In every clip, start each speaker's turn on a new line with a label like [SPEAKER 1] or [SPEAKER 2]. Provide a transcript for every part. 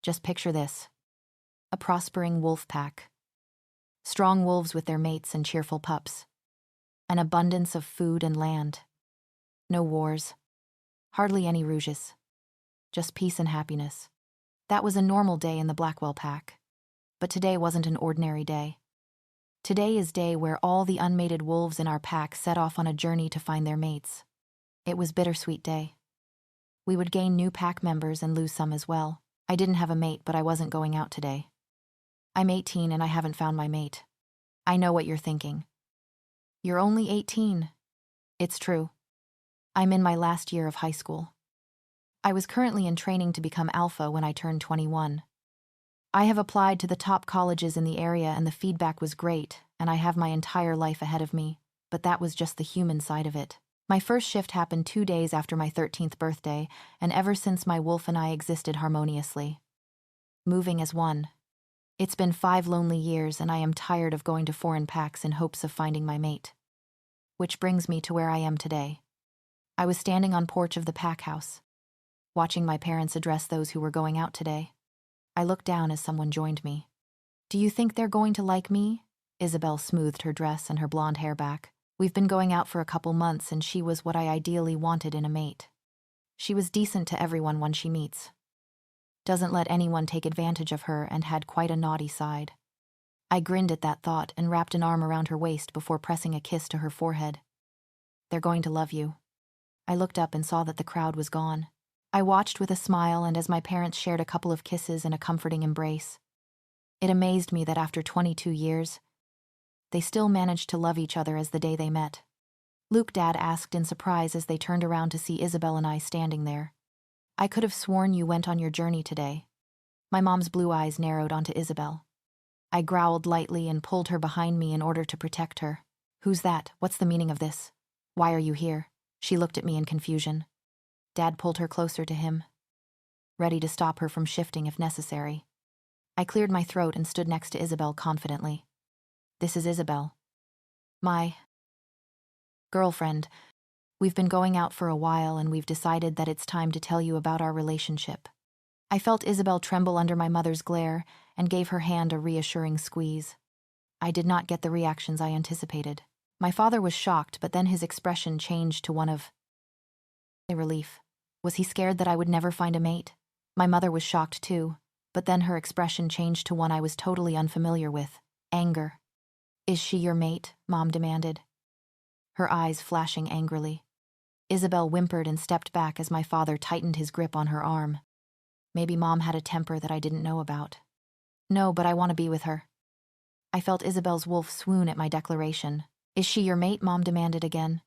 [SPEAKER 1] Just picture this. A prospering wolf pack. Strong wolves with their mates and cheerful pups. An abundance of food and land. No wars. Hardly any rouges. Just peace and happiness. That was a normal day in the Blackwell pack. But today wasn't an ordinary day. Today is day where all the unmated wolves in our pack set off on a journey to find their mates. It was bittersweet day. We would gain new pack members and lose some as well. I didn't have a mate, but I wasn't going out today. I'm 18 and I haven't found my mate. I know what you're thinking. You're only 18. It's true. I'm in my last year of high school. I was currently in training to become Alpha when I turned 21. I have applied to the top colleges in the area and the feedback was great, and I have my entire life ahead of me, but that was just the human side of it. My first shift happened 2 days after my 13th birthday, and ever since my wolf and I existed harmoniously. Moving as one. It's been 5 lonely years and I am tired of going to foreign packs in hopes of finding my mate. Which brings me to where I am today. I was standing on porch of the pack house, watching my parents address those who were going out today. I looked down as someone joined me. Do you think they're going to like me? Isabel smoothed her dress and her blonde hair back. We've been going out for a couple months and she was what I ideally wanted in a mate. She was decent to everyone when she meets. Doesn't let anyone take advantage of her and had quite a naughty side. I grinned at that thought and wrapped an arm around her waist before pressing a kiss to her forehead. They're going to love you. I looked up and saw that the crowd was gone. I watched with a smile and as my parents shared a couple of kisses and a comforting embrace. It amazed me that after 22 years, they still managed to love each other as the day they met. Luke, Dad asked in surprise as they turned around to see Isabel and I standing there. I could have sworn you went on your journey today. My mom's blue eyes narrowed onto Isabel. I growled lightly and pulled her behind me in order to protect her. Who's that? What's the meaning of this? Why are you here? She looked at me in confusion. Dad pulled her closer to him, ready to stop her from shifting if necessary. I cleared my throat and stood next to Isabel confidently. This is Isabel. My girlfriend. We've been going out for a while and we've decided that it's time to tell you about our relationship. I felt Isabel tremble under my mother's glare and gave her hand a reassuring squeeze. I did not get the reactions I anticipated. My father was shocked, but then his expression changed to one of relief. Was he scared that I would never find a mate? My mother was shocked too, but then her expression changed to one I was totally unfamiliar with, anger. Is she your mate? Mom demanded, her eyes flashing angrily. Isabel whimpered and stepped back as my father tightened his grip on her arm. Maybe Mom had a temper that I didn't know about. No, but I want to be with her. I felt Isabel's wolf swoon at my declaration. Is she your mate? Mom demanded again.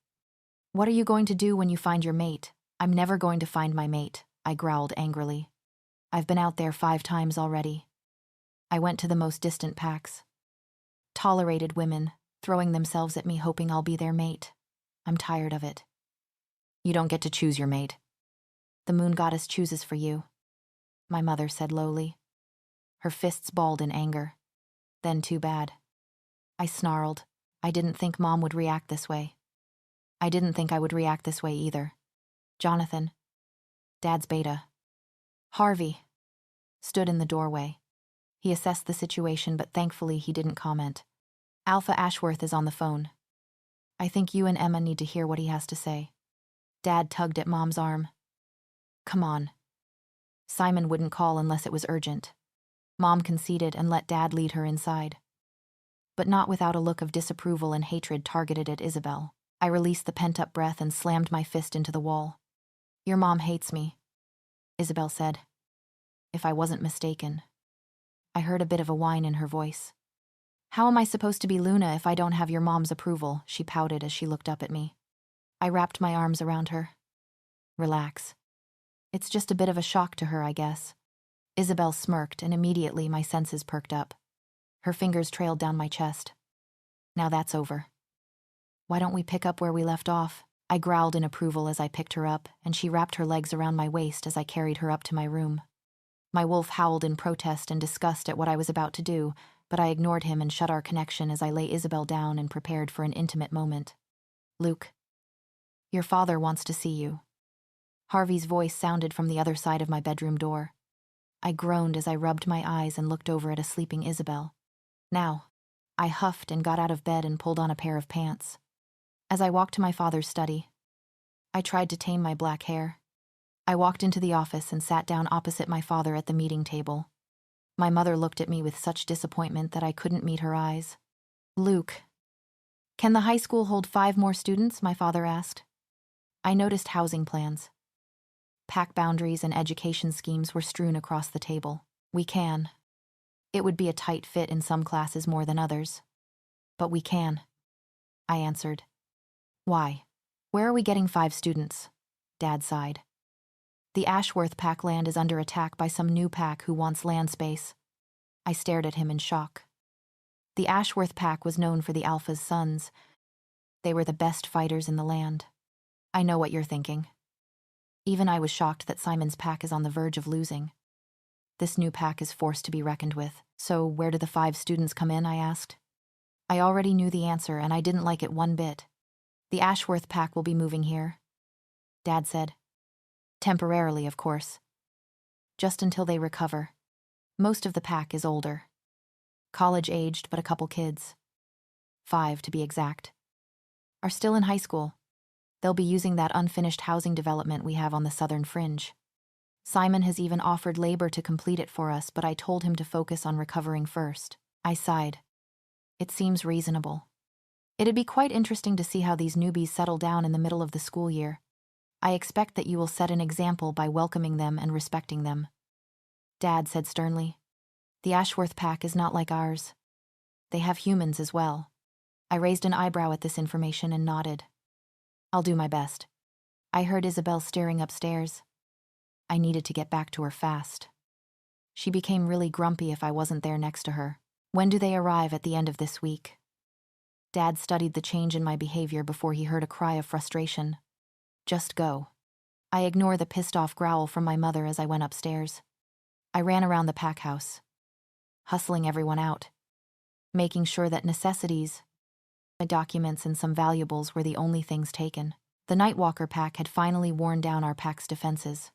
[SPEAKER 1] What are you going to do when you find your mate? I'm never going to find my mate, I growled angrily. I've been out there 5 times already. I went to the most distant packs. Tolerated women, throwing themselves at me hoping I'll be their mate. I'm tired of it. You don't get to choose your mate. The moon goddess chooses for you, my mother said lowly. Her fists balled in anger. Then too bad. I snarled. I didn't think Mom would react this way. I didn't think I would react this way either. Jonathan, Dad's beta, Harvey, stood in the doorway. He assessed the situation, but thankfully he didn't comment. Alpha Ashworth is on the phone. I think you and Emma need to hear what he has to say. Dad tugged at Mom's arm. Come on. Simon wouldn't call unless it was urgent. Mom conceded and let Dad lead her inside. But not without a look of disapproval and hatred targeted at Isabel. I released the pent-up breath and slammed my fist into the wall. Your mom hates me, Isabel said. If I wasn't mistaken. I heard a bit of a whine in her voice. How am I supposed to be Luna if I don't have your mom's approval? She pouted as she looked up at me. I wrapped my arms around her. Relax. It's just a bit of a shock to her, I guess. Isabel smirked and immediately my senses perked up. Her fingers trailed down my chest. Now that's over. Why don't we pick up where we left off? I growled in approval as I picked her up, and she wrapped her legs around my waist as I carried her up to my room. My wolf howled in protest and disgust at what I was about to do, but I ignored him and shut our connection as I lay Isabel down and prepared for an intimate moment. Luke, your father wants to see you. Harvey's voice sounded from the other side of my bedroom door. I groaned as I rubbed my eyes and looked over at a sleeping Isabel. Now, I huffed and got out of bed and pulled on a pair of pants. As I walked to my father's study, I tried to tame my black hair. I walked into the office and sat down opposite my father at the meeting table. My mother looked at me with such disappointment that I couldn't meet her eyes. "Luke, can the high school hold 5 more students?" my father asked. I noticed housing plans. Pack boundaries and education schemes were strewn across the table. "We can. It would be a tight fit in some classes more than others. But we can," I answered. "Why? Where are we getting 5 students?" Dad sighed. "The Ashworth pack land is under attack by some new pack who wants land space." I stared at him in shock. The Ashworth pack was known for the Alpha's sons. They were the best fighters in the land. I know what you're thinking. Even I was shocked that Simon's pack is on the verge of losing. This new pack is forced to be reckoned with. "So where do the 5 students come in?" I asked. I already knew the answer, and I didn't like it one bit. "The Ashworth pack will be moving here," Dad said. "Temporarily, of course. Just until they recover. Most of the pack is older. College-aged, but a couple kids. 5, to be exact. Are still in high school. They'll be using that unfinished housing development we have on the southern fringe. Simon has even offered labor to complete it for us, but I told him to focus on recovering first." I sighed. It seems reasonable. It'd be quite interesting to see how these newbies settle down in the middle of the school year. I expect that you will set an example by welcoming them and respecting them." Dad said sternly. "The Ashworth pack is not like ours. They have humans as well." I raised an eyebrow at this information and nodded. "I'll do my best." I heard Isabel staring upstairs. I needed to get back to her fast. She became really grumpy if I wasn't there next to her. "When do they arrive at the end of this week?" Dad studied the change in my behavior before he heard a cry of frustration. "Just go." I ignored the pissed-off growl from my mother as I went upstairs. I ran around the pack house, hustling everyone out, making sure that necessities, my documents and some valuables were the only things taken. The Nightwalker pack had finally worn down our pack's defenses.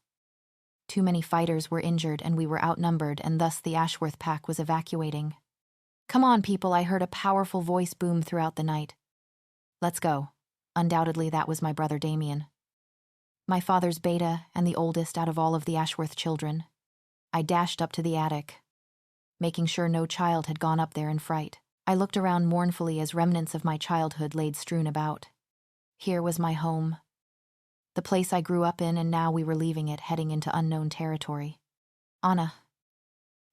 [SPEAKER 1] Too many fighters were injured and we were outnumbered, and thus the Ashworth pack was evacuating. "Come on, people," I heard a powerful voice boom throughout the night. "Let's go." Undoubtedly, that was my brother Damien. My father's beta and the oldest out of all of the Ashworth children. I dashed up to the attic, making sure no child had gone up there in fright. I looked around mournfully as remnants of my childhood laid strewn about. Here was my home, the place I grew up in, and now we were leaving it, heading into unknown territory. "Anna."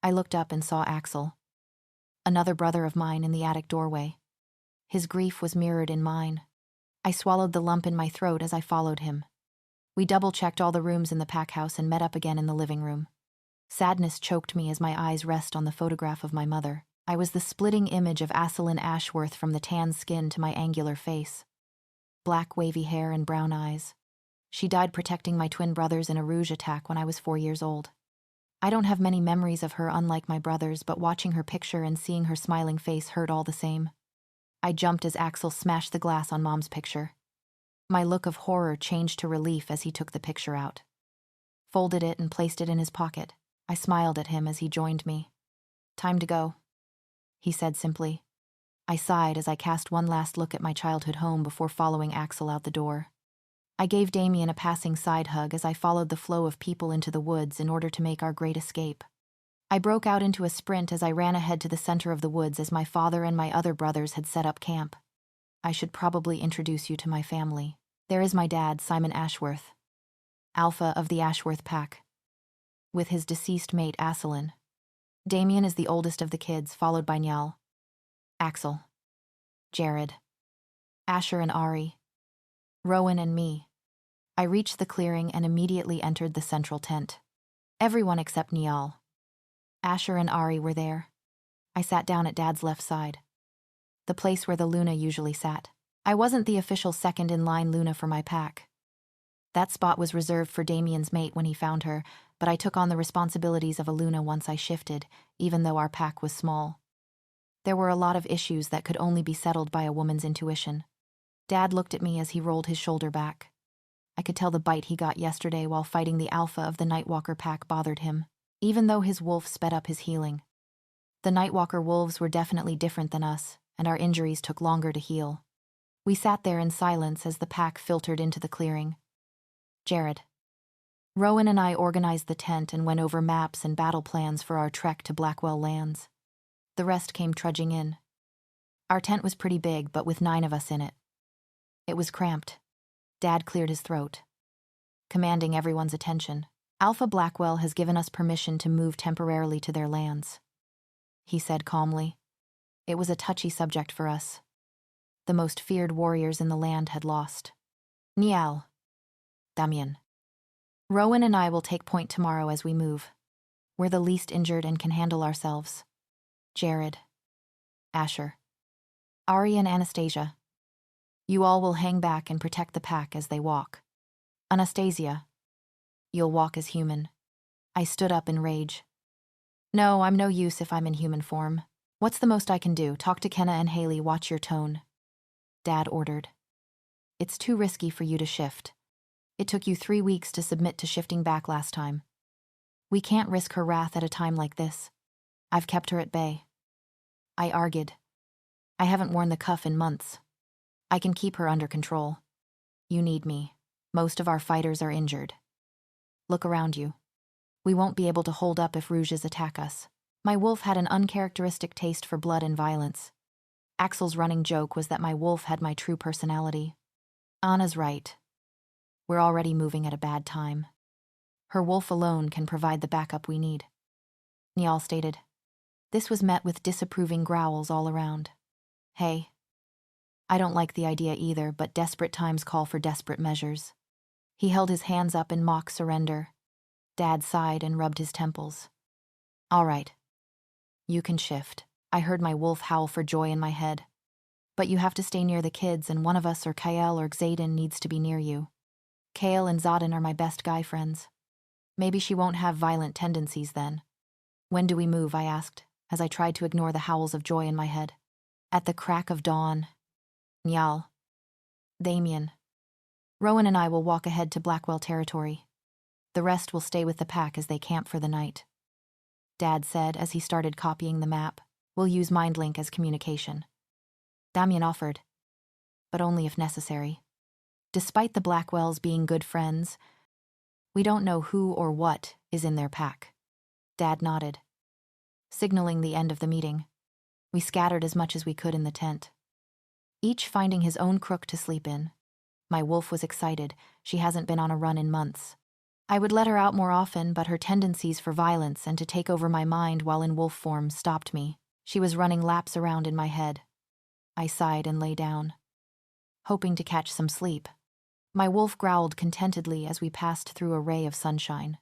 [SPEAKER 1] I looked up and saw Axel, another brother of mine, in the attic doorway. His grief was mirrored in mine. I swallowed the lump in my throat as I followed him. We double-checked all the rooms in the pack house and met up again in the living room. Sadness choked me as my eyes rest on the photograph of my mother. I was the splitting image of Aislinn Ashworth, from the tan skin to my angular face. Black wavy hair and brown eyes. She died protecting my twin brothers in a rouge attack when I was 4 years old. I don't have many memories of her, unlike my brothers, but watching her picture and seeing her smiling face hurt all the same. I jumped as Axel smashed the glass on Mom's picture. My look of horror changed to relief as he took the picture out, folded it and placed it in his pocket. I smiled at him as he joined me. "Time to go," he said simply. I sighed as I cast one last look at my childhood home before following Axel out the door. I gave Damien a passing side hug as I followed the flow of people into the woods in order to make our great escape. I broke out into a sprint as I ran ahead to the center of the woods, as my father and my other brothers had set up camp. I should probably introduce you to my family. There is my dad, Simon Ashworth, Alpha of the Ashworth pack, with his deceased mate Aislinn. Damien is the oldest of the kids, followed by Njal, Axel, Jared, Asher and Ari, Rowan and me. I reached the clearing and immediately entered the central tent. Everyone except Njal. Asher and Ari were there. I sat down at Dad's left side, the place where the Luna usually sat. I wasn't the official second-in-line Luna for my pack. That spot was reserved for Damien's mate when he found her, but I took on the responsibilities of a Luna once I shifted, even though our pack was small. There were a lot of issues that could only be settled by a woman's intuition. Dad looked at me as he rolled his shoulder back. I could tell the bite he got yesterday while fighting the Alpha of the Nightwalker pack bothered him. even though his wolf sped up his healing. The Nightwalker wolves were definitely different than us, and our injuries took longer to heal. We sat there in silence as the pack filtered into the clearing. Jared. Rowan and I organized the tent and went over maps and battle plans for our trek to Blackwell lands. The rest came trudging in. Our tent was pretty big, but with 9 of us in it. It was cramped. Dad cleared his throat, commanding everyone's attention. Alpha Blackwell has given us permission to move temporarily to their lands, he said calmly. It was a touchy subject for us. The most feared warriors in the land had lost. Niall. Damien. Rowan and I will take point tomorrow as we move. We're the least injured and can handle ourselves. Jared. Asher. Ari and Anastasia. You all will hang back and protect the pack as they walk. Anastasia. You'll walk as human. I stood up in rage. No, I'm no use if I'm in human form. What's the most I can do? Talk to Kenna and Haley, watch your tone. Dad ordered. It's too risky for you to shift. It took you 3 weeks to submit to shifting back last time. We can't risk her wrath at a time like this. I've kept her at bay. I argued. I haven't worn the cuff in months. I can keep her under control. You need me. Most of our fighters are injured. Look around you. We won't be able to hold up if Rouges attack us. My wolf had an uncharacteristic taste for blood and violence. Axel's running joke was that my wolf had my true personality. Anna's right. We're already moving at a bad time. Her wolf alone can provide the backup we need. Niall stated. This was met with disapproving growls all around. Hey. I don't like the idea either, but desperate times call for desperate measures. He held his hands up in mock surrender. Dad sighed and rubbed his temples. All right. You can shift. I heard my wolf howl for joy in my head. But you have to stay near the kids, and one of us, or Kael or Xaden, needs to be near you. Kael and Xaden are my best guy friends. Maybe she won't have violent tendencies then. When do we move? I asked, as I tried to ignore the howls of joy in my head. At the crack of dawn. Niall. Damien. Rowan and I will walk ahead to Blackwell territory. The rest will stay with the pack as they camp for the night. Dad said as he started copying the map. We'll use MindLink as communication. Damien offered, but only if necessary. Despite the Blackwells being good friends, we don't know who or what is in their pack. Dad nodded, signaling the end of the meeting. We scattered as much as we could in the tent, each finding his own crook to sleep in. My wolf was excited. She hasn't been on a run in months. I would let her out more often, but her tendencies for violence and to take over my mind while in wolf form stopped me. She was running laps around in my head. I sighed and lay down, hoping to catch some sleep. My wolf growled contentedly as we passed through a ray of sunshine.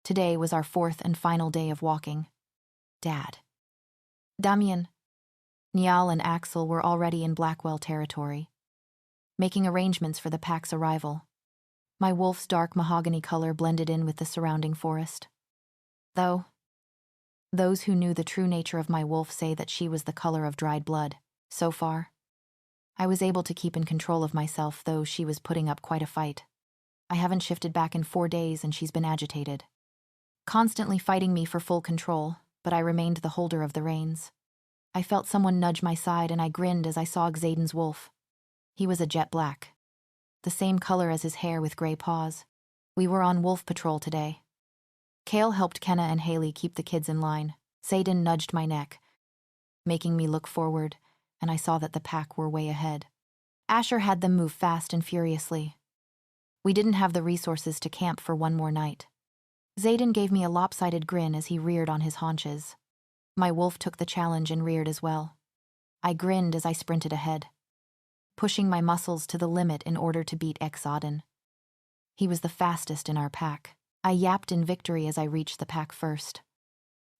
[SPEAKER 1] Today was our 4th and final day of walking. Dad. Damien. Niall and Axel were already in Blackwell territory, making arrangements for the pack's arrival. My wolf's dark mahogany color blended in with the surrounding forest. Though, those who knew the true nature of my wolf say that she was the color of dried blood. So far, I was able to keep in control of myself, though she was putting up quite a fight. I haven't shifted back in 4 days and she's been agitated, constantly fighting me for full control, but I remained the holder of the reins. I felt someone nudge my side and I grinned as I saw Xaden's wolf. He was a jet black, the same color as his hair with gray paws. We were on wolf patrol today. Kael helped Kenna and Haley keep the kids in line. Xaden nudged my neck, making me look forward, and I saw that the pack were way ahead. Asher had them move fast and furiously. We didn't have the resources to camp for one more night. Xaden gave me a lopsided grin as he reared on his haunches. My wolf took the challenge and reared as well. I grinned as I sprinted ahead, pushing my muscles to the limit in order to beat Xaden. He was the fastest in our pack. I yapped in victory as I reached the pack first,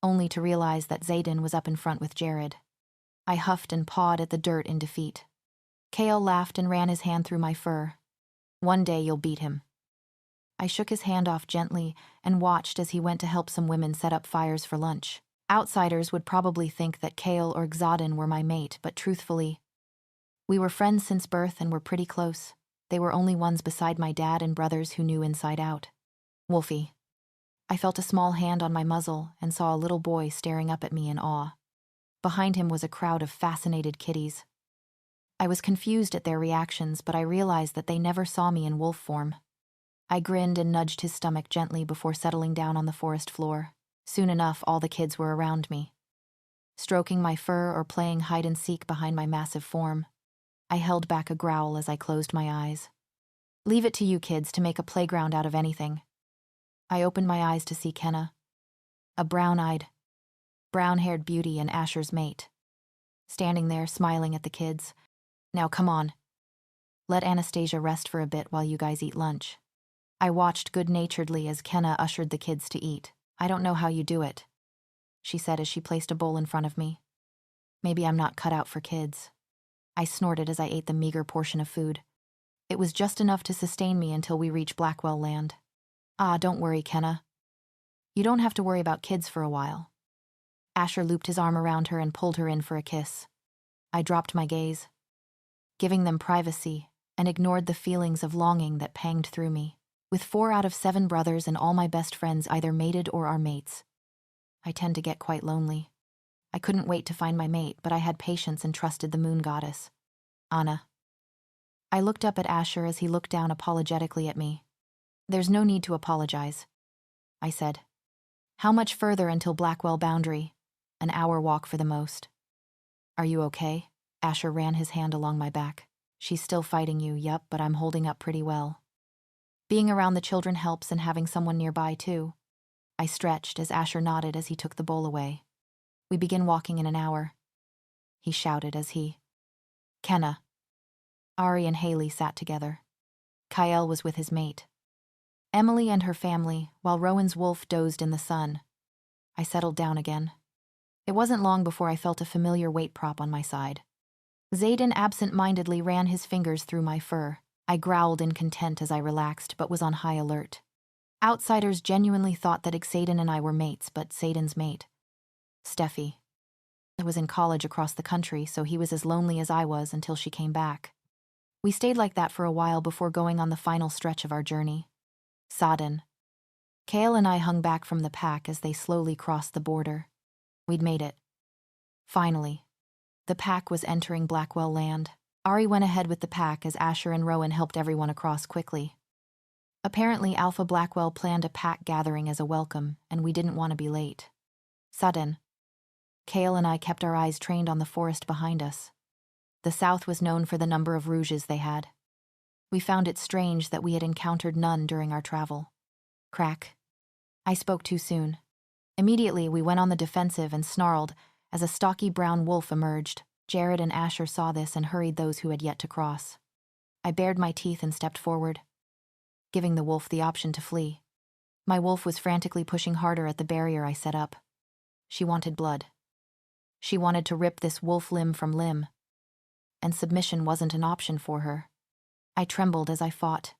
[SPEAKER 1] only to realize that Xaden was up in front with Jared. I huffed and pawed at the dirt in defeat. Kael laughed and ran his hand through my fur. One day you'll beat him. I shook his hand off gently and watched as he went to help some women set up fires for lunch. Outsiders would probably think that Kael or Xaden were my mate, but truthfully, we were friends since birth and were pretty close. They were only ones beside my dad and brothers who knew inside out. Wolfie. I felt a small hand on my muzzle and saw a little boy staring up at me in awe. Behind him was a crowd of fascinated kiddies. I was confused at their reactions, but I realized that they never saw me in wolf form. I grinned and nudged his stomach gently before settling down on the forest floor. Soon enough, all the kids were around me, stroking my fur or playing hide-and-seek behind my massive form. I held back a growl as I closed my eyes. Leave it to you kids to make a playground out of anything. I opened my eyes to see Kenna, a brown-eyed, brown-haired beauty and Asher's mate, standing there smiling at the kids. Now come on. Let Anastasia rest for a bit while you guys eat lunch. I watched good-naturedly as Kenna ushered the kids to eat. I don't know how you do it, she said as she placed a bowl in front of me. Maybe I'm not cut out for kids. I snorted as I ate the meager portion of food. It was just enough to sustain me until we reached Blackwell land. Don't worry, Kenna. You don't have to worry about kids for a while. Asher looped his arm around her and pulled her in for a kiss. I dropped my gaze, giving them privacy, and ignored the feelings of longing that panged through me. With 4 out of 7 brothers and all my best friends either mated or are mates, I tend to get quite lonely. I couldn't wait to find my mate, but I had patience and trusted the moon goddess, Anna. I looked up at Asher as he looked down apologetically at me. There's no need to apologize, I said. How much further until Blackwell boundary? An hour walk for the most. Are you okay? Asher ran his hand along my back. She's still fighting you, yup, but I'm holding up pretty well. Being around the children helps, and having someone nearby too. I stretched as Asher nodded as he took the bowl away. We begin walking in an hour, he shouted as he. Kenna. Ari and Haley sat together. Kyle was with his mate. Emily and her family, while Rowan's wolf dozed in the sun. I settled down again. It wasn't long before I felt a familiar weight prop on my side. Zayden absent-mindedly ran his fingers through my fur. I growled in content as I relaxed, but was on high alert. Outsiders genuinely thought that Xaden and I were mates, but Zayden's mate, Steffi, was in college across the country, so he was as lonely as I was until she came back. We stayed like that for a while before going on the final stretch of our journey. Sodden. Kale and I hung back from the pack as they slowly crossed the border. We'd made it. Finally. The pack was entering Blackwell land. Ari went ahead with the pack as Asher and Rowan helped everyone across quickly. Apparently, Alpha Blackwell planned a pack gathering as a welcome, and we didn't want to be late. Sudden. Kale and I kept our eyes trained on the forest behind us. The South was known for the number of rouges they had. We found it strange that we had encountered none during our travel. Crack. I spoke too soon. Immediately, we went on the defensive and snarled as a stocky brown wolf emerged. Jared and Asher saw this and hurried those who had yet to cross. I bared my teeth and stepped forward, giving the wolf the option to flee. My wolf was frantically pushing harder at the barrier I set up. She wanted blood. She wanted to rip this wolf limb from limb, and submission wasn't an option for her. I trembled as I fought,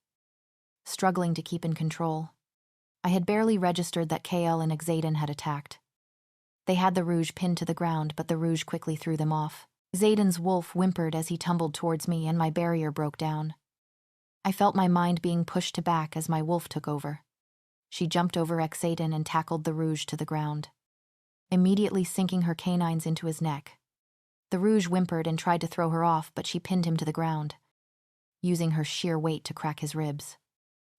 [SPEAKER 1] struggling to keep in control. I had barely registered that KL and Xaden had attacked. They had the rouge pinned to the ground, but the rouge quickly threw them off. Xaden's wolf whimpered as he tumbled towards me, and my barrier broke down. I felt my mind being pushed to back as my wolf took over. She jumped over Xaden and tackled the rouge to the ground, immediately sinking her canines into his neck. The rouge whimpered and tried to throw her off, but she pinned him to the ground, using her sheer weight to crack his ribs.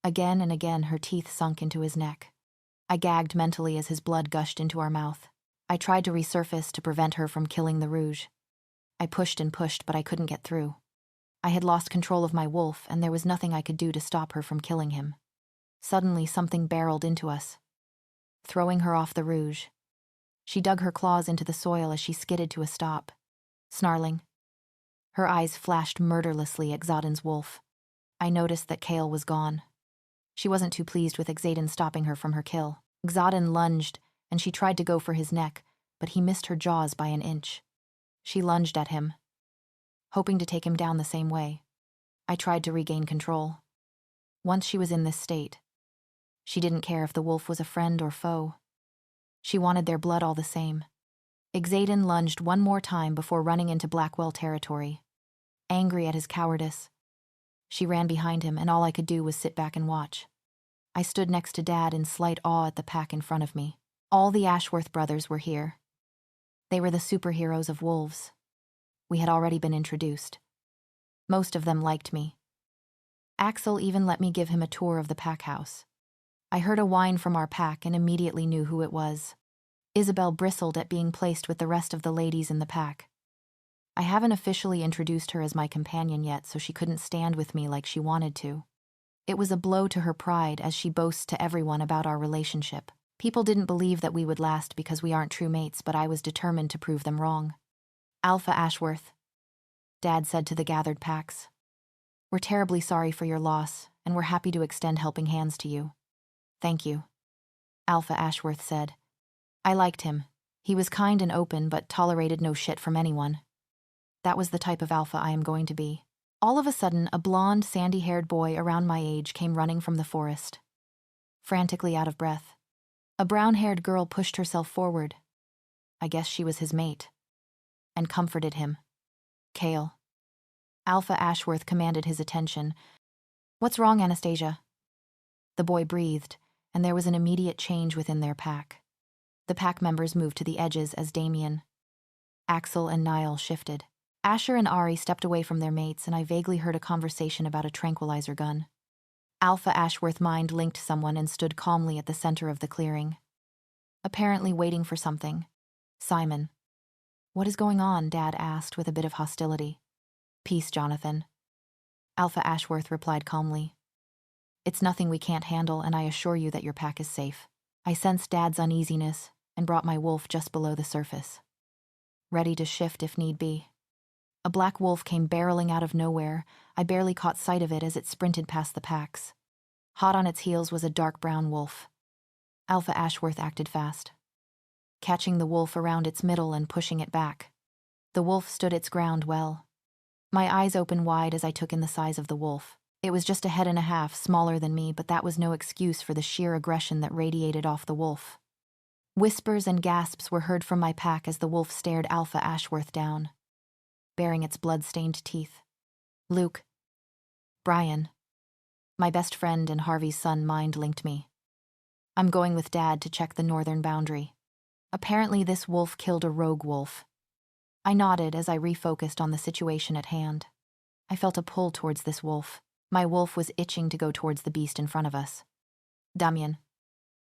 [SPEAKER 1] Again and again her teeth sunk into his neck. I gagged mentally as his blood gushed into our mouth. I tried to resurface to prevent her from killing the rouge. I pushed and pushed, but I couldn't get through. I had lost control of my wolf, and there was nothing I could do to stop her from killing him. Suddenly, something barreled into us, throwing her off the rouge. She dug her claws into the soil as she skidded to a stop, snarling. Her eyes flashed murderlessly at Xaden's wolf. I noticed that Kale was gone. She wasn't too pleased with Xaden stopping her from her kill. Xaden lunged, and she tried to go for his neck, but he missed her jaws by an inch. She lunged at him, hoping to take him down the same way. I tried to regain control. Once she was in this state, she didn't care if the wolf was a friend or foe. She wanted their blood all the same. Xaden lunged one more time before running into Blackwell territory. Angry at his cowardice, she ran behind him, and all I could do was sit back and watch. I stood next to Dad in slight awe at the pack in front of me. All the Ashworth brothers were here. They were the superheroes of wolves. We had already been introduced. Most of them liked me. Axel even let me give him a tour of the pack house. I heard a whine from our pack and immediately knew who it was. Isabel bristled at being placed with the rest of the ladies in the pack. I haven't officially introduced her as my companion yet, so she couldn't stand with me like she wanted to. It was a blow to her pride, as she boasts to everyone about our relationship. People didn't believe that we would last because we aren't true mates, but I was determined to prove them wrong. Alpha Ashworth, Dad said to the gathered packs. We're terribly sorry for your loss, and we're happy to extend helping hands to you. Thank you, Alpha Ashworth said. I liked him. He was kind and open, but tolerated no shit from anyone. That was the type of alpha I am going to be. All of a sudden, a blonde, sandy-haired boy around my age came running from the forest. Frantically out of breath, a brown-haired girl pushed herself forward. I guess she was his mate. And comforted him. Kale. Alpha Ashworth commanded his attention. What's wrong, Anastasia? The boy breathed, and there was an immediate change within their pack. The pack members moved to the edges as Damien, Axel, and Niall shifted. Asher and Ari stepped away from their mates, and I vaguely heard a conversation about a tranquilizer gun. Alpha Ashworth mind-linked someone and stood calmly at the center of the clearing, apparently waiting for something. Simon. What is going on? Dad asked with a bit of hostility. Peace, Jonathan. Alpha Ashworth replied calmly. It's nothing we can't handle, and I assure you that your pack is safe. I sensed Dad's uneasiness and brought my wolf just below the surface, ready to shift if need be. A black wolf came barreling out of nowhere. I barely caught sight of it as it sprinted past the packs. Hot on its heels was a dark brown wolf. Alpha Ashworth acted fast, catching the wolf around its middle and pushing it back. The wolf stood its ground well. My eyes opened wide as I took in the size of the wolf. It was just a head and a half smaller than me, but that was no excuse for the sheer aggression that radiated off the wolf. Whispers and gasps were heard from my pack as the wolf stared Alpha Ashworth down, baring its blood-stained teeth. Luke. Brian. My best friend and Harvey's son mind-linked me. I'm going with Dad to check the northern boundary. Apparently this wolf killed a rogue wolf. I nodded as I refocused on the situation at hand. I felt a pull towards this wolf. My wolf was itching to go towards the beast in front of us. Damien.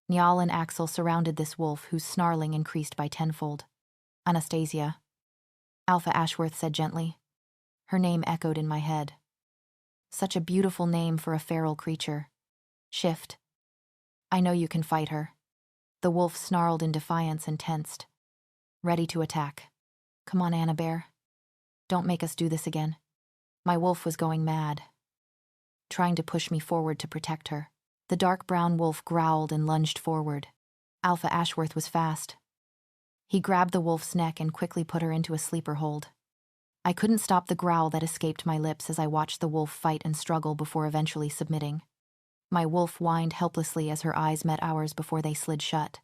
[SPEAKER 1] Niall and Axel surrounded this wolf, whose snarling increased by tenfold. Anastasia. Alpha Ashworth said gently. Her name echoed in my head. Such a beautiful name for a feral creature. Shift. I know you can fight her. The wolf snarled in defiance and tensed, ready to attack. Come on, Anna Bear. Don't make us do this again. My wolf was going mad, trying to push me forward to protect her. The dark brown wolf growled and lunged forward. Alpha Ashworth was fast. He grabbed the wolf's neck and quickly put her into a sleeper hold. I couldn't stop the growl that escaped my lips as I watched the wolf fight and struggle before eventually submitting. My wolf whined helplessly as her eyes met ours before they slid shut.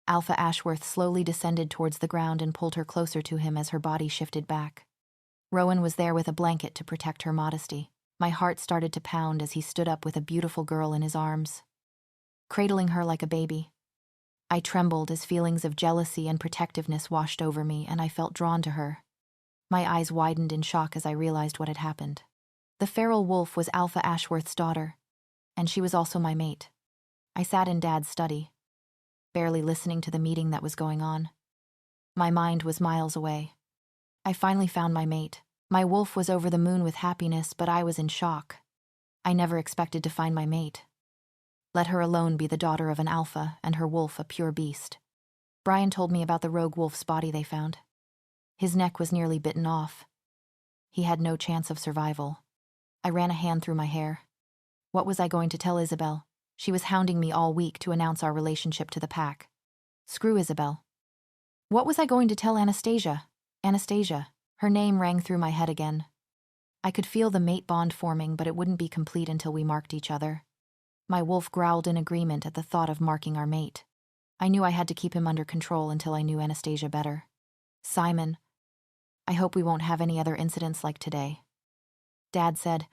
[SPEAKER 1] Alpha Ashworth slowly descended towards the ground and pulled her closer to him as her body shifted back. Rowan was there with a blanket to protect her modesty. My heart started to pound as he stood up with a beautiful girl in his arms, cradling her like a baby. I trembled as feelings of jealousy and protectiveness washed over me, and I felt drawn to her. My eyes widened in shock as I realized what had happened. The feral wolf was Alpha Ashworth's daughter, and she was also my mate. I sat in Dad's study, barely listening to the meeting that was going on. My mind was miles away. I finally found my mate. My wolf was over the moon with happiness, but I was in shock. I never expected to find my mate. Let her alone be the daughter of an alpha and her wolf a pure beast. Brian told me about the rogue wolf's body they found. His neck was nearly bitten off. He had no chance of survival. I ran a hand through my hair. What was I going to tell Isabel? She was hounding me all week to announce our relationship to the pack. Screw Isabel. What was I going to tell Anastasia? Anastasia. Her name rang through my head again. I could feel the mate bond forming, but it wouldn't be complete until we marked each other. My wolf growled in agreement at the thought of marking our mate. I knew I had to keep him under control until I knew Anastasia better. Simon, I hope we won't have any other incidents like today. Dad said,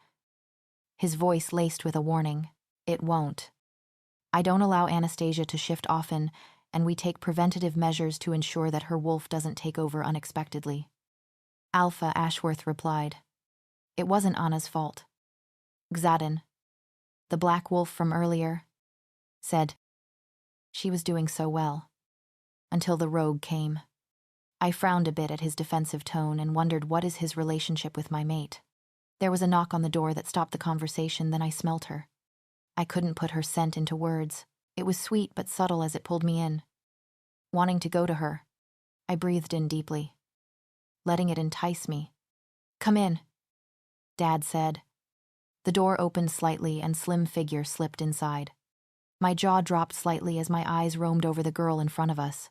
[SPEAKER 1] his voice laced with a warning. It won't. I don't allow Anastasia to shift often, and we take preventative measures to ensure that her wolf doesn't take over unexpectedly. Alpha Ashworth replied. It wasn't Anna's fault. Xadin, the black wolf from earlier, said. She was doing so well. Until the rogue came. I frowned a bit at his defensive tone and wondered what is his relationship with my mate. There was a knock on the door that stopped the conversation, then I smelt her. I couldn't put her scent into words. It was sweet but subtle as it pulled me in. Wanting to go to her, I breathed in deeply, letting it entice me. Come in, Dad said. The door opened slightly and slim figure slipped inside. My jaw dropped slightly as my eyes roamed over the girl in front of us.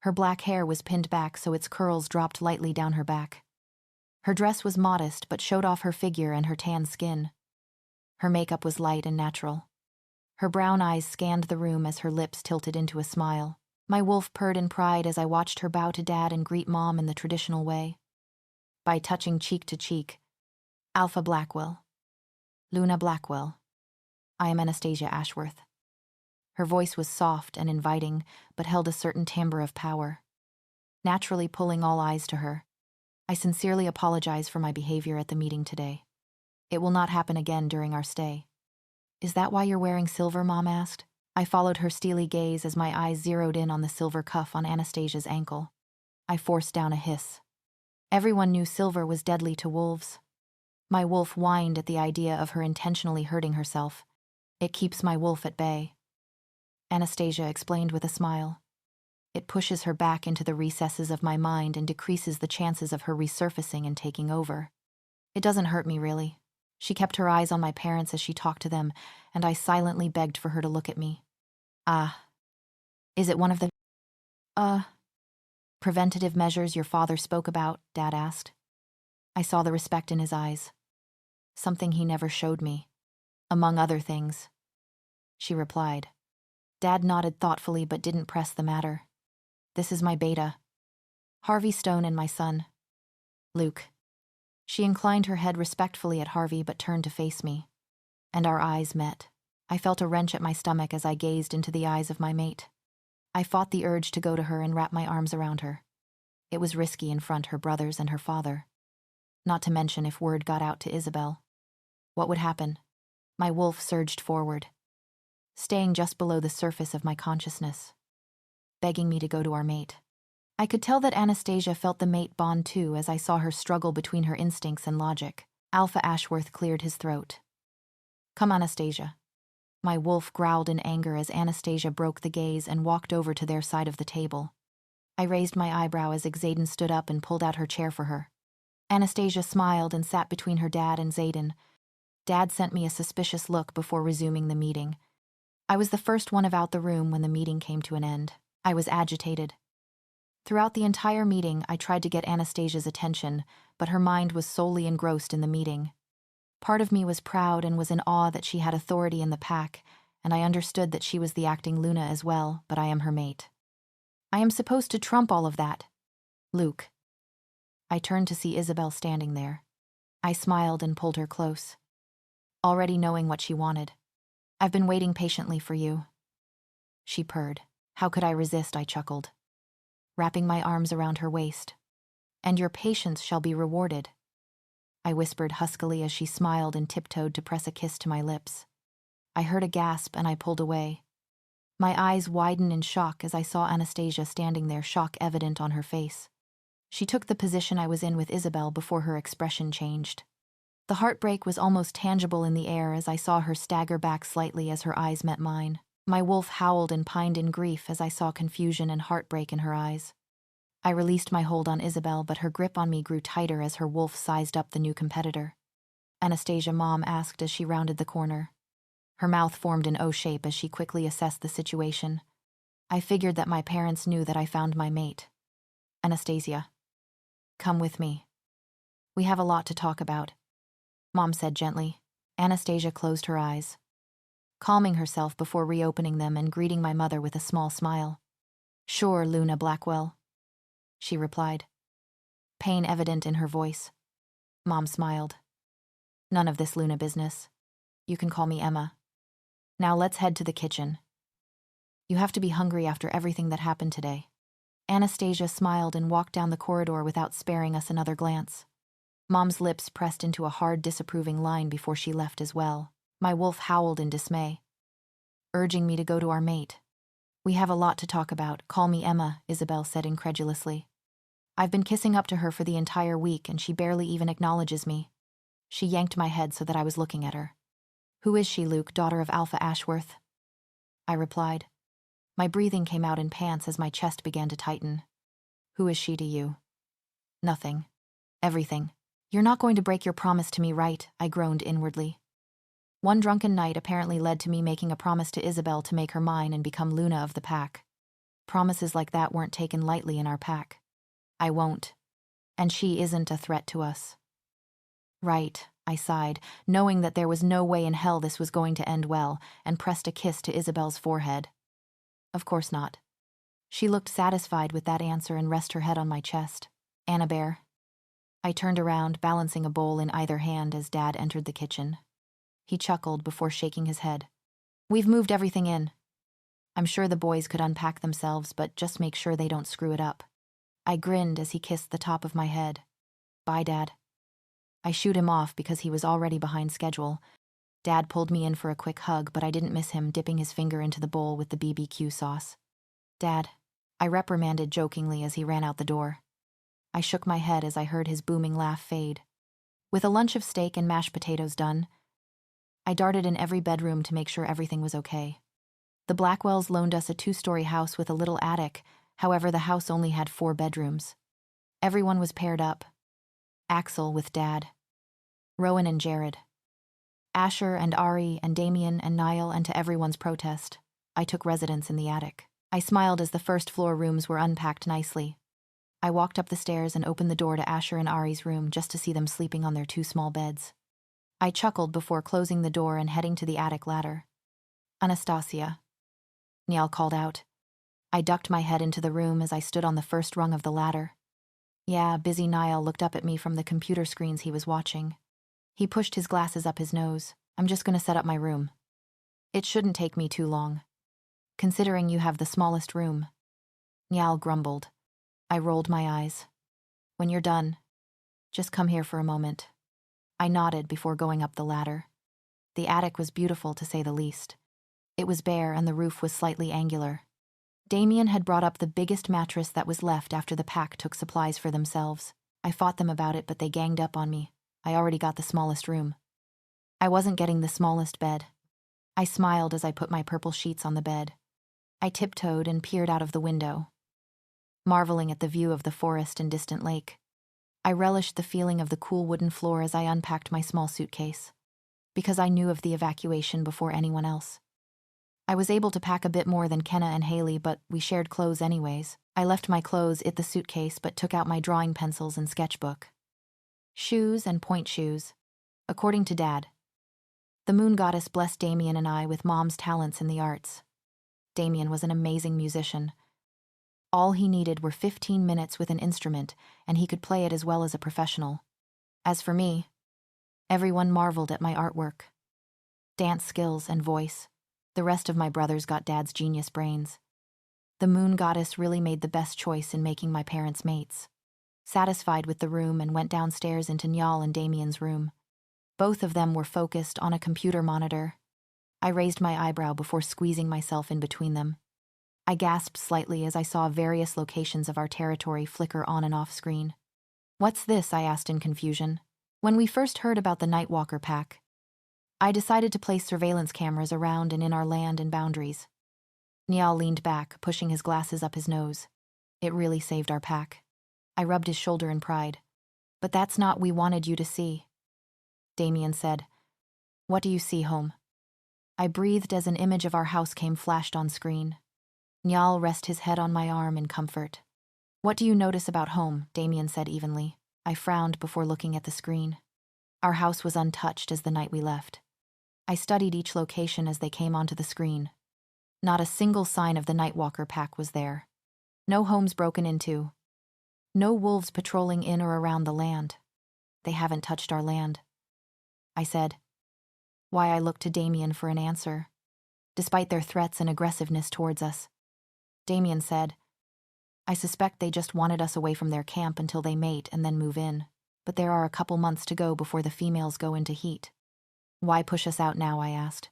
[SPEAKER 1] Her black hair was pinned back so its curls dropped lightly down her back. Her dress was modest but showed off her figure and her tan skin. Her makeup was light and natural. Her brown eyes scanned the room as her lips tilted into a smile. My wolf purred in pride as I watched her bow to Dad and greet Mom in the traditional way. By touching cheek to cheek, Alpha Blackwell. Luna Blackwell. I am Anastasia Ashworth. Her voice was soft and inviting, but held a certain timbre of power, naturally pulling all eyes to her. I sincerely apologize for my behavior at the meeting today. It will not happen again during our stay. Is that why you're wearing silver, Mom asked? I followed her steely gaze as my eyes zeroed in on the silver cuff on Anastasia's ankle. I forced down a hiss. Everyone knew silver was deadly to wolves. My wolf whined at the idea of her intentionally hurting herself. It keeps my wolf at bay. Anastasia explained with a smile. It pushes her back into the recesses of my mind and decreases the chances of her resurfacing and taking over. It doesn't hurt me, really. She kept her eyes on my parents as she talked to them, and I silently begged for her to look at me. Is it one of the, preventative measures your father spoke about? Dad asked. I saw the respect in his eyes. Something he never showed me. Among other things. She replied. Dad nodded thoughtfully but didn't press the matter. This is my beta. Harvey Stone and my son. Luke. She inclined her head respectfully at Harvey but turned to face me. And our eyes met. I felt a wrench at my stomach as I gazed into the eyes of my mate. I fought the urge to go to her and wrap my arms around her. It was risky in front her brothers and her father. Not to mention if word got out to Isabel. What would happen? My wolf surged forward, staying just below the surface of my consciousness, begging me to go to our mate. I could tell that Anastasia felt the mate bond too as I saw her struggle between her instincts and logic. Alpha Ashworth cleared his throat. Come, Anastasia. My wolf growled in anger as Anastasia broke the gaze and walked over to their side of the table. I raised my eyebrow as Xaden stood up and pulled out her chair for her. Anastasia smiled and sat between her dad and Xaden. Dad sent me a suspicious look before resuming the meeting. I was the first one out the room when the meeting came to an end. I was agitated. Throughout the entire meeting, I tried to get Anastasia's attention, but her mind was solely engrossed in the meeting. Part of me was proud and was in awe that she had authority in the pack, and I understood that she was the acting Luna as well, but I am her mate. I am supposed to trump all of that. Luke. I turned to see Isabel standing there. I smiled and pulled her close, already knowing what she wanted. I've been waiting patiently for you. She purred. How could I resist? I chuckled, wrapping my arms around her waist. And your patience shall be rewarded. I whispered huskily as she smiled and tiptoed to press a kiss to my lips. I heard a gasp and I pulled away. My eyes widened in shock as I saw Anastasia standing there, shock evident on her face. She took the position I was in with Isabel before her expression changed. The heartbreak was almost tangible in the air as I saw her stagger back slightly as her eyes met mine. My wolf howled and pined in grief as I saw confusion and heartbreak in her eyes. I released my hold on Isabel, but her grip on me grew tighter as her wolf sized up the new competitor. Anastasia, Mom asked as she rounded the corner. Her mouth formed an O shape as she quickly assessed the situation. I figured that my parents knew that I found my mate. Anastasia. Come with me. We have a lot to talk about, Mom said gently. Anastasia closed her eyes, calming herself before reopening them and greeting my mother with a small smile. Sure, Luna Blackwell, she replied, pain evident in her voice. Mom smiled. None of this Luna business. You can call me Emma. Now let's head to the kitchen. You have to be hungry after everything that happened today. Anastasia smiled and walked down the corridor without sparing us another glance. Mom's lips pressed into a hard, disapproving line before she left as well. My wolf howled in dismay, urging me to go to our mate. We have a lot to talk about. Call me Emma, Isabel said incredulously. I've been kissing up to her for the entire week and she barely even acknowledges me. She yanked my head so that I was looking at her. Who is she, Luke, daughter of Alpha Ashworth? I replied. My breathing came out in pants as my chest began to tighten. Who is she to you? Nothing. Everything. You're not going to break your promise to me, right? I groaned inwardly. One drunken night apparently led to me making a promise to Isabel to make her mine and become Luna of the pack. Promises like that weren't taken lightly in our pack. I won't. And she isn't a threat to us. Right, I sighed, knowing that there was no way in hell this was going to end well, and pressed a kiss to Isabel's forehead. Of course not. She looked satisfied with that answer and rested her head on my chest. Anna Bear. I turned around, balancing a bowl in either hand as Dad entered the kitchen. He chuckled before shaking his head. We've moved everything in. I'm sure the boys could unpack themselves, but just make sure they don't screw it up. I grinned as he kissed the top of my head. Bye, Dad. I shooed him off because he was already behind schedule. Dad pulled me in for a quick hug, but I didn't miss him dipping his finger into the bowl with the BBQ sauce. Dad, I reprimanded jokingly as he ran out the door. I shook my head as I heard his booming laugh fade. With a lunch of steak and mashed potatoes done, I darted in every bedroom to make sure everything was okay. The Blackwells loaned us a 2-story house with a little attic. However, the house only had 4 bedrooms. Everyone was paired up. Axel with Dad, Rowan and Jared, Asher and Ari and Damien and Niall, and to everyone's protest, I took residence in the attic. I smiled as the first-floor rooms were unpacked nicely. I walked up the stairs and opened the door to Asher and Ari's room just to see them sleeping on their 2 small beds. I chuckled before closing the door and heading to the attic ladder. Anastasia, Niall called out. I ducked my head into the room as I stood on the first rung of the ladder. Yeah, busy Niall looked up at me from the computer screens he was watching. He pushed his glasses up his nose. I'm just going to set up my room. It shouldn't take me too long, considering you have the smallest room. Niall grumbled. I rolled my eyes. When you're done, just come here for a moment. I nodded before going up the ladder. The attic was beautiful, to say the least. It was bare and the roof was slightly angular. Damien had brought up the biggest mattress that was left after the pack took supplies for themselves. I fought them about it, but they ganged up on me. I already got the smallest room. I wasn't getting the smallest bed. I smiled as I put my purple sheets on the bed. I tiptoed and peered out of the window, marveling at the view of the forest and distant lake. I relished the feeling of the cool wooden floor as I unpacked my small suitcase, because I knew of the evacuation before anyone else. I was able to pack a bit more than Kenna and Haley, but we shared clothes anyways. I left my clothes in the suitcase but took out my drawing pencils and sketchbook. Shoes and point shoes, according to Dad. The moon goddess blessed Damien and I with Mom's talents in the arts. Damien was an amazing musician. All he needed were 15 minutes with an instrument, and he could play it as well as a professional. As for me, everyone marveled at my artwork, dance skills, and voice. The rest of my brothers got Dad's genius brains. The moon goddess really made the best choice in making my parents mates. Satisfied with the room, and went downstairs into Niall and Damien's room. Both of them were focused on a computer monitor. I raised my eyebrow before squeezing myself in between them. I gasped slightly as I saw various locations of our territory flicker on and off screen. What's this? I asked in confusion. When we first heard about the Nightwalker pack, I decided to place surveillance cameras around and in our land and boundaries. Niall leaned back, pushing his glasses up his nose. It really saved our pack. I rubbed his shoulder in pride. But that's not what we wanted you to see. Damien said, What do you see, home? I breathed as an image of our house came flashed on screen. Niall rested his head on my arm in comfort. What do you notice about home? Damien said evenly. I frowned before looking at the screen. Our house was untouched as the night we left. I studied each location as they came onto the screen. Not a single sign of the Nightwalker pack was there. No homes broken into. No wolves patrolling in or around the land. They haven't touched our land, I said. Why, I looked to Damien for an answer. despite their threats and aggressiveness towards us. Damien said, I suspect they just wanted us away from their camp until they mate and then move in, but there are a couple months to go before the females go into heat. Why push us out now, I asked.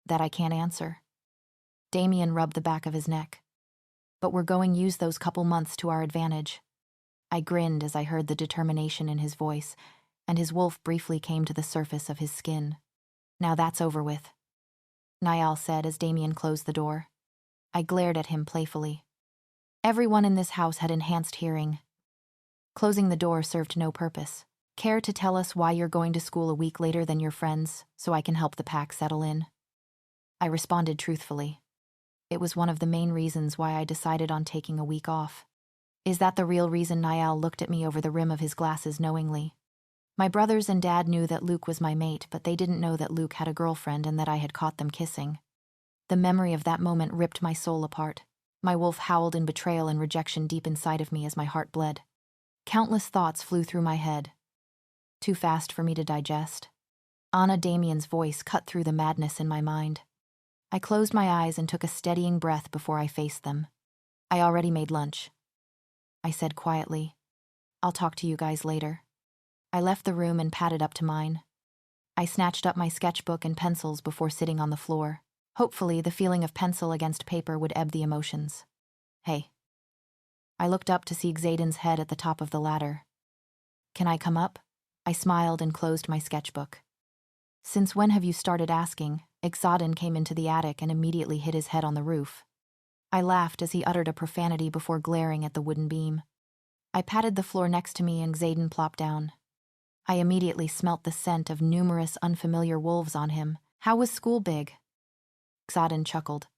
[SPEAKER 1] That I can't answer. Damien rubbed the back of his neck. But we're going to use those couple months to our advantage. I grinned as I heard the determination in his voice, and his wolf briefly came to the surface of his skin. Now that's over with, Niall said as Damien closed the door. I glared at him playfully. Everyone in this house had enhanced hearing. Closing the door served no purpose. Care to tell us why you're going to school a week later than your friends, so I can help the pack settle in? I responded truthfully. It was one of the main reasons why I decided on taking a week off. Is that the real reason? Niall looked at me over the rim of his glasses knowingly. My brothers and dad knew that Luke was my mate, but they didn't know that Luke had a girlfriend and that I had caught them kissing. The memory of that moment ripped my soul apart. My wolf howled in betrayal and rejection deep inside of me as my heart bled. Countless thoughts flew through my head. Too fast for me to digest. Anna Damien's voice cut through the madness in my mind. I closed my eyes and took a steadying breath before I faced them. I already made lunch, I said quietly. I'll talk to you guys later. I left the room and padded up to mine. I snatched up my sketchbook and pencils before sitting on the floor. Hopefully, the feeling of pencil against paper would ebb the emotions. Hey. I looked up to see Xaden's head at the top of the ladder. Can I come up? I smiled and closed my sketchbook. Since when have you started asking? Xaden came into the attic and immediately hit his head on the roof. I laughed as he uttered a profanity before glaring at the wooden beam. I patted the floor next to me and Xaden plopped down. I immediately smelt the scent of numerous unfamiliar wolves on him. How was school big? Xaden chuckled.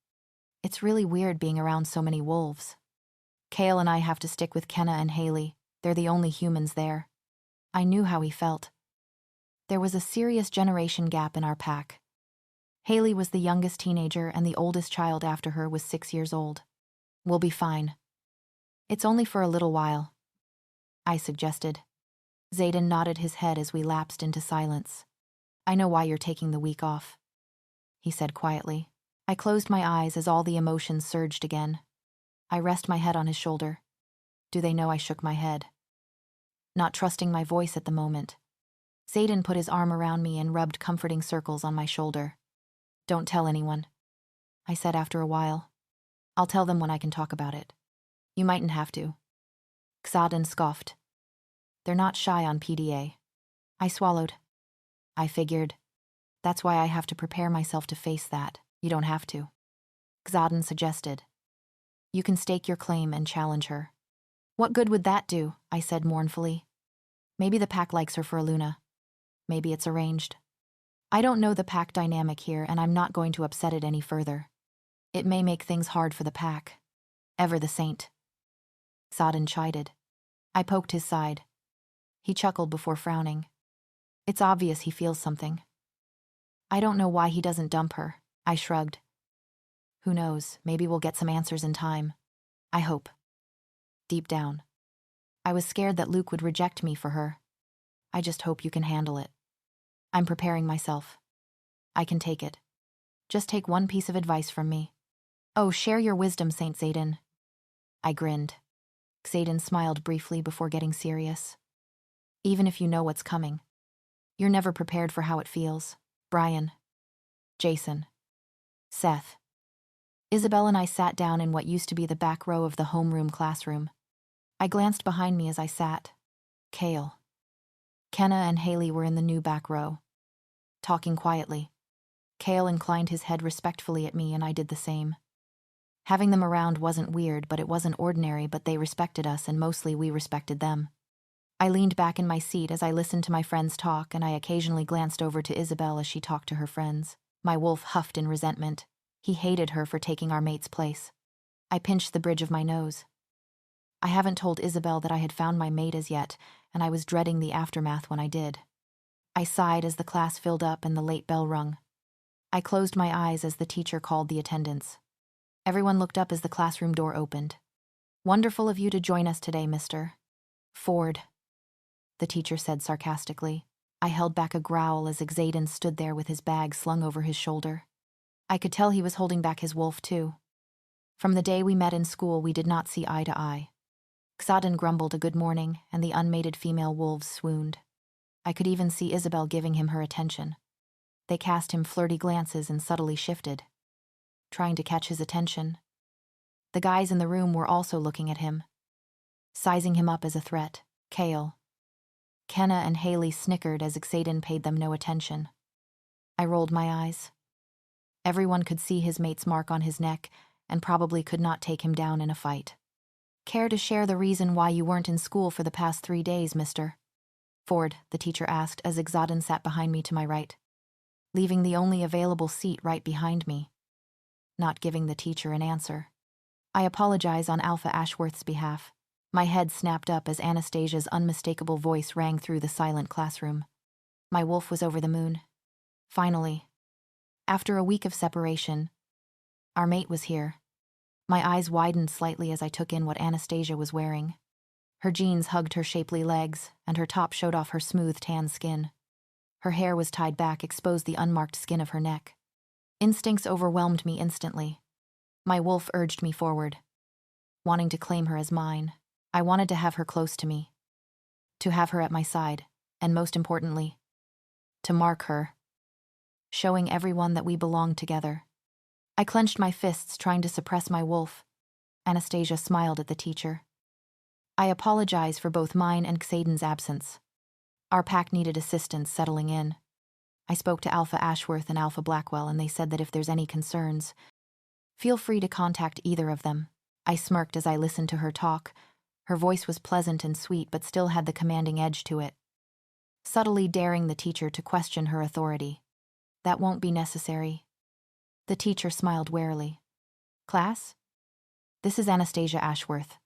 [SPEAKER 1] It's really weird being around so many wolves. Kale and I have to stick with Kenna and Haley. They're the only humans there. I knew how he felt. There was a serious generation gap in our pack. Haley was the youngest teenager and the oldest child after her was 6 years old. We'll be fine. It's only for a little while, I suggested. Xaden nodded his head as we lapsed into silence. I know why you're taking the week off, he said quietly. I closed my eyes as all the emotions surged again. I rest my head on his shoulder. Do they know I shook my head? Not trusting my voice at the moment. Xaden put his arm around me and rubbed comforting circles on my shoulder. Don't tell anyone, I said after a while. I'll tell them when I can talk about it. You mightn't have to. Xaden scoffed. They're not shy on PDA. I swallowed. I figured. That's why I have to prepare myself to face that. You don't have to. Xaden suggested. You can stake your claim and challenge her. What good would that do? I said mournfully. Maybe the pack likes her for a Luna. Maybe it's arranged. I don't know the pack dynamic here, and I'm not going to upset it any further. It may make things hard for the pack. Ever the saint. Xaden chided. I poked his side. He chuckled before frowning. It's obvious he feels something. I don't know why he doesn't dump her, I shrugged. Who knows, maybe we'll get some answers in time. I hope. Deep down. I was scared that Luke would reject me for her. I just hope you can handle it. I'm preparing myself. I can take it. Just take one piece of advice from me. Oh, share your wisdom, Saint Xaden. I grinned. Xaden smiled briefly before getting serious. Even if you know what's coming, you're never prepared for how it feels. Brian. Jason. Seth. Isabel and I sat down in what used to be the back row of the homeroom classroom. I glanced behind me as I sat. Kale. Kenna and Haley were in the new back row, talking quietly. Kale inclined his head respectfully at me and I did the same. Having them around wasn't weird, but it wasn't ordinary, but they respected us and mostly we respected them. I leaned back in my seat as I listened to my friends talk and I occasionally glanced over to Isabel as she talked to her friends. My wolf huffed in resentment. He hated her for taking our mate's place. I pinched the bridge of my nose. I haven't told Isabel that I had found my mate as yet, and I was dreading the aftermath when I did. I sighed as the class filled up and the late bell rung. I closed my eyes as the teacher called the attendance. Everyone looked up as the classroom door opened. Wonderful of you to join us today, Mr. Ford, the teacher said sarcastically. I held back a growl as Xaden stood there with his bag slung over his shoulder. I could tell he was holding back his wolf too. From the day we met in school, we did not see eye to eye. Xaden grumbled a good morning, and the unmated female wolves swooned. I could even see Isabel giving him her attention. They cast him flirty glances and subtly shifted, trying to catch his attention. The guys in the room were also looking at him, sizing him up as a threat. Kale. Kenna and Haley snickered as Xaden paid them no attention. I rolled my eyes. Everyone could see his mate's mark on his neck and probably could not take him down in a fight. Care to share the reason why you weren't in school for the past 3 days, mister? Ford, the teacher asked as Xaden sat behind me to my right, leaving the only available seat right behind me. Not giving the teacher an answer. I apologize on Alpha Ashworth's behalf. My head snapped up as Anastasia's unmistakable voice rang through the silent classroom. My wolf was over the moon. Finally. After a week of separation, our mate was here. My eyes widened slightly as I took in what Anastasia was wearing. Her jeans hugged her shapely legs, and her top showed off her smooth tan skin. Her hair was tied back, exposed the unmarked skin of her neck. Instincts overwhelmed me instantly. My wolf urged me forward, wanting to claim her as mine. I wanted to have her close to me, to have her at my side, and most importantly, to mark her, showing everyone that we belonged together. I clenched my fists, trying to suppress my wolf. Anastasia smiled at the teacher. I apologize for both mine and Xaden's absence. Our pack needed assistance settling in. I spoke to Alpha Ashworth and Alpha Blackwell, and they said that if there's any concerns, feel free to contact either of them. I smirked as I listened to her talk. Her voice was pleasant and sweet, but still had the commanding edge to it, subtly daring the teacher to question her authority. That won't be necessary. The teacher smiled warily. Class? This is Anastasia Ashworth.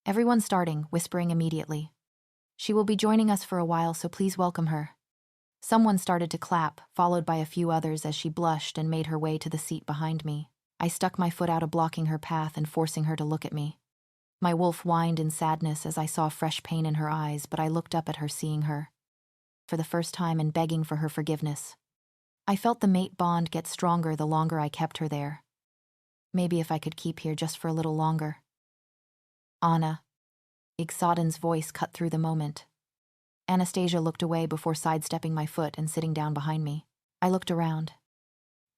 [SPEAKER 1] Everyone starting, whispering immediately. She will be joining us for a while, so please welcome her. Someone started to clap, followed by a few others as she blushed and made her way to the seat behind me. I stuck my foot out of blocking her path and forcing her to look at me. My wolf whined in sadness as I saw fresh pain in her eyes, but I looked up at her, seeing her, for the first time, and begging for her forgiveness. I felt the mate bond get stronger the longer I kept her there. Maybe if I could keep here just for a little longer. Anna. Xaden's voice cut through the moment. Anastasia looked away before sidestepping my foot and sitting down behind me. I looked around,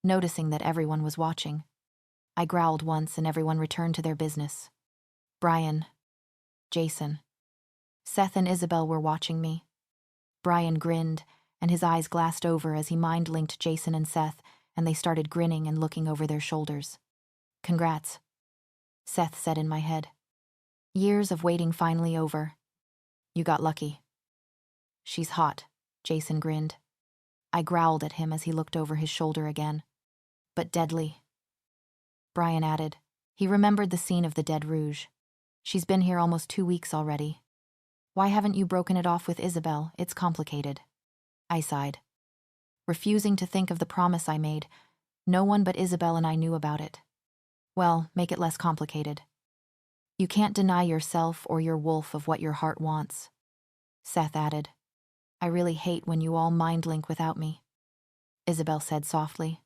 [SPEAKER 1] noticing that everyone was watching. I growled once and everyone returned to their business. Brian, Jason, Seth and Isabel were watching me. Brian grinned, and his eyes glassed over as he mind-linked Jason and Seth, and they started grinning and looking over their shoulders. Congrats, Seth said in my head. Years of waiting finally over. You got lucky. She's hot, Jason grinned. I growled at him as he looked over his shoulder again. But deadly, Brian added. He remembered the scene of the Dead Rouge. She's been here almost 2 weeks already. Why haven't you broken it off with Isabel? It's complicated. I sighed, refusing to think of the promise I made. No one but Isabel and I knew about it. Well, make it less complicated. You can't deny yourself or your wolf of what your heart wants, Seth added. I really hate when you all mind-link without me, Isabel said softly.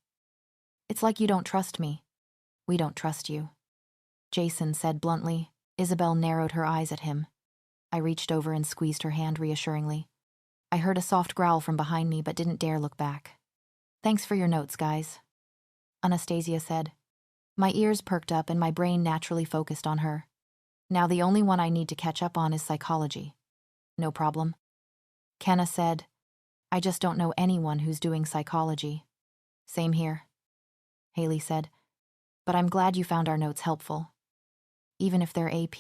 [SPEAKER 1] It's like you don't trust me. We don't trust you, Jason said bluntly. Isabel narrowed her eyes at him. I reached over and squeezed her hand reassuringly. I heard a soft growl from behind me but didn't dare look back. Thanks for your notes, guys, Anastasia said. My ears perked up and my brain naturally focused on her. Now the only one I need to catch up on is psychology. No problem, Kenna said. I just don't know anyone who's doing psychology. Same here, Haley said. But I'm glad you found our notes helpful. Even if they're AP,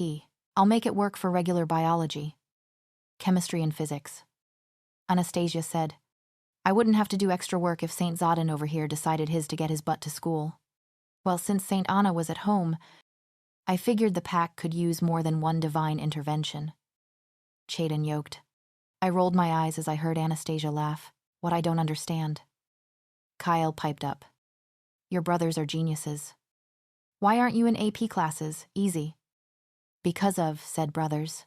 [SPEAKER 1] I'll make it work for regular biology, chemistry and physics, Anastasia said. I wouldn't have to do extra work if St. Xaden over here decided to get his butt to school. Well, since St. Anna was at home, I figured the pack could use more than one divine intervention. Chaden yoked. I rolled my eyes as I heard Anastasia laugh. What I don't understand. Kyle piped up. Your brothers are geniuses. Why aren't you in AP classes? Easy. Because of, said brothers.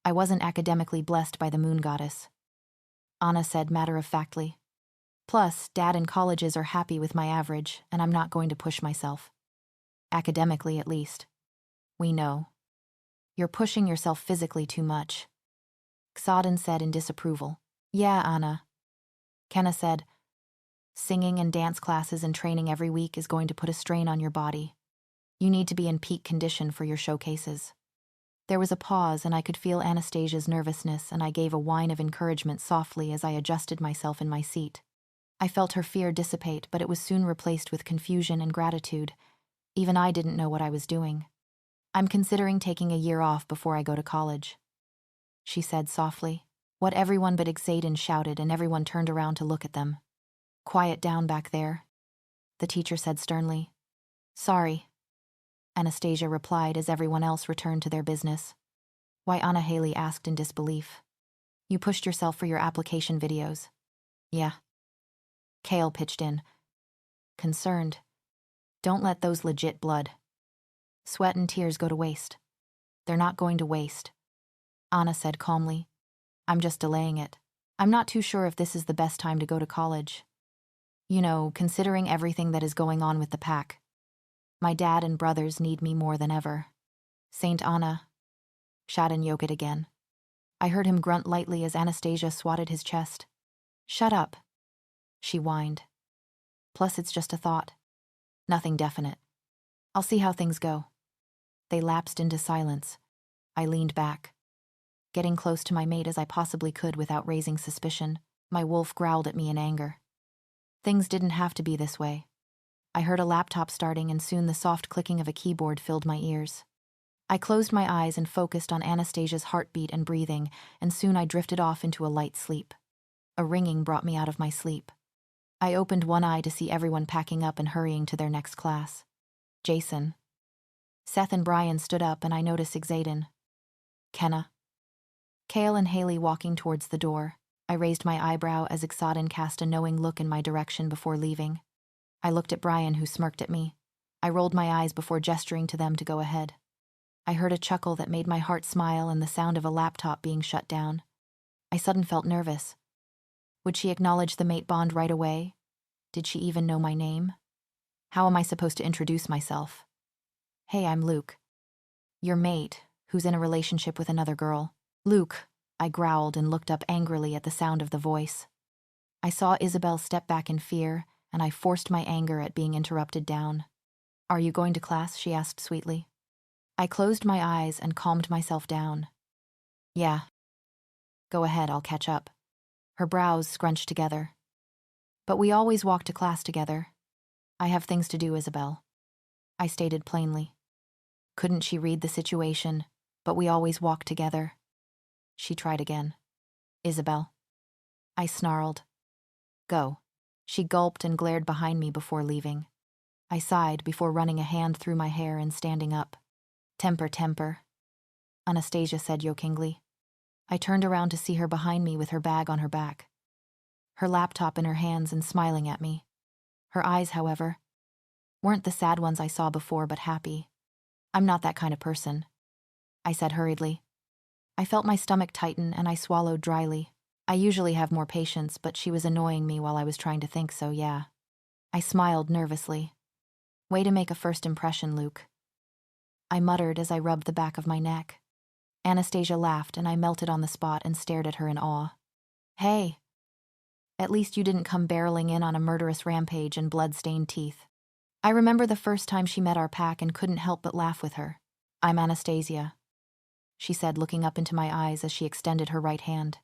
[SPEAKER 1] I wasn't academically blessed by the moon goddess, Anna said matter-of-factly. Plus, Dad and colleges are happy with my average, and I'm not going to push myself. Academically, at least. We know. You're pushing yourself physically too much. Xaden said in disapproval. Yeah, Anna. Kenna said, singing and dance classes and training every week is going to put a strain on your body. You need to be in peak condition for your showcases. There was a pause, and I could feel Anastasia's nervousness, and I gave a whine of encouragement softly as I adjusted myself in my seat. I felt her fear dissipate, but it was soon replaced with confusion and gratitude. Even I didn't know what I was doing. I'm considering taking a year off before I go to college, she said softly. What everyone but Xaden shouted, and everyone turned around to look at them. Quiet down back there, the teacher said sternly. Sorry, Anastasia replied as everyone else returned to their business. Why, Anna Haley asked in disbelief. You pushed yourself for your application videos. Yeah. Kale pitched in. Concerned. Don't let those legit blood, sweat and tears go to waste. They're not going to waste, Anna said calmly. I'm just delaying it. I'm not too sure if this is the best time to go to college. You know, considering everything that is going on with the pack. My dad and brothers need me more than ever. Saint Anna. Xaden yoked again. I heard him grunt lightly as Anastasia swatted his chest. Shut up, she whined. Plus, it's just a thought. Nothing definite. I'll see how things go. They lapsed into silence. I leaned back, getting close to my mate as I possibly could without raising suspicion. My wolf growled at me in anger. Things didn't have to be this way. I heard a laptop starting, and soon the soft clicking of a keyboard filled my ears. I closed my eyes and focused on Anastasia's heartbeat and breathing, and soon I drifted off into a light sleep. A ringing brought me out of my sleep. I opened one eye to see everyone packing up and hurrying to their next class. Jason. Seth and Brian stood up, and I noticed Xaden. Kenna. Kale and Haley walking towards the door. I raised my eyebrow as Xaden cast a knowing look in my direction before leaving. I looked at Brian, who smirked at me. I rolled my eyes before gesturing to them to go ahead. I heard a chuckle that made my heart smile and the sound of a laptop being shut down. I suddenly felt nervous. Would she acknowledge the mate bond right away? Did she even know my name? How am I supposed to introduce myself? Hey, I'm Luke. Your mate, who's in a relationship with another girl. Luke, I growled and looked up angrily at the sound of the voice. I saw Isabel step back in fear, and I forced my anger at being interrupted down. Are you going to class? She asked sweetly. I closed my eyes and calmed myself down. Yeah. Go ahead, I'll catch up. Her brows scrunched together. But we always walk to class together. I have things to do, Isabel, I stated plainly. Couldn't she read the situation? But we always walk together. She tried again. Isabel. I snarled. Go. She gulped and glared behind me before leaving. I sighed before running a hand through my hair and standing up. Temper, Anastasia said jokingly. I turned around to see her behind me with her bag on her back, her laptop in her hands and smiling at me. Her eyes, however, weren't the sad ones I saw before, but happy. I'm not that kind of person, I said hurriedly. I felt my stomach tighten and I swallowed dryly. I usually have more patience, but she was annoying me while I was trying to think, so yeah. I smiled nervously. Way to make a first impression, Luke, I muttered as I rubbed the back of my neck. Anastasia laughed, and I melted on the spot and stared at her in awe. Hey, at least you didn't come barreling in on a murderous rampage and blood-stained teeth. I remember the first time she met our pack and couldn't help but laugh with her. I'm Anastasia, she said, looking up into my eyes as she extended her right hand.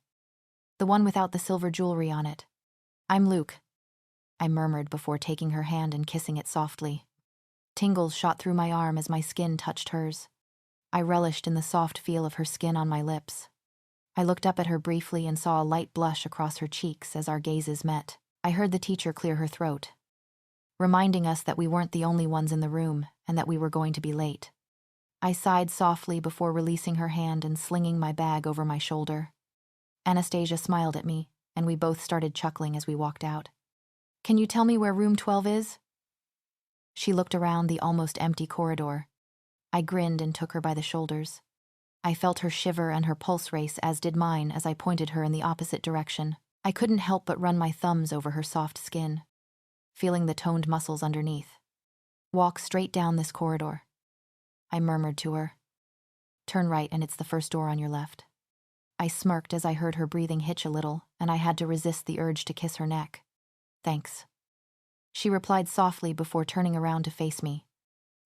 [SPEAKER 1] The one without the silver jewelry on it. I'm Luke, I murmured before taking her hand and kissing it softly. Tingles shot through my arm as my skin touched hers. I relished in the soft feel of her skin on my lips. I looked up at her briefly and saw a light blush across her cheeks as our gazes met. I heard the teacher clear her throat, reminding us that we weren't the only ones in the room and that we were going to be late. I sighed softly before releasing her hand and slinging my bag over my shoulder. Anastasia smiled at me, and we both started chuckling as we walked out. Can you tell me where room 12 is? She looked around the almost empty corridor. I grinned and took her by the shoulders. I felt her shiver and her pulse race, as did mine, as I pointed her in the opposite direction. I couldn't help but run my thumbs over her soft skin, feeling the toned muscles underneath. Walk straight down this corridor, I murmured to her. Turn right and it's the first door on your left. I smirked as I heard her breathing hitch a little, and I had to resist the urge to kiss her neck. Thanks. She replied softly before turning around to face me.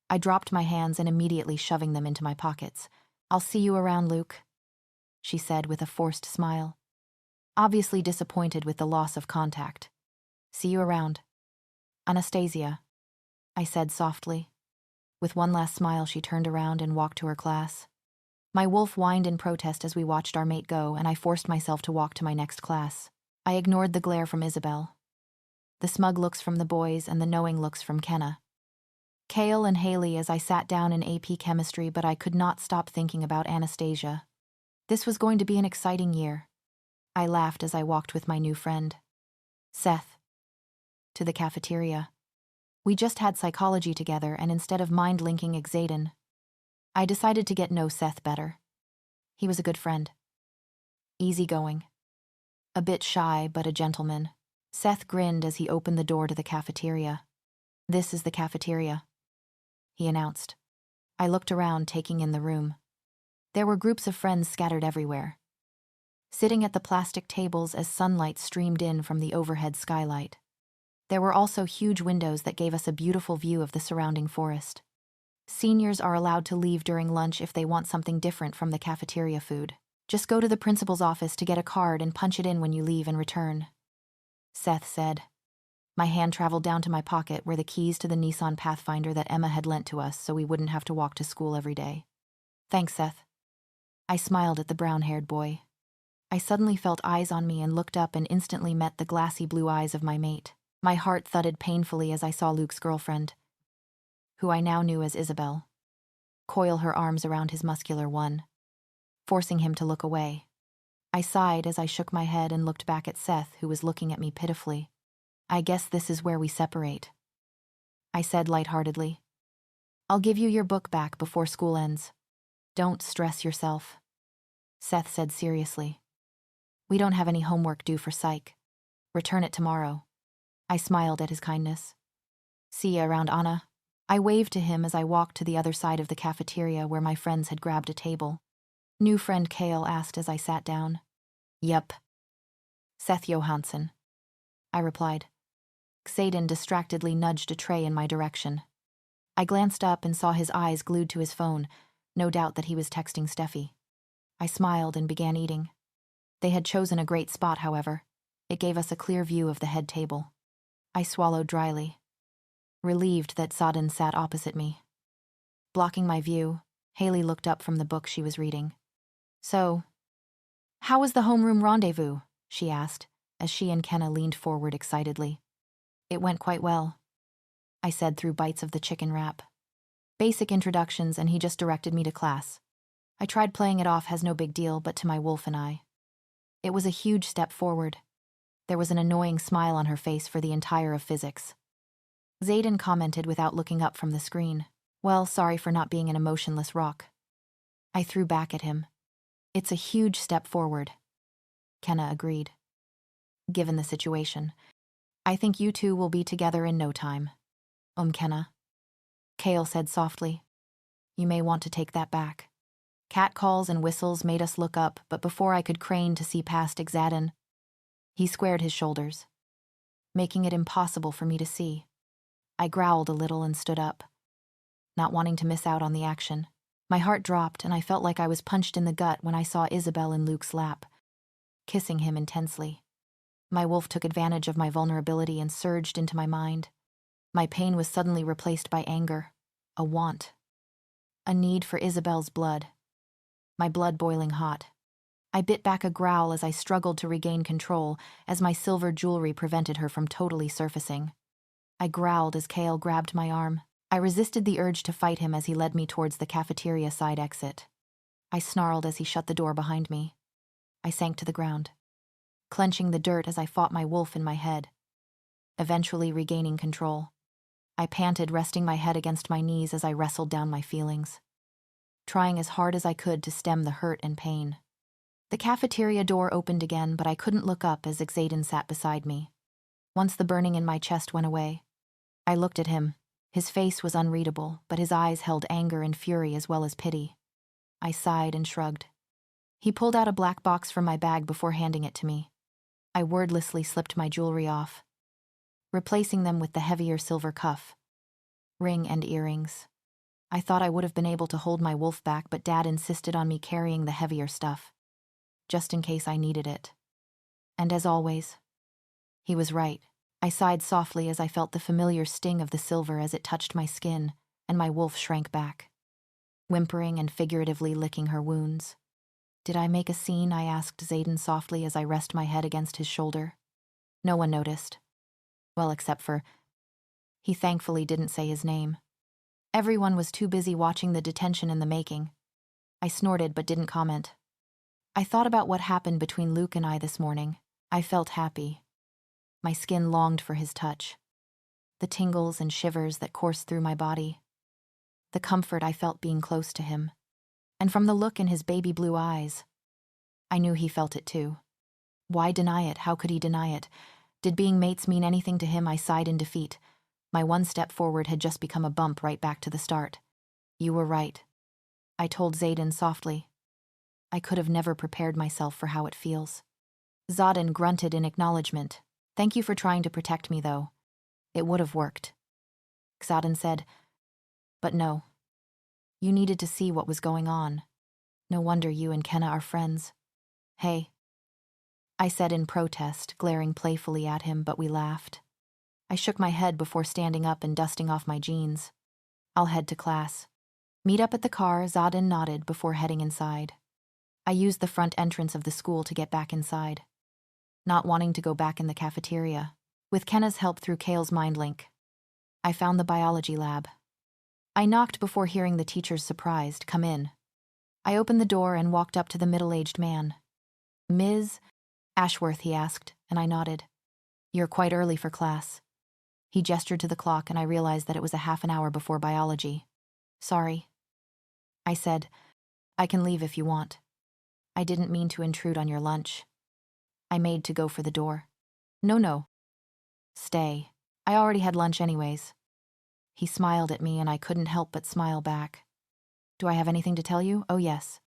[SPEAKER 1] I dropped my hands and immediately shoving them into my pockets. I'll see you around, Luke, she said with a forced smile, obviously disappointed with the loss of contact. See you around. Anastasia, I said softly. With one last smile, she turned around and walked to her class. My wolf whined in protest as we watched our mate go, and I forced myself to walk to my next class. I ignored the glare from Isabel, the smug looks from the boys, and the knowing looks from Kenna. Kale and Haley as I sat down in AP chemistry, but I could not stop thinking about Anastasia. This was going to be an exciting year. I laughed as I walked with my new friend, Seth, to the cafeteria. We just had psychology together, and instead of mind-linking Xaden, I decided to get know Seth better. He was a good friend. Easygoing. A bit shy, but a gentleman. Seth grinned as he opened the door to the cafeteria. This is the cafeteria, he announced. I looked around, taking in the room. There were groups of friends scattered everywhere, sitting at the plastic tables as sunlight streamed in from the overhead skylight. There were also huge windows that gave us a beautiful view of the surrounding forest. Seniors are allowed to leave during lunch if they want something different from the cafeteria food. Just go to the principal's office to get a card and punch it in when you leave and return, Seth said. My hand traveled down to my pocket where the keys to the Nissan Pathfinder that Emma had lent to us so we wouldn't have to walk to school every day. Thanks, Seth. I smiled at the brown-haired boy. I suddenly felt eyes on me and looked up and instantly met the glassy blue eyes of my mate. My heart thudded painfully as I saw Luke's girlfriend, who I now knew as Isabel, coil her arms around his muscular one, forcing him to look away. I sighed as I shook my head and looked back at Seth, who was looking at me pitifully. I guess this is where we separate, I said lightheartedly. I'll give you your book back before school ends. Don't stress yourself, Seth said seriously. We don't have any homework due for psych. Return it tomorrow. I smiled at his kindness. See ya around, Anna. I waved to him as I walked to the other side of the cafeteria where my friends had grabbed a table. New friend Kale asked as I sat down. Yup. Seth Johansson, I replied. Xaden distractedly nudged a tray in my direction. I glanced up and saw his eyes glued to his phone, no doubt that he was texting Steffi. I smiled and began eating. They had chosen a great spot, however. It gave us a clear view of the head table. I swallowed dryly, relieved that Saden sat opposite me. Blocking my view, Haley looked up from the book she was reading. So, how was the homeroom rendezvous? She asked, as she and Kenna leaned forward excitedly. It went quite well, I said through bites of the chicken wrap. Basic introductions, and he just directed me to class. I tried playing it off as no big deal, but to my wolf and I, it was a huge step forward. There was an annoying smile on her face for the entire of physics. Xaden commented without looking up from the screen. Well, sorry for not being an emotionless rock. I threw back at him. It's a huge step forward, Kenna agreed. Given the situation, I think you two will be together in no time. Kenna, Kale said softly. You may want to take that back. Cat calls and whistles made us look up, but before I could crane to see past Xaden, he squared his shoulders, making it impossible for me to see. I growled a little and stood up, not wanting to miss out on the action. My heart dropped, and I felt like I was punched in the gut when I saw Isabel in Luke's lap, kissing him intensely. My wolf took advantage of my vulnerability and surged into my mind. My pain was suddenly replaced by anger, a want, a need for Isabel's blood, my blood boiling hot. I bit back a growl as I struggled to regain control, as my silver jewelry prevented her from totally surfacing. I growled as Kale grabbed my arm. I resisted the urge to fight him as he led me towards the cafeteria side exit. I snarled as he shut the door behind me. I sank to the ground, clenching the dirt as I fought my wolf in my head, eventually regaining control. I panted, resting my head against my knees as I wrestled down my feelings, trying as hard as I could to stem the hurt and pain. The cafeteria door opened again, but I couldn't look up as Xaden sat beside me. Once the burning in my chest went away, I looked at him. His face was unreadable, but his eyes held anger and fury as well as pity. I sighed and shrugged. He pulled out a black box from my bag before handing it to me. I wordlessly slipped my jewelry off, replacing them with the heavier silver cuff, ring and earrings. I thought I would have been able to hold my wolf back, but Dad insisted on me carrying the heavier stuff, just in case I needed it. And as always, he was right. I sighed softly as I felt the familiar sting of the silver as it touched my skin, and my wolf shrank back, whimpering and figuratively licking her wounds. Did I make a scene? I asked Xaden softly as I rested my head against his shoulder. No one noticed. Well, except for... He thankfully didn't say his name. Everyone was too busy watching the detention in the making. I snorted but didn't comment. I thought about what happened between Luke and I this morning. I felt happy. My skin longed for his touch. The tingles and shivers that coursed through my body. The comfort I felt being close to him. And from the look in his baby blue eyes, I knew he felt it too. Why deny it? How could he deny it? Did being mates mean anything to him? I sighed in defeat. My one step forward had just become a bump right back to the start. You were right, I told Xaden softly. I could have never prepared myself for how it feels. Xaden grunted in acknowledgement. Thank you for trying to protect me, though. It would have worked. Xaden said, but no. You needed to see what was going on. No wonder you and Kenna are friends. Hey, I said in protest, glaring playfully at him, but we laughed. I shook my head before standing up and dusting off my jeans. I'll head to class. Meet up at the car, Xaden nodded before heading inside. I used the front entrance of the school to get back inside, not wanting to go back in the cafeteria. With Kenna's help through Kale's mind link, I found the biology lab. I knocked before hearing the teacher's surprised, "Come in." I opened the door and walked up to the middle-aged man. Ms. Ashworth, he asked, and I nodded. You're quite early for class. He gestured to the clock, and I realized that it was a half an hour before biology. Sorry, I said. I can leave if you want. I didn't mean to intrude on your lunch. I made to go for the door. No. Stay. I already had lunch anyways. He smiled at me, and I couldn't help but smile back. Do I have anything to tell you? Oh, yes.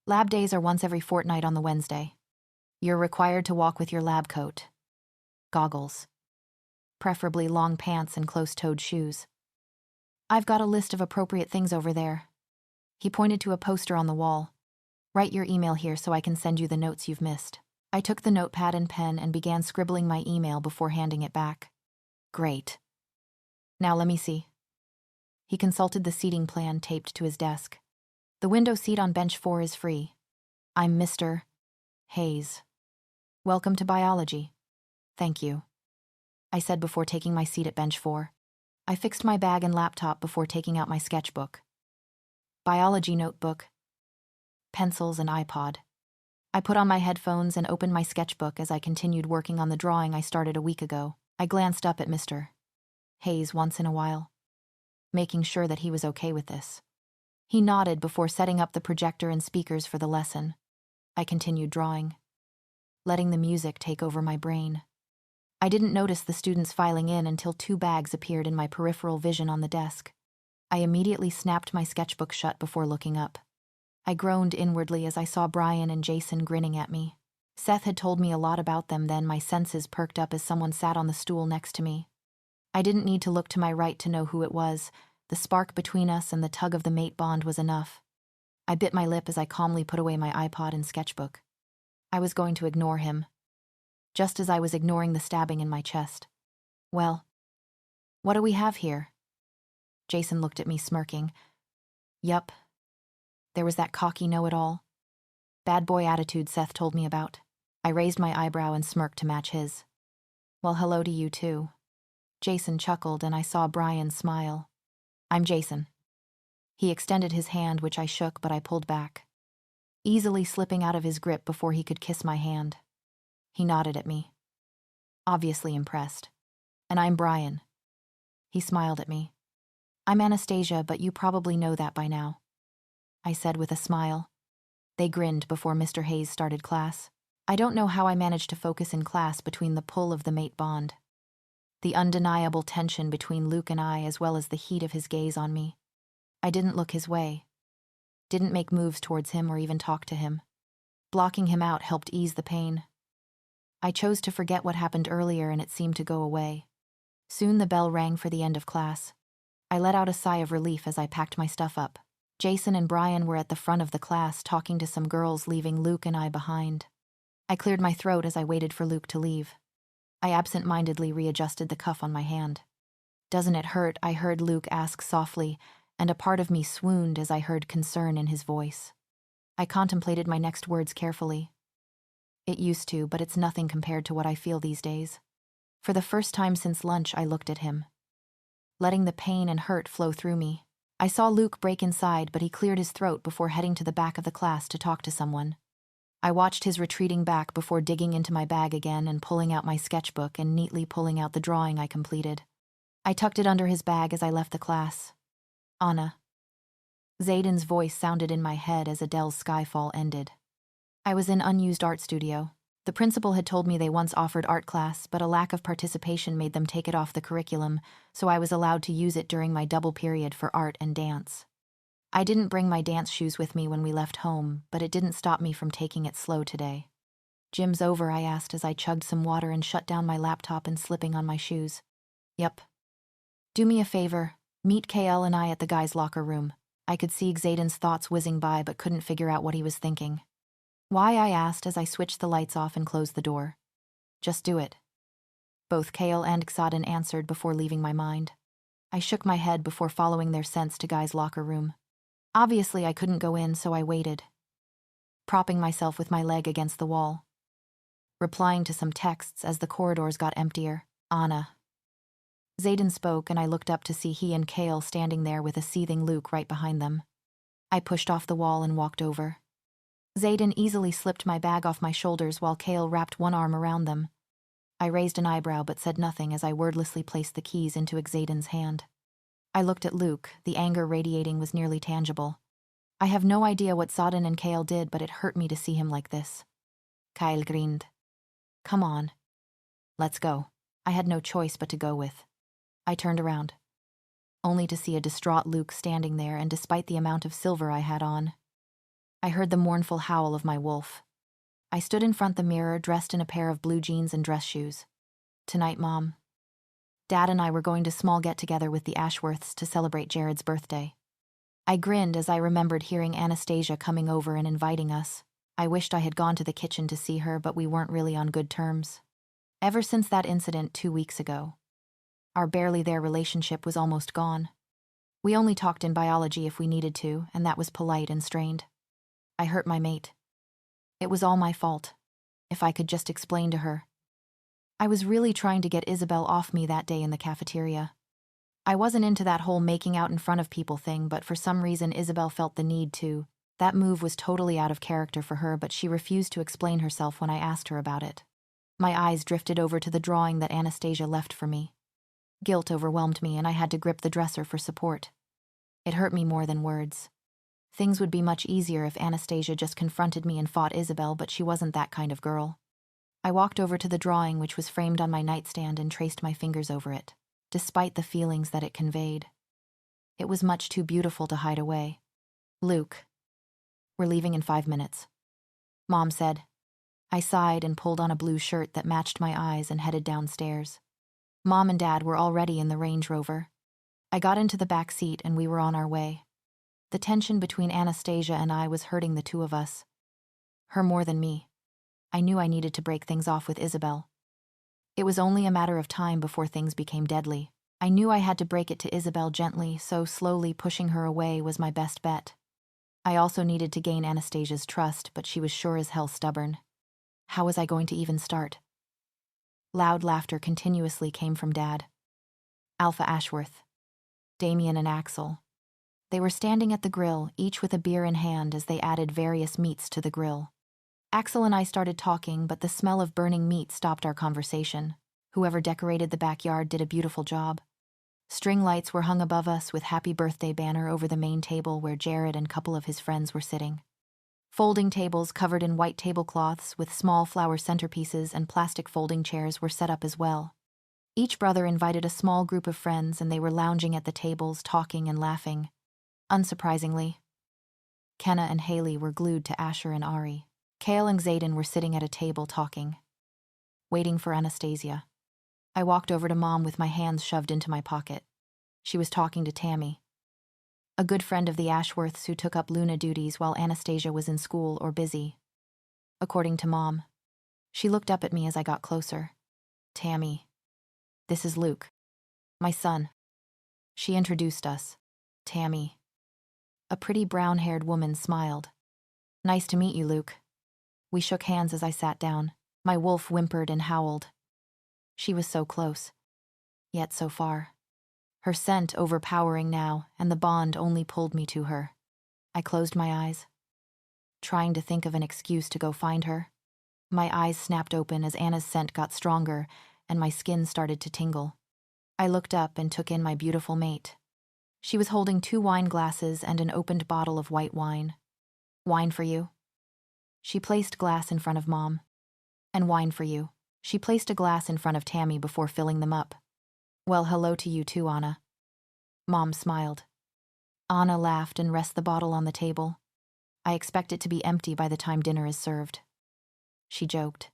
[SPEAKER 1] Lab days are once every fortnight on the Wednesday. You're required to walk with your lab coat. Goggles. Preferably long pants and close-toed shoes. I've got a list of appropriate things over there. He pointed to a poster on the wall. Write your email here so I can send you the notes you've missed. I took the notepad and pen and began scribbling my email before handing it back. Great. Now let me see. He consulted the seating plan taped to his desk. The window seat on bench 4 is free. I'm Mr. Hayes. Welcome to biology. Thank you, I said before taking my seat at bench 4. I fixed my bag and laptop before taking out my sketchbook. Biology notebook, pencils, and iPod. I put on my headphones and opened my sketchbook as I continued working on the drawing I started a week ago. I glanced up at Mr. Hayes once in a while, making sure that he was okay with this. He nodded before setting up the projector and speakers for the lesson. I continued drawing, letting the music take over my brain. I didn't notice the students filing in until 2 bags appeared in my peripheral vision on the desk. I immediately snapped my sketchbook shut before looking up. I groaned inwardly as I saw Brian and Jason grinning at me. Seth had told me a lot about them then. My senses perked up as someone sat on the stool next to me. I didn't need to look to my right to know who it was. The spark between us and the tug of the mate bond was enough. I bit my lip as I calmly put away my iPod and sketchbook. I was going to ignore him, just as I was ignoring the stabbing in my chest. Well, what do we have here? Jason looked at me smirking. Yup. There was that cocky know-it-all, bad boy attitude Seth told me about. I raised my eyebrow and smirked to match his. Well, hello to you too. Jason chuckled, and I saw Brian smile. I'm Jason. He extended his hand, which I shook, but I pulled back, easily slipping out of his grip before he could kiss my hand. He nodded at me, obviously impressed. And I'm Brian. He smiled at me. I'm Anastasia, but you probably know that by now, I said with a smile. They grinned before Mr. Hayes started class. I don't know how I managed to focus in class between the pull of the mate bond, the undeniable tension between Luke and I, as well as the heat of his gaze on me. I didn't look his way, didn't make moves towards him or even talk to him. Blocking him out helped ease the pain. I chose to forget what happened earlier, and it seemed to go away. Soon the bell rang for the end of class. I let out a sigh of relief as I packed my stuff up. Jason and Brian were at the front of the class talking to some girls, leaving Luke and I behind. I cleared my throat as I waited for Luke to leave. I absent-mindedly readjusted the cuff on my hand. "Doesn't it hurt?" I heard Luke ask softly, and a part of me swooned as I heard concern in his voice. I contemplated my next words carefully. It used to, but it's nothing compared to what I feel these days. For the first time since lunch, I looked at him, letting the pain and hurt flow through me. I saw Luke break inside, but he cleared his throat before heading to the back of the class to talk to someone. I watched his retreating back before digging into my bag again and pulling out my sketchbook and neatly pulling out the drawing I completed. I tucked it under his bag as I left the class. "Anna." Zayden's voice sounded in my head as Adele's Skyfall ended. I was in unused art studio. The principal had told me they once offered art class, but a lack of participation made them take it off the curriculum, so I was allowed to use it during my double period for art and dance. I didn't bring my dance shoes with me when we left home, but it didn't stop me from taking it slow today. "Gym's over?" I asked as I chugged some water and shut down my laptop and slipping on my shoes. "Yep." "Do me a favor, meet KL and I at the guys' locker room." I could see Xaden's thoughts whizzing by but couldn't figure out what he was thinking. "Why?" I asked as I switched the lights off and closed the door. "Just do it." Both Kale and Xaden answered before leaving my mind. I shook my head before following their sense to Guy's locker room. Obviously, I couldn't go in, so I waited, propping myself with my leg against the wall, replying to some texts as the corridors got emptier. "Anna." Xaden spoke, and I looked up to see he and Kale standing there with a seething Luke right behind them. I pushed off the wall and walked over. Xaden easily slipped my bag off my shoulders while Kale wrapped one arm around them. I raised an eyebrow but said nothing as I wordlessly placed the keys into Xaden's hand. I looked at Luke. The anger radiating was nearly tangible. I have no idea what Xaden and Kale did, but it hurt me to see him like this. Kyle grinned. "Come on. Let's go." I had no choice but to go with. I turned around, only to see a distraught Luke standing there, and despite the amount of silver I had on, I heard the mournful howl of my wolf. I stood in front of the mirror, dressed in a pair of blue jeans and dress shoes. "Tonight, Mom. Dad and I were going to small get-together with the Ashworths to celebrate Jared's birthday." I grinned as I remembered hearing Anastasia coming over and inviting us. I wished I had gone to the kitchen to see her, but we weren't really on good terms. Ever since that incident 2 weeks ago, our barely there relationship was almost gone. We only talked in biology if we needed to, and that was polite and strained. I hurt my mate. It was all my fault. If I could just explain to her. I was really trying to get Isabel off me that day in the cafeteria. I wasn't into that whole making out in front of people thing, but for some reason Isabel felt the need to. That move was totally out of character for her, but she refused to explain herself when I asked her about it. My eyes drifted over to the drawing that Anastasia left for me. Guilt overwhelmed me, and I had to grip the dresser for support. It hurt me more than words. Things would be much easier if Anastasia just confronted me and fought Isabel, but she wasn't that kind of girl. I walked over to the drawing, which was framed on my nightstand, and traced my fingers over it, despite the feelings that it conveyed. It was much too beautiful to hide away. "Luke, we're leaving in 5 minutes," Mom said. I sighed and pulled on a blue shirt that matched my eyes and headed downstairs. Mom and Dad were already in the Range Rover. I got into the back seat and we were on our way. The tension between Anastasia and I was hurting the two of us. Her more than me. I knew I needed to break things off with Isabel. It was only a matter of time before things became deadly. I knew I had to break it to Isabel gently, so slowly pushing her away was my best bet. I also needed to gain Anastasia's trust, but she was sure as hell stubborn. How was I going to even start? Loud laughter continuously came from Dad. Alpha Ashworth, Damien and Axel. They were standing at the grill, each with a beer in hand as they added various meats to the grill. Axel and I started talking, but the smell of burning meat stopped our conversation. Whoever decorated the backyard did a beautiful job. String lights were hung above us with happy birthday banner over the main table where Jared and a couple of his friends were sitting. Folding tables covered in white tablecloths with small flower centerpieces and plastic folding chairs were set up as well. Each brother invited a small group of friends and they were lounging at the tables, talking and laughing. Unsurprisingly, Kenna and Haley were glued to Asher and Ari. Kale and Zayden were sitting at a table talking, waiting for Anastasia. I walked over to Mom with my hands shoved into my pocket. She was talking to Tammy, a good friend of the Ashworths who took up Luna duties while Anastasia was in school or busy. According to Mom, she looked up at me as I got closer. Tammy, this is Luke, my son. She introduced us. Tammy. A pretty brown-haired woman smiled. Nice to meet you, Luke. We shook hands as I sat down. My wolf whimpered and howled. She was so close, yet so far. Her scent overpowering now, and the bond only pulled me to her. I closed my eyes, trying to think of an excuse to go find her. My eyes snapped open as Anna's scent got stronger, and my skin started to tingle. I looked up and took in my beautiful mate. She was holding 2 wine glasses and an opened bottle of white wine. Wine for you. She placed glass in front of Mom. And wine for you. She placed a glass in front of Tammy before filling them up. Well, hello to you too, Anna. Mom smiled. Anna laughed and rested the bottle on the table. I expect it to be empty by the time dinner is served. She joked.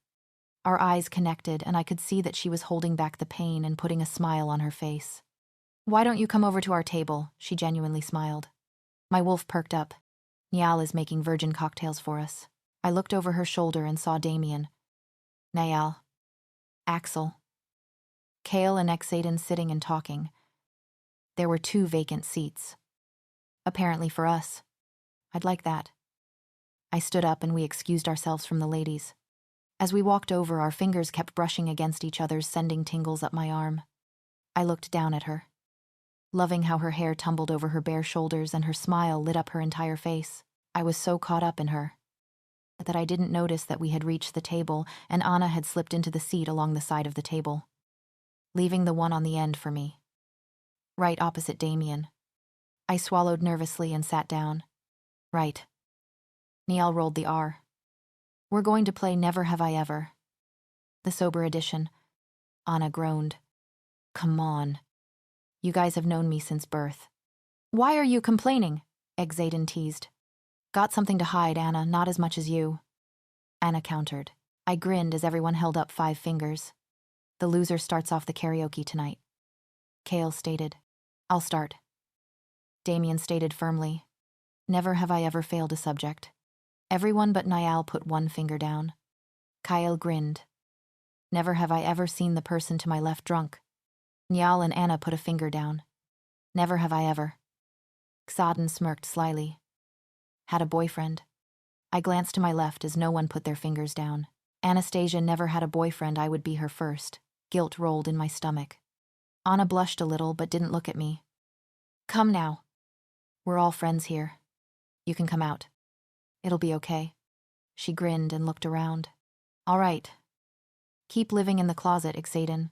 [SPEAKER 1] Our eyes connected, and I could see that she was holding back the pain and putting a smile on her face. Why don't you come over to our table? She genuinely smiled. My wolf perked up. Niall is making virgin cocktails for us. I looked over her shoulder and saw Damien, Niall, Axel, Kale and Xaden sitting and talking. There were 2 vacant seats. Apparently for us. I'd like that. I stood up and we excused ourselves from the ladies. As we walked over, our fingers kept brushing against each other's, sending tingles up my arm. I looked down at her, loving how her hair tumbled over her bare shoulders and her smile lit up her entire face. I was so caught up in her that I didn't notice that we had reached the table and Anna had slipped into the seat along the side of the table, leaving the one on the end for me, right opposite Damien. I swallowed nervously and sat down. Right. Niall rolled the R. We're going to play Never Have I Ever. The sober edition. Anna groaned. Come on. You guys have known me since birth. Why are you complaining? Xaden teased. Got something to hide, Anna, not as much as you. Anna countered. I grinned as everyone held up 5 fingers. The loser starts off the karaoke tonight. Kale stated. I'll start. Damien stated firmly. Never have I ever failed a subject. Everyone but Niall put 1 finger down. Kyle grinned. Never have I ever seen the person to my left drunk. Niall and Anna put a finger down. Never have I ever. Xaden smirked slyly. Had a boyfriend. I glanced to my left as no one put their fingers down. Anastasia never had a boyfriend, I would be her first. Guilt rolled in my stomach. Anna blushed a little but didn't look at me. Come now. We're all friends here. You can come out. It'll be okay. She grinned and looked around. All right. Keep living in the closet, Xaden.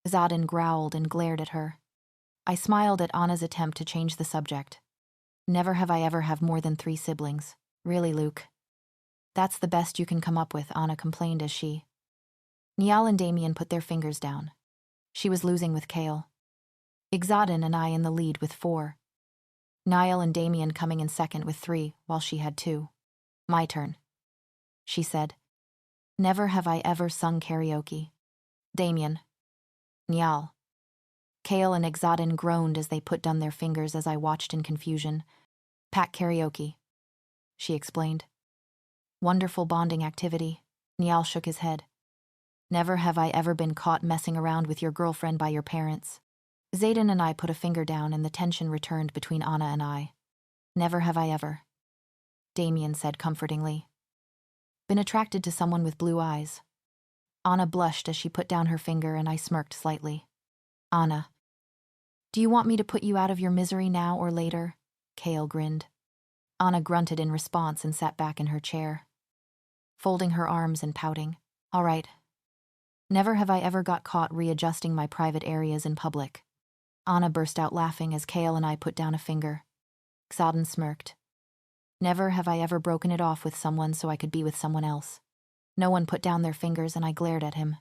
[SPEAKER 1] Xaden growled and glared at her. I smiled at Anna's attempt to change the subject. Never have I ever have more than 3 siblings. Really, Luke? That's the best you can come up with, Anna complained as she. Niall and Damien put their fingers down. She was losing with Kale. Xaden and I in the lead with 4. Niall and Damien coming in second with 3, while she had 2. My turn. She said. Never have I ever sung karaoke. Damien. Niall. Kale and Xaden groaned as they put down their fingers as I watched in confusion. Pack karaoke, she explained. Wonderful bonding activity. Niall shook his head. Never have I ever been caught messing around with your girlfriend by your parents. Xaden and I put a finger down and the tension returned between Anna and I. Never have I ever. Damien said comfortingly. Been attracted to someone with blue eyes. Anna blushed as she put down her finger and I smirked slightly. Anna. Do you want me to put you out of your misery now or later? Kale grinned. Anna grunted in response and sat back in her chair, folding her arms and pouting. All right. Never have I ever got caught readjusting my private areas in public. Anna burst out laughing as Kale and I put down a finger. Xaden smirked. Never have I ever broken it off with someone so I could be with someone else. No one put down their fingers and I glared at him.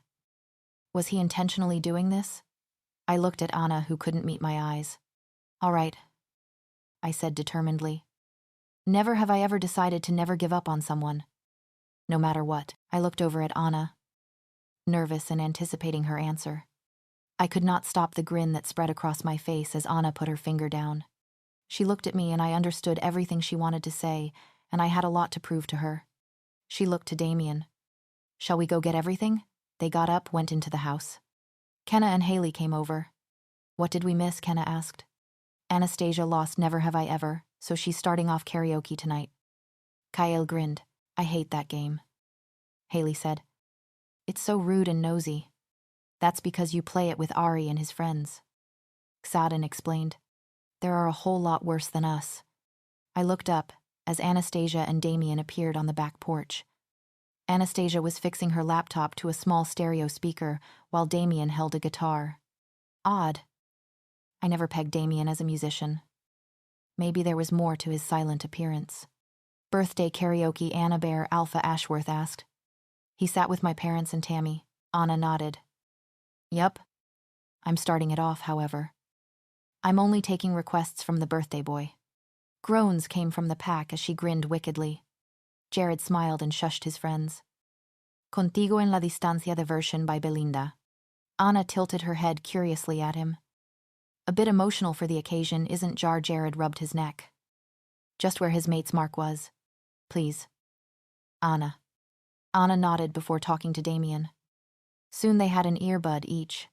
[SPEAKER 1] Was he intentionally doing this? I looked at Anna, who couldn't meet my eyes. All right, I said determinedly. Never have I ever decided to never give up on someone. No matter what. I looked over at Anna, nervous and anticipating her answer. I could not stop the grin that spread across my face as Anna put her finger down. She looked at me and I understood everything she wanted to say, and I had a lot to prove to her. She looked to Damien. Shall we go get everything? They got up, went into the house. Kenna and Haley came over. What did we miss? Kenna asked. Anastasia lost Never Have I Ever, so she's starting off karaoke tonight. Kyle grinned. I hate that game. Haley said. It's so rude and nosy. That's because you play it with Ari and his friends. Xaden explained. There are a whole lot worse than us. I looked up as Anastasia and Damien appeared on the back porch. Anastasia was fixing her laptop to a small stereo speaker while Damien held a guitar. Odd. I never pegged Damien as a musician. Maybe there was more to his silent appearance. Birthday karaoke, Anna Bear, Alpha Ashworth asked. He sat with my parents and Tammy. Anna nodded. Yup. I'm starting it off, however. I'm only taking requests from the birthday boy. Groans came from the pack as she grinned wickedly. Jared smiled and shushed his friends. Contigo en la distancia, the version by Belinda. Anna tilted her head curiously at him. A bit emotional for the occasion, isn't Jar? Jared rubbed his neck. Just where his mate's mark was. Please. Anna. Anna nodded before talking to Damien. Soon they had an earbud each,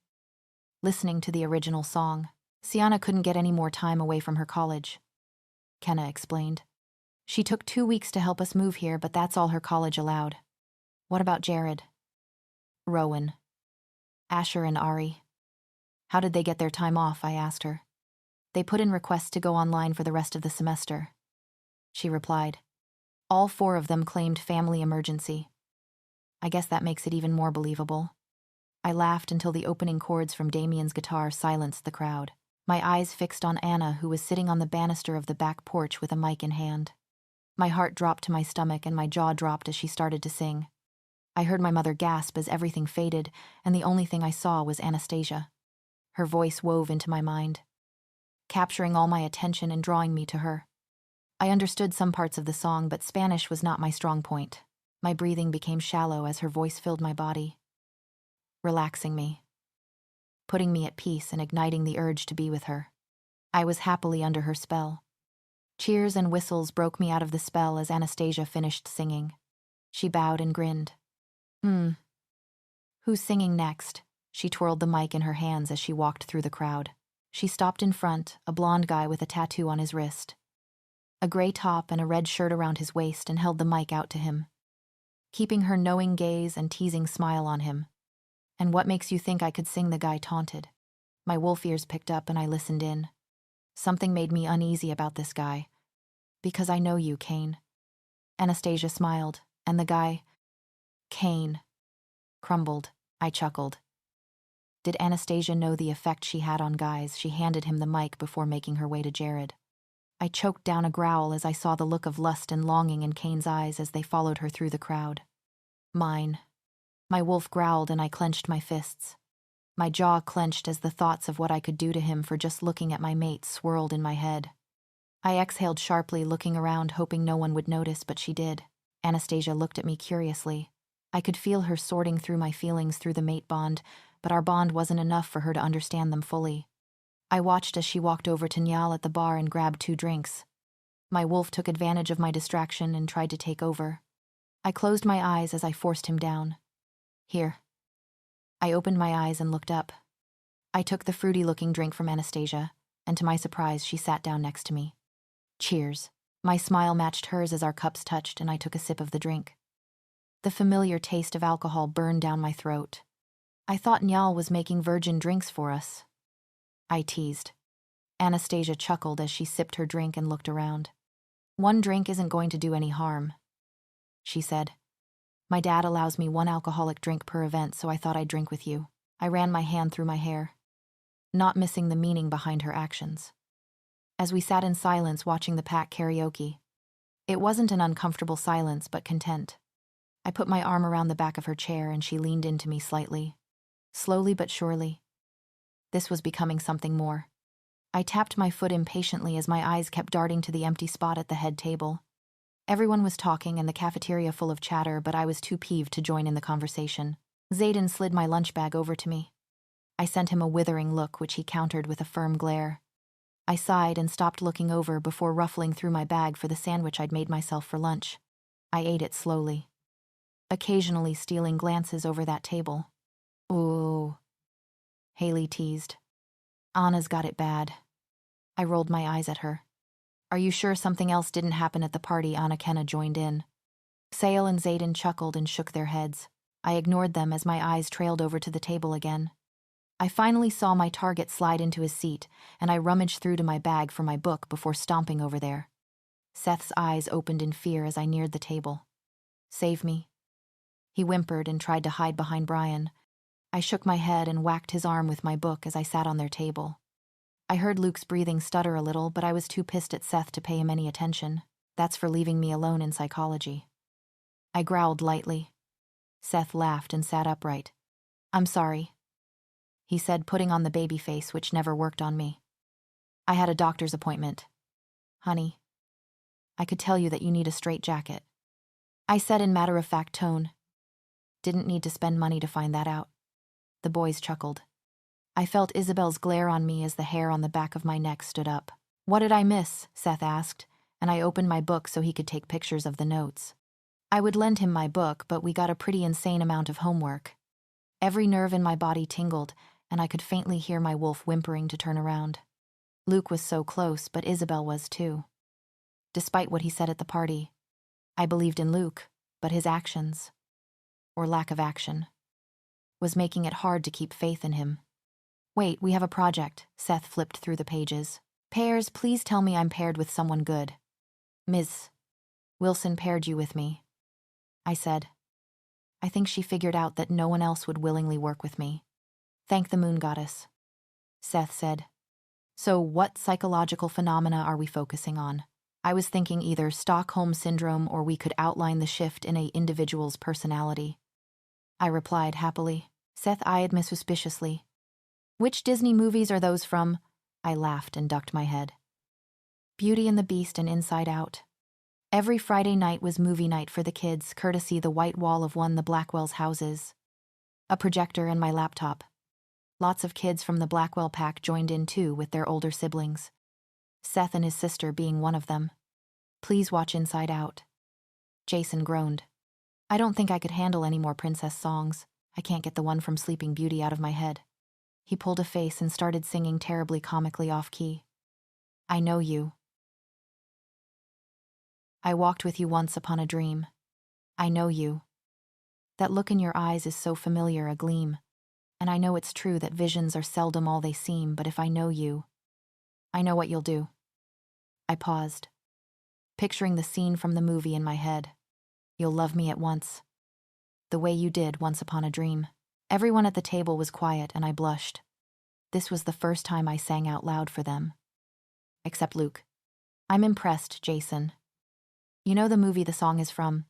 [SPEAKER 1] listening to the original song. Sienna couldn't get any more time away from her college. Kenna explained. She took 2 weeks to help us move here, but that's all her college allowed. What about Jared? Rowan. Asher and Ari. How did they get their time off? I asked her. They put in requests to go online for the rest of the semester. She replied. All 4 of them claimed family emergency. I guess that makes it even more believable. I laughed until the opening chords from Damien's guitar silenced the crowd. My eyes fixed on Anna, who was sitting on the banister of the back porch with a mic in hand. My heart dropped to my stomach and my jaw dropped as she started to sing. I heard my mother gasp as everything faded, and the only thing I saw was Anastasia. Her voice wove into my mind, capturing all my attention and drawing me to her. I understood some parts of the song, but Spanish was not my strong point. My breathing became shallow as her voice filled my body, relaxing me, putting me at peace and igniting the urge to be with her. I was happily under her spell. Cheers and whistles broke me out of the spell as Anastasia finished singing. She bowed and grinned. Who's singing next? She twirled the mic in her hands as she walked through the crowd. She stopped in front, a blonde guy with a tattoo on his wrist, a gray top and a red shirt around his waist, and held the mic out to him, keeping her knowing gaze and teasing smile on him. And what makes you think I could sing? The guy taunted. My wolf ears picked up and I listened in. Something made me uneasy about this guy. Because I know you, Kane. Anastasia smiled, and the guy, Kane, crumbled. I chuckled. Did Anastasia know the effect she had on guys? She handed him the mic before making her way to Jared. I choked down a growl as I saw the look of lust and longing in Kane's eyes as they followed her through the crowd. Mine. My wolf growled and I clenched my fists. My jaw clenched as the thoughts of what I could do to him for just looking at my mate swirled in my head. I exhaled sharply, looking around, hoping no one would notice, but she did. Anastasia looked at me curiously. I could feel her sorting through my feelings through the mate bond, but our bond wasn't enough for her to understand them fully. I watched as she walked over to Nyal at the bar and grabbed 2 drinks. My wolf took advantage of my distraction and tried to take over. I closed my eyes as I forced him down. Here. I opened my eyes and looked up. I took the fruity-looking drink from Anastasia, and to my surprise, she sat down next to me. Cheers. My smile matched hers as our cups touched, and I took a sip of the drink. The familiar taste of alcohol burned down my throat. I thought Nyal was making virgin drinks for us. I teased. Anastasia chuckled as she sipped her drink and looked around. 1 drink isn't going to do any harm, she said. My dad allows me 1 alcoholic drink per event, so I thought I'd drink with you. I ran my hand through my hair, not missing the meaning behind her actions. As we sat in silence watching the pack karaoke, It wasn't an uncomfortable silence, but content. I put my arm around the back of her chair and she leaned into me slightly. Slowly but surely. This was becoming something more. I tapped my foot impatiently as my eyes kept darting to the empty spot at the head table. Everyone was talking and the cafeteria full of chatter, but I was too peeved to join in the conversation. Zayden slid my lunch bag over to me. I sent him a withering look, which he countered with a firm glare. I sighed and stopped looking over before ruffling through my bag for the sandwich I'd made myself for lunch. I ate it slowly, occasionally stealing glances over that table. Ooh, Haley teased. Anna's got it bad. I rolled my eyes at her. Are you sure something else didn't happen at the party? Anna Kenna joined in. Sale and Zayden chuckled and shook their heads. I ignored them as my eyes trailed over to the table again. I finally saw my target slide into his seat, and I rummaged through to my bag for my book before stomping over there. Seth's eyes opened in fear as I neared the table. Save me. He whimpered and tried to hide behind Brian. I shook my head and whacked his arm with my book as I sat on their table. I heard Luke's breathing stutter a little, but I was too pissed at Seth to pay him any attention. That's for leaving me alone in psychology. I growled lightly. Seth laughed and sat upright. I'm sorry, he said, putting on the baby face, which never worked on me. I had a doctor's appointment. Honey, I could tell you that you need a straitjacket. I said in matter-of-fact tone. Didn't need to spend money to find that out. The boys chuckled. I felt Isabel's glare on me as the hair on the back of my neck stood up. What did I miss? Seth asked, and I opened my book so he could take pictures of the notes. I would lend him my book, but we got a pretty insane amount of homework. Every nerve in my body tingled, and I could faintly hear my wolf whimpering to turn around. Luke was so close, but Isabel was too. Despite what he said at the party, I believed in Luke, but his actions, or lack of action, was making it hard to keep faith in him. Wait, we have a project. Seth flipped through the pages. Pairs, please tell me I'm paired with someone good. Ms. Wilson paired you with me, I said. I think she figured out that no one else would willingly work with me. Thank the moon goddess, Seth said. So what psychological phenomena are we focusing on? I was thinking either Stockholm Syndrome or we could outline the shift in an individual's personality. I replied happily. Seth eyed me suspiciously. Which Disney movies are those from? I laughed and ducked my head. Beauty and the Beast and Inside Out. Every Friday night was movie night for the kids, courtesy the white wall of one the Blackwell's houses. A projector and my laptop. Lots of kids from the Blackwell pack joined in too with their older siblings. Seth and his sister being one of them. Please watch Inside Out. Jason groaned. I don't think I could handle any more princess songs. I can't get the one from Sleeping Beauty out of my head. He pulled a face and started singing terribly comically off-key. I know you. I walked with you once upon a dream. I know you. That look in your eyes is so familiar, a gleam. And I know it's true that visions are seldom all they seem, but if I know you, I know what you'll do. I paused, picturing the scene from the movie in my head. You'll love me at once. The way you did once upon a dream. Everyone at the table was quiet and I blushed. This was the first time I sang out loud for them. Except Luke. I'm impressed, Jason. You know the movie the song is from?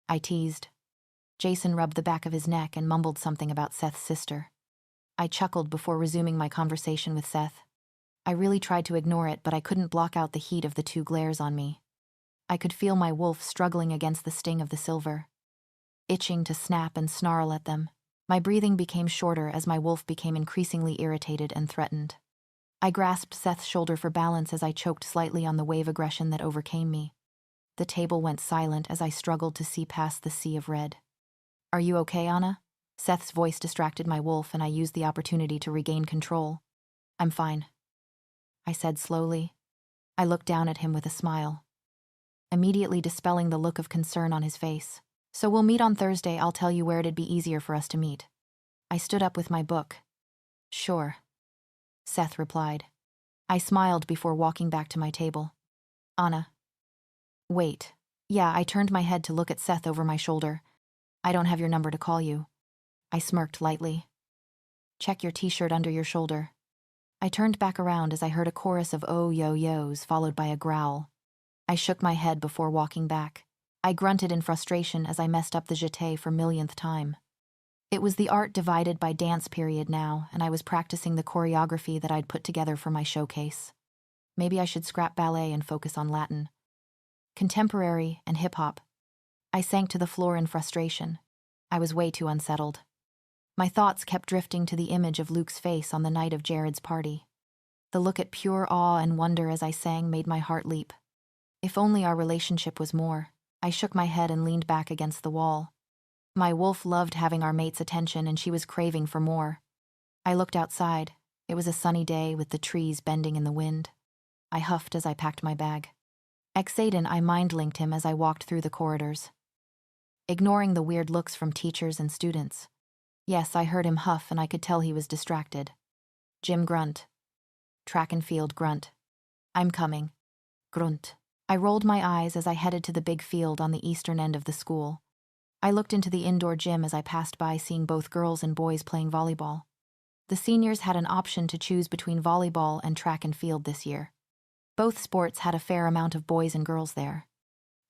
[SPEAKER 1] I teased. Jason rubbed the back of his neck and mumbled something about Seth's sister. I chuckled before resuming my conversation with Seth. I really tried to ignore it, but I couldn't block out the heat of the two glares on me. I could feel my wolf struggling against the sting of the silver, itching to snap and snarl at them. My breathing became shorter as my wolf became increasingly irritated and threatened. I grasped Seth's shoulder for balance as I choked slightly on the wave aggression that overcame me. The table went silent as I struggled to see past the sea of red. Are you okay, Anna? Seth's voice distracted my wolf and I used the opportunity to regain control. I'm fine, I said slowly. I looked down at him with a smile, immediately dispelling the look of concern on his face. So we'll meet on Thursday. I'll tell you where it'd be easier for us to meet. I stood up with my book. Sure, Seth replied. I smiled before walking back to my table. Anna. Wait. Yeah, I turned my head to look at Seth over my shoulder. I don't have your number to call you. I smirked lightly. Check your t-shirt under your shoulder. I turned back around as I heard a chorus of oh yo-yos followed by a growl. I shook my head before walking back. I grunted in frustration as I messed up the jeté for millionth time. It was the art divided by dance period now, and I was practicing the choreography that I'd put together for my showcase. Maybe I should scrap ballet and focus on Latin. Contemporary and hip-hop. I sank to the floor in frustration. I was way too unsettled. My thoughts kept drifting to the image of Luke's face on the night of Jared's party. The look at pure awe and wonder as I sang made my heart leap. If only our relationship was more. I shook my head and leaned back against the wall. My wolf loved having our mate's attention, and she was craving for more. I looked outside. It was a sunny day with the trees bending in the wind. I huffed as I packed my bag. Xaden, I mind-linked him as I walked through the corridors, ignoring the weird looks from teachers and students. Yes, I heard him huff and I could tell he was distracted. Gym grunt. Track and field grunt. I'm coming. Grunt. I rolled my eyes as I headed to the big field on the eastern end of the school. I looked into the indoor gym as I passed by, seeing both girls and boys playing volleyball. The seniors had an option to choose between volleyball and track and field this year. Both sports had a fair amount of boys and girls there.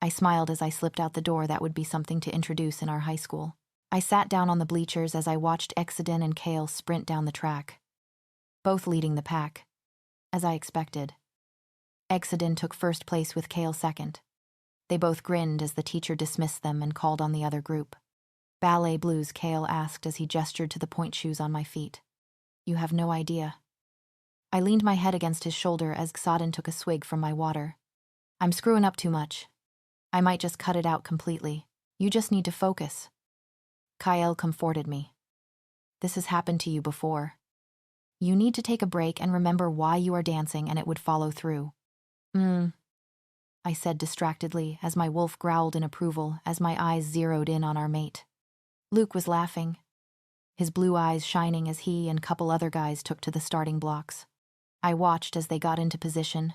[SPEAKER 1] I smiled as I slipped out the door. That would be something to introduce in our high school. I sat down on the bleachers as I watched Xaden and Kale sprint down the track, both leading the pack, as I expected. Xaden took first place with Kale second. They both grinned as the teacher dismissed them and called on the other group. Ballet blues, Kale asked as he gestured to the point shoes on my feet. You have no idea. I leaned my head against his shoulder as Xaden took a swig from my water. I'm screwing up too much. I might just cut it out completely. You just need to focus. Kyle comforted me. This has happened to you before. You need to take a break and remember why you are dancing, and it would follow through. I said distractedly as my wolf growled in approval as my eyes zeroed in on our mate. Luke was laughing, his blue eyes shining as he and a couple other guys took to the starting blocks. I watched as they got into position,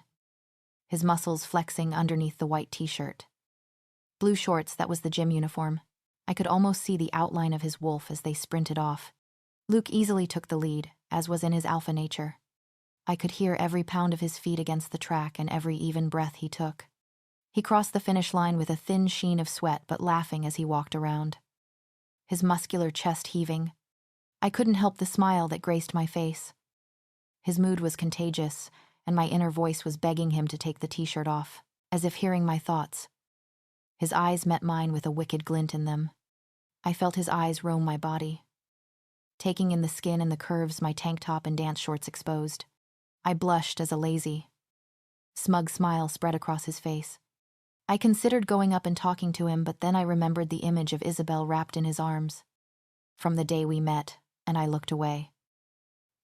[SPEAKER 1] his muscles flexing underneath the white t-shirt. Blue shorts, that was the gym uniform. I could almost see the outline of his wolf as they sprinted off. Luke easily took the lead, as was in his alpha nature. I could hear every pound of his feet against the track and every even breath he took. He crossed the finish line with a thin sheen of sweat, but laughing as he walked around, his muscular chest heaving. I couldn't help the smile that graced my face. His mood was contagious, and my inner voice was begging him to take the t-shirt off, as if hearing my thoughts. His eyes met mine with a wicked glint in them. I felt his eyes roam my body, taking in the skin and the curves my tank top and dance shorts exposed. I blushed as a lazy, smug smile spread across his face. I considered going up and talking to him, but then I remembered the image of Isabel wrapped in his arms from the day we met, and I looked away,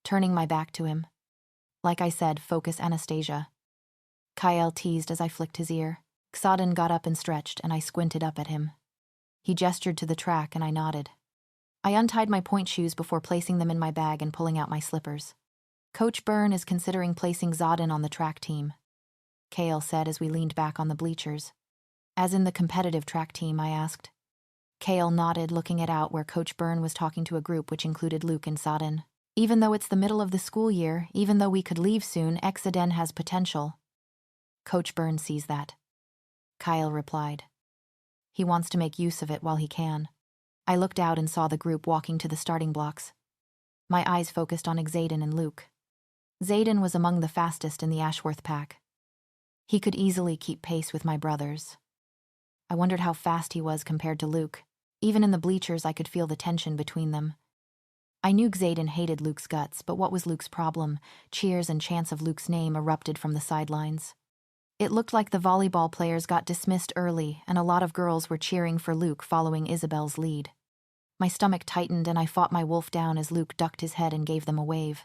[SPEAKER 1] turning my back to him. Like I said, focus, Anastasia. Kyle teased as I flicked his ear. Xaden got up and stretched, and I squinted up at him. He gestured to the track, and I nodded. I untied my point shoes before placing them in my bag and pulling out my slippers. Coach Byrne is considering placing Xaden on the track team, Kale said as we leaned back on the bleachers. As in the competitive track team, I asked. Kale nodded, looking out where Coach Byrne was talking to a group which included Luke and Xaden. Even though it's the middle of the school year, even though we could leave soon, Xaden has potential. Coach Byrne sees that, Kyle replied. He wants to make use of it while he can. I looked out and saw the group walking to the starting blocks. My eyes focused on Xaden and Luke. Xaden was among the fastest in the Ashworth pack. He could easily keep pace with my brothers. I wondered how fast he was compared to Luke. Even in the bleachers, I could feel the tension between them. I knew Xaden hated Luke's guts, but what was Luke's problem? Cheers and chants of Luke's name erupted from the sidelines. It looked like the volleyball players got dismissed early, and a lot of girls were cheering for Luke following Isabel's lead. My stomach tightened, and I fought my wolf down as Luke ducked his head and gave them a wave.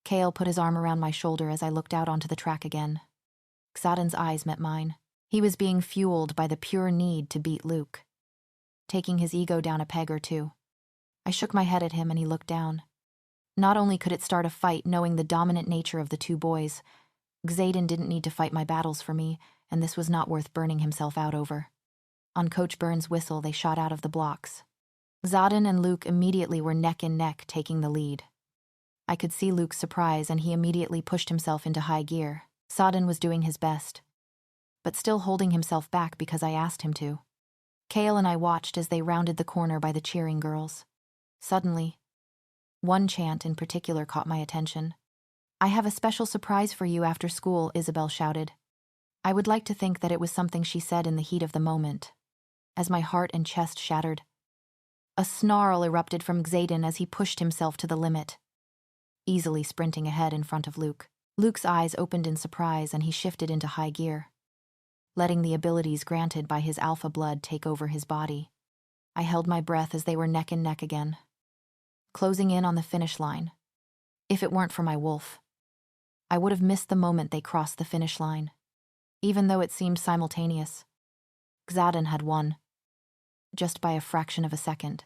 [SPEAKER 1] Kale put his arm around my shoulder as I looked out onto the track again. Xaden's eyes met mine. He was being fueled by the pure need to beat Luke, taking his ego down a peg or two. I shook my head at him and he looked down. Not only could it start a fight, knowing the dominant nature of the two boys, Xaden didn't need to fight my battles for me, and this was not worth burning himself out over. On Coach Byrne's whistle, they shot out of the blocks. Xaden and Luke immediately were neck and neck, taking the lead. I could see Luke's surprise, and he immediately pushed himself into high gear. Xaden was doing his best. but still holding himself back because I asked him to. Kale and I watched as they rounded the corner by the cheering girls. Suddenly, one chant in particular caught my attention. "I have a special surprise for you after school," Isabel shouted. I would like to think that it was something she said in the heat of the moment. As my heart and chest shattered, a snarl erupted from Xaden as he pushed himself to the limit, easily sprinting ahead in front of Luke. Luke's eyes opened in surprise and he shifted into high gear, letting the abilities granted by his alpha blood take over his body. I held my breath as they were neck and neck again, closing in on the finish line. If it weren't for my wolf, I would have missed the moment they crossed the finish line. Even though it seemed simultaneous, Xaden had won, just by a fraction of a second.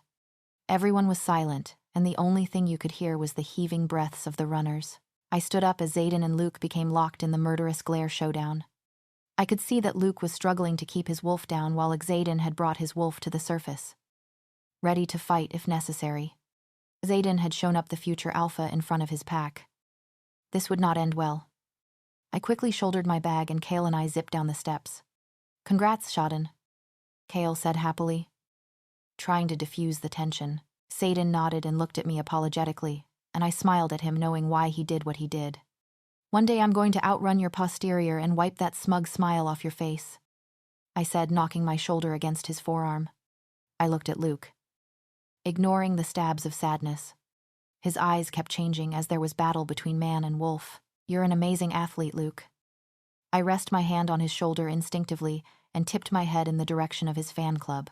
[SPEAKER 1] Everyone was silent, and the only thing you could hear was the heaving breaths of the runners. I stood up as Xaden and Luke became locked in the murderous glare showdown. I could see that Luke was struggling to keep his wolf down while Xaden had brought his wolf to the surface, ready to fight if necessary. Xaden had shown up the future alpha in front of his pack. This would not end well. I quickly shouldered my bag and Kale and I zipped down the steps. "Congrats, Xaden," Kale said happily, trying to diffuse the tension. Xaden nodded and looked at me apologetically, and I smiled at him knowing why he did what he did. "One day I'm going to outrun your posterior and wipe that smug smile off your face," I said, knocking my shoulder against his forearm. I looked at Luke, ignoring the stabs of sadness. His eyes kept changing as there was battle between man and wolf. "You're an amazing athlete, Luke." I rested my hand on his shoulder instinctively and tipped my head in the direction of his fan club.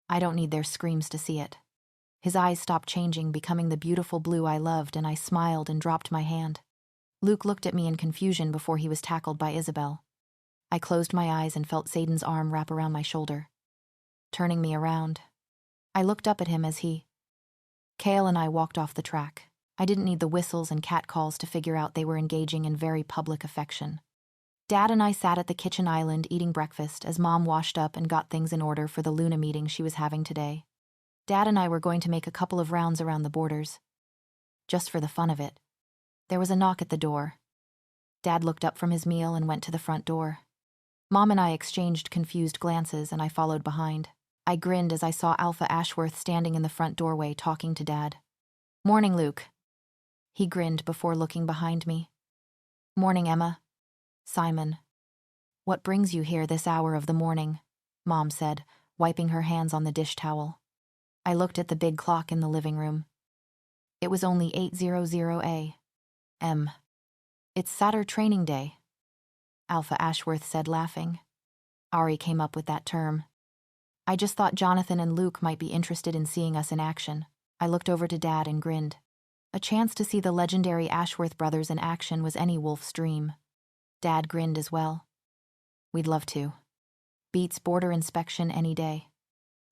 [SPEAKER 1] I don't need their screams to see it. His eyes stopped changing, becoming the beautiful blue I loved, and I smiled and dropped my hand. Luke looked at me in confusion before he was tackled by Isabel. I closed my eyes and felt Xaden's arm wrap around my shoulder, turning me around. I looked up at him as Kale and I walked off the track. I didn't need the whistles and catcalls to figure out they were engaging in very public affection. Dad and I sat at the kitchen island eating breakfast as Mom washed up and got things in order for the Luna meeting she was having today. Dad and I were going to make a couple of rounds around the borders, just for the fun of it. There was a knock at the door. Dad looked up from his meal and went to the front door. Mom and I exchanged confused glances and I followed behind. I grinned as I saw Alpha Ashworth standing in the front doorway talking to Dad. "Morning, Luke." He grinned before looking behind me. "Morning, Emma." "Simon. What brings you here this hour of the morning?" Mom said, wiping her hands on the dish towel. I looked at the big clock in the living room. It was only 8:00 a.m. "It's Saturday training day," Alpha Ashworth said, laughing. Ari came up with that term. "I just thought Jonathan and Luke might be interested in seeing us in action." I looked over to Dad and grinned. A chance to see the legendary Ashworth brothers in action was any wolf's dream. Dad grinned as well. "We'd love to. Beats border inspection any day."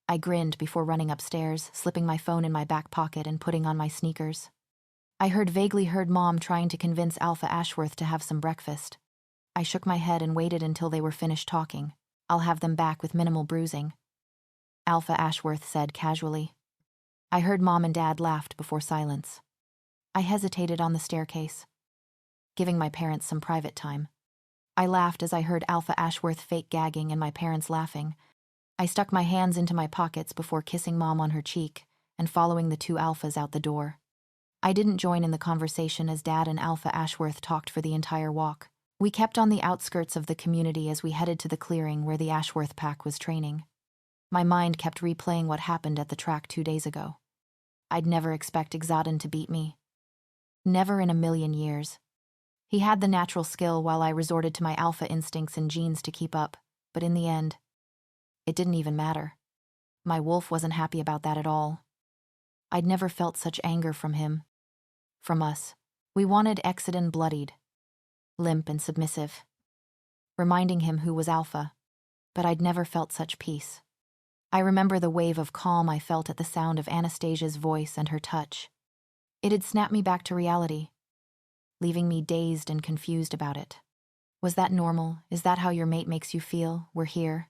[SPEAKER 1] I grinned before running upstairs, slipping my phone in my back pocket and putting on my sneakers. I vaguely heard Mom trying to convince Alpha Ashworth to have some breakfast. I shook my head and waited until they were finished talking. "I'll have them back with minimal bruising," Alpha Ashworth said casually. I heard Mom and Dad laughed before silence. I hesitated on the staircase, giving my parents some private time. I laughed as I heard Alpha Ashworth fake gagging and my parents laughing. I stuck my hands into my pockets before kissing Mom on her cheek and following the two alphas out the door. I didn't join in the conversation as Dad and Alpha Ashworth talked for the entire walk. We kept on the outskirts of the community as we headed to the clearing where the Ashworth pack was training. My mind kept replaying what happened at the track 2 days ago. I'd never expect Xaden to beat me. Never in a million years. He had the natural skill while I resorted to my alpha instincts and genes to keep up, but in the end, it didn't even matter. My wolf wasn't happy about that at all. I'd never felt such anger from him. From us. We wanted Xaden bloodied, limp and submissive, reminding him who was alpha, but I'd never felt such peace. I remember the wave of calm I felt at the sound of Anastasia's voice and her touch. It had snapped me back to reality, leaving me dazed and confused about it. "Was that normal? Is that how your mate makes you feel? We're here,"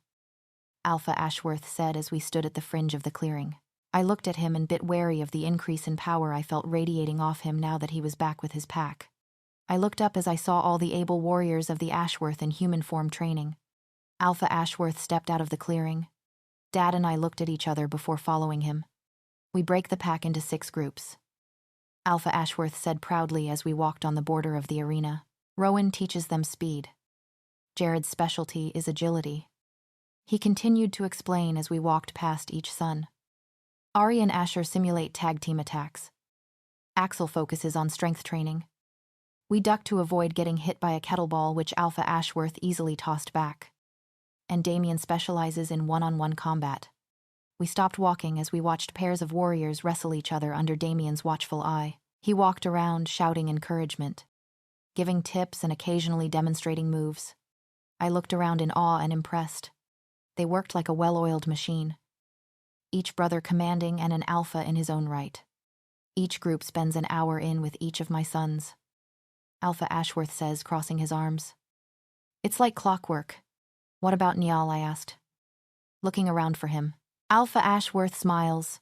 [SPEAKER 1] Alpha Ashworth said as we stood at the fringe of the clearing. I looked at him and bit wary of the increase in power I felt radiating off him now that he was back with his pack. I looked up as I saw all the able warriors of the Ashworth in human form training. Alpha Ashworth stepped out of the clearing. Dad and I looked at each other before following him. We break the pack into 6 groups. Alpha Ashworth said proudly as we walked on the border of the arena. Rowan teaches them speed. Jared's specialty is agility. He continued to explain as we walked past each son. Ari and Asher simulate tag team attacks. Axel focuses on strength training. We duck to avoid getting hit by a kettleball, which Alpha Ashworth easily tossed back. And Damien specializes in one-on-one combat. We stopped walking as we watched pairs of warriors wrestle each other under Damien's watchful eye. He walked around shouting encouragement, giving tips and occasionally demonstrating moves. I looked around in awe and impressed. They worked like a well-oiled machine. Each brother commanding and an alpha in his own right. Each group spends an hour in with each of my sons. Alpha Ashworth says, crossing his arms. It's like clockwork. What about Niall? I asked, looking around for him. Alpha Ashworth smiles.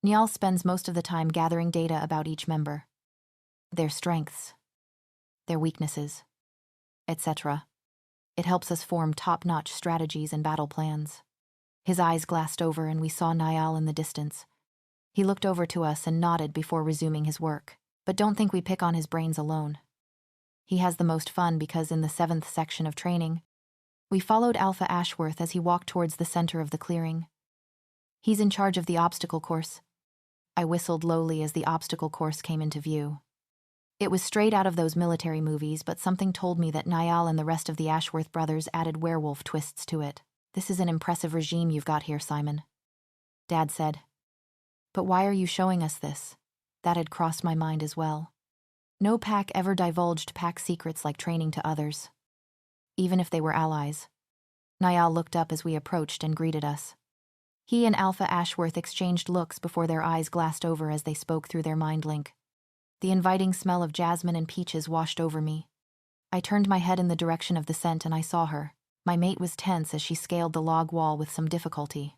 [SPEAKER 1] Niall spends most of the time gathering data about each member. Their strengths, their weaknesses, etc. It helps us form top-notch strategies and battle plans. His eyes glassed over and we saw Niall in the distance. He looked over to us and nodded before resuming his work. But don't think we pick on his brains alone. He has the most fun because in the 7th section of training, we followed Alpha Ashworth as he walked towards the center of the clearing. He's in charge of the obstacle course. I whistled lowly as the obstacle course came into view. It was straight out of those military movies, but something told me that Niall and the rest of the Ashworth brothers added werewolf twists to it. This is an impressive regime you've got here, Simon. Dad said. But why are you showing us this? That had crossed my mind as well. No pack ever divulged pack secrets like training to others, even if they were allies. Niall looked up as we approached and greeted us. He and Alpha Ashworth exchanged looks before their eyes glassed over as they spoke through their mind link. The inviting smell of jasmine and peaches washed over me. I turned my head in the direction of the scent and I saw her. My mate was tense as she scaled the log wall with some difficulty.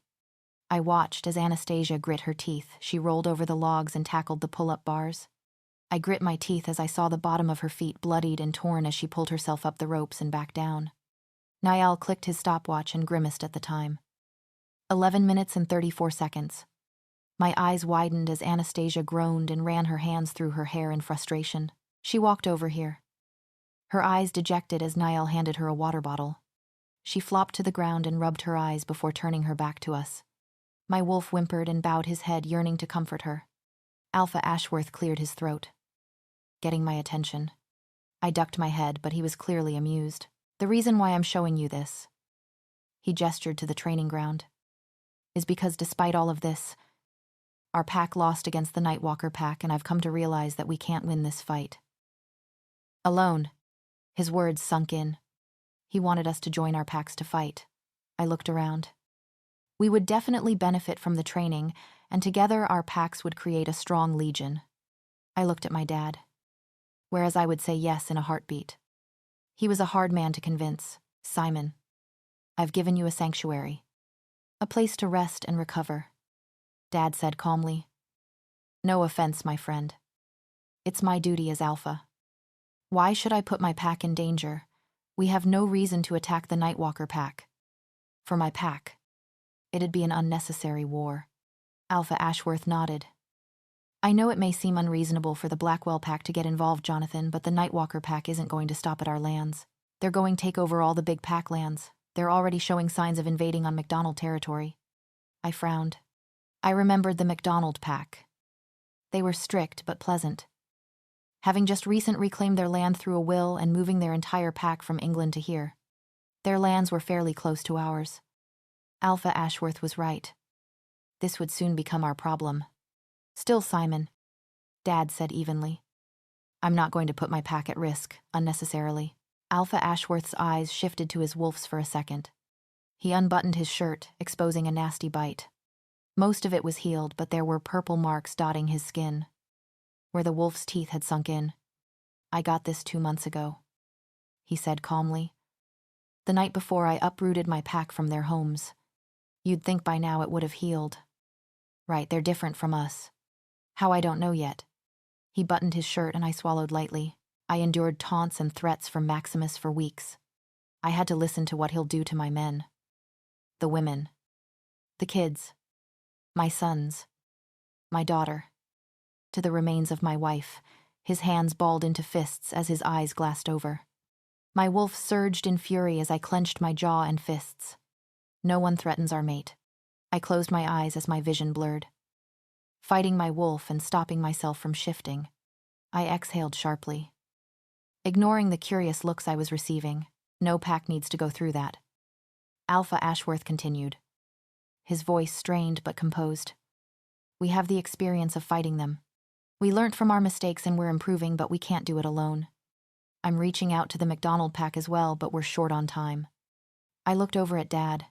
[SPEAKER 1] I watched as Anastasia grit her teeth. She rolled over the logs and tackled the pull-up bars. I grit my teeth as I saw the bottom of her feet bloodied and torn as she pulled herself up the ropes and back down. Niall clicked his stopwatch and grimaced at the time. 11 minutes and 34 seconds. My eyes widened as Anastasia groaned and ran her hands through her hair in frustration. She walked over here, her eyes dejected as Niall handed her a water bottle. She flopped to the ground and rubbed her eyes before turning her back to us. My wolf whimpered and bowed his head, yearning to comfort her. Alpha Ashworth cleared his throat, getting my attention. I ducked my head, but he was clearly amused. The reason why I'm showing you this, he gestured to the training ground, is because despite all of this, our pack lost against the Nightwalker pack, and I've come to realize that we can't win this fight alone. His words sunk in. He wanted us to join our packs to fight. I looked around. We would definitely benefit from the training, and together our packs would create a strong legion. I looked at my dad, whereas I would say yes in a heartbeat. He was a hard man to convince. Simon, I've given you a sanctuary, a place to rest and recover, Dad said calmly. No offense, my friend. It's my duty as Alpha. Why should I put my pack in danger? We have no reason to attack the Nightwalker pack. For my pack, it'd be an unnecessary war. Alpha Ashworth nodded. I know it may seem unreasonable for the Blackwell pack to get involved, Jonathan, but the Nightwalker pack isn't going to stop at our lands. They're going to take over all the big pack lands. They're already showing signs of invading on McDonald territory. I frowned. I remembered the McDonald pack. They were strict but pleasant, having just recently reclaimed their land through a will and moving their entire pack from England to here. Their lands were fairly close to ours. Alpha Ashworth was right. This would soon become our problem. Still, Simon, Dad said evenly. I'm not going to put my pack at risk, unnecessarily. Alpha Ashworth's eyes shifted to his wolves for a second. He unbuttoned his shirt, exposing a nasty bite. Most of it was healed, but there were purple marks dotting his skin, where the wolf's teeth had sunk in. I got this 2 months ago, he said calmly. The night before I uprooted my pack from their homes. You'd think by now it would have healed. Right, they're different from us. How, I don't know yet. He buttoned his shirt and I swallowed lightly. I endured taunts and threats from Maximus for weeks. I had to listen to what he'll do to my men. The women. The kids. My sons. My daughter. To the remains of my wife, his hands balled into fists as his eyes glassed over. My wolf surged in fury as I clenched my jaw and fists. No one threatens our mate. I closed my eyes as my vision blurred. Fighting my wolf and stopping myself from shifting, I exhaled sharply. Ignoring the curious looks I was receiving, no pack needs to go through that. Alpha Ashworth continued, his voice strained but composed. We have the experience of fighting them. We learnt from our mistakes and we're improving, but we can't do it alone. I'm reaching out to the McDonald pack as well, but we're short on time. I looked over at Dad.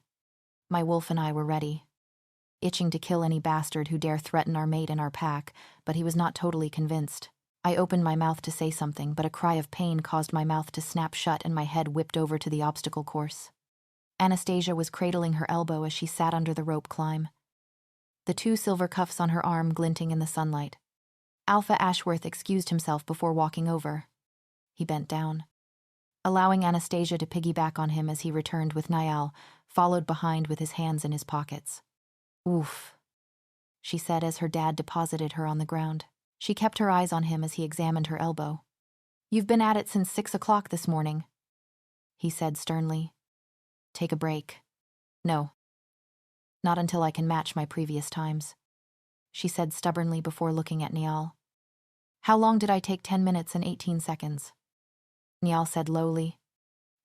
[SPEAKER 1] My wolf and I were ready, itching to kill any bastard who dare threaten our mate and our pack, but he was not totally convinced. I opened my mouth to say something, but a cry of pain caused my mouth to snap shut and my head whipped over to the obstacle course. Anastasia was cradling her elbow as she sat under the rope climb, the 2 silver cuffs on her arm glinting in the sunlight. Alpha Ashworth excused himself before walking over. He bent down, allowing Anastasia to piggyback on him as he returned with Niall, followed behind with his hands in his pockets. Oof, she said as her dad deposited her on the ground. She kept her eyes on him as he examined her elbow. You've been at it since 6 o'clock this morning, he said sternly. Take a break. No. Not until I can match my previous times, she said stubbornly before looking at Niall. How long did I take? 10 minutes and 18 seconds. Niall said lowly.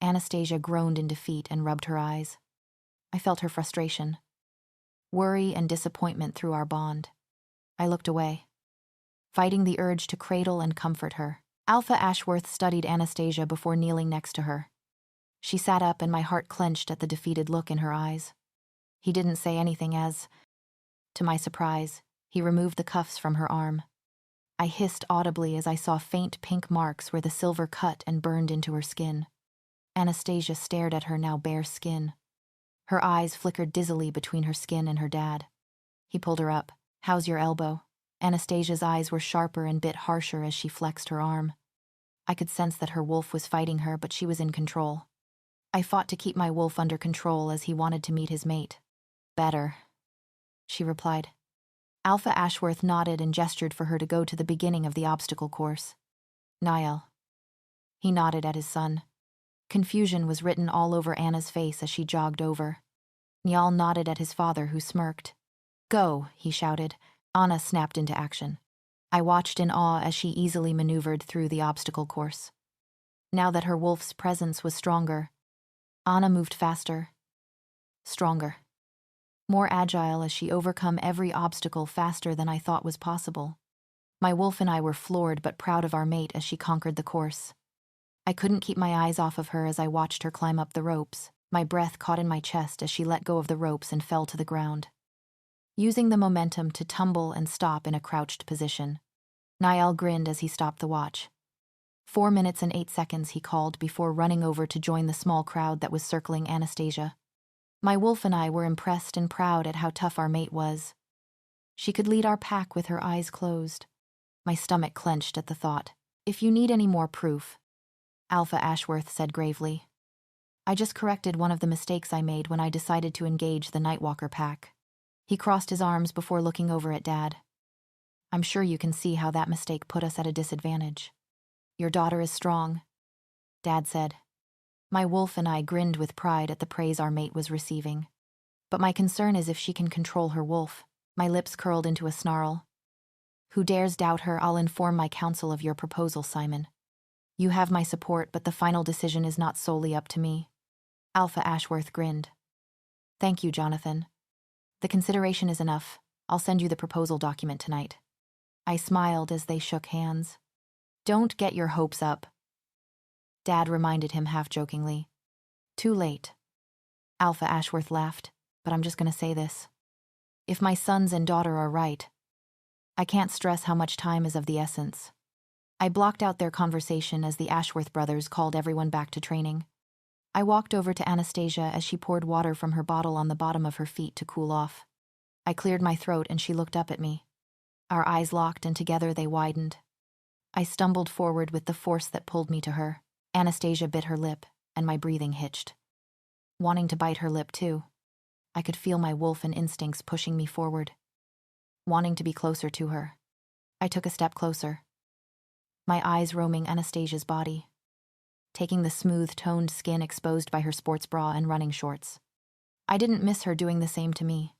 [SPEAKER 1] Anastasia groaned in defeat and rubbed her eyes. I felt her frustration, worry and disappointment through our bond. I looked away, fighting the urge to cradle and comfort her. Alpha Ashworth studied Anastasia before kneeling next to her. She sat up and my heart clenched at the defeated look in her eyes. He didn't say anything as, to my surprise, he removed the cuffs from her arm. I hissed audibly as I saw faint pink marks where the silver cut and burned into her skin. Anastasia stared at her now bare skin. Her eyes flickered dizzily between her skin and her dad. He pulled her up. How's your elbow? Anastasia's eyes were sharper and bit harsher as she flexed her arm. I could sense that her wolf was fighting her, but she was in control. I fought to keep my wolf under control as he wanted to meet his mate. Better, she replied. Alpha Ashworth nodded and gestured for her to go to the beginning of the obstacle course. Niall. He nodded at his son. Confusion was written all over Anna's face as she jogged over. Niall nodded at his father, who smirked. Go, he shouted. Anna snapped into action. I watched in awe as she easily maneuvered through the obstacle course. Now that her wolf's presence was stronger, Anna moved faster, stronger, more agile as she overcome every obstacle faster than I thought was possible. My wolf and I were floored but proud of our mate as she conquered the course. I couldn't keep my eyes off of her as I watched her climb up the ropes. My breath caught in my chest as she let go of the ropes and fell to the ground, using the momentum to tumble and stop in a crouched position. Niall grinned as he stopped the watch. 4 minutes and 8 seconds, he called before running over to join the small crowd that was circling Anastasia. My wolf and I were impressed and proud at how tough our mate was. She could lead our pack with her eyes closed. My stomach clenched at the thought. If you need any more proof, Alpha Ashworth said gravely. I just corrected one of the mistakes I made when I decided to engage the Nightwalker pack. He crossed his arms before looking over at Dad. I'm sure you can see how that mistake put us at a disadvantage. Your daughter is strong, Dad said. My wolf and I grinned with pride at the praise our mate was receiving. But my concern is if she can control her wolf. My lips curled into a snarl. Who dares doubt her? I'll inform my council of your proposal, Simon. You have my support, but the final decision is not solely up to me. Alpha Ashworth grinned. Thank you, Jonathan. The consideration is enough. I'll send you the proposal document tonight. I smiled as they shook hands. Don't get your hopes up, Dad reminded him half-jokingly. Too late. Alpha Ashworth laughed, but I'm just going to say this. If my sons and daughter are right, I can't stress how much time is of the essence. I blocked out their conversation as the Ashworth brothers called everyone back to training. I walked over to Anastasia as she poured water from her bottle on the bottom of her feet to cool off. I cleared my throat and she looked up at me. Our eyes locked and together they widened. I stumbled forward with the force that pulled me to her. Anastasia bit her lip, and my breathing hitched. Wanting to bite her lip too. I could feel my wolf and instincts pushing me forward. Wanting to be closer to her. I took a step closer. My eyes roaming Anastasia's body. Taking the smooth, toned skin exposed by her sports bra and running shorts. I didn't miss her doing the same to me.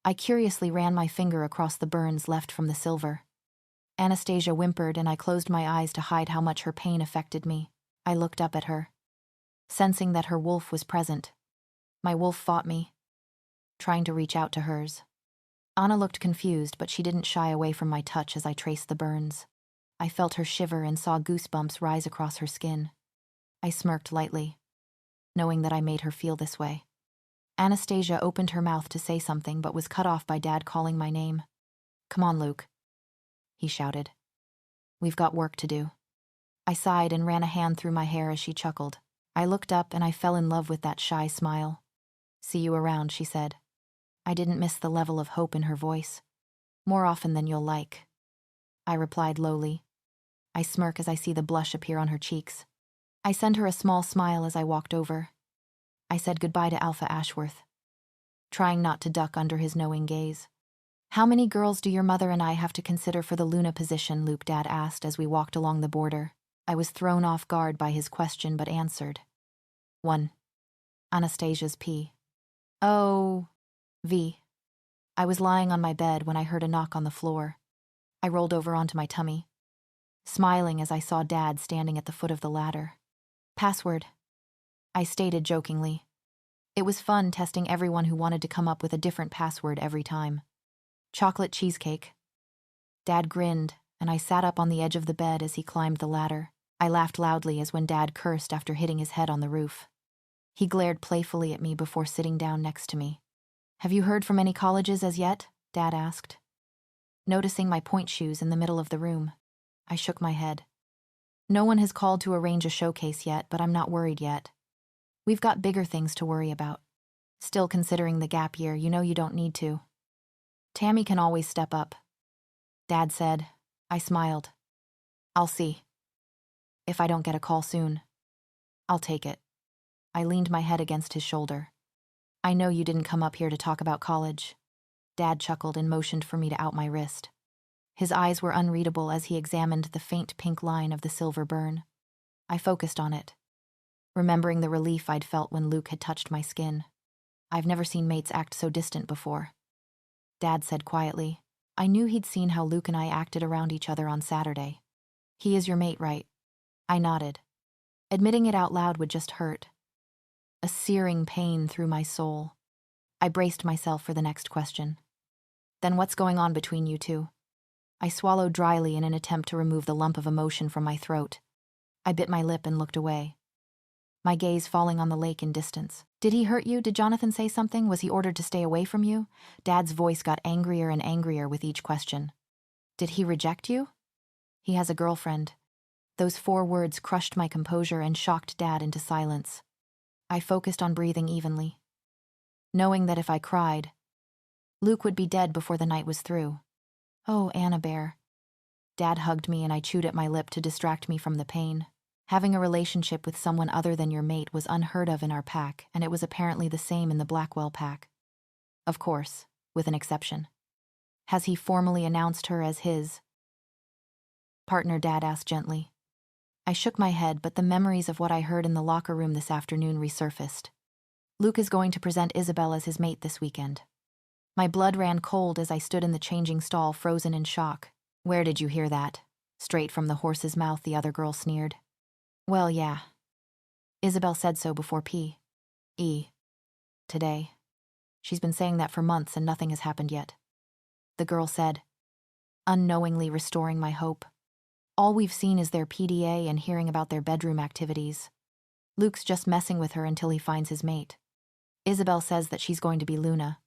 [SPEAKER 1] I curiously ran my finger across the burns left from the silver. Anastasia whimpered and I closed my eyes to hide how much her pain affected me. I looked up at her, sensing that her wolf was present. My wolf fought me, trying to reach out to hers. Anna looked confused, but she didn't shy away from my touch as I traced the burns. I felt her shiver and saw goosebumps rise across her skin. I smirked lightly, knowing that I made her feel this way. Anastasia opened her mouth to say something but was cut off by Dad calling my name. "Come on, Luke," he shouted. "We've got work to do." I sighed and ran a hand through my hair as she chuckled. I looked up and I fell in love with that shy smile. "See you around," she said. I didn't miss the level of hope in her voice. "More often than you'll like," I replied lowly. I smirk as I see the blush appear on her cheeks. I send her a small smile as I walked over. I said goodbye to Alpha Ashworth, trying not to duck under his knowing gaze. "How many girls do your mother and I have to consider for the Luna position?" Luke Dad asked as we walked along the border. I was thrown off guard by his question but answered. "One. Anastasia's P. Oh, V." I was lying on my bed when I heard a knock on the floor. I rolled over onto my tummy, smiling as I saw Dad standing at the foot of the ladder. "Password," I stated jokingly. It was fun testing everyone who wanted to come up with a different password every time. "Chocolate cheesecake." Dad grinned, and I sat up on the edge of the bed as he climbed the ladder. I laughed loudly as when Dad cursed after hitting his head on the roof. He glared playfully at me before sitting down next to me. "Have you heard from any colleges as yet?" Dad asked. Noticing my point shoes in the middle of the room, I shook my head. "No one has called to arrange a showcase yet, but I'm not worried yet. We've got bigger things to worry about. Still considering the gap year, you know you don't need to. Tammy can always step up," Dad said. I smiled. "I'll see. If I don't get a call soon, I'll take it." I leaned my head against his shoulder. "I know you didn't come up here to talk about college." Dad chuckled and motioned for me to out my wrist. His eyes were unreadable as he examined the faint pink line of the silver burn. I focused on it, remembering the relief I'd felt when Luke had touched my skin. I've never seen mates act so distant before. Dad said quietly. I knew he'd seen how Luke and I acted around each other on Saturday. "He is your mate, right?" I nodded. Admitting it out loud would just hurt. A searing pain through my soul. I braced myself for the next question. "Then what's going on between you two?" I swallowed dryly in an attempt to remove the lump of emotion from my throat. I bit my lip and looked away, my gaze falling on the lake in distance. "Did he hurt you? Did Jonathan say something? Was he ordered to stay away from you?" Dad's voice got angrier and angrier with each question. "Did he reject you?" "He has a girlfriend." Those 4 words crushed my composure and shocked Dad into silence. I focused on breathing evenly, knowing that if I cried, Luke would be dead before the night was through. "Oh, Anna Bear." Dad hugged me and I chewed at my lip to distract me from the pain. Having a relationship with someone other than your mate was unheard of in our pack, and it was apparently the same in the Blackwell pack. Of course, with an exception. "Has he formally announced her as his partner?" Dad asked gently. I shook my head, but the memories of what I heard in the locker room this afternoon resurfaced. "Luke is going to present Isabel as his mate this weekend." My blood ran cold as I stood in the changing stall, frozen in shock. "Where did you hear that?" Straight from the horse's mouth, the other girl sneered. "Well, yeah. Isabel said so before P.E. today. She's been saying that for months and nothing has happened yet," the girl said, unknowingly restoring my hope. "All we've seen is their PDA and hearing about their bedroom activities. Luke's just messing with her until he finds his mate. Isabel says that she's going to be Luna,"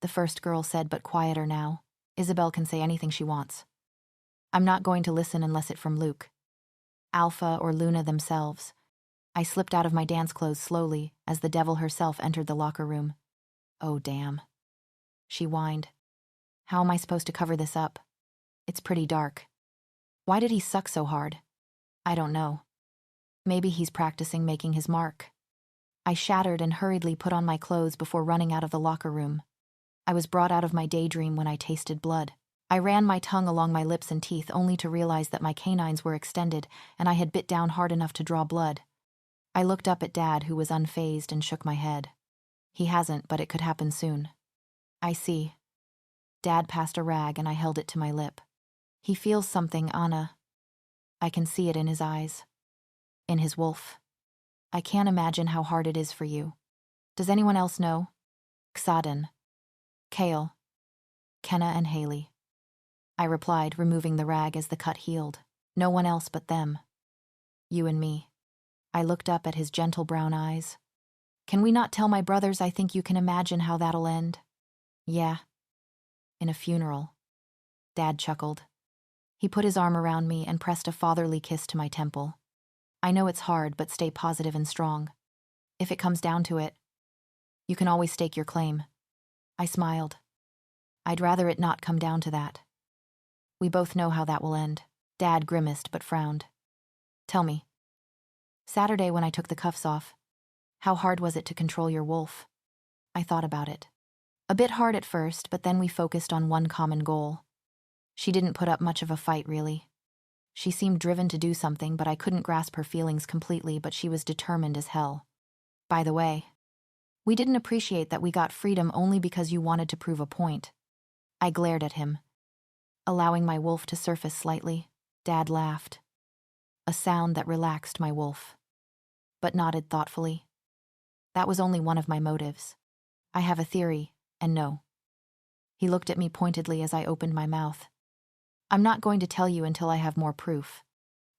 [SPEAKER 1] the first girl said, but quieter now. "Isabel can say anything she wants. I'm not going to listen unless it's from Luke, Alpha, or Luna themselves." I slipped out of my dance clothes slowly as the devil herself entered the locker room. "Oh, damn," she whined. "How am I supposed to cover this up? It's pretty dark. Why did he suck so hard?" "I don't know." Maybe he's practicing making his mark. I shattered and hurriedly put on my clothes before running out of the locker room. I was brought out of my daydream when I tasted blood. I ran my tongue along my lips and teeth only to realize that my canines were extended and I had bit down hard enough to draw blood. I looked up at Dad, who was unfazed, and shook my head. He hasn't, but it could happen soon. I see. Dad passed a rag and I held it to my lip. He feels something, Anna. I can see it in his eyes. In his wolf. I can't imagine how hard it is for you. Does anyone else know? Xaden. Kale. Kenna and Haley. I replied, removing the rag as the cut healed. No one else but them. You and me. I looked up at his gentle brown eyes. Can we not tell my brothers? I think you can imagine how that'll end. Yeah. In a funeral. Dad chuckled. He put his arm around me and pressed a fatherly kiss to my temple. I know it's hard, but stay positive and strong. If it comes down to it, you can always stake your claim. I smiled. I'd rather it not come down to that. We both know how that will end. Dad grimaced but frowned. Tell me. Saturday when I took the cuffs off, how hard was it to control your wolf? I thought about it. A bit hard at first, but then we focused on one common goal. She didn't put up much of a fight, really. She seemed driven to do something, but I couldn't grasp her feelings completely, but she was determined as hell. By the way, we didn't appreciate that we got freedom only because you wanted to prove a point. I glared at him. Allowing my wolf to surface slightly, Dad laughed. A sound that relaxed my wolf, but nodded thoughtfully. That was only one of my motives. I have a theory, and no. He looked at me pointedly as I opened my mouth. I'm not going to tell you until I have more proof.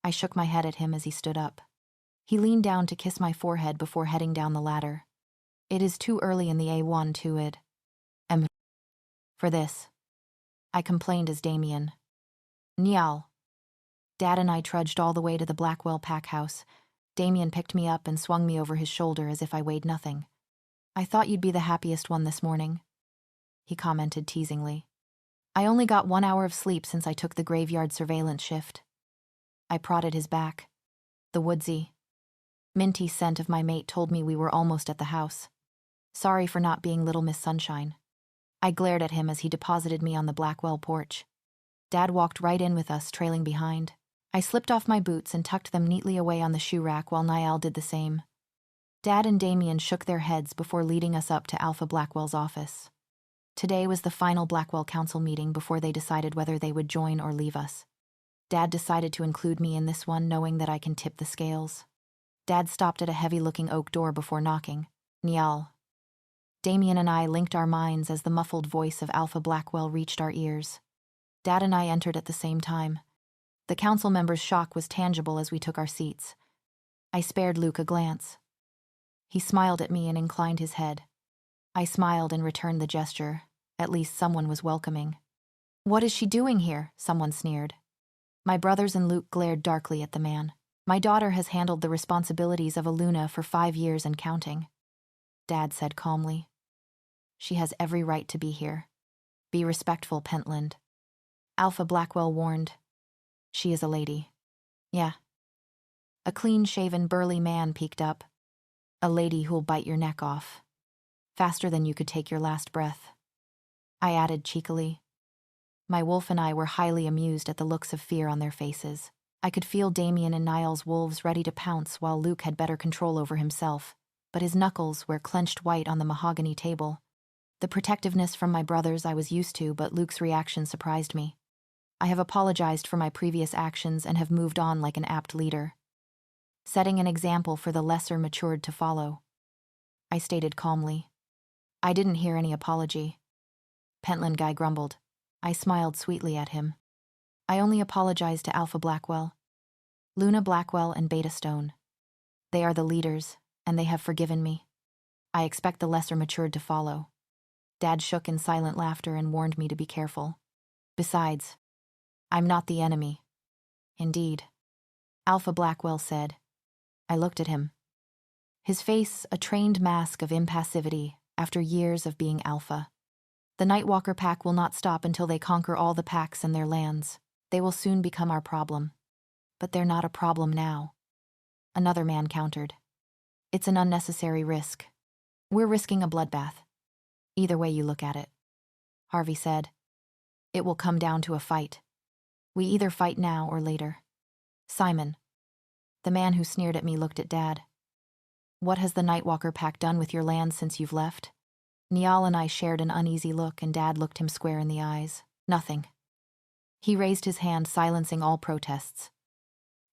[SPEAKER 1] I shook my head at him as he stood up. He leaned down to kiss my forehead before heading down the ladder. It is too early in the A1 to it. For this. I complained as Damien. Niall. Dad and I trudged all the way to the Blackwell pack house. Damien picked me up and swung me over his shoulder as if I weighed nothing. I thought you'd be the happiest one this morning, he commented teasingly. I only got 1 hour of sleep since I took the graveyard surveillance shift. I prodded his back. The woodsy, minty scent of my mate told me we were almost at the house. Sorry for not being Little Miss Sunshine. I glared at him as he deposited me on the Blackwell porch. Dad walked right in with us, trailing behind. I slipped off my boots and tucked them neatly away on the shoe rack while Niall did the same. Dad and Damien shook their heads before leading us up to Alpha Blackwell's office. Today was the final Blackwell Council meeting before they decided whether they would join or leave us. Dad decided to include me in this one, knowing that I can tip the scales. Dad stopped at a heavy-looking oak door before knocking. Niall. Damien and I linked our minds as the muffled voice of Alpha Blackwell reached our ears. Dad and I entered at the same time. The council members' shock was tangible as we took our seats. I spared Luke a glance. He smiled at me and inclined his head. I smiled and returned the gesture. At least someone was welcoming. What is she doing here? Someone sneered. My brothers and Luke glared darkly at the man. My daughter has handled the responsibilities of a Luna for 5 years and counting, Dad said calmly. She has every right to be here. Be respectful, Pentland. Alpha Blackwell warned. She is a lady. Yeah. A clean-shaven, burly man peeked up. A lady who'll bite your neck off. Faster than you could take your last breath. I added cheekily. My wolf and I were highly amused at the looks of fear on their faces. I could feel Damien and Niall's wolves ready to pounce while Luke had better control over himself, but his knuckles were clenched white on the mahogany table. The protectiveness from my brothers I was used to, but Luke's reaction surprised me. I have apologized for my previous actions and have moved on like an apt leader, setting an example for the lesser matured to follow. I stated calmly. I didn't hear any apology. Pentland guy grumbled. I smiled sweetly at him. I only apologized to Alpha Blackwell, Luna Blackwell and Beta Stone. They are the leaders, and they have forgiven me. I expect the lesser matured to follow. Dad shook in silent laughter and warned me to be careful. Besides, I'm not the enemy. Indeed, Alpha Blackwell said. I looked at him. His face a trained mask of impassivity after years of being Alpha. The Nightwalker pack will not stop until they conquer all the packs and their lands. They will soon become our problem. But they're not a problem now. another man countered. It's an unnecessary risk. We're risking a bloodbath. Either way you look at it. Harvey said. It will come down to a fight. We either fight now or later. Simon. The man who sneered at me looked at Dad. What has the Nightwalker pack done with your land since you've left? Niall and I shared an uneasy look, and Dad looked him square in the eyes. Nothing. He raised his hand, silencing all protests.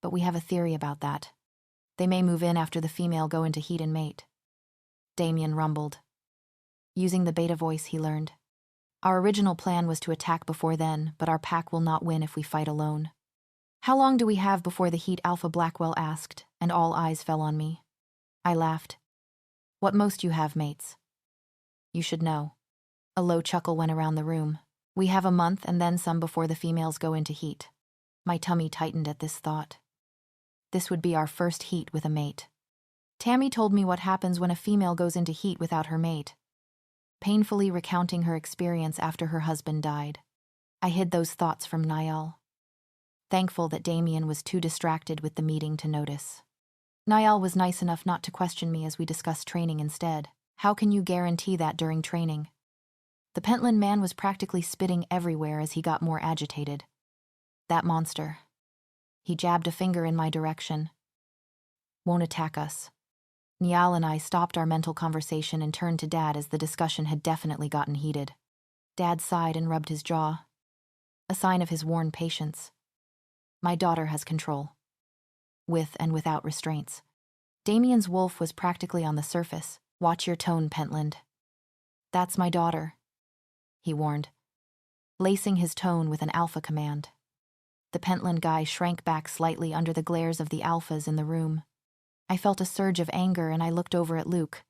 [SPEAKER 1] But we have a theory about that. They may move in after the female go into heat and mate. Damien rumbled. Using the beta voice he learned. Our original plan was to attack before then, but our pack will not win if we fight alone. How long do we have before the heat? Alpha Blackwell asked, and all eyes fell on me. I laughed. What most you have, mates? You should know. A low chuckle went around the room. We have a month and then some before the females go into heat. My tummy tightened at this thought. This would be our first heat with a mate. Tammy told me what happens when a female goes into heat without her mate, painfully recounting her experience after her husband died. I hid those thoughts from Niall, thankful that Damien was too distracted with the meeting to notice. Niall was nice enough not to question me as we discussed training instead. How can you guarantee that during training? The Pentland man was practically spitting everywhere as he got more agitated. That monster. He jabbed a finger in my direction. Won't attack us. Niall and I stopped our mental conversation and turned to Dad as the discussion had definitely gotten heated. Dad sighed and rubbed his jaw, a sign of his worn patience. My daughter has control. With and without restraints. Damien's wolf was practically on the surface. Watch your tone, Pentland. That's my daughter, he warned, lacing his tone with an alpha command. The Pentland guy shrank back slightly under the glares of the alphas in the room. I felt a surge of anger and I looked over at Luke.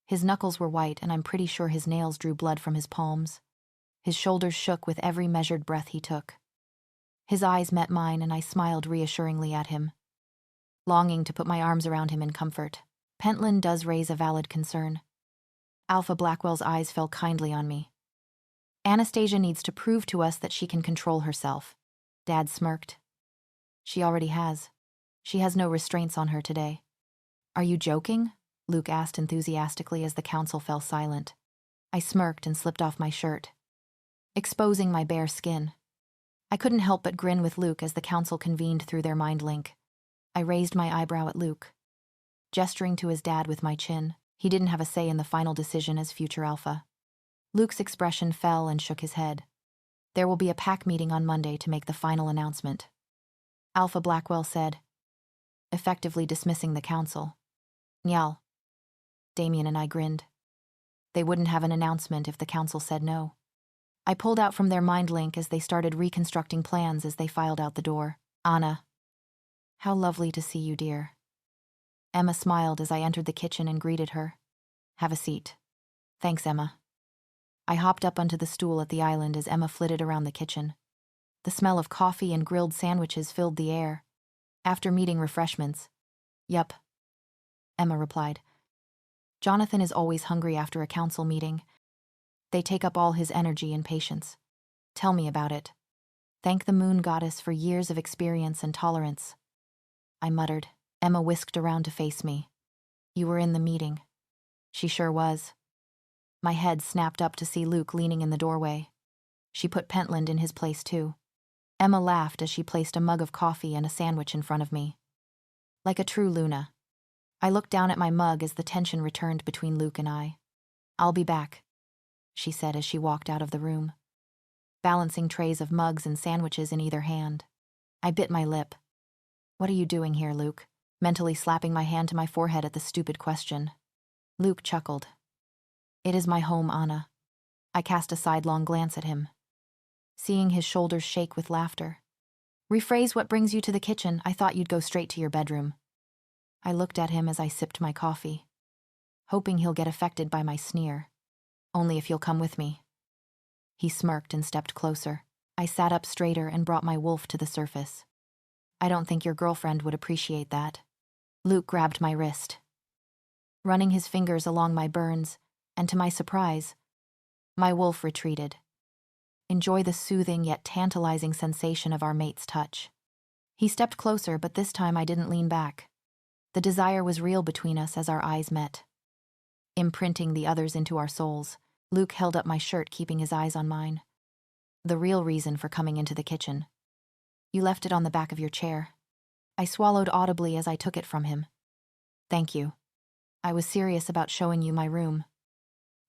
[SPEAKER 1] His knuckles were white and I'm pretty sure his nails drew blood from his palms. His shoulders shook with every measured breath he took. His eyes met mine and I smiled reassuringly at him, longing to put my arms around him in comfort. Pentland does raise a valid concern. Alpha Blackwell's eyes fell kindly on me. Anastasia needs to prove to us that she can control herself. Dad smirked. She already has. She has no restraints on her today. Are you joking? Luke asked enthusiastically as the council fell silent. I smirked and slipped off my shirt, exposing my bare skin. I couldn't help but grin with Luke as the council convened through their mind link. I raised my eyebrow at Luke, gesturing to his dad with my chin. He didn't have a say in the final decision as future alpha. Luke's expression fell and shook his head. There will be a pack meeting on Monday to make the final announcement, Alpha Blackwell said, effectively dismissing the council. Nyal. Damien and I grinned. They wouldn't have an announcement if the council said no. I pulled out from their mind link as they started reconstructing plans as they filed out the door. Anna. How lovely to see you, dear. Emma smiled as I entered the kitchen and greeted her. Have a seat. Thanks, Emma. I hopped up onto the stool at the island as Emma flitted around the kitchen. The smell of coffee and grilled sandwiches filled the air. After meeting refreshments. Yup, Emma replied. Jonathan is always hungry after a council meeting. They take up all his energy and patience. Tell me about it. Thank the moon goddess for years of experience and tolerance. I muttered. Emma whisked around to face me. You were in the meeting. She sure was. My head snapped up to see Luke leaning in the doorway. She put Pentland in his place too. Emma laughed as she placed a mug of coffee and a sandwich in front of me. Like a true Luna. I looked down at my mug as the tension returned between Luke and I. I'll be back, she said as she walked out of the room, balancing trays of mugs and sandwiches in either hand. I bit my lip. What are you doing here, Luke? Mentally slapping my hand to my forehead at the stupid question. Luke chuckled. It is my home, Anna. I cast a sidelong glance at him, seeing his shoulders shake with laughter. Rephrase what brings you to the kitchen. I thought you'd go straight to your bedroom. I looked at him as I sipped my coffee, hoping he'll get affected by my sneer. Only if you'll come with me. He smirked and stepped closer. I sat up straighter and brought my wolf to the surface. I don't think your girlfriend would appreciate that. Luke grabbed my wrist, running his fingers along my burns, and to my surprise, my wolf retreated. Enjoy the soothing yet tantalizing sensation of our mate's touch. He stepped closer, but this time I didn't lean back. The desire was real between us as our eyes met, imprinting the others into our souls. Luke held up my shirt, keeping his eyes on mine. The real reason for coming into the kitchen. You left it on the back of your chair. I swallowed audibly as I took it from him. Thank you. I was serious about showing you my room,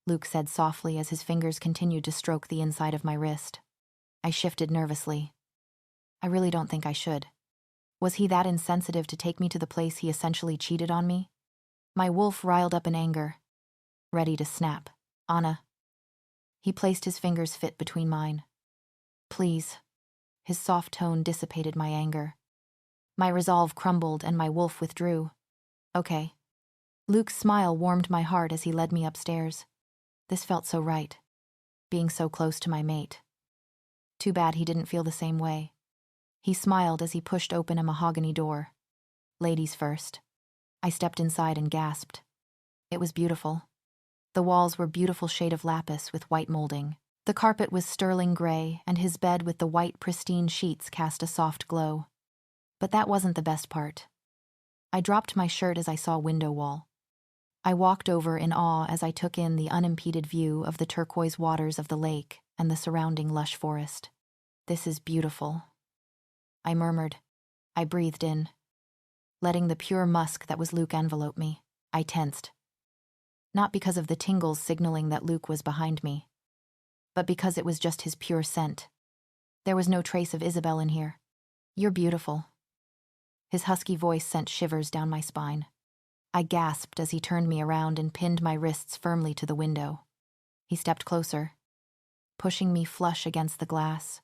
[SPEAKER 1] Luke said softly as his fingers continued to stroke the inside of my wrist. I shifted nervously. I really don't think I should. Was he that insensitive to take me to the place he essentially cheated on me? My wolf riled up in anger, ready to snap. Anna. He placed his fingers fit between mine. Please. His soft tone dissipated my anger. My resolve crumbled and my wolf withdrew. Okay. Luke's smile warmed my heart as he led me upstairs. This felt so right, being so close to my mate. Too bad he didn't feel the same way. He smiled as he pushed open a mahogany door. Ladies first. I stepped inside and gasped. It was beautiful. The walls were beautiful shade of lapis with white molding. The carpet was sterling gray, and his bed with the white pristine sheets cast a soft glow. But that wasn't the best part. I dropped my shirt as I saw window wall. I walked over in awe as I took in the unimpeded view of the turquoise waters of the lake and the surrounding lush forest. This is beautiful, I murmured. I breathed in. Letting the pure musk that was Luke envelope me, I tensed. Not because of the tingles signaling that Luke was behind me, but because it was just his pure scent. There was no trace of Isabel in here. You're beautiful. His husky voice sent shivers down my spine. I gasped as he turned me around and pinned my wrists firmly to the window. He stepped closer, pushing me flush against the glass,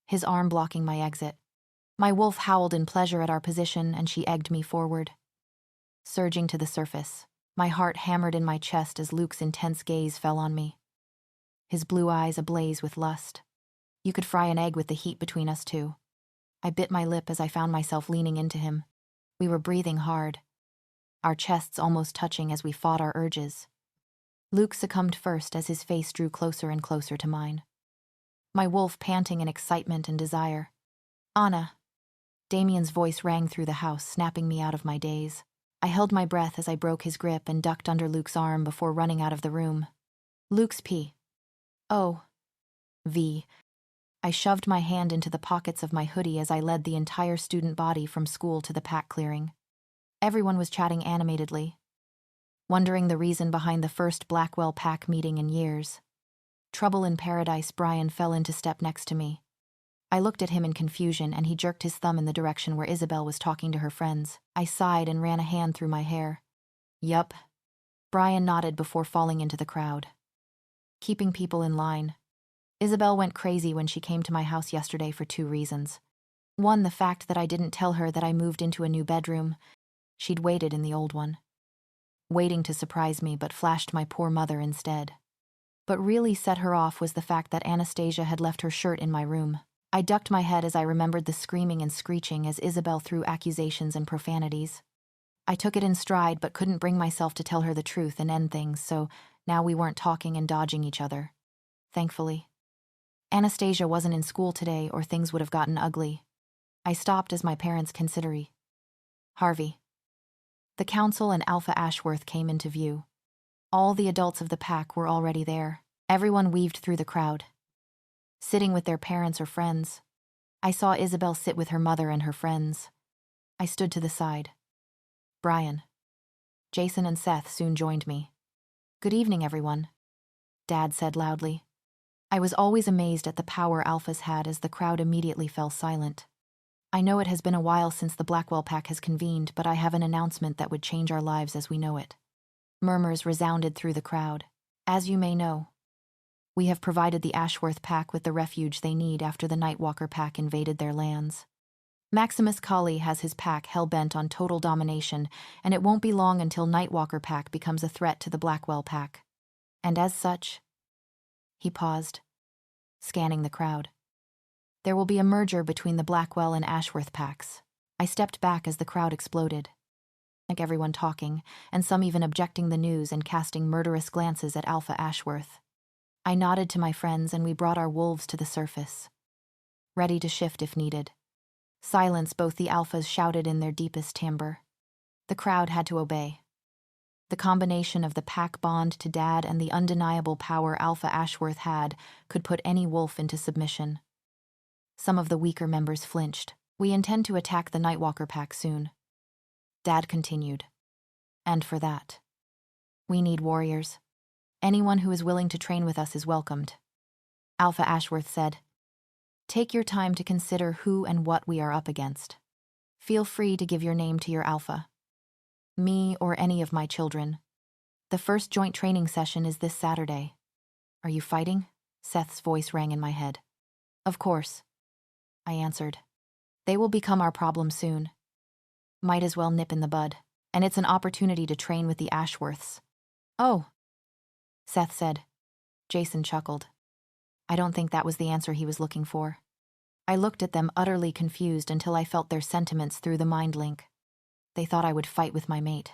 [SPEAKER 1] his arm blocking my exit. My wolf howled in pleasure at our position, and she egged me forward. Surging to the surface, my heart hammered in my chest as Luke's intense gaze fell on me, his blue eyes ablaze with lust. You could fry an egg with the heat between us two. I bit my lip as I found myself leaning into him. We were breathing hard, our chests almost touching as we fought our urges. Luke succumbed first as his face drew closer and closer to mine. My wolf panting in excitement and desire. Anna. Damien's voice rang through the house, snapping me out of my daze. I held my breath as I broke his grip and ducked under Luke's arm before running out of the room. Luke's P. O. V. I shoved my hand into the pockets of my hoodie as I led the entire student body from school to the pack clearing. Everyone was chatting animatedly, wondering the reason behind the first Blackwell pack meeting in years. Trouble in paradise. Brian fell into step next to me. I looked at him in confusion, and he jerked his thumb in the direction where Isabel was talking to her friends. I sighed and ran a hand through my hair. Yup. Brian nodded before falling into the crowd, keeping people in line. Isabel went crazy when she came to my house yesterday for 2 reasons. 1, the fact that I didn't tell her that I moved into a new bedroom. She'd waited in the old one, waiting to surprise me, but flashed my poor mother instead. But really set her off was the fact that Anastasia had left her shirt in my room. I ducked my head as I remembered the screaming and screeching as Isabel threw accusations and profanities. I took it in stride but couldn't bring myself to tell her the truth and end things, so now we weren't talking and dodging each other. Thankfully. Anastasia wasn't in school today or things would have gotten ugly. I stopped as my parents considered. Harvey. The council and Alpha Ashworth came into view. All the adults of the pack were already there. Everyone weaved through the crowd, sitting with their parents or friends. I saw Isabel sit with her mother and her friends. I stood to the side. Brian, Jason, and Seth soon joined me. Good evening, everyone, Dad said loudly. I was always amazed at the power Alphas had as the crowd immediately fell silent. I know it has been a while since the Blackwell pack has convened, but I have an announcement that would change our lives as we know it. Murmurs resounded through the crowd. As you may know, we have provided the Ashworth pack with the refuge they need after the Nightwalker pack invaded their lands. Maximus Colley has his pack hell-bent on total domination, and it won't be long until Nightwalker pack becomes a threat to the Blackwell pack. And as such, he paused, scanning the crowd. There will be a merger between the Blackwell and Ashworth packs. I stepped back as the crowd exploded, like everyone talking, and some even objecting the news and casting murderous glances at Alpha Ashworth. I nodded to my friends and we brought our wolves to the surface, ready to shift if needed. Silence, both the Alphas shouted in their deepest timbre. The crowd had to obey. The combination of the pack bond to Dad and the undeniable power Alpha Ashworth had could put any wolf into submission. Some of the weaker members flinched. We intend to attack the Nightwalker pack soon. Dad continued. And for that, we need warriors. Anyone who is willing to train with us is welcomed. Alpha Ashworth said, Take your time to consider who and what we are up against. Feel free to give your name to your alpha. Me or any of my children. The first joint training session is this Saturday. Are you fighting? Seth's voice rang in my head. Of course, I answered. They will become our problem soon. Might as well nip in the bud, and it's an opportunity to train with the Ashworths. Oh, Seth said. Jason chuckled. I don't think that was the answer he was looking for. I looked at them utterly confused until I felt their sentiments through the mind link. They thought I would fight with my mate.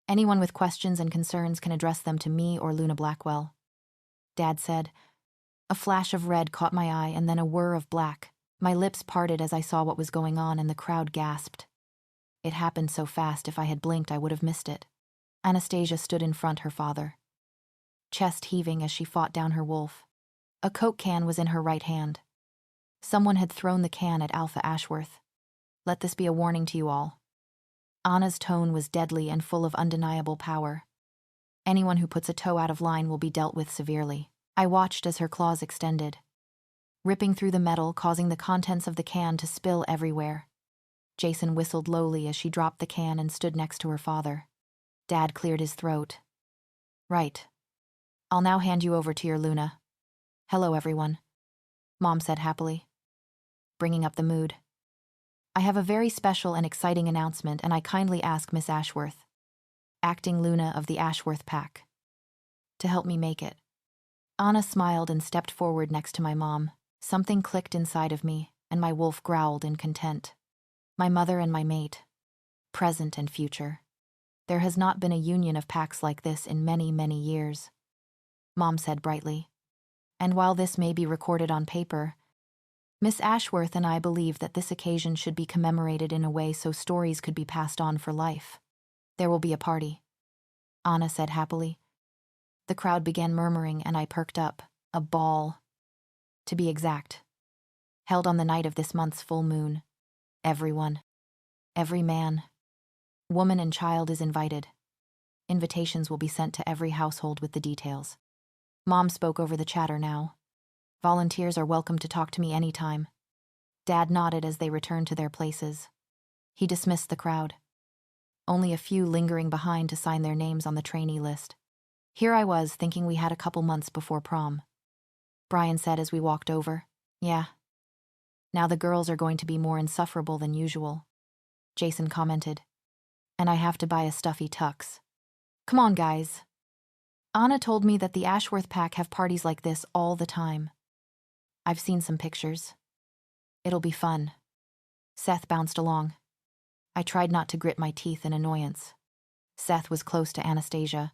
[SPEAKER 1] Anyone with questions and concerns can address them to me or Luna Blackwell. Dad said. A flash of red caught my eye and then a whir of black. My lips parted as I saw what was going on and the crowd gasped. It happened so fast if I had blinked I would have missed it. Anastasia stood in front her father, chest heaving as she fought down her wolf. A Coke can was in her right hand. Someone had thrown the can at Alpha Ashworth. Let this be a warning to you all. Anna's tone was deadly and full of undeniable power. Anyone who puts a toe out of line will be dealt with severely. I watched as her claws extended, ripping through the metal, causing the contents of the can to spill everywhere. Jason whistled lowly as she dropped the can and stood next to her father. Dad cleared his throat. Right. I'll now hand you over to your Luna. Hello, everyone, Mom said happily, bringing up the mood. I have a very special and exciting announcement, and I kindly ask Miss Ashworth, acting Luna of the Ashworth pack, to help me make it. Anna smiled and stepped forward next to my mom. Something clicked inside of me, and my wolf growled in content. My mother and my mate, present and future. There has not been a union of packs like this in many, many years, Mom said brightly. And while this may be recorded on paper, Miss Ashworth and I believe that this occasion should be commemorated in a way so stories could be passed on for life. There will be a party, Anna said happily. The crowd began murmuring and I perked up. A ball, to be exact, held on the night of this month's full moon. Everyone, every man, woman and child is invited. Invitations will be sent to every household with the details. Mom spoke over the chatter now. Volunteers are welcome to talk to me anytime. Dad nodded as they returned to their places. He dismissed the crowd. Only a few lingering behind to sign their names on the trainee list. Here I was, thinking we had a couple months before prom. Brian said as we walked over. Yeah. Now the girls are going to be more insufferable than usual, Jason commented. And I have to buy a stuffy tux. Come on, guys. Anna told me that the Ashworth pack have parties like this all the time. I've seen some pictures. It'll be fun. Seth bounced along. I tried not to grit my teeth in annoyance. Seth was close to Anastasia.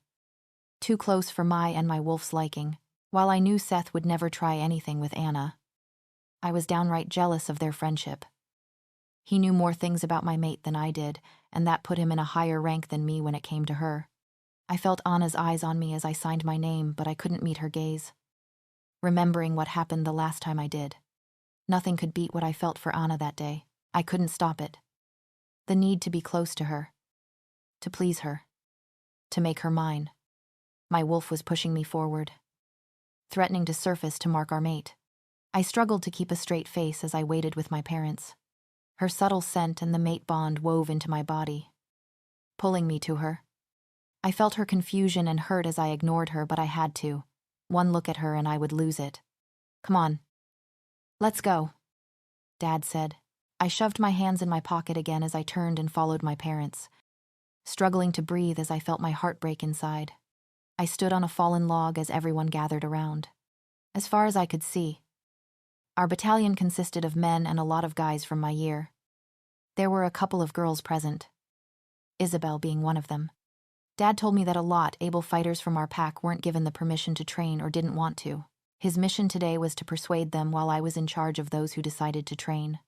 [SPEAKER 1] Too close for my and my wolf's liking. While I knew Seth would never try anything with Anna, I was downright jealous of their friendship. He knew more things about my mate than I did, and that put him in a higher rank than me when it came to her. I felt Anna's eyes on me as I signed my name, but I couldn't meet her gaze. Remembering what happened the last time I did, nothing could beat what I felt for Anna that day. I couldn't stop it. The need to be close to her, to please her, to make her mine. My wolf was pushing me forward, threatening to surface to mark our mate. I struggled to keep a straight face as I waited with my parents. Her subtle scent and the mate bond wove into my body, pulling me to her. I felt her confusion and hurt as I ignored her, but I had to. One look at her and I would lose it. Come on. Let's go, Dad said. I shoved my hands in my pocket again as I turned and followed my parents, struggling to breathe as I felt my heart break inside. I stood on a fallen log as everyone gathered around. As far as I could see, our battalion consisted of men and a lot of guys from my year. There were a couple of girls present, Isabel being one of them. Dad told me that a lot able fighters from our pack weren't given the permission to train or didn't want to. His mission today was to persuade them while I was in charge of those who decided to train.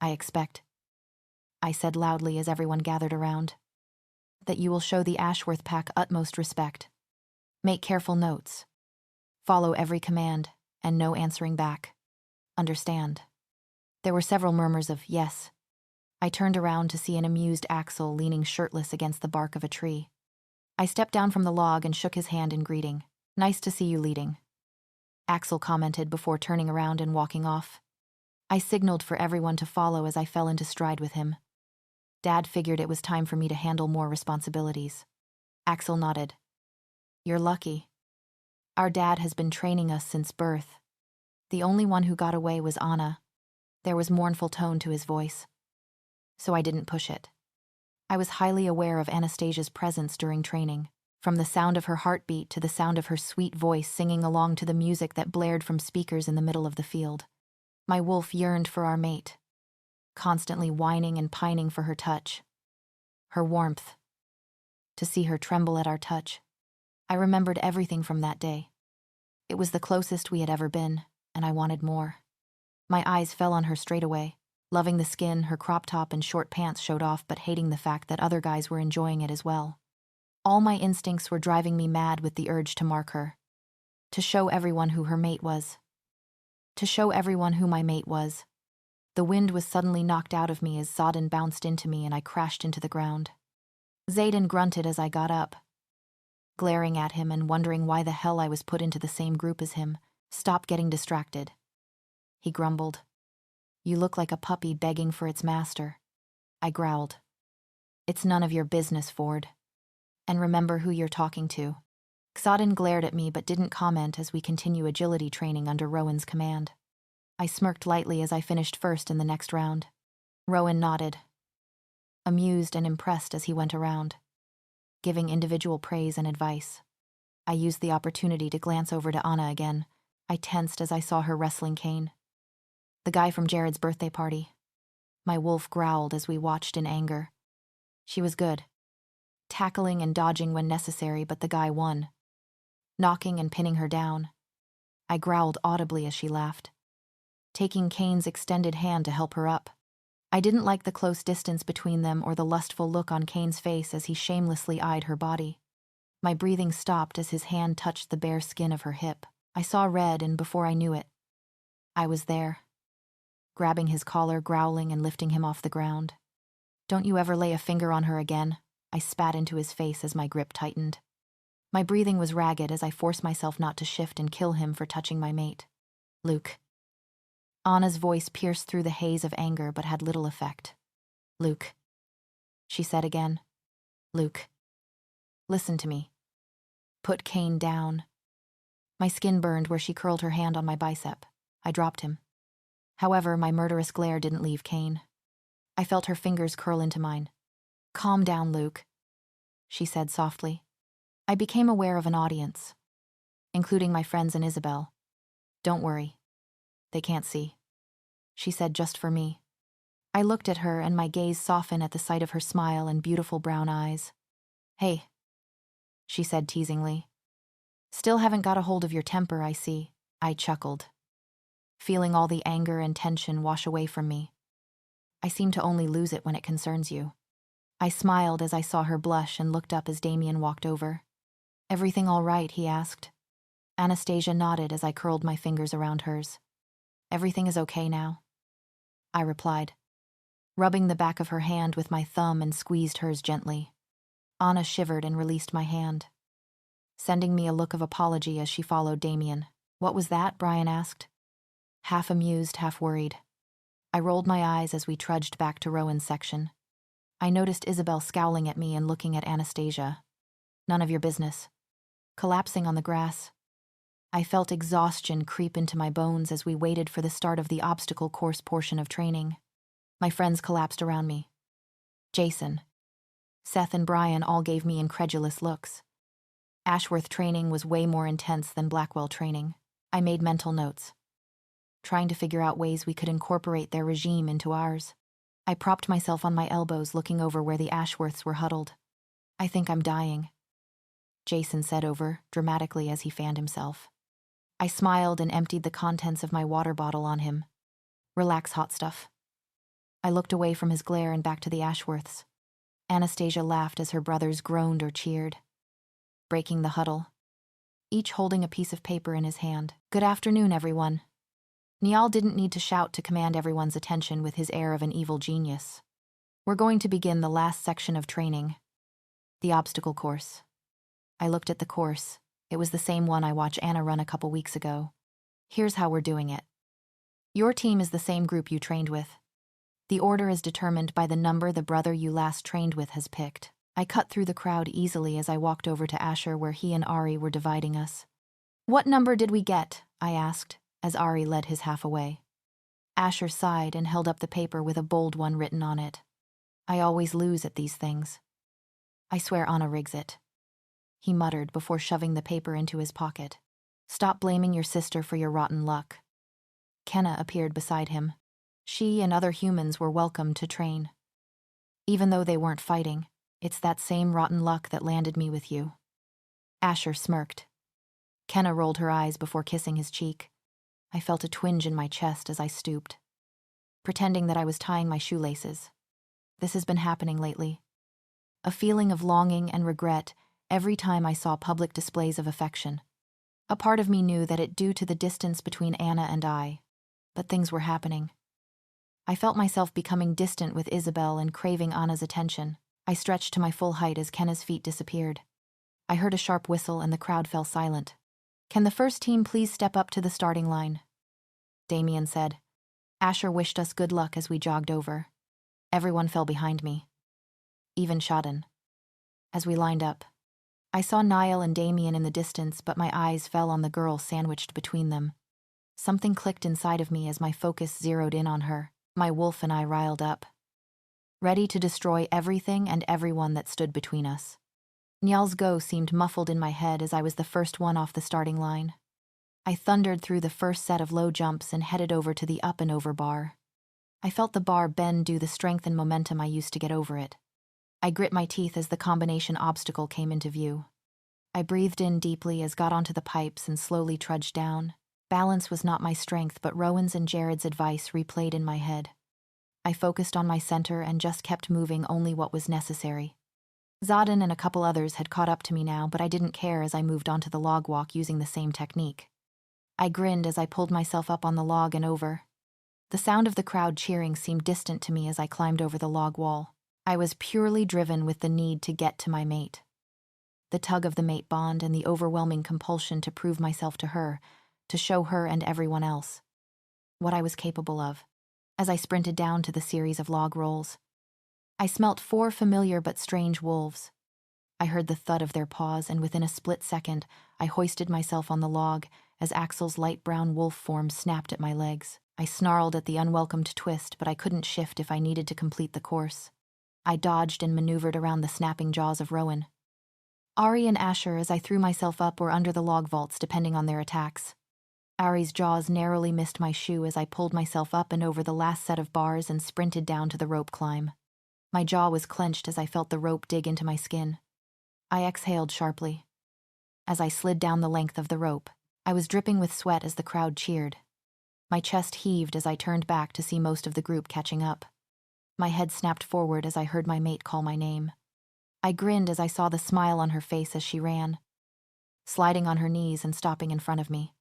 [SPEAKER 1] I expect, I said loudly as everyone gathered around. that you will show the Ashworth pack utmost respect. Make careful notes. Follow every command, and no answering back. Understand. There were several murmurs of yes. I turned around to see an amused Axel leaning shirtless against the bark of a tree. I stepped down from the log and shook his hand in greeting. Nice to see you leading. Axel commented before turning around and walking off. I signaled for everyone to follow as I fell into stride with him. Dad figured it was time for me to handle more responsibilities. Axel nodded. You're lucky. Our dad has been training us since birth. The only one who got away was Anna. There was mournful tone to his voice. So I didn't push it. I was highly aware of Anastasia's presence during training, from the sound of her heartbeat to the sound of her sweet voice singing along to the music that blared from speakers in the middle of the field. My wolf yearned for our mate, constantly whining and pining for her touch. Her warmth. To see her tremble at our touch. I remembered everything from that day. It was the closest we had ever been, and I wanted more. My eyes fell on her straight away, loving the skin her crop top and short pants showed off, but hating the fact that other guys were enjoying it as well. All my instincts were driving me mad with the urge to mark her. To show everyone who her mate was. To show everyone who my mate was. The wind was suddenly knocked out of me as Zodin bounced into me and I crashed into the ground. Zayden grunted as I got up. Glaring at him and wondering why the hell I was put into the same group as him. Stop getting distracted. He grumbled. You look like a puppy begging for its master. I growled. It's none of your business, Ford. And remember who you're talking to. Xodin glared at me but didn't comment as we continue agility training under Rowan's command. I smirked lightly as I finished first in the next round. Rowan nodded, amused and impressed as he went around, giving individual praise and advice. I used the opportunity to glance over to Anna again. I tensed as I saw her wrestling Kane. The guy from Jared's birthday party. My wolf growled as we watched in anger. She was good. Tackling and dodging when necessary, but the guy won. Knocking and pinning her down. I growled audibly as she laughed, taking Kane's extended hand to help her up. I didn't like the close distance between them or the lustful look on Kane's face as he shamelessly eyed her body. My breathing stopped as his hand touched the bare skin of her hip. I saw red, and before I knew it, I was there, grabbing his collar, growling and lifting him off the ground. Don't you ever lay a finger on her again, I spat into his face as my grip tightened. My breathing was ragged as I forced myself not to shift and kill him for touching my mate. Luke. Anna's voice pierced through the haze of anger but had little effect. Luke. She said again. Luke. Listen to me. Put Kane down. My skin burned where she curled her hand on my bicep. I dropped him. However, my murderous glare didn't leave Kane. I felt her fingers curl into mine. Calm down, Luke, she said softly. I became aware of an audience, including my friends and Isabel. Don't worry. They can't see, she said just for me. I looked at her and my gaze softened at the sight of her smile and beautiful brown eyes. Hey, she said teasingly. Still haven't got a hold of your temper, I see, I chuckled, feeling all the anger and tension wash away from me. I seem to only lose it when it concerns you. I smiled as I saw her blush and looked up as Damien walked over. Everything all right, he asked. Anastasia nodded as I curled my fingers around hers. Everything is okay now, I replied, rubbing the back of her hand with my thumb and squeezed hers gently. Anna shivered and released my hand, sending me a look of apology as she followed Damien. What was that? Brian asked, half amused, half worried. I rolled my eyes as we trudged back to Rowan's section. I noticed Isabel scowling at me and looking at Anastasia. None of your business. Collapsing on the grass. I felt exhaustion creep into my bones as we waited for the start of the obstacle course portion of training. My friends collapsed around me. Jason, Seth and Brian all gave me incredulous looks. Ashworth training was way more intense than Blackwell training. I made mental notes, trying to figure out ways we could incorporate their regime into ours. I propped myself on my elbows looking over where the Ashworths were huddled. I think I'm dying, Jason said over dramatically as he fanned himself. I smiled and emptied the contents of my water bottle on him. Relax, hot stuff. I looked away from his glare and back to the Ashworths. Anastasia laughed as her brothers groaned or cheered, breaking the huddle, each holding a piece of paper in his hand. "Good afternoon, everyone." Niall didn't need to shout to command everyone's attention with his air of an evil genius. "We're going to begin the last section of training, the obstacle course." I looked at the course. It was the same one I watched Anna run a couple weeks ago. "Here's how we're doing it. Your team is the same group you trained with. The order is determined by the number the brother you last trained with has picked." I cut through the crowd easily as I walked over to Asher where he and Ari were dividing us. "What number did we get?" I asked, as Ari led his half away. Asher sighed and held up the paper with a bold one written on it. "I always lose at these things. I swear Anna rigs it," he muttered before shoving the paper into his pocket. "Stop blaming your sister for your rotten luck." Kenna appeared beside him. She and other humans were welcome to train. Even though they weren't fighting, it's that same rotten luck that landed me with you. Asher smirked. Kenna rolled her eyes before kissing his cheek. I felt a twinge in my chest as I stooped, pretending that I was tying my shoelaces. This has been happening lately. A feeling of longing and regret every time I saw public displays of affection. A part of me knew that it due to the distance between Anna and I, but things were happening. I felt myself becoming distant with Isabel and craving Anna's attention. I stretched to my full height as Kenna's feet disappeared. I heard a sharp whistle and the crowd fell silent. "Can the first team please step up to the starting line?" Damien said. Asher wished us good luck as we jogged over. Everyone fell behind me, even Shaden. As we lined up, I saw Niall and Damien in the distance, but my eyes fell on the girl sandwiched between them. Something clicked inside of me as my focus zeroed in on her. My wolf and I riled up, ready to destroy everything and everyone that stood between us. Niall's go seemed muffled in my head as I was the first one off the starting line. I thundered through the first set of low jumps and headed over to the up and over bar. I felt the bar bend due to the strength and momentum I used to get over it. I grit my teeth as the combination obstacle came into view. I breathed in deeply as got onto the pipes and slowly trudged down. Balance was not my strength, but Rowan's and Jared's advice replayed in my head. I focused on my center and just kept moving only what was necessary. Zaden and a couple others had caught up to me now, but I didn't care as I moved onto the log walk using the same technique. I grinned as I pulled myself up on the log and over. The sound of the crowd cheering seemed distant to me as I climbed over the log wall. I was purely driven with the need to get to my mate. The tug of the mate bond and the overwhelming compulsion to prove myself to her, to show her and everyone else what I was capable of. As I sprinted down to the series of log rolls, I smelt 4 familiar but strange wolves. I heard the thud of their paws, and within a split second, I hoisted myself on the log as Axel's light brown wolf form snapped at my legs. I snarled at the unwelcomed twist, but I couldn't shift if I needed to complete the course. I dodged and maneuvered around the snapping jaws of Rowan. Ari and Asher, as I threw myself up, were under the log vaults depending on their attacks. Ari's jaws narrowly missed my shoe as I pulled myself up and over the last set of bars and sprinted down to the rope climb. My jaw was clenched as I felt the rope dig into my skin. I exhaled sharply. As I slid down the length of the rope, I was dripping with sweat as the crowd cheered. My chest heaved as I turned back to see most of the group catching up. My head snapped forward as I heard my mate call my name. I grinned as I saw the smile on her face as she ran, sliding on her knees and stopping in front of me.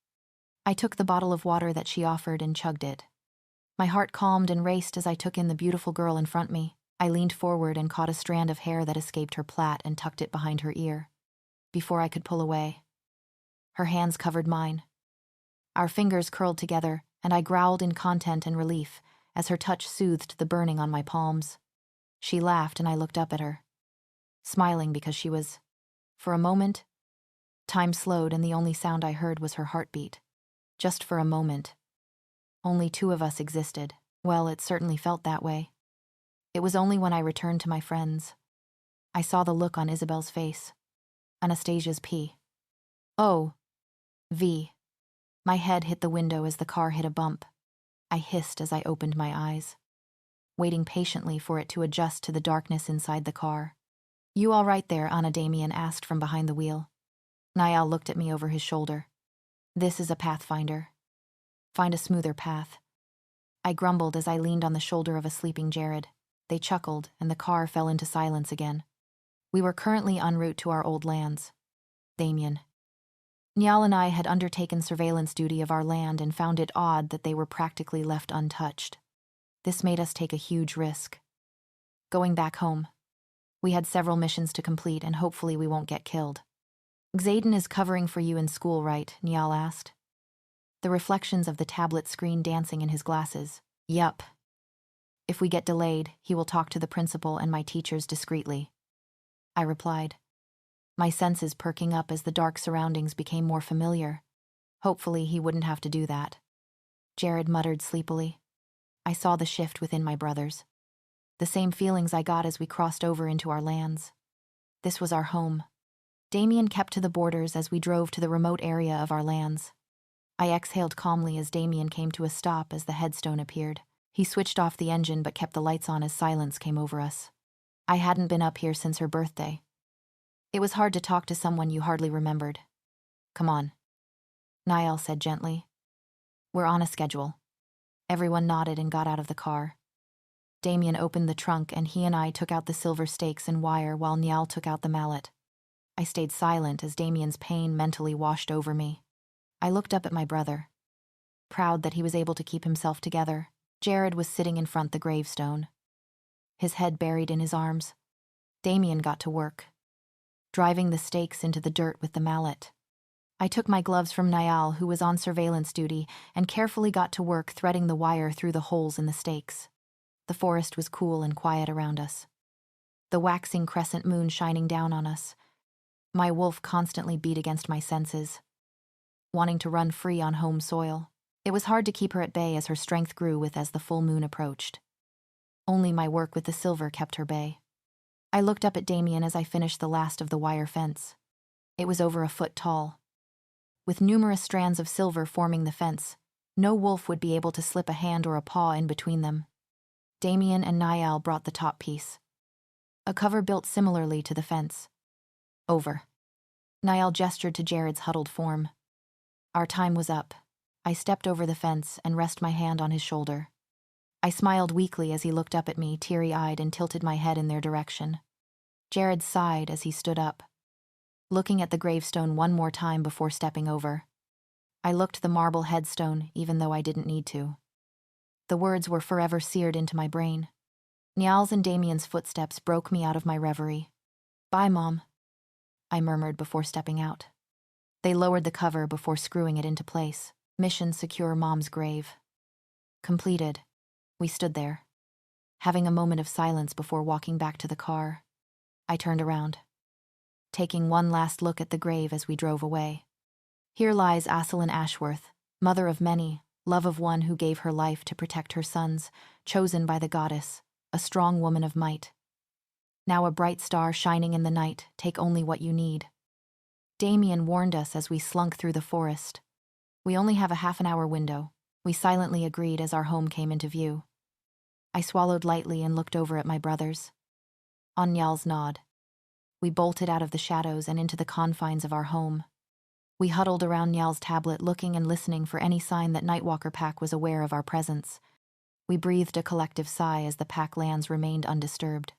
[SPEAKER 1] I took the bottle of water that she offered and chugged it. My heart calmed and raced as I took in the beautiful girl in front of me. I leaned forward and caught a strand of hair that escaped her plait and tucked it behind her ear. Before I could pull away, her hands covered mine. Our fingers curled together, and I growled in content and relief as her touch soothed the burning on my palms. She laughed and I looked up at her, smiling because she was. For a moment, time slowed and the only sound I heard was her heartbeat. Just for a moment. Only 2 of us existed. Well, it certainly felt that way. It was only when I returned to my friends. I saw the look on Isabel's face. Anastasia's P. O. V. My head hit the window as the car hit a bump. I hissed as I opened my eyes, waiting patiently for it to adjust to the darkness inside the car. "You all right there?" Anna Damien asked from behind the wheel. Niall looked at me over his shoulder. "This is a pathfinder. Find a smoother path." I grumbled as I leaned on the shoulder of a sleeping Jared. They chuckled, and the car fell into silence again. We were currently en route to our old lands. Damien. Niall and I had undertaken surveillance duty of our land and found it odd that they were practically left untouched. This made us take a huge risk. Going back home. We had several missions to complete, and hopefully we won't get killed. Xaden is covering for you in school, right? Niall asked. The reflections of the tablet screen dancing in his glasses. Yup. If we get delayed, he will talk to the principal and my teachers discreetly. I replied, my senses perking up as the dark surroundings became more familiar. Hopefully he wouldn't have to do that. Jared muttered sleepily. I saw the shift within my brothers. The same feelings I got as we crossed over into our lands. This was our home. Damien kept to the borders as we drove to the remote area of our lands. I exhaled calmly as Damien came to a stop as the headstone appeared. He switched off the engine but kept the lights on as silence came over us. I hadn't been up here since her birthday. It was hard to talk to someone you hardly remembered. Come on, Niall said gently. We're on a schedule. Everyone nodded and got out of the car. Damien opened the trunk and he and I took out the silver stakes and wire while Niall took out the mallet. I stayed silent as Damien's pain mentally washed over me. I looked up at my brother. Proud that he was able to keep himself together, Jared was sitting in front the gravestone. His head buried in his arms. Damien got to work, driving the stakes into the dirt with the mallet. I took my gloves from Niall, who was on surveillance duty, and carefully got to work threading the wire through the holes in the stakes. The forest was cool and quiet around us. The waxing crescent moon shining down on us. My wolf constantly beat against my senses, wanting to run free on home soil. It was hard to keep her at bay as her strength grew with as the full moon approached. Only my work with the silver kept her bay. I looked up at Damien as I finished the last of the wire fence. It was over a foot tall. With numerous strands of silver forming the fence, no wolf would be able to slip a hand or a paw in between them. Damien and Niall brought the top piece. A cover built similarly to the fence. Over. Niall gestured to Jared's huddled form. Our time was up. I stepped over the fence and rested my hand on his shoulder. I smiled weakly as he looked up at me, teary-eyed, and tilted my head in their direction. Jared sighed as he stood up, looking at the gravestone one more time before stepping over. I looked the marble headstone, even though I didn't need to. The words were forever seared into my brain. Niall's and Damien's footsteps broke me out of my reverie. Bye, Mom, I murmured before stepping out. They lowered the cover before screwing it into place. Mission secure Mom's grave. Completed. We stood there, having a moment of silence before walking back to the car. I turned around, taking one last look at the grave as we drove away. Here lies Isla of Ashworth, mother of many, love of one who gave her life to protect her sons, chosen by the goddess, a strong woman of might. Now a bright star shining in the night, take only what you need. Damien warned us as we slunk through the forest. We only have a half-an-hour window. We silently agreed as our home came into view. I swallowed lightly and looked over at my brothers. On Niall's nod. We bolted out of the shadows and into the confines of our home. We huddled around Niall's tablet, looking and listening for any sign that Nightwalker Pack was aware of our presence. We breathed a collective sigh as the pack lands remained undisturbed.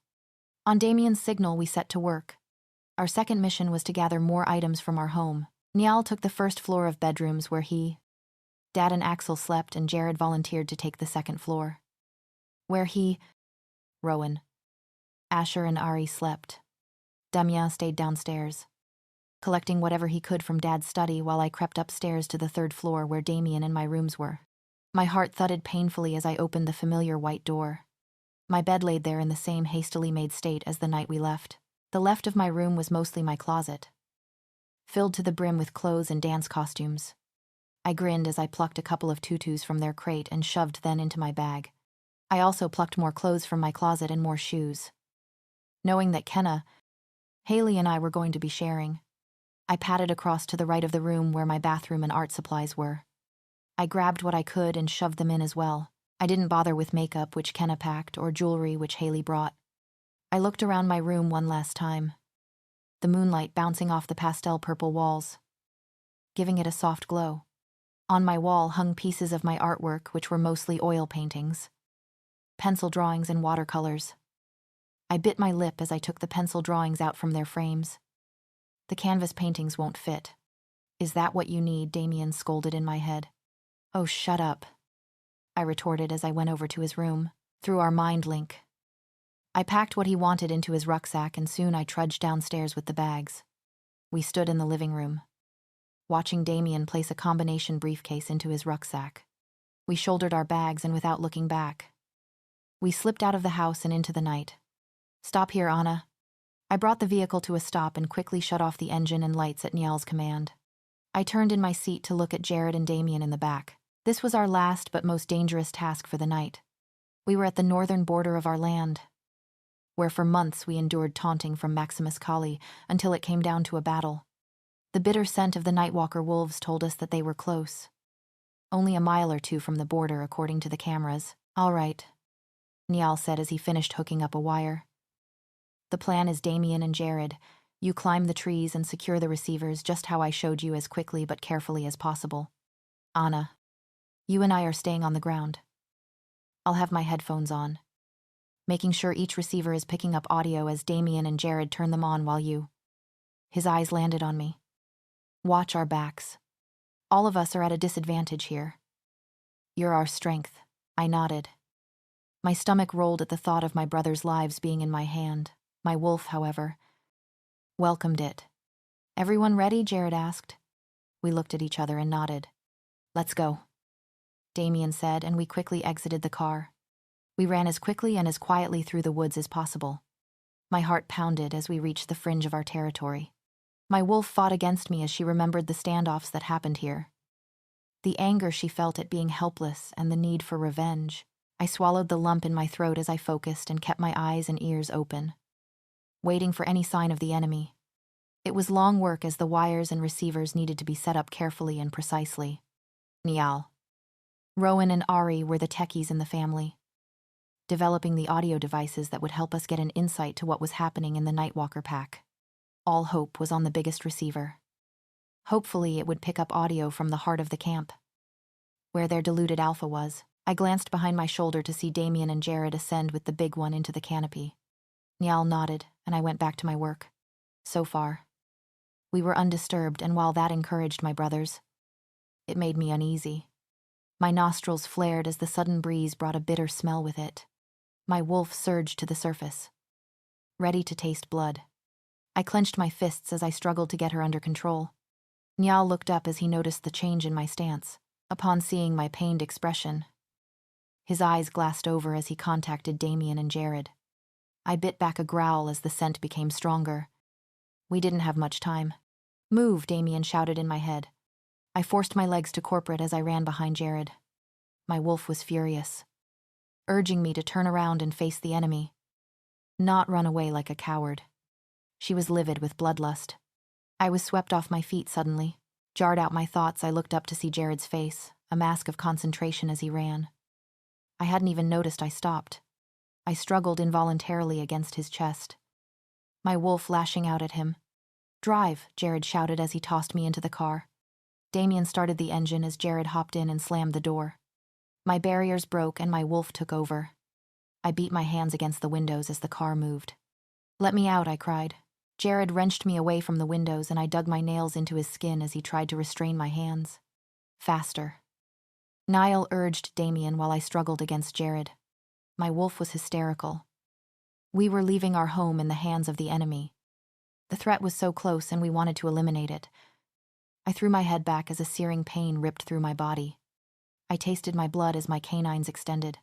[SPEAKER 1] On Damien's signal, we set to work. Our second mission was to gather more items from our home. Niall took the first floor of bedrooms where Dad and Axel slept, and Jared volunteered to take the second floor, where Rowan, Asher and Ari slept. Damien stayed downstairs, collecting whatever he could from Dad's study while I crept upstairs to the third floor where Damien and my rooms were. My heart thudded painfully as I opened the familiar white door. My bed laid there in the same hastily made state as the night we left. The left of my room was mostly my closet, filled to the brim with clothes and dance costumes. I grinned as I plucked a couple of tutus from their crate and shoved them into my bag. I also plucked more clothes from my closet and more shoes. Knowing that Kenna, Haley, and I were going to be sharing, I padded across to the right of the room where my bathroom and art supplies were. I grabbed what I could and shoved them in as well. I didn't bother with makeup, which Kenna packed, or jewelry, which Haley brought. I looked around my room one last time, the moonlight bouncing off the pastel purple walls, giving it a soft glow. On my wall hung pieces of my artwork, which were mostly oil paintings. pencil drawings and watercolors. I bit my lip as I took the pencil drawings out from their frames. The canvas paintings won't fit. Is that what you need? Damien scolded in my head. Oh, shut up, I retorted as I went over to his room, through our mind link. I packed what he wanted into his rucksack and soon I trudged downstairs with the bags. We stood in the living room, watching Damien place a combination briefcase into his rucksack. We shouldered our bags and without looking back, we slipped out of the house and into the night. Stop here, Anna. I brought the vehicle to a stop and quickly shut off the engine and lights at Niall's command. I turned in my seat to look at Jared and Damien in the back. This was our last but most dangerous task for the night. We were at the northern border of our land, where for months we endured taunting from Maximus Colli until it came down to a battle. The bitter scent of the Nightwalker wolves told us that they were close. Only a mile or two from the border, according to the cameras. All right, Niall said as he finished hooking up a wire. The plan is Damien and Jared. You climb the trees and secure the receivers just how I showed you, as quickly but carefully as possible. Anna, you and I are staying on the ground. I'll have my headphones on, making sure each receiver is picking up audio as Damien and Jared turn them on while you... His eyes landed on me. Watch our backs. All of us are at a disadvantage here. You're our strength, I nodded. My stomach rolled at the thought of my brothers' lives being in my hand. My wolf, however, welcomed it. Everyone ready? Jared asked. We looked at each other and nodded. Let's go, Damien said, and we quickly exited the car. We ran as quickly and as quietly through the woods as possible. My heart pounded as we reached the fringe of our territory. My wolf fought against me as she remembered the standoffs that happened here. The anger she felt at being helpless and the need for revenge. I swallowed the lump in my throat as I focused and kept my eyes and ears open, waiting for any sign of the enemy. It was long work as the wires and receivers needed to be set up carefully and precisely. Niall, Rowan and Ari were the techies in the family, developing the audio devices that would help us get an insight to what was happening in the Nightwalker pack. All hope was on the biggest receiver. Hopefully it would pick up audio from the heart of the camp, where their diluted Alpha was. I glanced behind my shoulder to see Damien and Jared ascend with the big one into the canopy. Niall nodded, and I went back to my work. So far, we were undisturbed, and while that encouraged my brothers, it made me uneasy. My nostrils flared as the sudden breeze brought a bitter smell with it. My wolf surged to the surface, ready to taste blood. I clenched my fists as I struggled to get her under control. Niall looked up as he noticed the change in my stance. Upon seeing my pained expression, his eyes glassed over as he contacted Damien and Jared. I bit back a growl as the scent became stronger. We didn't have much time. Move, Damien shouted in my head. I forced my legs to corporate as I ran behind Jared. My wolf was furious, urging me to turn around and face the enemy, not run away like a coward. She was livid with bloodlust. I was swept off my feet suddenly. Jarred out my thoughts, I looked up to see Jared's face, a mask of concentration as he ran. I hadn't even noticed I stopped. I struggled involuntarily against his chest, my wolf lashing out at him. Drive, Jared shouted as he tossed me into the car. Damien started the engine as Jared hopped in and slammed the door. My barriers broke and my wolf took over. I beat my hands against the windows as the car moved. Let me out, I cried. Jared wrenched me away from the windows and I dug my nails into his skin as he tried to restrain my hands. Faster, Niall urged Damien while I struggled against Jared. My wolf was hysterical. We were leaving our home in the hands of the enemy. The threat was so close and we wanted to eliminate it. I threw my head back as a searing pain ripped through my body. I tasted my blood as my canines extended,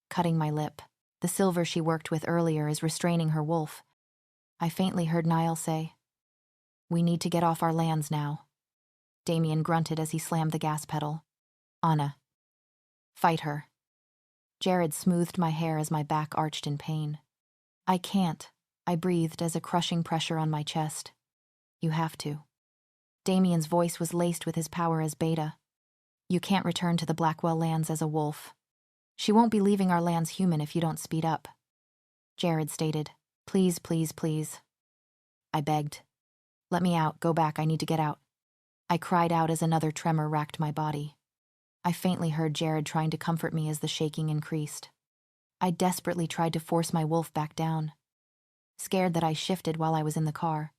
[SPEAKER 1] cutting my lip. The silver she worked with earlier is restraining her wolf. I faintly heard Niall say, "We need to get off our lands now." Damien grunted as he slammed the gas pedal. Anna, fight her. Jared smoothed my hair as my back arched in pain. I can't, I breathed as a crushing pressure on my chest. You have to. Damien's voice was laced with his power as Beta. You can't return to the Blackwell lands as a wolf. She won't be leaving our lands human if you don't speed up. Jared stated, "Please, please, please." I begged. Let me out, go back, I need to get out. I cried out as another tremor racked my body. I faintly heard Jared trying to comfort me as the shaking increased. I desperately tried to force my wolf back down, scared that I shifted while I was in the car.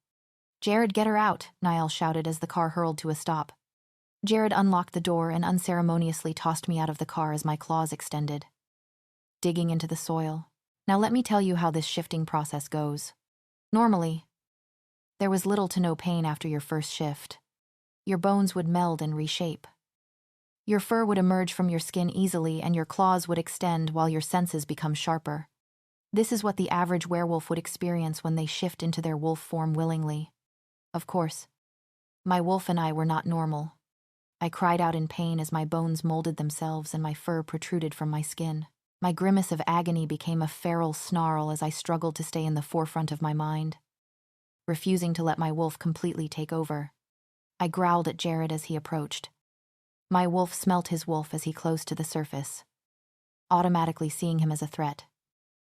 [SPEAKER 1] "Jared, get her out," Niall shouted as the car hurled to a stop. Jared unlocked the door and unceremoniously tossed me out of the car as my claws extended, digging into the soil. Now let me tell you how this shifting process goes. Normally, there was little to no pain after your first shift. Your bones would meld and reshape. Your fur would emerge from your skin easily and your claws would extend while your senses become sharper. This is what the average werewolf would experience when they shift into their wolf form willingly. Of course, my wolf and I were not normal. I cried out in pain as my bones molded themselves and my fur protruded from my skin. My grimace of agony became a feral snarl as I struggled to stay in the forefront of my mind, refusing to let my wolf completely take over. I growled at Jared as he approached. My wolf smelt his wolf as he closed to the surface, automatically seeing him as a threat.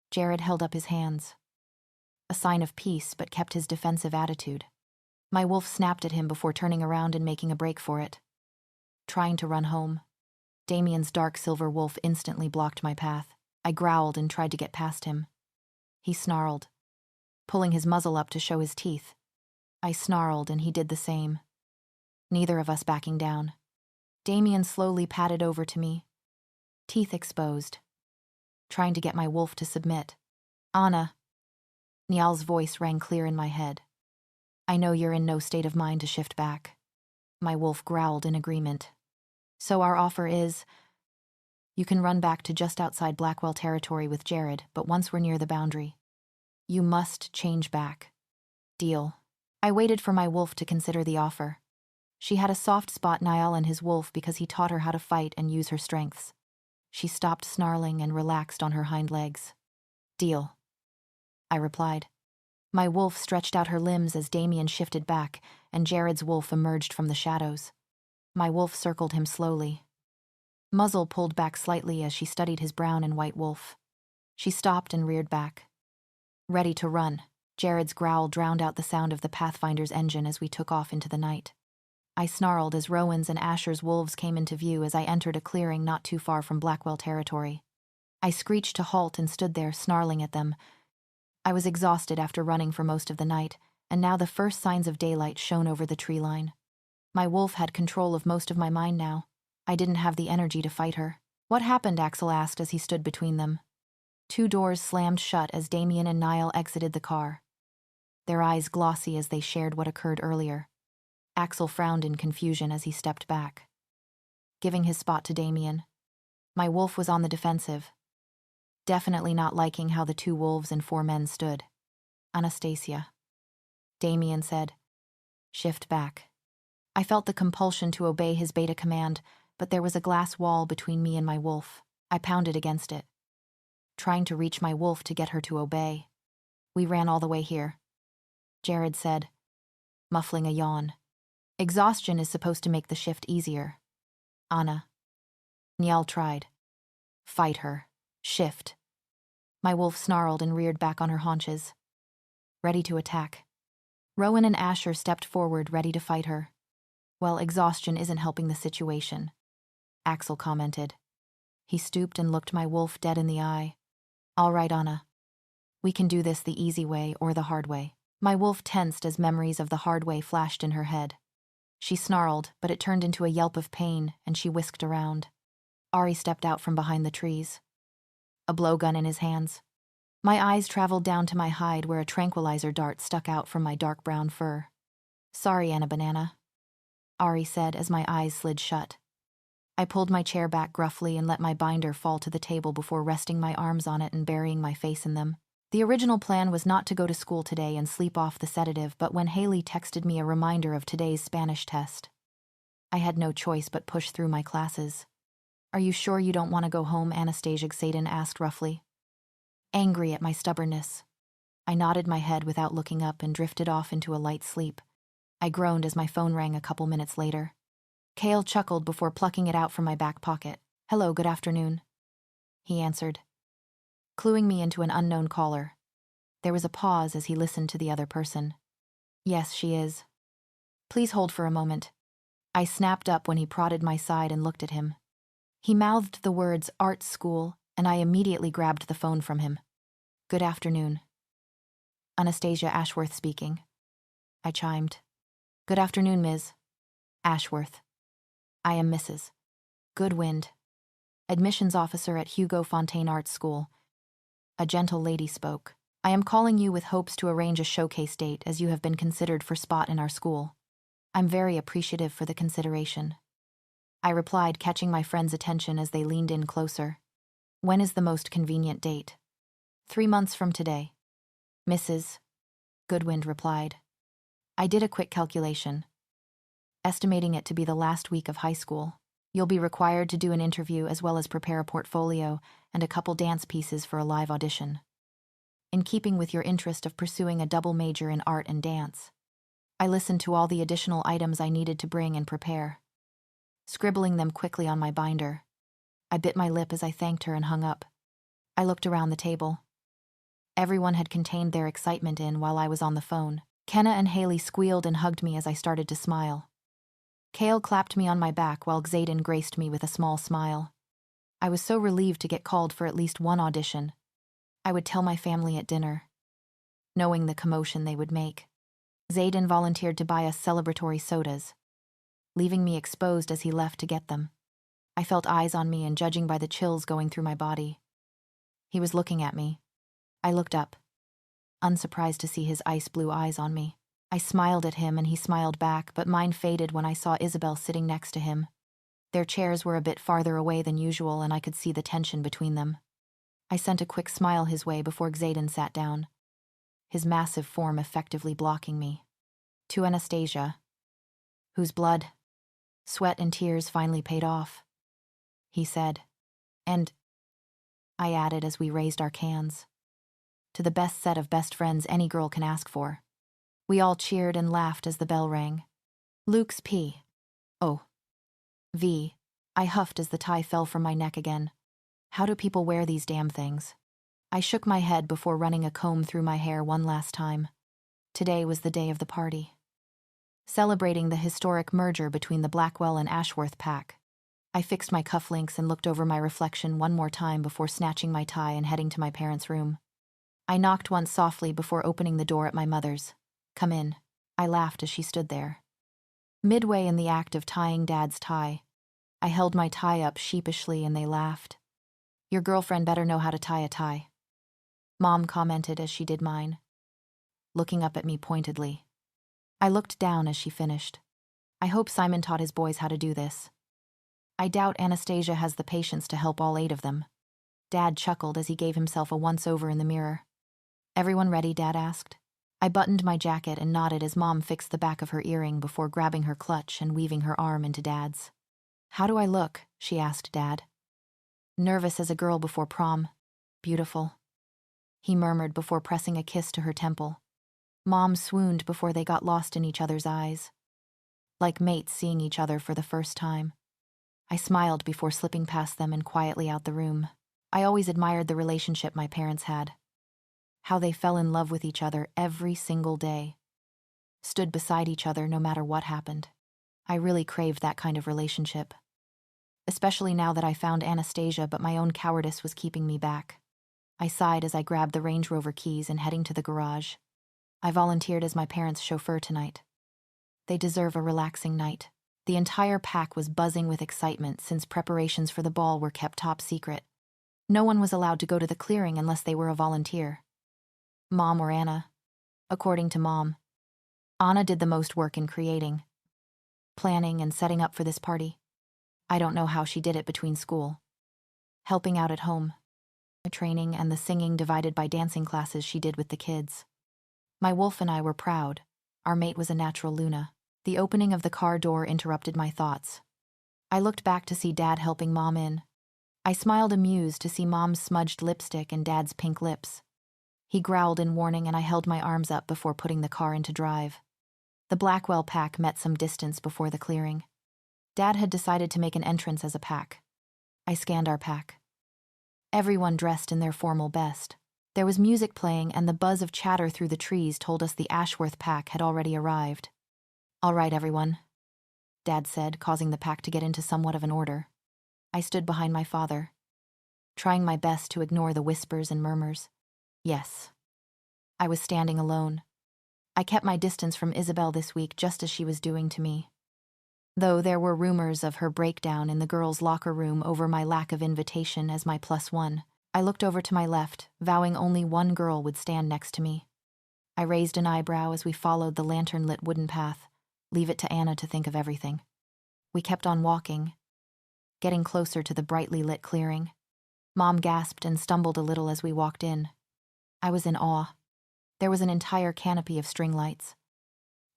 [SPEAKER 1] Jared held up his hands, a sign of peace, but kept his defensive attitude. My wolf snapped at him before turning around and making a break for it. Trying to run home, Damien's dark silver wolf instantly blocked my path. I growled and tried to get past him. He snarled, pulling his muzzle up to show his teeth. I snarled and he did the same, neither of us backing down. Damien slowly padded over to me, teeth exposed, trying to get my wolf to submit. "Anna," Niall's voice rang clear in my head. "I know you're in no state of mind to shift back." My wolf growled in agreement. "So our offer is, you can run back to just outside Blackwell territory with Jared, but once we're near the boundary, you must change back. Deal." I waited for my wolf to consider the offer. She had a soft spot Niall and his wolf because he taught her how to fight and use her strengths. She stopped snarling and relaxed on her hind legs. "Deal," I replied. My wolf stretched out her limbs as Damien shifted back, and Jared's wolf emerged from the shadows. My wolf circled him slowly, muzzle pulled back slightly as she studied his brown and white wolf. She stopped and reared back, ready to run. Jared's growl drowned out the sound of the Pathfinder's engine as we took off into the night. I snarled as Rowan's and Asher's wolves came into view as I entered a clearing not too far from Blackwell territory. I screeched to halt and stood there, snarling at them. I was exhausted after running for most of the night, and now the first signs of daylight shone over the tree line. My wolf had control of most of my mind now. I didn't have the energy to fight her. "What happened?" Axel asked as he stood between them. Two doors slammed shut as Damien and Niall exited the car, their eyes glossy as they shared what occurred earlier. Axel frowned in confusion as he stepped back, giving his spot to Damien. My wolf was on the defensive, definitely not liking how the two wolves and four men stood. "Anastasia," Damien said, "shift back." I felt the compulsion to obey his beta command, but there was a glass wall between me and my wolf. I pounded against it, trying to reach my wolf to get her to obey. "We ran all the way here," Jared said, muffling a yawn. "Exhaustion is supposed to make the shift easier." "Anna." Niall tried. "Fight her. Shift." My wolf snarled and reared back on her haunches, ready to attack. Rowan and Asher stepped forward, ready to fight her. "Well, exhaustion isn't helping the situation," Axel commented. He stooped and looked my wolf dead in the eye. "All right, Anna. We can do this the easy way or the hard way." My wolf tensed as memories of the hard way flashed in her head. She snarled, but it turned into a yelp of pain, and she whisked around. Ari stepped out from behind the trees, a blowgun in his hands. My eyes traveled down to my hide where a tranquilizer dart stuck out from my dark brown fur. "Sorry, Anna Banana," Ari said as my eyes slid shut. I pulled my chair back gruffly and let my binder fall to the table before resting my arms on it and burying my face in them. The original plan was not to go to school today and sleep off the sedative, but when Haley texted me a reminder of today's Spanish test, I had no choice but push through my classes. "Are you sure you don't want to go home?" Anastasia Xaden asked roughly. Angry at my stubbornness, I nodded my head without looking up and drifted off into a light sleep. I groaned as my phone rang a couple minutes later. Cale chuckled before plucking it out from my back pocket. "Hello, good afternoon," he answered, cluing me into an unknown caller. There was a pause as he listened to the other person. "Yes, she is. Please hold for a moment." I snapped up when he prodded my side and looked at him. He mouthed the words "art school" and I immediately grabbed the phone from him. "Good afternoon." "Anastasia Ashworth speaking," I chimed. "Good afternoon, Ms. Ashworth. I am Mrs. Goodwind, admissions officer at Hugo Fontaine Arts School." A gentle lady spoke. "I am calling you with hopes to arrange a showcase date as you have been considered for spot in our school. I'm very appreciative for the consideration." I replied, catching my friend's attention as they leaned in closer. "When is the most convenient date?" 3 months from today," Mrs. Goodwind replied. I did a quick calculation, estimating it to be the last week of high school. "You'll be required to do an interview as well as prepare a portfolio and a couple dance pieces for a live audition. In keeping with your interest of pursuing a double major in art and dance." I listened to all the additional items I needed to bring and prepare, scribbling them quickly on my binder. I bit my lip as I thanked her and hung up. I looked around the table. Everyone had contained their excitement in while I was on the phone. Kenna and Haley squealed and hugged me as I started to smile. Kale clapped me on my back while Xaden graced me with a small smile. I was so relieved to get called for at least one audition. I would tell my family at dinner, knowing the commotion they would make. Xaden volunteered to buy us celebratory sodas, leaving me exposed as he left to get them. I felt eyes on me and judging by the chills going through my body. He was looking at me. I looked up, unsurprised to see his ice blue eyes on me. I smiled at him and he smiled back, but mine faded when I saw Isabel sitting next to him. Their chairs were a bit farther away than usual and I could see the tension between them. I sent a quick smile his way before Xaden sat down, his massive form effectively blocking me. "To Anastasia, whose blood, sweat, and tears finally paid off," he said. "And," I added as we raised our cans, "to the best set of best friends any girl can ask for." We all cheered and laughed as the bell rang. "Luke's P. O. V." I huffed as the tie fell from my neck again. How do people wear these damn things? I shook my head before running a comb through my hair one last time. Today was the day of the party, celebrating the historic merger between the Blackwell and Ashworth pack. I fixed my cufflinks and looked over my reflection one more time before snatching my tie and heading to my parents' room. I knocked once softly before opening the door at my mother's. "Come in," I laughed as she stood there. Midway in the act of tying Dad's tie, I held my tie up sheepishly and they laughed. "Your girlfriend better know how to tie a tie," Mom commented as she did mine, looking up at me pointedly. I looked down as she finished. I hope Simon taught his boys how to do this. I doubt Anastasia has the patience to help all 8 of them. Dad chuckled as he gave himself a once-over in the mirror. "Everyone ready?" Dad asked. I buttoned my jacket and nodded as Mom fixed the back of her earring before grabbing her clutch and weaving her arm into Dad's. "How do I look?" she asked Dad. "Nervous as a girl before prom. Beautiful," he murmured before pressing a kiss to her temple. Mom swooned before they got lost in each other's eyes, like mates seeing each other for the first time. I smiled before slipping past them and quietly out the room. I always admired the relationship my parents had. How they fell in love with each other every single day, stood beside each other no matter what happened. I really craved that kind of relationship, especially now that I found Anastasia, but my own cowardice was keeping me back. I sighed as I grabbed the Range Rover keys and heading to the garage. I volunteered as my parents' chauffeur tonight. They deserve a relaxing night. The entire pack was buzzing with excitement since preparations for the ball were kept top secret. No one was allowed to go to the clearing unless they were a volunteer, Mom or Anna. According to Mom, Anna did the most work in creating, planning, and setting up for this party. I don't know how she did it between school, helping out at home, the training, and the singing divided by dancing classes she did with the kids. My wolf and I were proud. Our mate was a natural Luna. The opening of the car door interrupted my thoughts. I looked back to see Dad helping Mom in. I smiled amused to see Mom's smudged lipstick and Dad's pink lips. He growled in warning and I held my arms up before putting the car into drive. The Blackwell pack met some distance before the clearing. Dad had decided to make an entrance as a pack. I scanned our pack. Everyone dressed in their formal best. There was music playing and the buzz of chatter through the trees told us the Ashworth pack had already arrived. "All right, everyone," Dad said, causing the pack to get into somewhat of an order. I stood behind my father, trying my best to ignore the whispers and murmurs. Yes. I was standing alone. I kept my distance from Isabel this week just as she was doing to me. Though there were rumors of her breakdown in the girls' locker room over my lack of invitation as my +1, I looked over to my left, vowing only one girl would stand next to me. I raised an eyebrow as we followed the lantern-lit wooden path. Leave it to Anna to think of everything. We kept on walking, getting closer to the brightly lit clearing. Mom gasped and stumbled a little as we walked in. I was in awe. There was an entire canopy of string lights,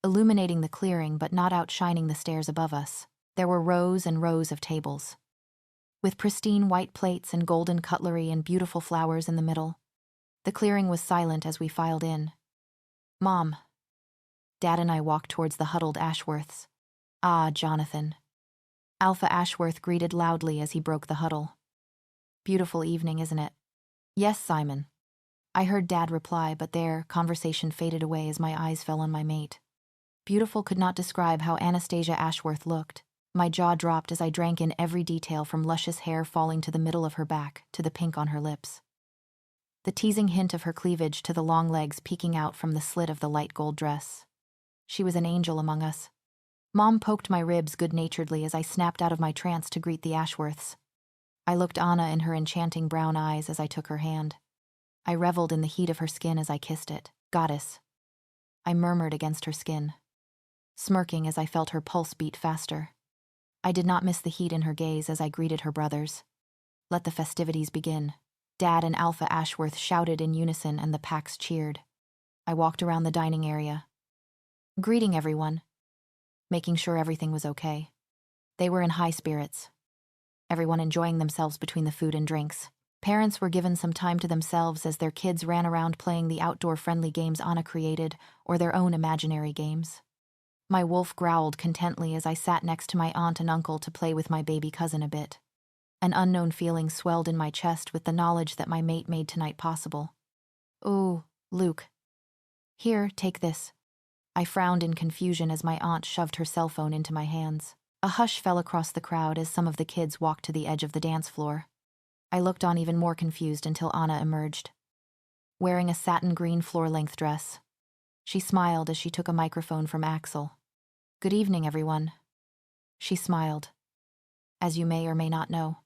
[SPEAKER 1] illuminating the clearing but not outshining the stairs above us. There were rows and rows of tables, with pristine white plates and golden cutlery and beautiful flowers in the middle. The clearing was silent as we filed in. Mom. Dad and I walked towards the huddled Ashworths. Ah, Jonathan. Alpha Ashworth greeted loudly as he broke the huddle. Beautiful evening, isn't it? Yes, Simon. I heard Dad reply, but their conversation faded away as my eyes fell on my mate. Beautiful could not describe how Anastasia Ashworth looked. My jaw dropped as I drank in every detail, from luscious hair falling to the middle of her back to the pink on her lips, the teasing hint of her cleavage to the long legs peeking out from the slit of the light gold dress. She was an angel among us. Mom poked my ribs good-naturedly as I snapped out of my trance to greet the Ashworths. I looked Anna in her enchanting brown eyes as I took her hand. I reveled in the heat of her skin as I kissed it. Goddess. I murmured against her skin, smirking as I felt her pulse beat faster. I did not miss the heat in her gaze as I greeted her brothers. Let the festivities begin. Dad and Alpha Ashworth shouted in unison and the packs cheered. I walked around the dining area, greeting everyone, making sure everything was okay. They were in high spirits, everyone enjoying themselves between the food and drinks. Parents were given some time to themselves as their kids ran around playing the outdoor-friendly games Anna created or their own imaginary games. My wolf growled contently as I sat next to my aunt and uncle to play with my baby cousin a bit. An unknown feeling swelled in my chest with the knowledge that my mate made tonight possible. "Ooh, Luke. Here, take this." I frowned in confusion as my aunt shoved her cell phone into my hands. A hush fell across the crowd as some of the kids walked to the edge of the dance floor. I looked on even more confused until Anna emerged, wearing a satin green floor-length dress. She smiled as she took a microphone from Axel. "Good evening, everyone." She smiled. "As you may or may not know,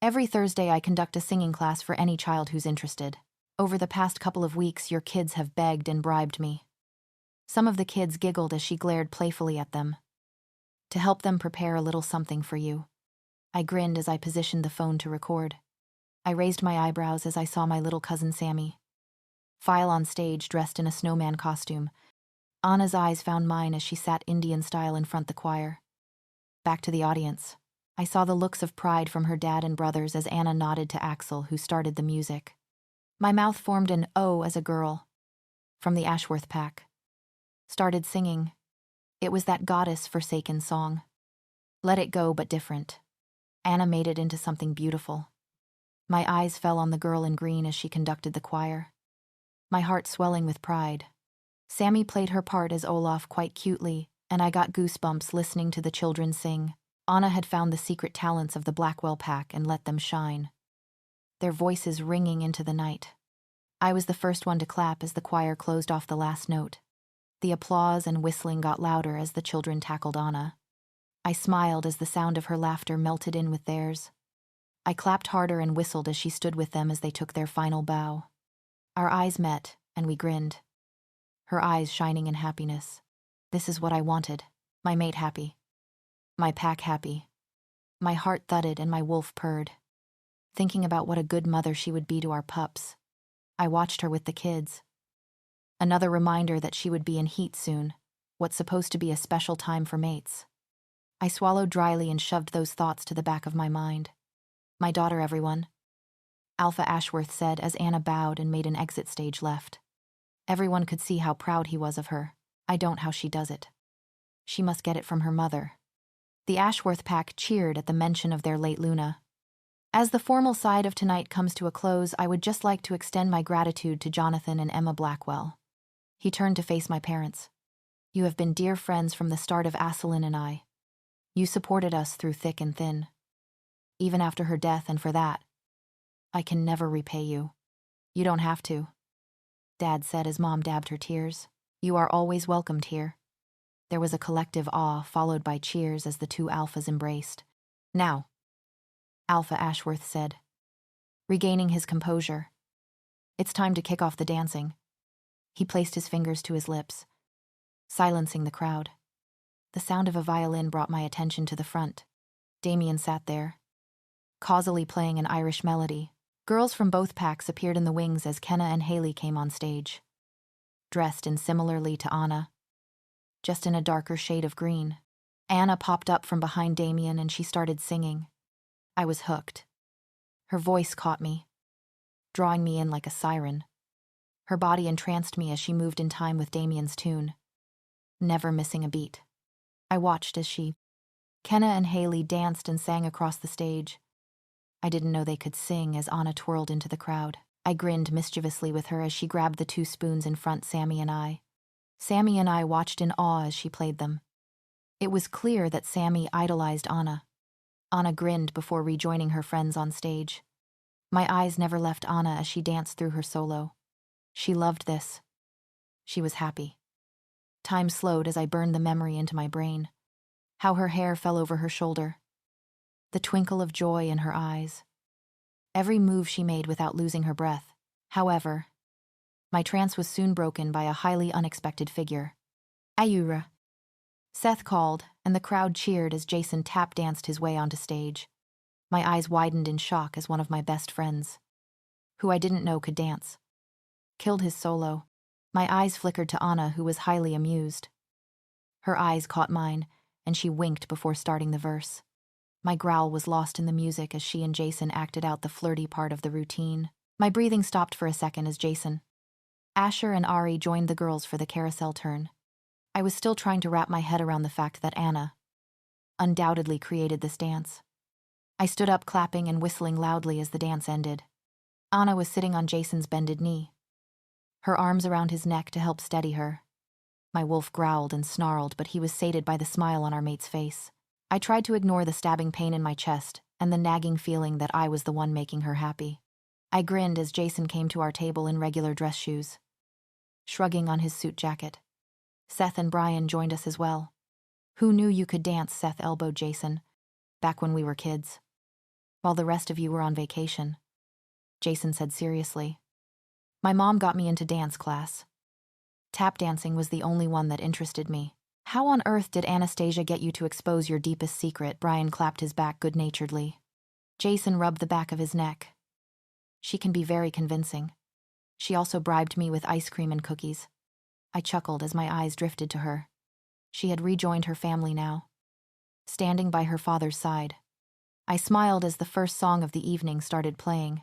[SPEAKER 1] every Thursday I conduct a singing class for any child who's interested. Over the past couple of weeks, your kids have begged and bribed me." Some of the kids giggled as she glared playfully at them. "To help them prepare a little something for you." I grinned as I positioned the phone to record. I raised my eyebrows as I saw my little cousin Sammy file on stage dressed in a snowman costume. Anna's eyes found mine as she sat Indian style in front the choir. Back to the audience. I saw the looks of pride from her dad and brothers as Anna nodded to Axel, who started the music. My mouth formed an "oh" as a girl from the Ashworth pack started singing. It was that goddess-forsaken song. Let it go, but different. Anna made it into something beautiful. My eyes fell on the girl in green as she conducted the choir, my heart swelling with pride. Sammy played her part as Olaf quite cutely, and I got goosebumps listening to the children sing. Anna had found the secret talents of the Blackwell pack and let them shine, their voices ringing into the night. I was the first one to clap as the choir closed off the last note. The applause and whistling got louder as the children tackled Anna. I smiled as the sound of her laughter melted in with theirs. I clapped harder and whistled as she stood with them as they took their final bow. Our eyes met, and we grinned, her eyes shining in happiness. This is what I wanted. My mate happy. My pack happy. My heart thudded and my wolf purred, thinking about what a good mother she would be to our pups. I watched her with the kids. Another reminder that she would be in heat soon, what's supposed to be a special time for mates. I swallowed dryly and shoved those thoughts to the back of my mind. "My daughter, everyone," Alpha Ashworth said as Anna bowed and made an exit stage left. Everyone could see how proud he was of her. I don't how she does it. She must get it from her mother. The Ashworth pack cheered at the mention of their late Luna. As the formal side of tonight comes to a close, I would just like to extend my gratitude to Jonathan and Emma Blackwell. He turned to face my parents. "You have been dear friends from the start of Asselin and I. You supported us through thick and thin. Even after her death, and for that, I can never repay you. You don't have to, Dad said as Mom dabbed her tears. You are always welcomed here. There was a collective awe, followed by cheers as the two alphas embraced. Now, Alpha Ashworth said, regaining his composure. It's time to kick off the dancing. He placed his fingers to his lips, silencing the crowd. The sound of a violin brought my attention to the front. Damien sat there, causally playing an Irish melody. Girls from both packs appeared in the wings as Kenna and Haley came on stage, dressed in similarly to Anna, just in a darker shade of green. Anna popped up from behind Damien and she started singing. I was hooked. Her voice caught me, drawing me in like a siren. Her body entranced me as she moved in time with Damien's tune, never missing a beat. I watched as Kenna and Haley danced and sang across the stage. I didn't know they could sing as Anna twirled into the crowd. I grinned mischievously with her as she grabbed the 2 spoons in front Sammy and I. Sammy and I watched in awe as she played them. It was clear that Sammy idolized Anna. Anna grinned before rejoining her friends on stage. My eyes never left Anna as she danced through her solo. She loved this. She was happy. Time slowed as I burned the memory into my brain. How her hair fell over her shoulder. The twinkle of joy in her eyes. Every move she made without losing her breath. However, my trance was soon broken by a highly unexpected figure. Ayura, Seth called, and the crowd cheered as Jason tap danced his way onto stage. My eyes widened in shock as one of my best friends, who I didn't know could dance, killed his solo. My eyes flickered to Anna, who was highly amused. Her eyes caught mine, and she winked before starting the verse. My growl was lost in the music as she and Jason acted out the flirty part of the routine. My breathing stopped for a second as Jason, Asher and Ari joined the girls for the carousel turn. I was still trying to wrap my head around the fact that Anna undoubtedly created this dance. I stood up clapping and whistling loudly as the dance ended. Anna was sitting on Jason's bended knee, her arms around his neck to help steady her. My wolf growled and snarled, but he was sated by the smile on our mate's face. I tried to ignore the stabbing pain in my chest and the nagging feeling that I was the one making her happy. I grinned as Jason came to our table in regular dress shoes, shrugging on his suit jacket. Seth and Brian joined us as well. Who knew you could dance, Seth elbowed Jason, back when we were kids. While the rest of you were on vacation, Jason said seriously. My mom got me into dance class. Tap dancing was the only one that interested me. How on earth did Anastasia get you to expose your deepest secret? Brian clapped his back good-naturedly. Jason rubbed the back of his neck. She can be very convincing. She also bribed me with ice cream and cookies. I chuckled as my eyes drifted to her. She had rejoined her family now, standing by her father's side. I smiled as the first song of the evening started playing,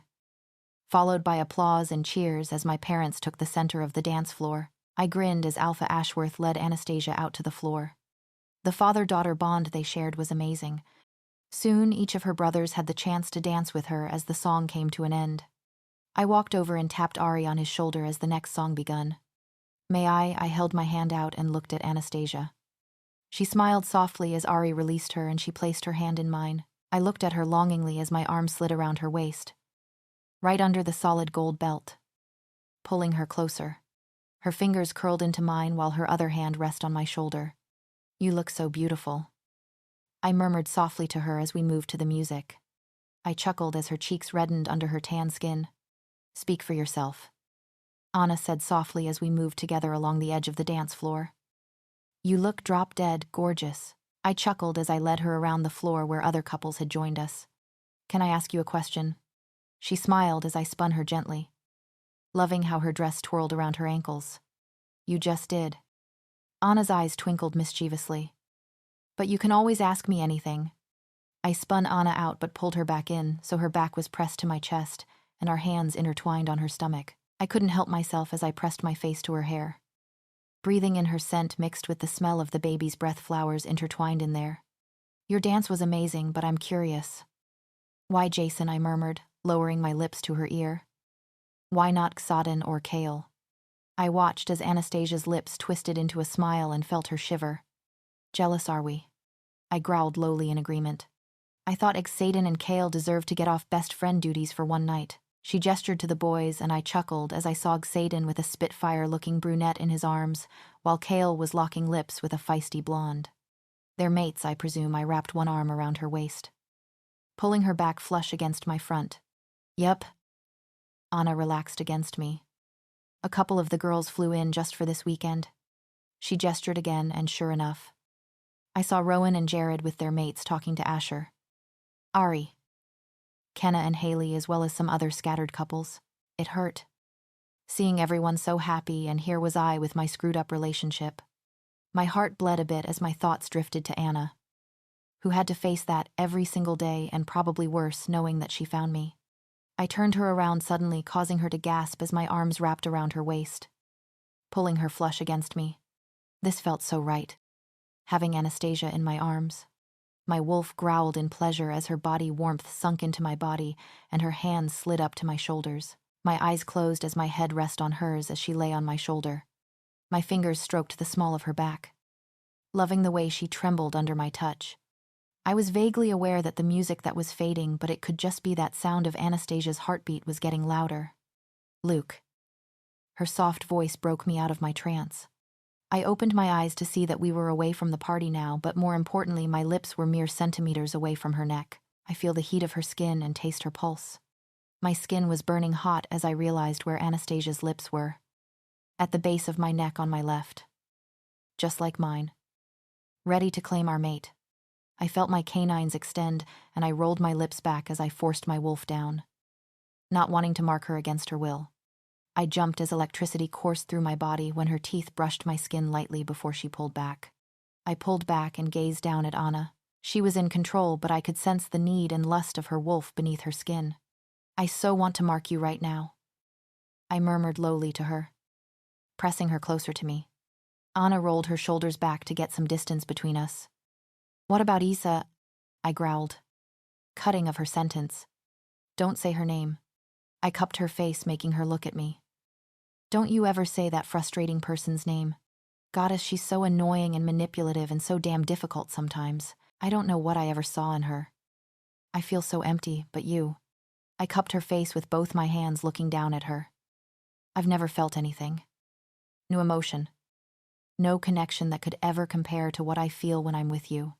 [SPEAKER 1] followed by applause and cheers as my parents took the center of the dance floor. I grinned as Alpha Ashworth led Anastasia out to the floor. The father-daughter bond they shared was amazing. Soon, each of her brothers had the chance to dance with her as the song came to an end. I walked over and tapped Ari on his shoulder as the next song begun. May I held my hand out and looked at Anastasia. She smiled softly as Ari released her and she placed her hand in mine. I looked at her longingly as my arm slid around her waist, right under the solid gold belt, pulling her closer. Her fingers curled into mine while her other hand rested on my shoulder. You look so beautiful, I murmured softly to her as we moved to the music. I chuckled as her cheeks reddened under her tan skin. Speak for yourself, Anna said softly as we moved together along the edge of the dance floor. You look drop-dead gorgeous. I chuckled as I led her around the floor where other couples had joined us. Can I ask you a question? She smiled as I spun her gently, loving how her dress twirled around her ankles. You just did. Anna's eyes twinkled mischievously. But you can always ask me anything. I spun Anna out but pulled her back in, so her back was pressed to my chest and our hands intertwined on her stomach. I couldn't help myself as I pressed my face to her hair, breathing in her scent mixed with the smell of the baby's breath flowers intertwined in there. Your dance was amazing, but I'm curious. Why Jason? I murmured, lowering my lips to her ear. Why not Xaden or Kale? I watched as Anastasia's lips twisted into a smile and felt her shiver. Jealous are we? I growled lowly in agreement. I thought Xaden and Kale deserved to get off best friend duties for one night. She gestured to the boys, and I chuckled as I saw Xaden with a spitfire-looking brunette in his arms, while Kale was locking lips with a feisty blonde. Their mates, I presume. I wrapped one arm around her waist, pulling her back flush against my front. Yep. Anna relaxed against me. A couple of the girls flew in just for this weekend. She gestured again, and sure enough, I saw Rowan and Jared with their mates talking to Asher, Ari, Kenna and Haley, as well as some other scattered couples. It hurt, seeing everyone so happy, and here was I with my screwed-up relationship. My heart bled a bit as my thoughts drifted to Anna, who had to face that every single day, and probably worse, knowing that she found me. I turned her around suddenly, causing her to gasp as my arms wrapped around her waist, pulling her flush against me. This felt so right, having Anastasia in my arms. My wolf growled in pleasure as her body warmth sunk into my body and her hands slid up to my shoulders. My eyes closed as my head rested on hers as she lay on my shoulder. My fingers stroked the small of her back, loving the way she trembled under my touch. I was vaguely aware that the music that was fading, but it could just be that sound of Anastasia's heartbeat was getting louder. Luke. Her soft voice broke me out of my trance. I opened my eyes to see that we were away from the party now, but more importantly, my lips were mere centimeters away from her neck. I feel the heat of her skin and taste her pulse. My skin was burning hot as I realized where Anastasia's lips were. At the base of my neck on my left. Just like mine. Ready to claim our mate. I felt my canines extend, and I rolled my lips back as I forced my wolf down, not wanting to mark her against her will. I jumped as electricity coursed through my body when her teeth brushed my skin lightly before she pulled back. I pulled back and gazed down at Anna. She was in control, but I could sense the need and lust of her wolf beneath her skin. I so want to mark you right now, I murmured lowly to her, pressing her closer to me. Anna rolled her shoulders back to get some distance between us. What about Isla? I growled, cutting of her sentence. Don't say her name. I cupped her face, making her look at me. Don't you ever say that frustrating person's name. Goddess, she's so annoying and manipulative and so damn difficult sometimes. I don't know what I ever saw in her. I feel so empty, but you. I cupped her face with both my hands, looking down at her. I've never felt anything. No emotion. No connection that could ever compare to what I feel when I'm with you.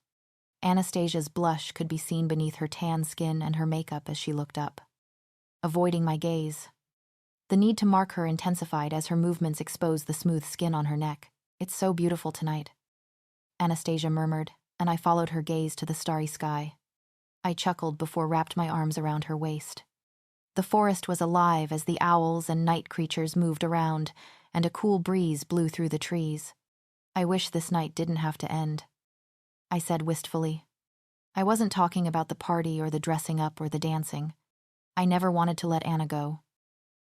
[SPEAKER 1] Anastasia's blush could be seen beneath her tan skin and her makeup as she looked up, avoiding my gaze. The need to mark her intensified as her movements exposed the smooth skin on her neck. It's so beautiful tonight, Anastasia murmured, and I followed her gaze to the starry sky. I chuckled before wrapped my arms around her waist. The forest was alive as the owls and night creatures moved around, and a cool breeze blew through the trees. I wish this night didn't have to end, I said wistfully. I wasn't talking about the party or the dressing up or the dancing. I never wanted to let Anna go.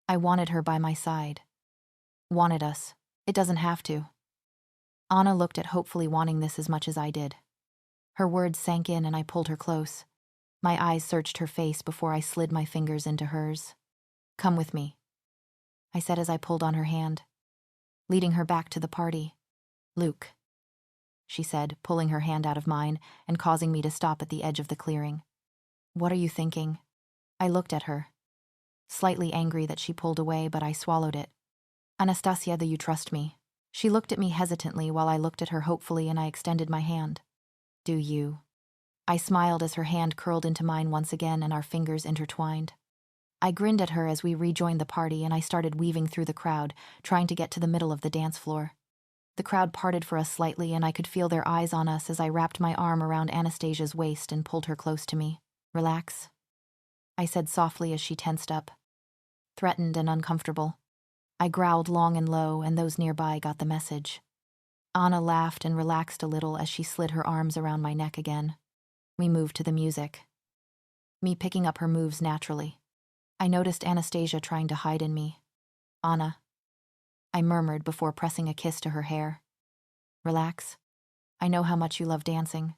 [SPEAKER 1] I wanted her by my side. Wanted us. It doesn't have to. Anna looked at, hopefully wanting this as much as I did. Her words sank in and I pulled her close. My eyes searched her face before I slid my fingers into hers. Come with me, I said as I pulled on her hand, leading her back to the party. Luke, she said, pulling her hand out of mine and causing me to stop at the edge of the clearing. What are you thinking? I looked at her, slightly angry that she pulled away, but I swallowed it. Anastasia, do you trust me? She looked at me hesitantly while I looked at her hopefully, and I extended my hand. Do you? I smiled as her hand curled into mine once again and our fingers intertwined. I grinned at her as we rejoined the party, and I started weaving through the crowd, trying to get to the middle of the dance floor. The crowd parted for us slightly, and I could feel their eyes on us as I wrapped my arm around Anastasia's waist and pulled her close to me. Relax, I said softly as she tensed up, threatened and uncomfortable. I growled long and low, and those nearby got the message. Anna laughed and relaxed a little as she slid her arms around my neck again. We moved to the music, me picking up her moves naturally. I noticed Anastasia trying to hide in me. Anna, I murmured before pressing a kiss to her hair. Relax. I know how much you love dancing.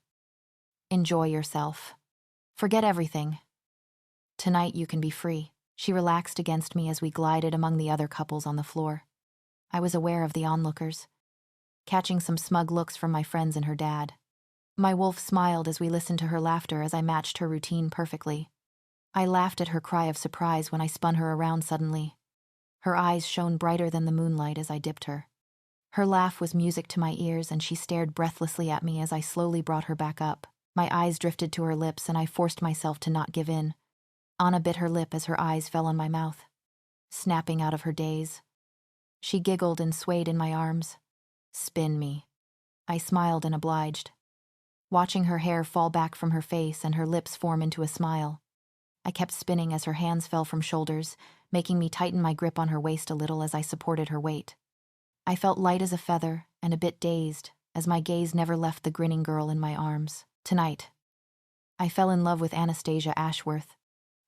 [SPEAKER 1] Enjoy yourself. Forget everything. Tonight you can be free. She relaxed against me as we glided among the other couples on the floor. I was aware of the onlookers, catching some smug looks from my friends and her dad. My wolf smiled as we listened to her laughter as I matched her routine perfectly. I laughed at her cry of surprise when I spun her around suddenly. Her eyes shone brighter than the moonlight as I dipped her. Her laugh was music to my ears, and she stared breathlessly at me as I slowly brought her back up. My eyes drifted to her lips, and I forced myself to not give in. Anna bit her lip as her eyes fell on my mouth, snapping out of her daze. She giggled and swayed in my arms. Spin me. I smiled and obliged, watching her hair fall back from her face and her lips form into a smile. I kept spinning as her hands fell from shoulders, making me tighten my grip on her waist a little as I supported her weight. I felt light as a feather and a bit dazed as my gaze never left the grinning girl in my arms. Tonight, I fell in love with Anastasia Ashworth.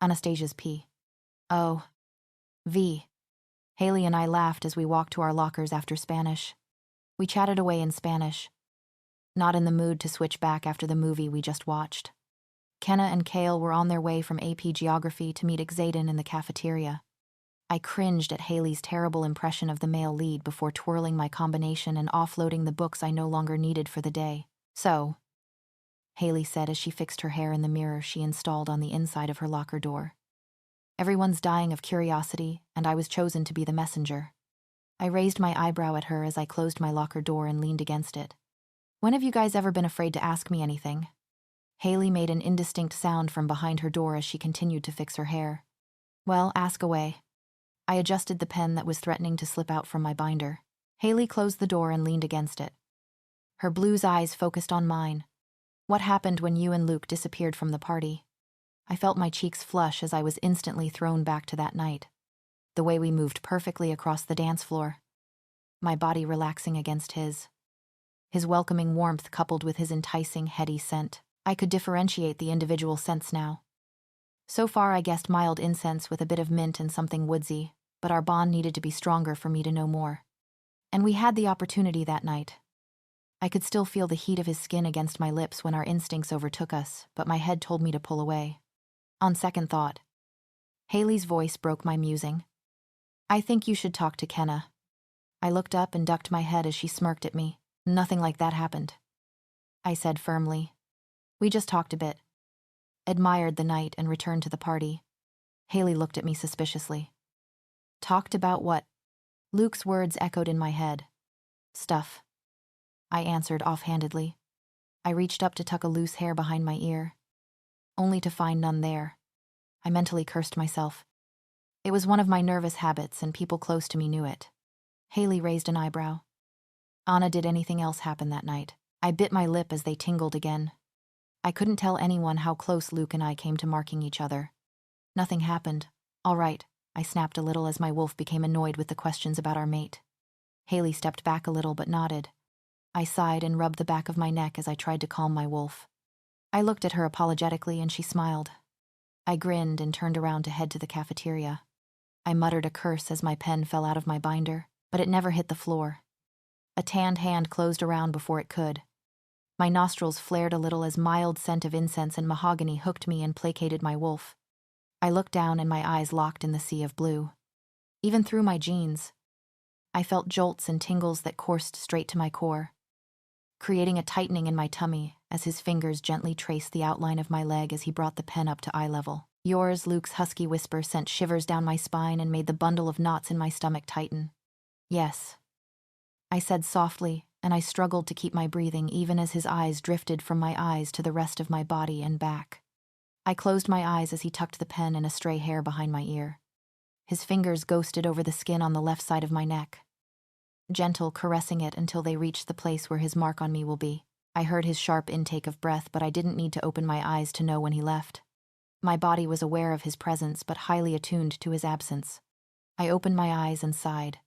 [SPEAKER 1] Anastasia's P. O. V. Haley and I laughed as we walked to our lockers after Spanish. We chatted away in Spanish, not in the mood to switch back after the movie we just watched. Kenna and Kale were on their way from AP Geography to meet Xaden in the cafeteria. I cringed at Haley's terrible impression of the male lead before twirling my combination and offloading the books I no longer needed for the day. So, Haley said as she fixed her hair in the mirror she installed on the inside of her locker door. Everyone's dying of curiosity, and I was chosen to be the messenger. I raised my eyebrow at her as I closed my locker door and leaned against it. When have you guys ever been afraid to ask me anything? Haley made an indistinct sound from behind her door as she continued to fix her hair. Well, ask away. I adjusted the pen that was threatening to slip out from my binder. Haley closed the door and leaned against it. Her blues eyes focused on mine. What happened when you and Luke disappeared from the party? I felt my cheeks flush as I was instantly thrown back to that night. The way we moved perfectly across the dance floor. My body relaxing against his. His welcoming warmth coupled with his enticing, heady scent. I could differentiate the individual scents now. So far I guessed mild incense with a bit of mint and something woodsy, but our bond needed to be stronger for me to know more. And we had the opportunity that night. I could still feel the heat of his skin against my lips when our instincts overtook us, but my head told me to pull away. On second thought, Haley's voice broke my musing. I think you should talk to Kenna. I looked up and ducked my head as she smirked at me. Nothing like that happened, I said firmly. We just talked a bit. Admired the night and returned to the party. Haley looked at me suspiciously. Talked about what? Luke's words echoed in my head. Stuff, I answered offhandedly. I reached up to tuck a loose hair behind my ear, only to find none there. I mentally cursed myself. It was one of my nervous habits, and people close to me knew it. Haley raised an eyebrow. Anna, did anything else happen that night? I bit my lip as they tingled again. I couldn't tell anyone how close Luke and I came to marking each other. Nothing happened. All right, I snapped a little as my wolf became annoyed with the questions about our mate. Haley stepped back a little but nodded. I sighed and rubbed the back of my neck as I tried to calm my wolf. I looked at her apologetically and she smiled. I grinned and turned around to head to the cafeteria. I muttered a curse as my pen fell out of my binder, but it never hit the floor. A tanned hand closed around before it could. My nostrils flared a little as mild scent of incense and mahogany hooked me and placated my wolf. I looked down and my eyes locked in the sea of blue. Even through my jeans, I felt jolts and tingles that coursed straight to my core, creating a tightening in my tummy as his fingers gently traced the outline of my leg as he brought the pen up to eye level. Yours, Luke's husky whisper sent shivers down my spine and made the bundle of knots in my stomach tighten. Yes, I said softly, and I struggled to keep my breathing even as his eyes drifted from my eyes to the rest of my body and back. I closed my eyes as he tucked the pen in a stray hair behind my ear. His fingers ghosted over the skin on the left side of my neck, gentle, caressing it until they reached the place where his mark on me will be. I heard his sharp intake of breath, but I didn't need to open my eyes to know when he left. My body was aware of his presence, but highly attuned to his absence. I opened my eyes and sighed.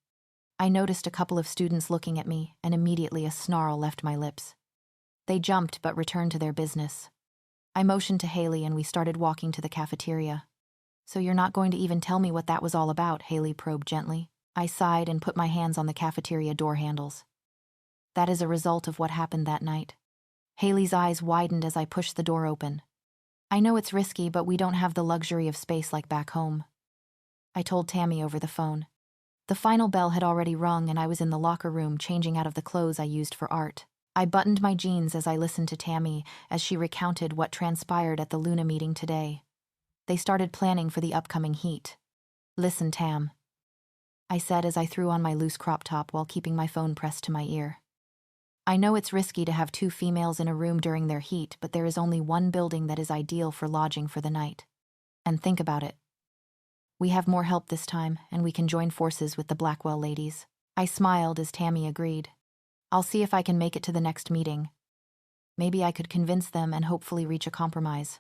[SPEAKER 1] I noticed a couple of students looking at me, and immediately a snarl left my lips. They jumped but returned to their business. I motioned to Haley and we started walking to the cafeteria. So you're not going to even tell me what that was all about? Haley probed gently. I sighed and put my hands on the cafeteria door handles. That is a result of what happened that night. Haley's eyes widened as I pushed the door open. I know it's risky, but we don't have the luxury of space like back home, I told Tammy over the phone. The final bell had already rung and I was in the locker room changing out of the clothes I used for art. I buttoned my jeans as I listened to Tammy as she recounted what transpired at the Luna meeting today. They started planning for the upcoming heat. "Listen, Tam," I said as I threw on my loose crop top while keeping my phone pressed to my ear. "I know it's risky to have two females in a room during their heat, but there is only one building that is ideal for lodging for the night. And think about it. We have more help this time, and we can join forces with the Blackwell ladies." I smiled as Tammy agreed. "I'll see if I can make it to the next meeting. Maybe I could convince them and hopefully reach a compromise."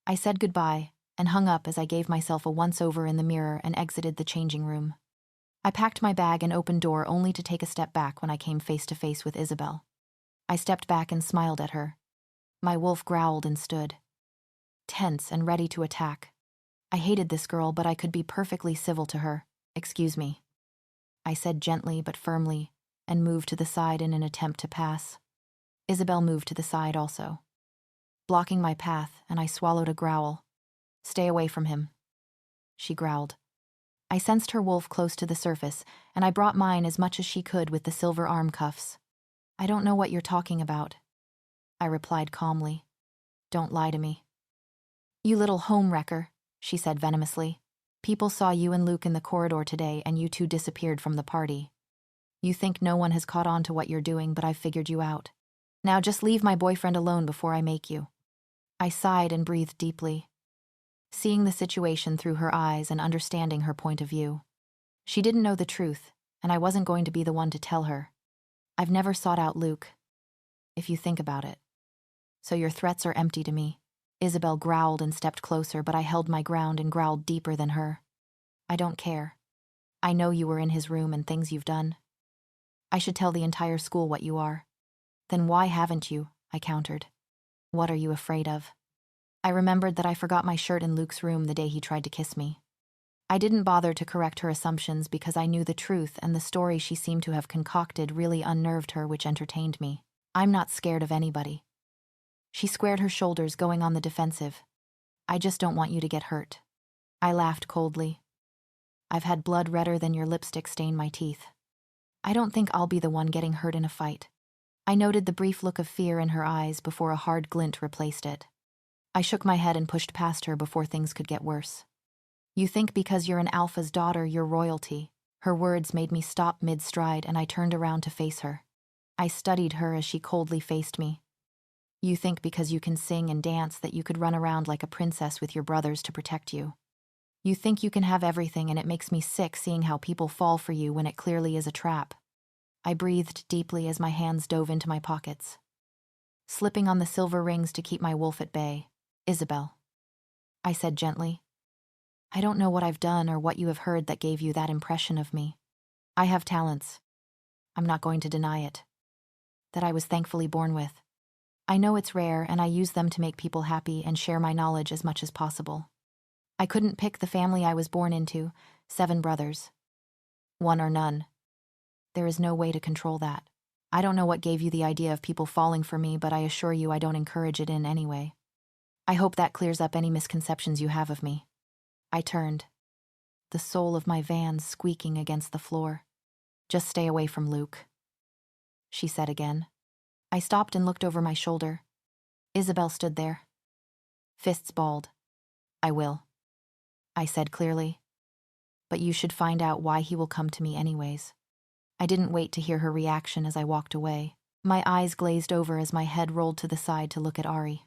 [SPEAKER 1] I said goodbye and hung up as I gave myself a once-over in the mirror and exited the changing room. I packed my bag and opened door only to take a step back when I came face to face with Isabel. I stepped back and smiled at her. My wolf growled and stood, tense and ready to attack. I hated this girl, but I could be perfectly civil to her. "Excuse me," I said gently but firmly, and moved to the side in an attempt to pass. Isabel moved to the side also, blocking my path, and I swallowed a growl. "Stay away from him," she growled. I sensed her wolf close to the surface, and I brought mine as much as she could with the silver arm cuffs. "I don't know what you're talking about," I replied calmly. "Don't lie to me." "You little home wrecker," she said venomously. "People saw you and Luke in the corridor today, and you two disappeared from the party. You think no one has caught on to what you're doing, but I've figured you out. Now just leave my boyfriend alone before I make you." I sighed and breathed deeply, seeing the situation through her eyes and understanding her point of view. She didn't know the truth, and I wasn't going to be the one to tell her. I've never sought out Luke, if you think about it. "So your threats are empty to me." Isabel growled and stepped closer, but I held my ground and growled deeper than her. "I don't care. I know you were in his room and things you've done. I should tell the entire school what you are." "Then why haven't you?" I countered. "What are you afraid of?" I remembered that I forgot my shirt in Luke's room the day he tried to kiss me. I didn't bother to correct her assumptions because I knew the truth, and the story she seemed to have concocted really unnerved her, which entertained me. "I'm not scared of anybody." She squared her shoulders, going on the defensive. "I just don't want you to get hurt." I laughed coldly. "I've had blood redder than your lipstick stain my teeth. I don't think I'll be the one getting hurt in a fight." I noted the brief look of fear in her eyes before a hard glint replaced it. I shook my head and pushed past her before things could get worse. "You think because you're an Alpha's daughter, you're royalty." Her words made me stop mid-stride, and I turned around to face her. I studied her as she coldly faced me. "You think because you can sing and dance that you could run around like a princess with your brothers to protect you. You think you can have everything, and it makes me sick seeing how people fall for you when it clearly is a trap." I breathed deeply as my hands dove into my pockets, slipping on the silver rings to keep my wolf at bay. "Isabel," I said gently, "I don't know what I've done or what you have heard that gave you that impression of me. I have talents. I'm not going to deny it. That I was thankfully born with. I know it's rare, and I use them to make people happy and share my knowledge as much as possible. I couldn't pick the family I was born into, 7 brothers. One or none. There is no way to control that. I don't know what gave you the idea of people falling for me, but I assure you I don't encourage it in any way. I hope that clears up any misconceptions you have of me." I turned, the sole of my van squeaking against the floor. "Just stay away from Luke," she said again. I stopped and looked over my shoulder. Isabel stood there, fists balled. "I will," I said clearly. "But you should find out why he will come to me anyways." I didn't wait to hear her reaction as I walked away. My eyes glazed over as my head rolled to the side to look at Ari.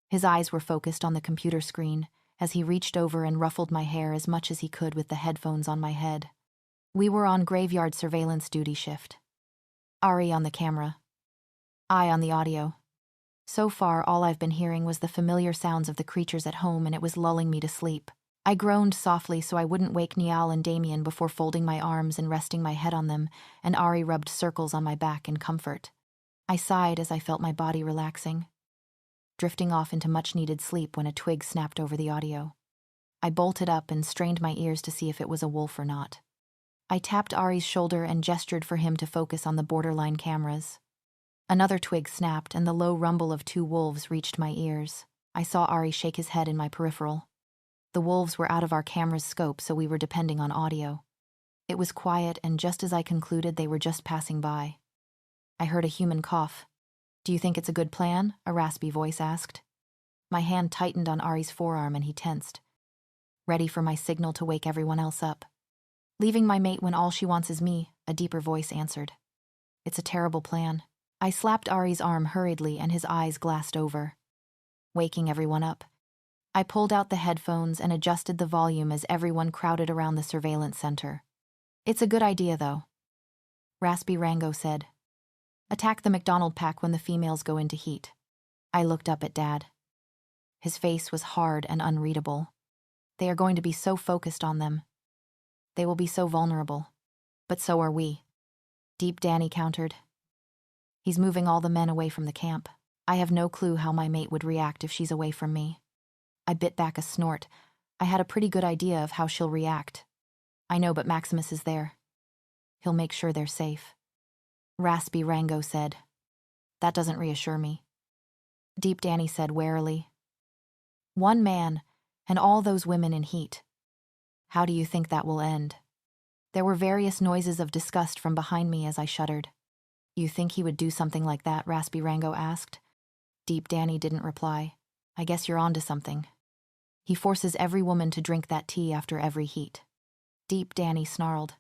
[SPEAKER 1] His eyes were focused on the computer screen as he reached over and ruffled my hair as much as he could with the headphones on my head. We were on graveyard surveillance duty shift. Ari on the camera, I on the audio. So far, all I've been hearing was the familiar sounds of the creatures at home, and it was lulling me to sleep. I groaned softly so I wouldn't wake Niall and Damien before folding my arms and resting my head on them, and Ari rubbed circles on my back in comfort. I sighed as I felt my body relaxing, drifting off into much-needed sleep when a twig snapped over the audio. I bolted up and strained my ears to see if it was a wolf or not. I tapped Ari's shoulder and gestured for him to focus on the borderline cameras. Another twig snapped, and the low rumble of 2 wolves reached my ears. I saw Ari shake his head in my peripheral. The wolves were out of our camera's scope, so we were depending on audio. It was quiet, and just as I concluded, they were just passing by. I heard a human cough, Do you think it's a good plan? A raspy voice asked. My hand tightened on Ari's forearm and he tensed, ready for my signal to wake everyone else up. Leaving my mate when all she wants is me, a deeper voice answered. It's a terrible plan. I slapped Ari's arm hurriedly and his eyes glassed over, waking everyone up. I pulled out the headphones and adjusted the volume as everyone crowded around the surveillance center. It's a good idea, though, Raspy Rango said. Attack the McDonald pack when the females go into heat. I looked up at Dad. His face was hard and unreadable. They are going to be so focused on them. They will be so vulnerable. But so are we. Deep Danny countered. He's moving all the men away from the camp. I have no clue how my mate would react if she's away from me. I bit back a snort. I had a pretty good idea of how she'll react. I know, but Maximus is there. He'll make sure they're safe. Raspy Rango said. That doesn't reassure me. Deep Danny said warily. One man, and all those women in heat. How do you think that will end? There were various noises of disgust from behind me as I shuddered. You think he would do something like that? Raspy Rango asked. Deep Danny didn't reply. I guess you're onto something. He forces every woman to drink that tea after every heat. Deep Danny snarled.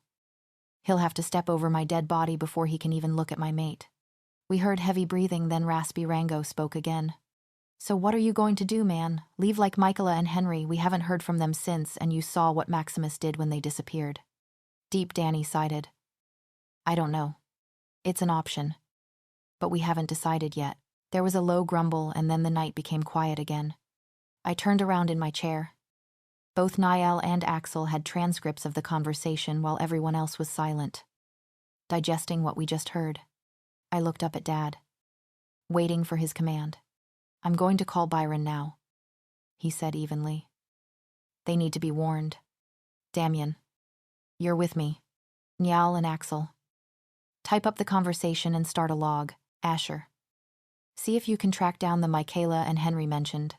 [SPEAKER 1] He'll have to step over my dead body before he can even look at my mate. We heard heavy breathing, then Raspy Rango spoke again. So what are you going to do, man? Leave like Michaela and Henry? We haven't heard from them since, and you saw what Maximus did when they disappeared. Deep Danny sighed. I don't know. It's an option. But we haven't decided yet. There was a low grumble, and then the night became quiet again. I turned around in my chair. Both Niall and Axel had transcripts of the conversation while everyone else was silent, digesting what we just heard. I looked up at Dad, waiting for his command. I'm going to call Byron now, he said evenly. They need to be warned. Damien, you're with me. Niall and Axel. Type up the conversation and start a log. Asher. See if you can track down the Michaela and Henry mentioned.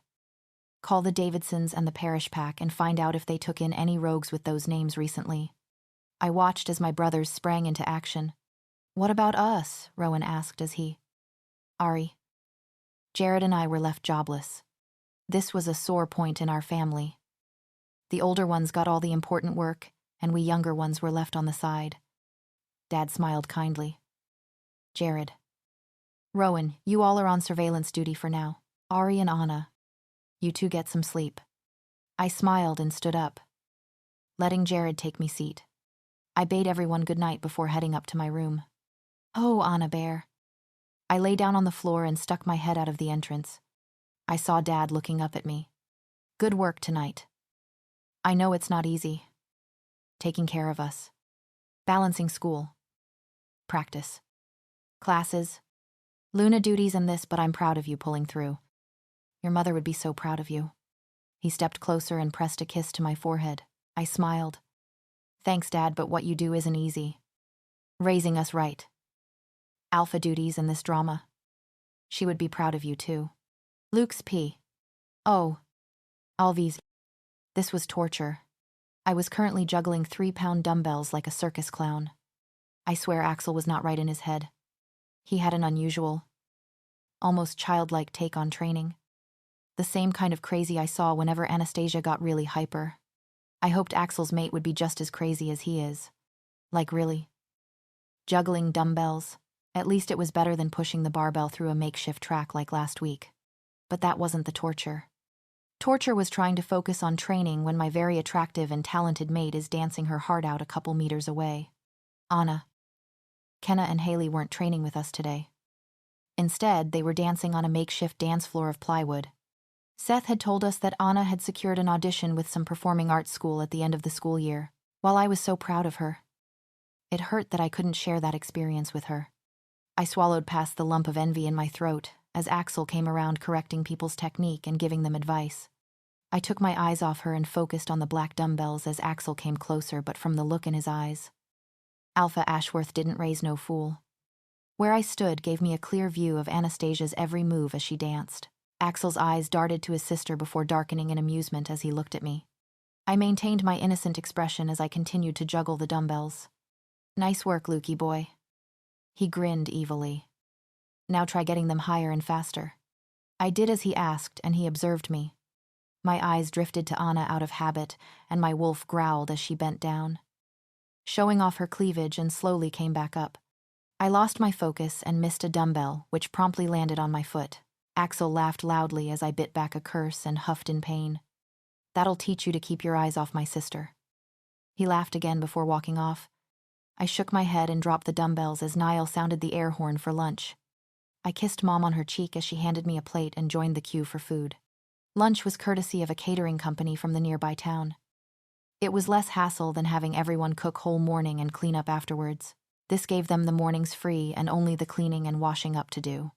[SPEAKER 1] Call the Davidsons and the Parish Pack and find out if they took in any rogues with those names recently. I watched as my brothers sprang into action. What about us? Rowan asked as he. Ari. Jared and I were left jobless. This was a sore point in our family. The older ones got all the important work, and we younger ones were left on the side. Dad smiled kindly. Jared. Rowan, you all are on surveillance duty for now. Ari and Anna. You two get some sleep. I smiled and stood up, letting Jared take me seat. I bade everyone good night before heading up to my room. Oh, Anna Bear. I lay down on the floor and stuck my head out of the entrance. I saw Dad looking up at me. Good work tonight. I know it's not easy. Taking care of us. Balancing school. Practice. Classes. Luna duties and this, but I'm proud of you pulling through. Your mother would be so proud of you. He stepped closer and pressed a kiss to my forehead. I smiled. Thanks, Dad, but what you do isn't easy. Raising us right. Alpha duties and this drama. She would be proud of you, too. Luke's P. Oh. Alvi's. This was torture. I was currently juggling 3-pound dumbbells like a circus clown. I swear Axel was not right in his head. He had an unusual, almost childlike take on training. The same kind of crazy I saw whenever Anastasia got really hyper. I hoped Axel's mate would be just as crazy as he is. Like really. Juggling dumbbells. At least it was better than pushing the barbell through a makeshift track like last week. But that wasn't the torture. Torture was trying to focus on training when my very attractive and talented mate is dancing her heart out a couple meters away. Anna. Kenna and Haley weren't training with us today. Instead, they were dancing on a makeshift dance floor of plywood. Seth had told us that Anna had secured an audition with some performing arts school at the end of the school year, while I was so proud of her. It hurt that I couldn't share that experience with her. I swallowed past the lump of envy in my throat as Axel came around correcting people's technique and giving them advice. I took my eyes off her and focused on the black dumbbells as Axel came closer, but from the look in his eyes. Alpha Ashworth didn't raise no fool. Where I stood gave me a clear view of Anastasia's every move as she danced. Axel's eyes darted to his sister before darkening in amusement as he looked at me. I maintained my innocent expression as I continued to juggle the dumbbells. Nice work, Lukey boy. He grinned evilly. Now try getting them higher and faster. I did as he asked, and he observed me. My eyes drifted to Anna out of habit, and my wolf growled as she bent down, showing off her cleavage, and slowly came back up. I lost my focus and missed a dumbbell, which promptly landed on my foot. Axel laughed loudly as I bit back a curse and huffed in pain. "That'll teach you to keep your eyes off my sister." He laughed again before walking off. I shook my head and dropped the dumbbells as Niall sounded the air horn for lunch. I kissed Mom on her cheek as she handed me a plate and joined the queue for food. Lunch was courtesy of a catering company from the nearby town. It was less hassle than having everyone cook whole morning and clean up afterwards. This gave them the mornings free and only the cleaning and washing up to do.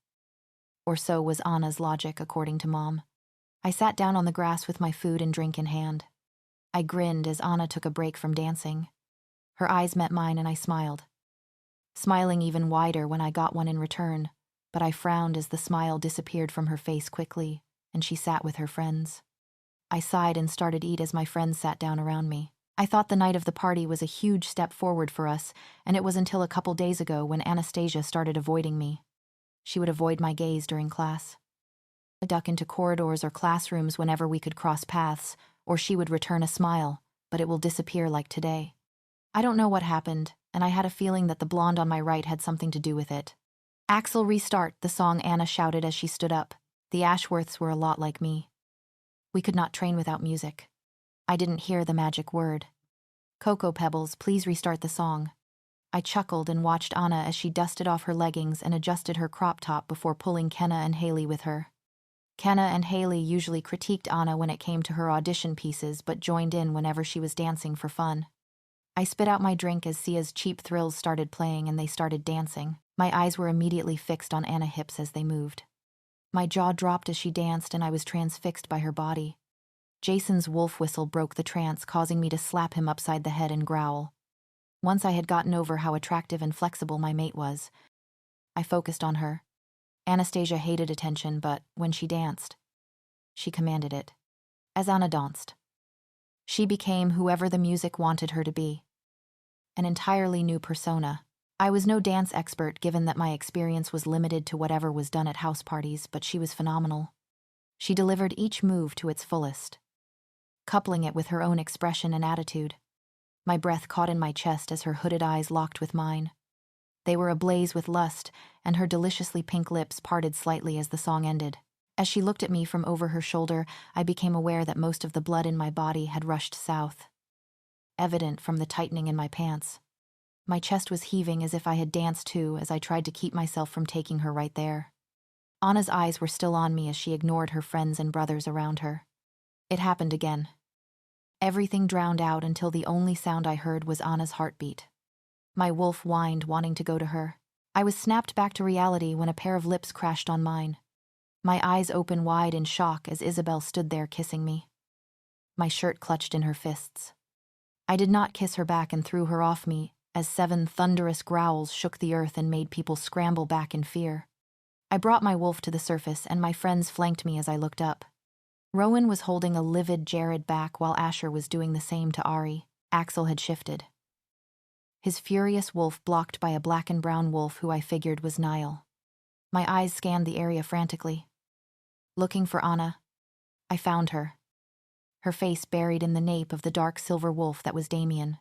[SPEAKER 1] Or so was Anna's logic, according to Mom. I sat down on the grass with my food and drink in hand. I grinned as Anna took a break from dancing. Her eyes met mine and I smiled, smiling even wider when I got one in return, but I frowned as the smile disappeared from her face quickly, and she sat with her friends. I sighed and started to eat as my friends sat down around me. I thought the night of the party was a huge step forward for us, and it was until a couple days ago when Anastasia started avoiding me. She would avoid my gaze during class, duck into corridors or classrooms whenever we could cross paths, or she would return a smile, but it will disappear like today. I don't know what happened, and I had a feeling that the blonde on my right had something to do with it. "Axel, restart," the song Anna shouted as she stood up. The Ashworths were a lot like me. We could not train without music. I didn't hear the magic word. "Cocoa Pebbles, please restart the song." I chuckled and watched Anna as she dusted off her leggings and adjusted her crop top before pulling Kenna and Haley with her. Kenna and Haley usually critiqued Anna when it came to her audition pieces, but joined in whenever she was dancing for fun. I spit out my drink as Sia's Cheap Thrills started playing and they started dancing. My eyes were immediately fixed on Anna's hips as they moved. My jaw dropped as she danced and I was transfixed by her body. Jason's wolf whistle broke the trance, causing me to slap him upside the head and growl. Once I had gotten over how attractive and flexible my mate was, I focused on her. Anastasia hated attention, but when she danced, she commanded it. As Anna danced, she became whoever the music wanted her to be. An entirely new persona. I was no dance expert given that my experience was limited to whatever was done at house parties, but she was phenomenal. She delivered each move to its fullest, coupling it with her own expression and attitude. My breath caught in my chest as her hooded eyes locked with mine. They were ablaze with lust, and her deliciously pink lips parted slightly as the song ended. As she looked at me from over her shoulder, I became aware that most of the blood in my body had rushed south, evident from the tightening in my pants. My chest was heaving as if I had danced too as I tried to keep myself from taking her right there. Anna's eyes were still on me as she ignored her friends and brothers around her. It happened again. Everything drowned out until the only sound I heard was Anna's heartbeat. My wolf whined, wanting to go to her. I was snapped back to reality when a pair of lips crashed on mine. My eyes opened wide in shock as Isabel stood there kissing me, my shirt clutched in her fists. I did not kiss her back and threw her off me as 7 thunderous growls shook the earth and made people scramble back in fear. I brought my wolf to the surface and my friends flanked me as I looked up. Rowan was holding a livid Jared back while Asher was doing the same to Ari. Axel had shifted, his furious wolf blocked by a black and brown wolf who I figured was Niall. My eyes scanned the area frantically, looking for Anna. I found her, her face buried in the nape of the dark silver wolf that was Damien.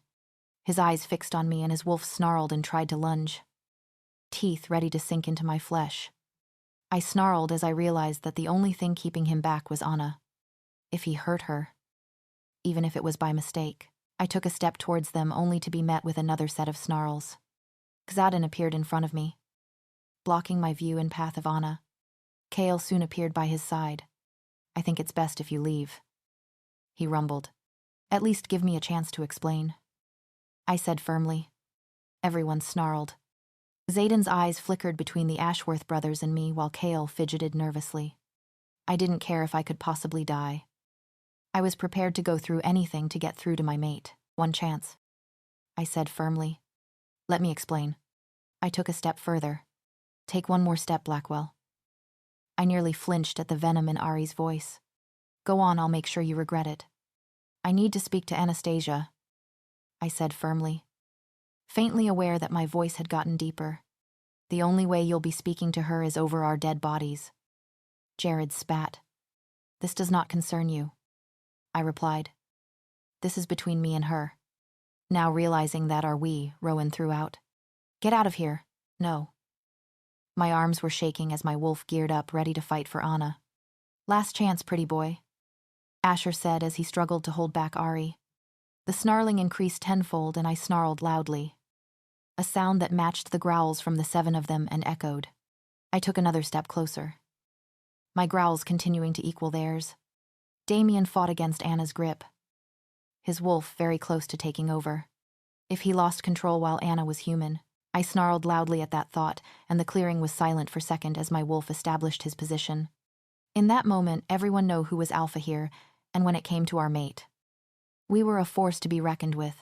[SPEAKER 1] His eyes fixed on me and his wolf snarled and tried to lunge, teeth ready to sink into my flesh. I snarled as I realized that the only thing keeping him back was Anna. If he hurt her, even if it was by mistake. I took a step towards them only to be met with another set of snarls. Xaden appeared in front of me, blocking my view and path of Anna. Kale soon appeared by his side. "I think it's best if you leave," he rumbled. "At least give me a chance to explain," I said firmly. Everyone snarled. Xaden's eyes flickered between the Ashworth brothers and me while Kale fidgeted nervously. I didn't care if I could possibly die. I was prepared to go through anything to get through to my mate. "One chance," I said firmly. "Let me explain." I took a step further. "Take one more step, Blackwell." I nearly flinched at the venom in Ari's voice. "Go on, I'll make sure you regret it." "I need to speak to Anastasia," I said firmly, faintly aware that my voice had gotten deeper. The only way you'll be speaking to her is over our dead bodies. Jared spat. This does not concern you, I replied. This is between me and her. Now realizing that are we, Rowan threw out. Get out of here. No. My arms were shaking as my wolf geared up, ready to fight for Anna. Last chance, pretty boy, Asher said as he struggled to hold back Ari. The snarling increased tenfold and I snarled loudly. A sound that matched the growls from the 7 of them and echoed. I took another step closer, my growls continuing to equal theirs. Damien fought against Anna's grip, his wolf very close to taking over. If he lost control while Anna was human, I snarled loudly at that thought, and the clearing was silent for a second as my wolf established his position. In that moment, everyone knew who was Alpha here, and when it came to our mate, we were a force to be reckoned with.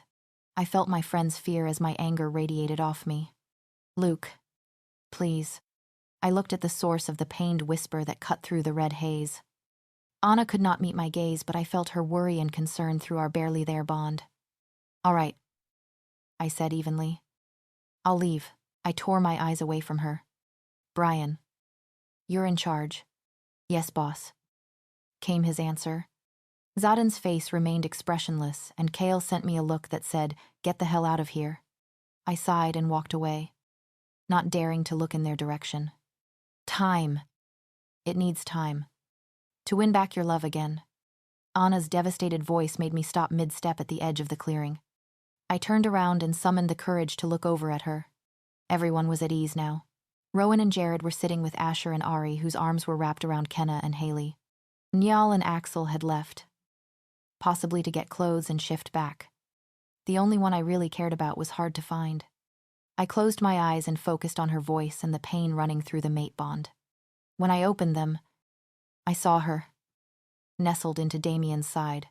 [SPEAKER 1] I felt my friend's fear as my anger radiated off me. Luke, please. I looked at the source of the pained whisper that cut through the red haze. Anna could not meet my gaze, but I felt her worry and concern through our barely there bond. All right, I said evenly. I'll leave. I tore my eyes away from her. Brian, you're in charge. Yes, boss, came his answer. Zodin's face remained expressionless, and Kale sent me a look that said, get the hell out of here. I sighed and walked away, not daring to look in their direction. Time. It needs time. To win back your love again. Anna's devastated voice made me stop mid-step at the edge of the clearing. I turned around and summoned the courage to look over at her. Everyone was at ease now. Rowan and Jared were sitting with Asher and Ari, whose arms were wrapped around Kenna and Haley. Nyal and Axel had left, possibly to get clothes and shift back. The only one I really cared about was hard to find. I closed my eyes and focused on her voice and the pain running through the mate bond. When I opened them, I saw her, nestled into Damien's side.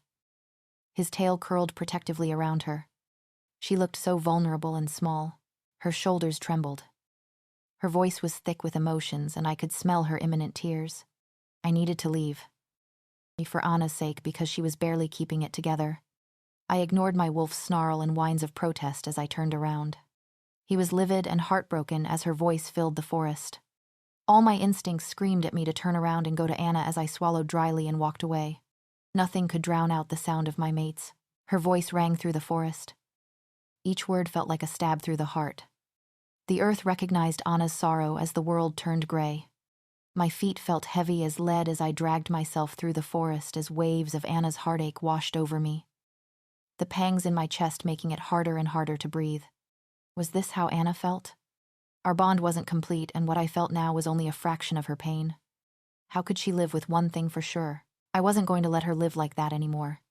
[SPEAKER 1] His tail curled protectively around her. She looked so vulnerable and small. Her shoulders trembled. Her voice was thick with emotions, and I could smell her imminent tears. I needed to leave. For Anna's sake, because she was barely keeping it together. I ignored my wolf's snarl and whines of protest as I turned around. He was livid and heartbroken as her voice filled the forest. All my instincts screamed at me to turn around and go to Anna as I swallowed dryly and walked away. Nothing could drown out the sound of my mate's. Her voice rang through the forest. Each word felt like a stab through the heart. The earth recognized Anna's sorrow as the world turned gray. My feet felt heavy as lead as I dragged myself through the forest as waves of Anna's heartache washed over me, the pangs in my chest making it harder and harder to breathe. Was this how Anna felt? Our bond wasn't complete, and what I felt now was only a fraction of her pain. How could she live with one thing for sure? I wasn't going to let her live like that anymore.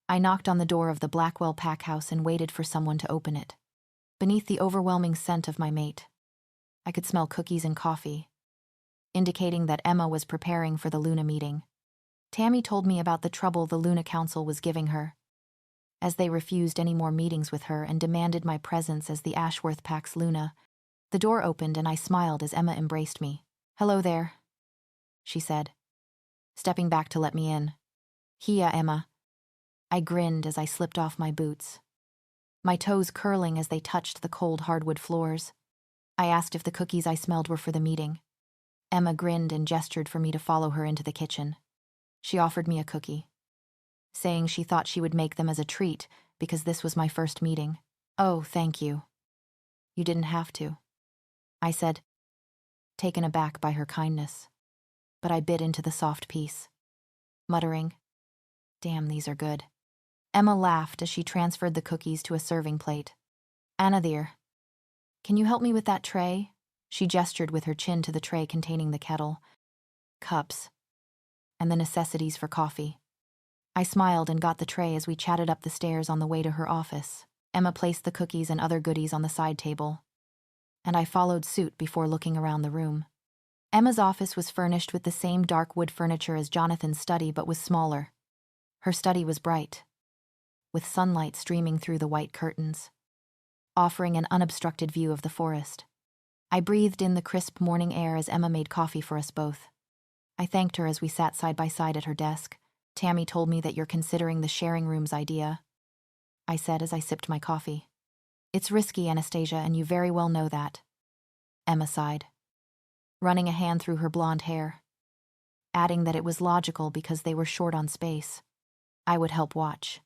[SPEAKER 1] I knocked on the door of the Blackwell pack house and waited for someone to open it. Beneath the overwhelming scent of my mate, I could smell cookies and coffee, indicating that Emma was preparing for the Luna meeting. Tammy told me about the trouble the Luna Council was giving her, as they refused any more meetings with her and demanded my presence as the Ashworth Pack's Luna. The door opened and I smiled as Emma embraced me. Hello there, she said, stepping back to let me in. Hiya, Emma. I grinned as I slipped off my boots, my toes curling as they touched the cold hardwood floors. I asked if the cookies I smelled were for the meeting. Emma grinned and gestured for me to follow her into the kitchen. She offered me a cookie, saying she thought she would make them as a treat because this was my first meeting. Oh, thank you. You didn't have to, I said, taken aback by her kindness. But I bit into the soft piece, muttering, damn, these are good. Emma laughed as she transferred the cookies to a serving plate. Anna dear, can you help me with that tray? She gestured with her chin to the tray containing the kettle, cups, and the necessities for coffee. I smiled and got the tray as we chatted up the stairs on the way to her office. Emma placed the cookies and other goodies on the side table, and I followed suit before looking around the room. Emma's office was furnished with the same dark wood furniture as Jonathan's study, but was smaller. Her study was bright, with sunlight streaming through the white curtains, offering an unobstructed view of the forest. I breathed in the crisp morning air as Emma made coffee for us both. I thanked her as we sat side by side at her desk. Tammy told me that you're considering the sharing rooms idea, I said as I sipped my coffee. It's risky, Anastasia, and you very well know that. Emma sighed, running a hand through her blonde hair, adding that it was logical because they were short on space. I would help watch,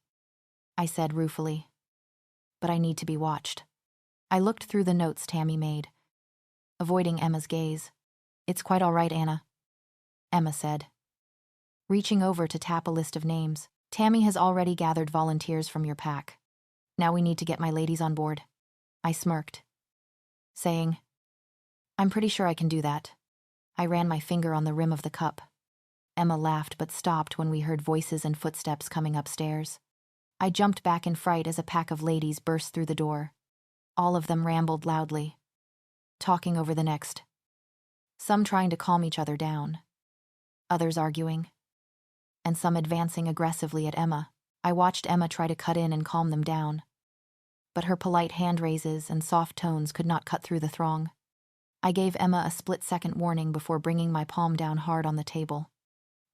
[SPEAKER 1] I said ruefully. But I need to be watched. I looked through the notes Tammy made, avoiding Emma's gaze. It's quite all right, Anna, Emma said, reaching over to tap a list of names. Tammy has already gathered volunteers from your pack. Now we need to get my ladies on board. I smirked, saying, I'm pretty sure I can do that. I ran my finger on the rim of the cup. Emma laughed but stopped when we heard voices and footsteps coming upstairs. I jumped back in fright as a pack of ladies burst through the door. All of them rambled loudly, talking over the next. Some trying to calm each other down, others arguing, and some advancing aggressively at Emma. I watched Emma try to cut in and calm them down, but her polite hand raises and soft tones could not cut through the throng. I gave Emma a split-second warning before bringing my palm down hard on the table.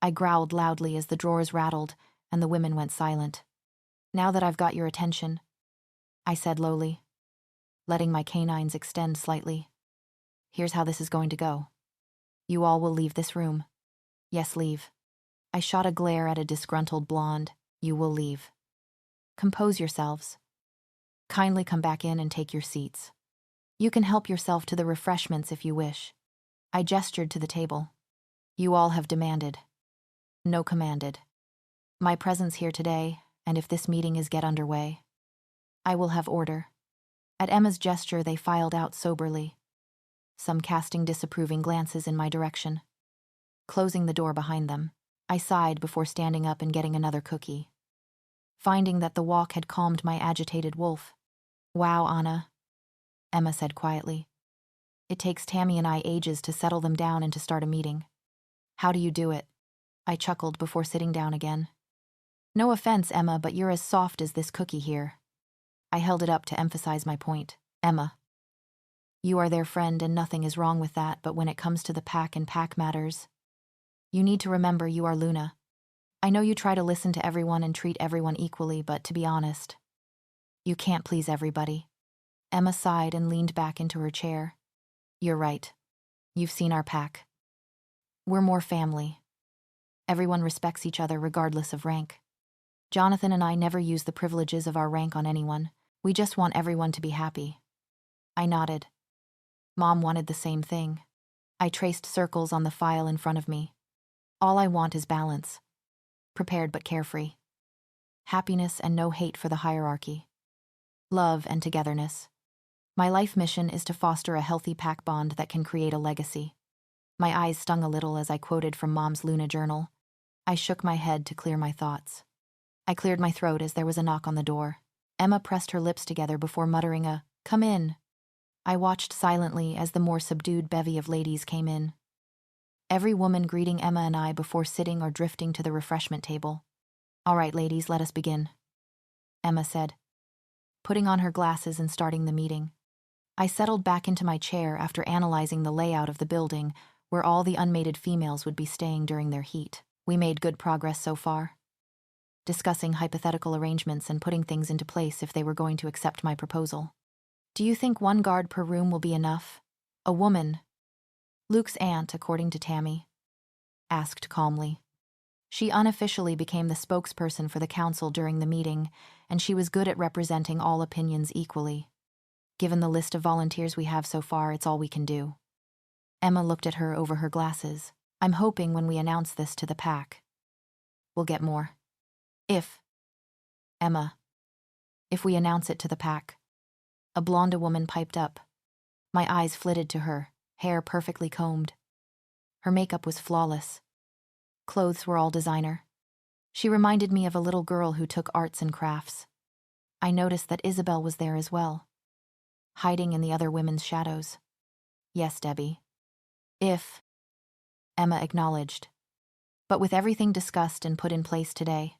[SPEAKER 1] I growled loudly as the drawers rattled and the women went silent. Now that I've got your attention, I said lowly, letting my canines extend slightly. Here's how this is going to go. You all will leave this room. Yes, leave. I shot a glare at a disgruntled blonde. You will leave. Compose yourselves. Kindly come back in and take your seats. You can help yourself to the refreshments if you wish. I gestured to the table. You all have demanded. No commanded. My presence here today, and if this meeting is get underway, I will have order. At Emma's gesture, they filed out soberly, some casting disapproving glances in my direction. Closing the door behind them, I sighed before standing up and getting another cookie, finding that the walk had calmed my agitated wolf. Wow, Anna, Emma said quietly. It takes Tammy and I ages to settle them down and to start a meeting. How do you do it? I chuckled before sitting down again. No offense, Emma, but you're as soft as this cookie here. I held it up to emphasize my point. Emma, you are their friend and nothing is wrong with that, but when it comes to the pack and pack matters, you need to remember you are Luna. I know you try to listen to everyone and treat everyone equally, but to be honest, you can't please everybody. Emma sighed and leaned back into her chair. You're right. You've seen our pack. We're more family. Everyone respects each other regardless of rank. Jonathan and I never use the privileges of our rank on anyone. We just want everyone to be happy. I nodded. Mom wanted the same thing. I traced circles on the file in front of me. All I want is balance. Prepared but carefree. Happiness and no hate for the hierarchy. Love and togetherness. My life mission is to foster a healthy pack bond that can create a legacy. My eyes stung a little as I quoted from Mom's Luna journal. I shook my head to clear my thoughts. I cleared my throat as there was a knock on the door. Emma pressed her lips together before muttering a, "Come in." I watched silently as the more subdued bevy of ladies came in. Every woman greeting Emma and I before sitting or drifting to the refreshment table. All right, ladies, let us begin, Emma said, putting on her glasses and starting the meeting. I settled back into my chair after analyzing the layout of the building where all the unmated females would be staying during their heat. We made good progress so far, discussing hypothetical arrangements and putting things into place if they were going to accept my proposal. Do you think one guard per room will be enough? A woman, Luke's aunt, according to Tammy, asked calmly. She unofficially became the spokesperson for the council during the meeting, and she was good at representing all opinions equally. Given the list of volunteers we have so far, it's all we can do. Emma looked at her over her glasses. I'm hoping when we announce this to the pack, we'll get more. Emma, if we announce it to the pack, a blonde woman piped up. My eyes flitted to her, hair perfectly combed. Her makeup was flawless. Clothes were all designer. She reminded me of a little girl who took arts and crafts. I noticed that Isabel was there as well, hiding in the other women's shadows. Yes, Debbie. Emma acknowledged. But with everything discussed and put in place today,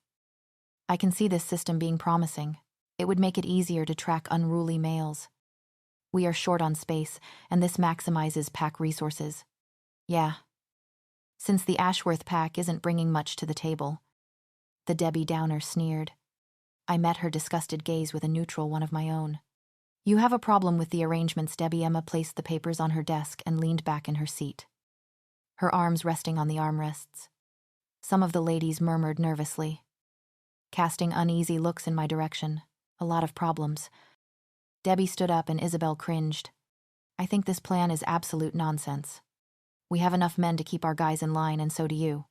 [SPEAKER 1] I can see this system being promising. It would make it easier to track unruly males. We are short on space, and this maximizes pack resources. Yeah. Since the Ashworth pack isn't bringing much to the table, the Debbie Downer sneered. I met her disgusted gaze with a neutral one of my own. You have a problem with the arrangements, Debbie. Emma placed the papers on her desk and leaned back in her seat, her arms resting on the armrests. Some of the ladies murmured nervously, casting uneasy looks in my direction. A lot of problems. Debbie stood up and Isabel cringed. I think this plan is absolute nonsense. We have enough men to keep our guys in line, and so do you.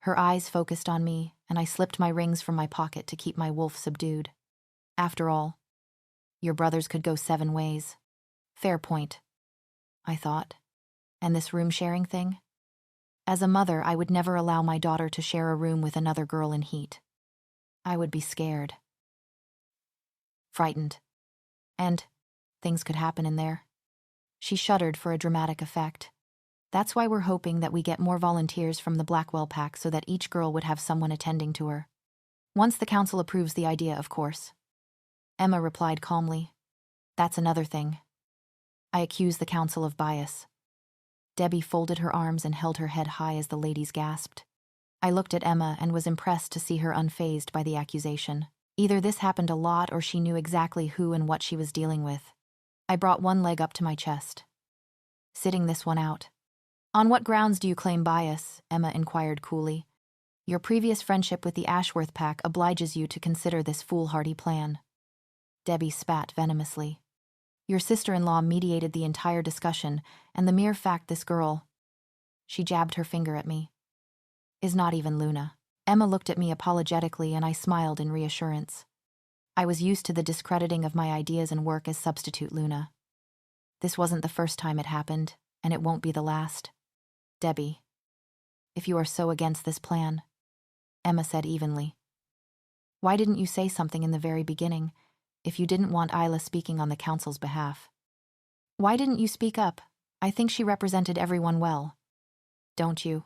[SPEAKER 1] Her eyes focused on me, and I slipped my rings from my pocket to keep my wolf subdued. After all, your brothers could go 7 ways. Fair point, I thought. And this room-sharing thing? As a mother, I would never allow my daughter to share a room with another girl in heat. I would be scared. Frightened. And things could happen in there. She shuddered for a dramatic effect. That's why we're hoping that we get more volunteers from the Blackwell pack so that each girl would have someone attending to her. Once the council approves the idea, of course. Emma replied calmly. That's another thing. I accuse the council of bias. Debbie folded her arms and held her head high as the ladies gasped. I looked at Emma and was impressed to see her unfazed by the accusation. Either this happened a lot or she knew exactly who and what she was dealing with. I brought one leg up to my chest, sitting this one out. On what grounds do you claim bias? Emma inquired coolly. Your previous friendship with the Ashworth pack obliges you to consider this foolhardy plan. Debbie spat venomously. Your sister-in-law mediated the entire discussion, and the mere fact this girl, she jabbed her finger at me, is not even Luna. Emma looked at me apologetically and I smiled in reassurance. I was used to the discrediting of my ideas and work as substitute Luna. This wasn't the first time it happened, and it won't be the last. Debbie, if you are so against this plan, Emma said evenly. Why didn't you say something in the very beginning, if you didn't want Isla speaking on the council's behalf? Why didn't you speak up? I think she represented everyone well. Don't you?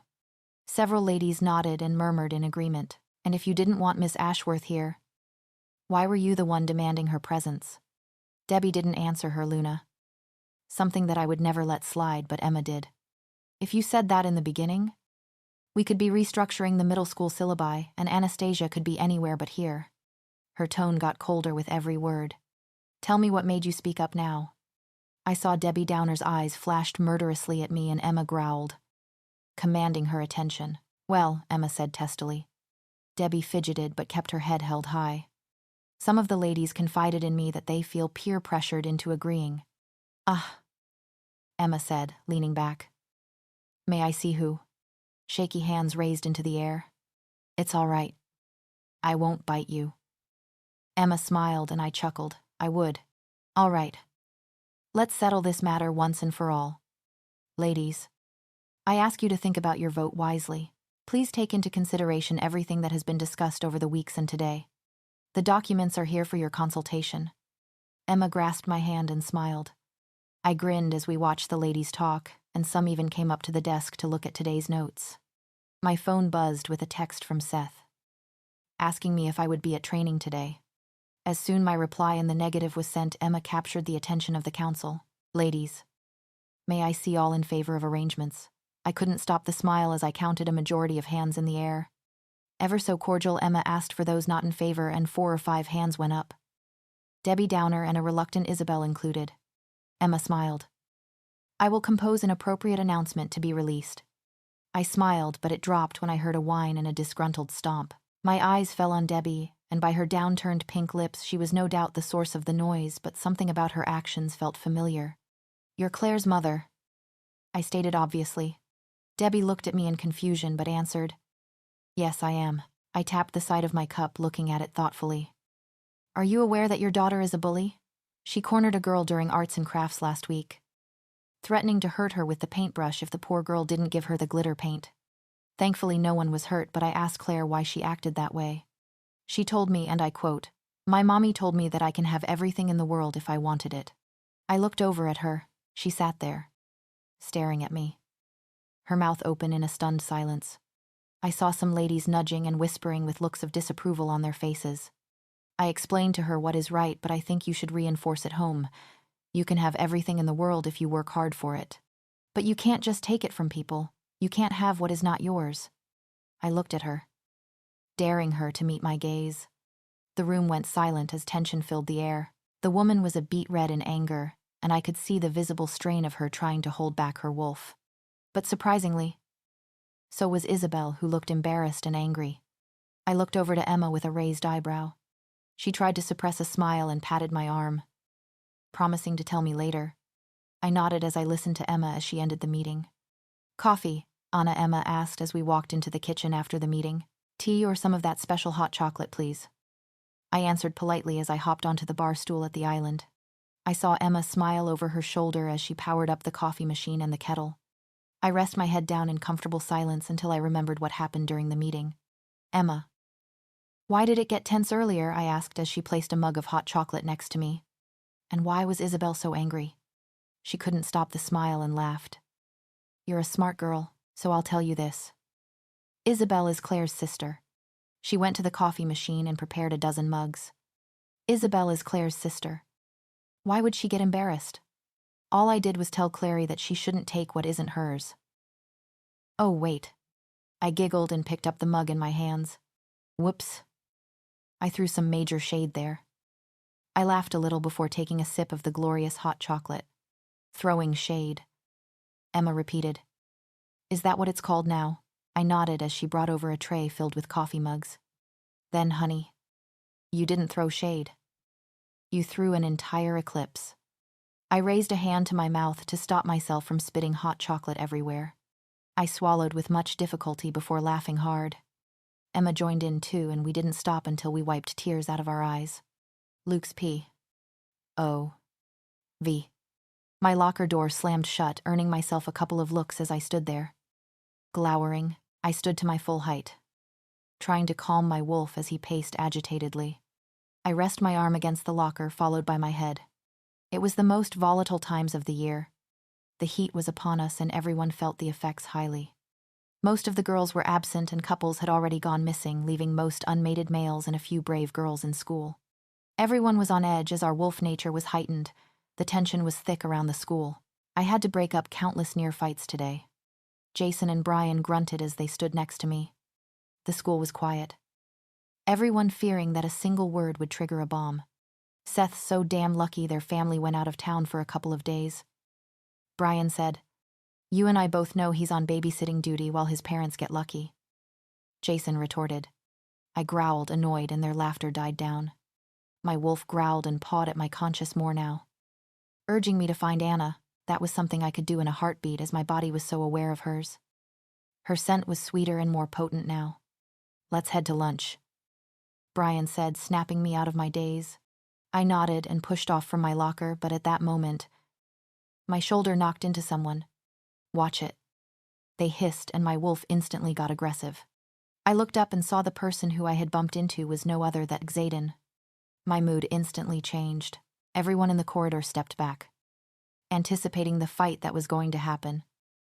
[SPEAKER 1] Several ladies nodded and murmured in agreement. And if you didn't want Miss Ashworth here, why were you the one demanding her presence? Debbie didn't answer her, Luna. Something that I would never let slide, but Emma did. If you said that in the beginning, we could be restructuring the middle school syllabi, and Anastasia could be anywhere but here. Her tone got colder with every word. Tell me what made you speak up now. I saw Debbie Downer's eyes flashed murderously at me and Emma growled, commanding her attention. Well, Emma said testily. Debbie fidgeted but kept her head held high. Some of the ladies confided in me that they feel peer-pressured into agreeing. Emma said, leaning back. May I see who? Shaky hands raised into the air. It's all right. I won't bite you. Emma smiled and I chuckled. I would. All right. Let's settle this matter once and for all. Ladies, I ask you to think about your vote wisely. Please take into consideration everything that has been discussed over the weeks and today. The documents are here for your consultation. Emma grasped my hand and smiled. I grinned as we watched the ladies talk, and some even came up to the desk to look at today's notes. My phone buzzed with a text from Seth, asking me if I would be at training today. As soon my reply in the negative was sent, Emma captured the attention of the council. Ladies, may I see all in favor of arrangements? I couldn't stop the smile as I counted a majority of hands in the air. Ever so cordial, Emma asked for those not in favor, and 4 or 5 hands went up. Debbie Downer and a reluctant Isabel included. Emma smiled. I will compose an appropriate announcement to be released. I smiled, but it dropped when I heard a whine and a disgruntled stomp. My eyes fell on Debbie, and by her downturned pink lips she was no doubt the source of the noise, but something about her actions felt familiar. You're Claire's mother, I stated obviously. Debbie looked at me in confusion but answered, Yes, I am. I tapped the side of my cup, looking at it thoughtfully. Are you aware that your daughter is a bully? She cornered a girl during arts and crafts last week, threatening to hurt her with the paintbrush if the poor girl didn't give her the glitter paint. Thankfully, no one was hurt, but I asked Claire why she acted that way. She told me, and I quote, My mommy told me that I can have everything in the world if I wanted it. I looked over at her. She sat there, staring at me, her mouth open in a stunned silence. I saw some ladies nudging and whispering with looks of disapproval on their faces. I explained to her what is right, but I think you should reinforce at home. You can have everything in the world if you work hard for it. But you can't just take it from people. You can't have what is not yours. I looked at her, daring her to meet my gaze. The room went silent as tension filled the air. The woman was a beet red in anger, and I could see the visible strain of her trying to hold back her wolf. But surprisingly, so was Isabel, who looked embarrassed and angry. I looked over to Emma with a raised eyebrow. She tried to suppress a smile and patted my arm, promising to tell me later. I nodded as I listened to Emma as she ended the meeting. "Coffee?" Emma asked as we walked into the kitchen after the meeting. "Tea or some of that special hot chocolate, please?" I answered politely as I hopped onto the bar stool at the island. I saw Emma smile over her shoulder as she powered up the coffee machine and the kettle. I rested my head down in comfortable silence until I remembered what happened during the meeting. "Emma, why did it get tense earlier?" I asked as she placed a mug of hot chocolate next to me. "And why was Isabel so angry?" She couldn't stop the smile and laughed. "You're a smart girl, so I'll tell you this. Isabel is Claire's sister." She went to the coffee machine and prepared a dozen mugs. "Isabel is Claire's sister. Why would she get embarrassed? All I did was tell Clary that she shouldn't take what isn't hers." "Oh, wait." I giggled and picked up the mug in my hands. "Whoops. I threw some major shade there." I laughed a little before taking a sip of the glorious hot chocolate. "Throwing shade," Emma repeated. "Is that what it's called now?" I nodded as she brought over a tray filled with coffee mugs. "Then, honey, you didn't throw shade. You threw an entire eclipse." I raised a hand to my mouth to stop myself from spitting hot chocolate everywhere. I swallowed with much difficulty before laughing hard. Emma joined in too, and we didn't stop until we wiped tears out of our eyes. Luke's P.O.V. My locker door slammed shut, earning myself a couple of looks as I stood there. Glowering, I stood to my full height, trying to calm my wolf as he paced agitatedly. I rested my arm against the locker, followed by my head. It was the most volatile times of the year. The heat was upon us and everyone felt the effects highly. Most of the girls were absent and couples had already gone missing, leaving most unmated males and a few brave girls in school. Everyone was on edge as our wolf nature was heightened. The tension was thick around the school. I had to break up countless near fights today. Jason and Brian grunted as they stood next to me. The school was quiet. Everyone fearing that a single word would trigger a bomb. Seth's so damn lucky their family went out of town for a couple of days. Brian said, "You and I both know he's on babysitting duty while his parents get lucky." Jason retorted. I growled, annoyed, and their laughter died down. My wolf growled and pawed at my conscience more now, urging me to find Anna. That was something I could do in a heartbeat as my body was so aware of hers. Her scent was sweeter and more potent now. "Let's head to lunch," Brian said, snapping me out of my daze. I nodded and pushed off from my locker, but at that moment, my shoulder knocked into someone. "Watch it." They hissed, and my wolf instantly got aggressive. I looked up and saw the person who I had bumped into was no other than Xaden. My mood instantly changed. Everyone in the corridor stepped back, anticipating the fight that was going to happen.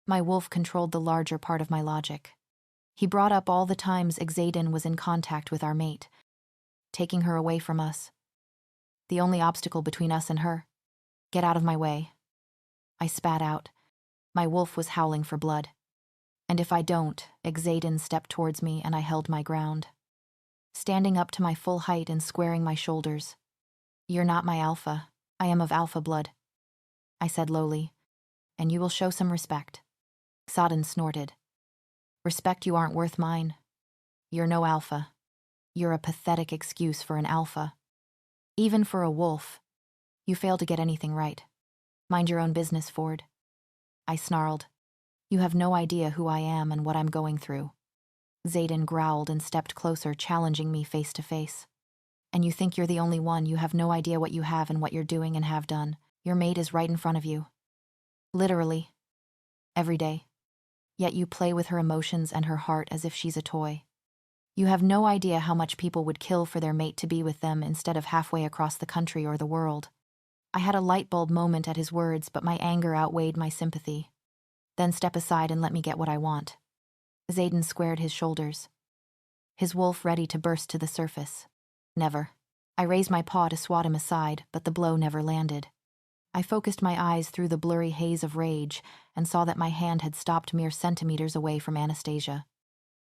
[SPEAKER 1] My wolf controlled the larger part of my logic. He brought up all the times Xaden was in contact with our mate, taking her away from us. The only obstacle between us and her. "Get out of my way." I spat out. My wolf was howling for blood. "And if I don't," Xaden stepped towards me and I held my ground, standing up to my full height and squaring my shoulders. "You're not my alpha. I am of alpha blood," I said lowly, "and you will show some respect." Xaden snorted. "Respect you aren't worth mine. You're no alpha. You're a pathetic excuse for an alpha. Even for a wolf, you fail to get anything right. Mind your own business, Ford." I snarled. "You have no idea who I am and what I'm going through." Xaden growled and stepped closer, challenging me face to face. "And you think you're the only one. You have no idea what you have and what you're doing and have done. Your mate is right in front of you. Literally. Every day. Yet you play with her emotions and her heart as if she's a toy. You have no idea how much people would kill for their mate to be with them instead of halfway across the country or the world." I had a light bulb moment at his words, but my anger outweighed my sympathy. "Then step aside and let me get what I want." Xaden squared his shoulders, his wolf ready to burst to the surface. "Never." I raised my paw to swat him aside, but the blow never landed. I focused my eyes through the blurry haze of rage and saw that my hand had stopped mere centimeters away from Anastasia.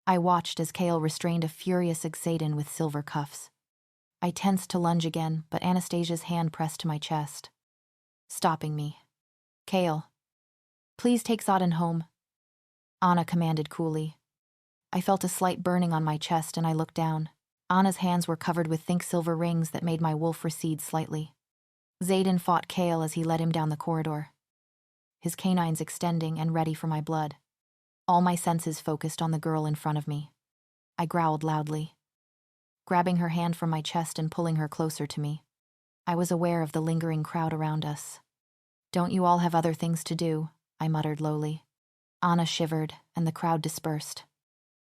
[SPEAKER 1] I watched as Kale restrained a furious Xaden with silver cuffs. I tensed to lunge again, but Anastasia's hand pressed to my chest, stopping me. Kale, please take Zodin home, Anna commanded coolly. I felt a slight burning on my chest and I looked down. Anna's hands were covered with thick silver rings that made my wolf recede slightly. Zayden fought Kale as he led him down the corridor, his canines extending and ready for my blood. All my senses focused on the girl in front of me. I growled loudly, grabbing her hand from my chest and pulling her closer to me. I was aware of the lingering crowd around us. Don't you all have other things to do? I muttered lowly. Anna shivered, and the crowd dispersed.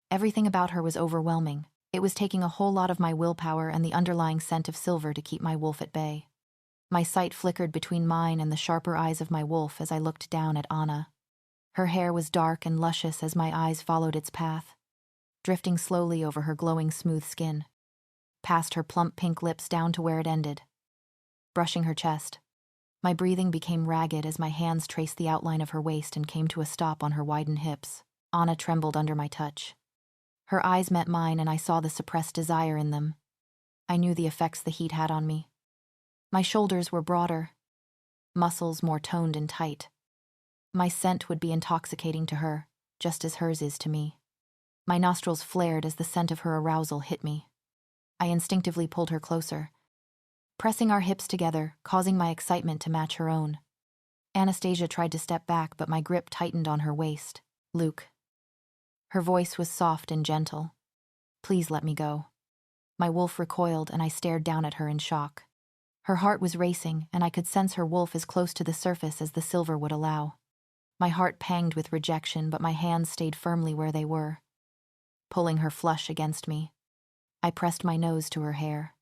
[SPEAKER 1] Everything about her was overwhelming. It was taking a whole lot of my willpower and the underlying scent of silver to keep my wolf at bay. My sight flickered between mine and the sharper eyes of my wolf as I looked down at Anna. Her hair was dark and luscious as my eyes followed its path, drifting slowly over her glowing smooth skin, past her plump pink lips down to where it ended. Brushing her chest, my breathing became ragged as my hands traced the outline of her waist and came to a stop on her widened hips. Anna trembled under my touch. Her eyes met mine and I saw the suppressed desire in them. I knew the effects the heat had on me. My shoulders were broader, muscles more toned and tight. My scent would be intoxicating to her, just as hers is to me. My nostrils flared as the scent of her arousal hit me. I instinctively pulled her closer, pressing our hips together, causing my excitement to match her own. Anastasia tried to step back, but my grip tightened on her waist. Luke. Her voice was soft and gentle. Please let me go. My wolf recoiled and I stared down at her in shock. Her heart was racing and I could sense her wolf as close to the surface as the silver would allow. My heart panged with rejection, but my hands stayed firmly where they were, pulling her flush against me. I pressed my nose to her hair,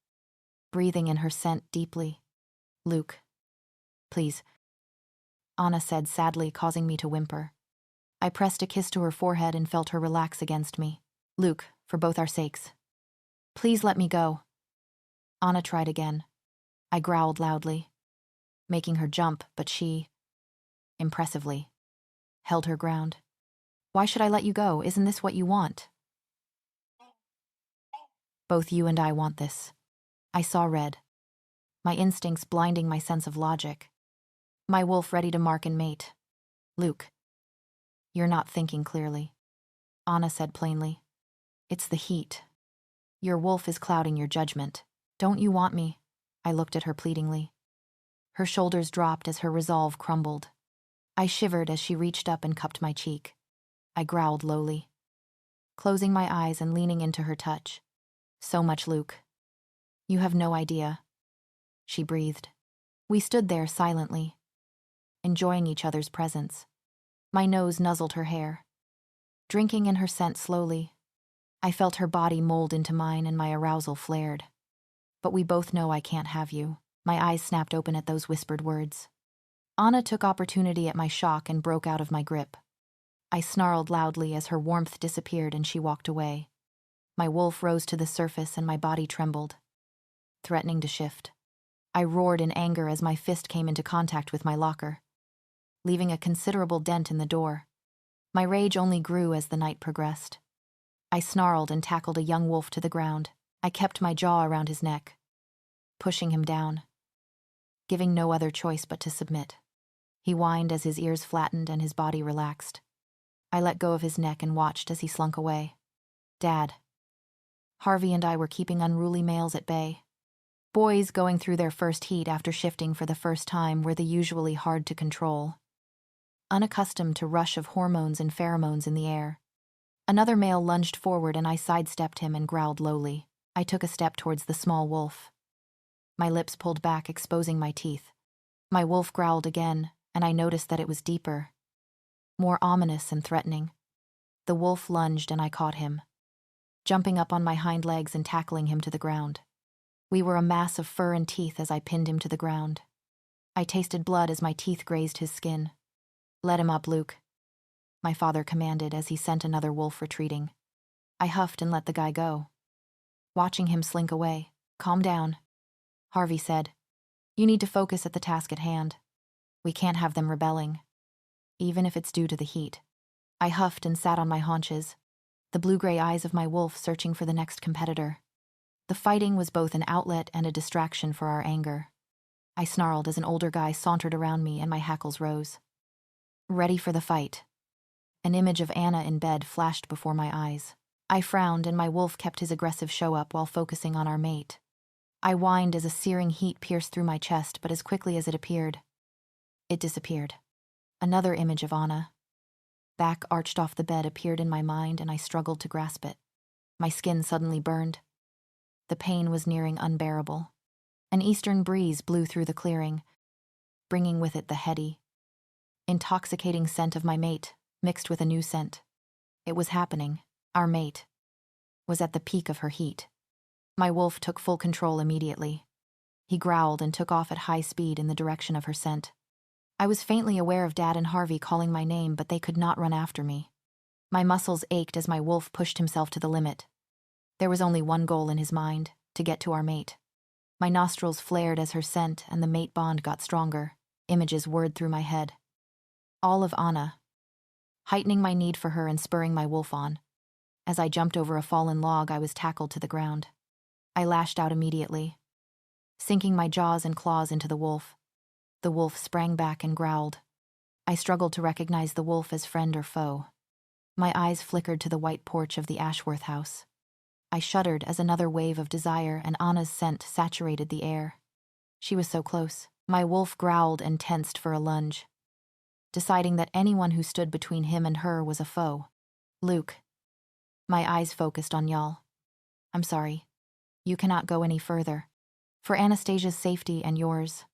[SPEAKER 1] breathing in her scent deeply. Luke. Please, Anna said sadly, causing me to whimper. I pressed a kiss to her forehead and felt her relax against me. Luke, for both our sakes. Please let me go. Anna tried again. I growled loudly, making her jump, but she, impressively, held her ground. Why should I let you go? Isn't this what you want? Both you and I want this. I saw red, my instincts blinding my sense of logic. My wolf ready to mark and mate. Luke. You're not thinking clearly, Anna said plainly. It's the heat. Your wolf is clouding your judgment. Don't you want me? I looked at her pleadingly. Her shoulders dropped as her resolve crumbled. I shivered as she reached up and cupped my cheek. I growled lowly, closing my eyes and leaning into her touch. So much, Luke. You have no idea. She breathed. We stood there silently, enjoying each other's presence. My nose nuzzled her hair, drinking in her scent slowly. I felt her body mold into mine and my arousal flared. But we both know I can't have you. My eyes snapped open at those whispered words. Anna took opportunity at my shock and broke out of my grip. I snarled loudly as her warmth disappeared and she walked away. My wolf rose to the surface and my body trembled, threatening to shift. I roared in anger as my fist came into contact with my locker, leaving a considerable dent in the door. My rage only grew as the night progressed. I snarled and tackled a young wolf to the ground. I kept my jaw around his neck, pushing him down, giving no other choice but to submit. He whined as his ears flattened and his body relaxed. I let go of his neck and watched as he slunk away. Dad. Harvey and I were keeping unruly males at bay. Boys going through their first heat after shifting for the first time were the usually hard to control, unaccustomed to rush of hormones and pheromones in the air. Another male lunged forward and I sidestepped him and growled lowly. I took a step towards the small wolf. My lips pulled back, exposing my teeth. My wolf growled again, and I noticed that it was deeper, more ominous and threatening. The wolf lunged and I caught him, jumping up on my hind legs and tackling him to the ground. We were a mass of fur and teeth as I pinned him to the ground. I tasted blood as my teeth grazed his skin. Let him up, Luke, my father commanded as he sent another wolf retreating. I huffed and let the guy go, watching him slink away. Calm down, Harvey said. You need to focus at the task at hand. We can't have them rebelling, even if it's due to the heat. I huffed and sat on my haunches, the blue-gray eyes of my wolf searching for the next competitor. The fighting was both an outlet and a distraction for our anger. I snarled as an older guy sauntered around me and my hackles rose. Ready for the fight. An image of Anna in bed flashed before my eyes. I frowned and my wolf kept his aggressive show up while focusing on our mate. I whined as a searing heat pierced through my chest, but as quickly as it appeared, it disappeared. Another image of Anna, back arched off the bed, appeared in my mind and I struggled to grasp it. My skin suddenly burned. The pain was nearing unbearable. An eastern breeze blew through the clearing, bringing with it the heady, intoxicating scent of my mate, mixed with a new scent. It was happening. Our mate was at the peak of her heat. My wolf took full control immediately. He growled and took off at high speed in the direction of her scent. I was faintly aware of Dad and Harvey calling my name, but they could not run after me. My muscles ached as my wolf pushed himself to the limit. There was only one goal in his mind: to get to our mate. My nostrils flared as her scent and the mate bond got stronger. Images whirred through my head. All of Anna, heightening my need for her and spurring my wolf on. As I jumped over a fallen log, I was tackled to the ground. I lashed out immediately, sinking my jaws and claws into the wolf. The wolf sprang back and growled. I struggled to recognize the wolf as friend or foe. My eyes flickered to the white porch of the Ashworth house. I shuddered as another wave of desire and Anna's scent saturated the air. She was so close. My wolf growled and tensed for a lunge, deciding that anyone who stood between him and her was a foe. Luke. My eyes focused on Y'all. I'm sorry. You cannot go any further. For Anastasia's safety and yours.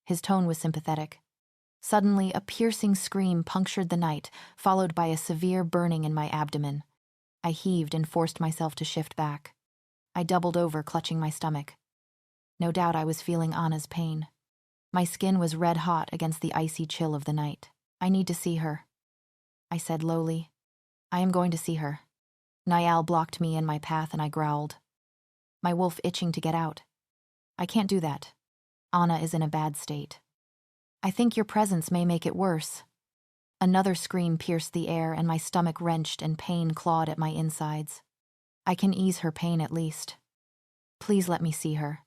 [SPEAKER 1] His tone was sympathetic. Suddenly, a piercing scream punctured the night, followed by a severe burning in my abdomen. I heaved and forced myself to shift back. I doubled over, clutching my stomach. No doubt I was feeling Anna's pain. My skin was red hot against the icy chill of the night. I need to see her, I said lowly. I am going to see her. Niall blocked me in my path and I growled, my wolf itching to get out. I can't do that. Anna is in a bad state. I think your presence may make it worse. Another scream pierced the air and my stomach wrenched and pain clawed at my insides. I can ease her pain at least. Please let me see her.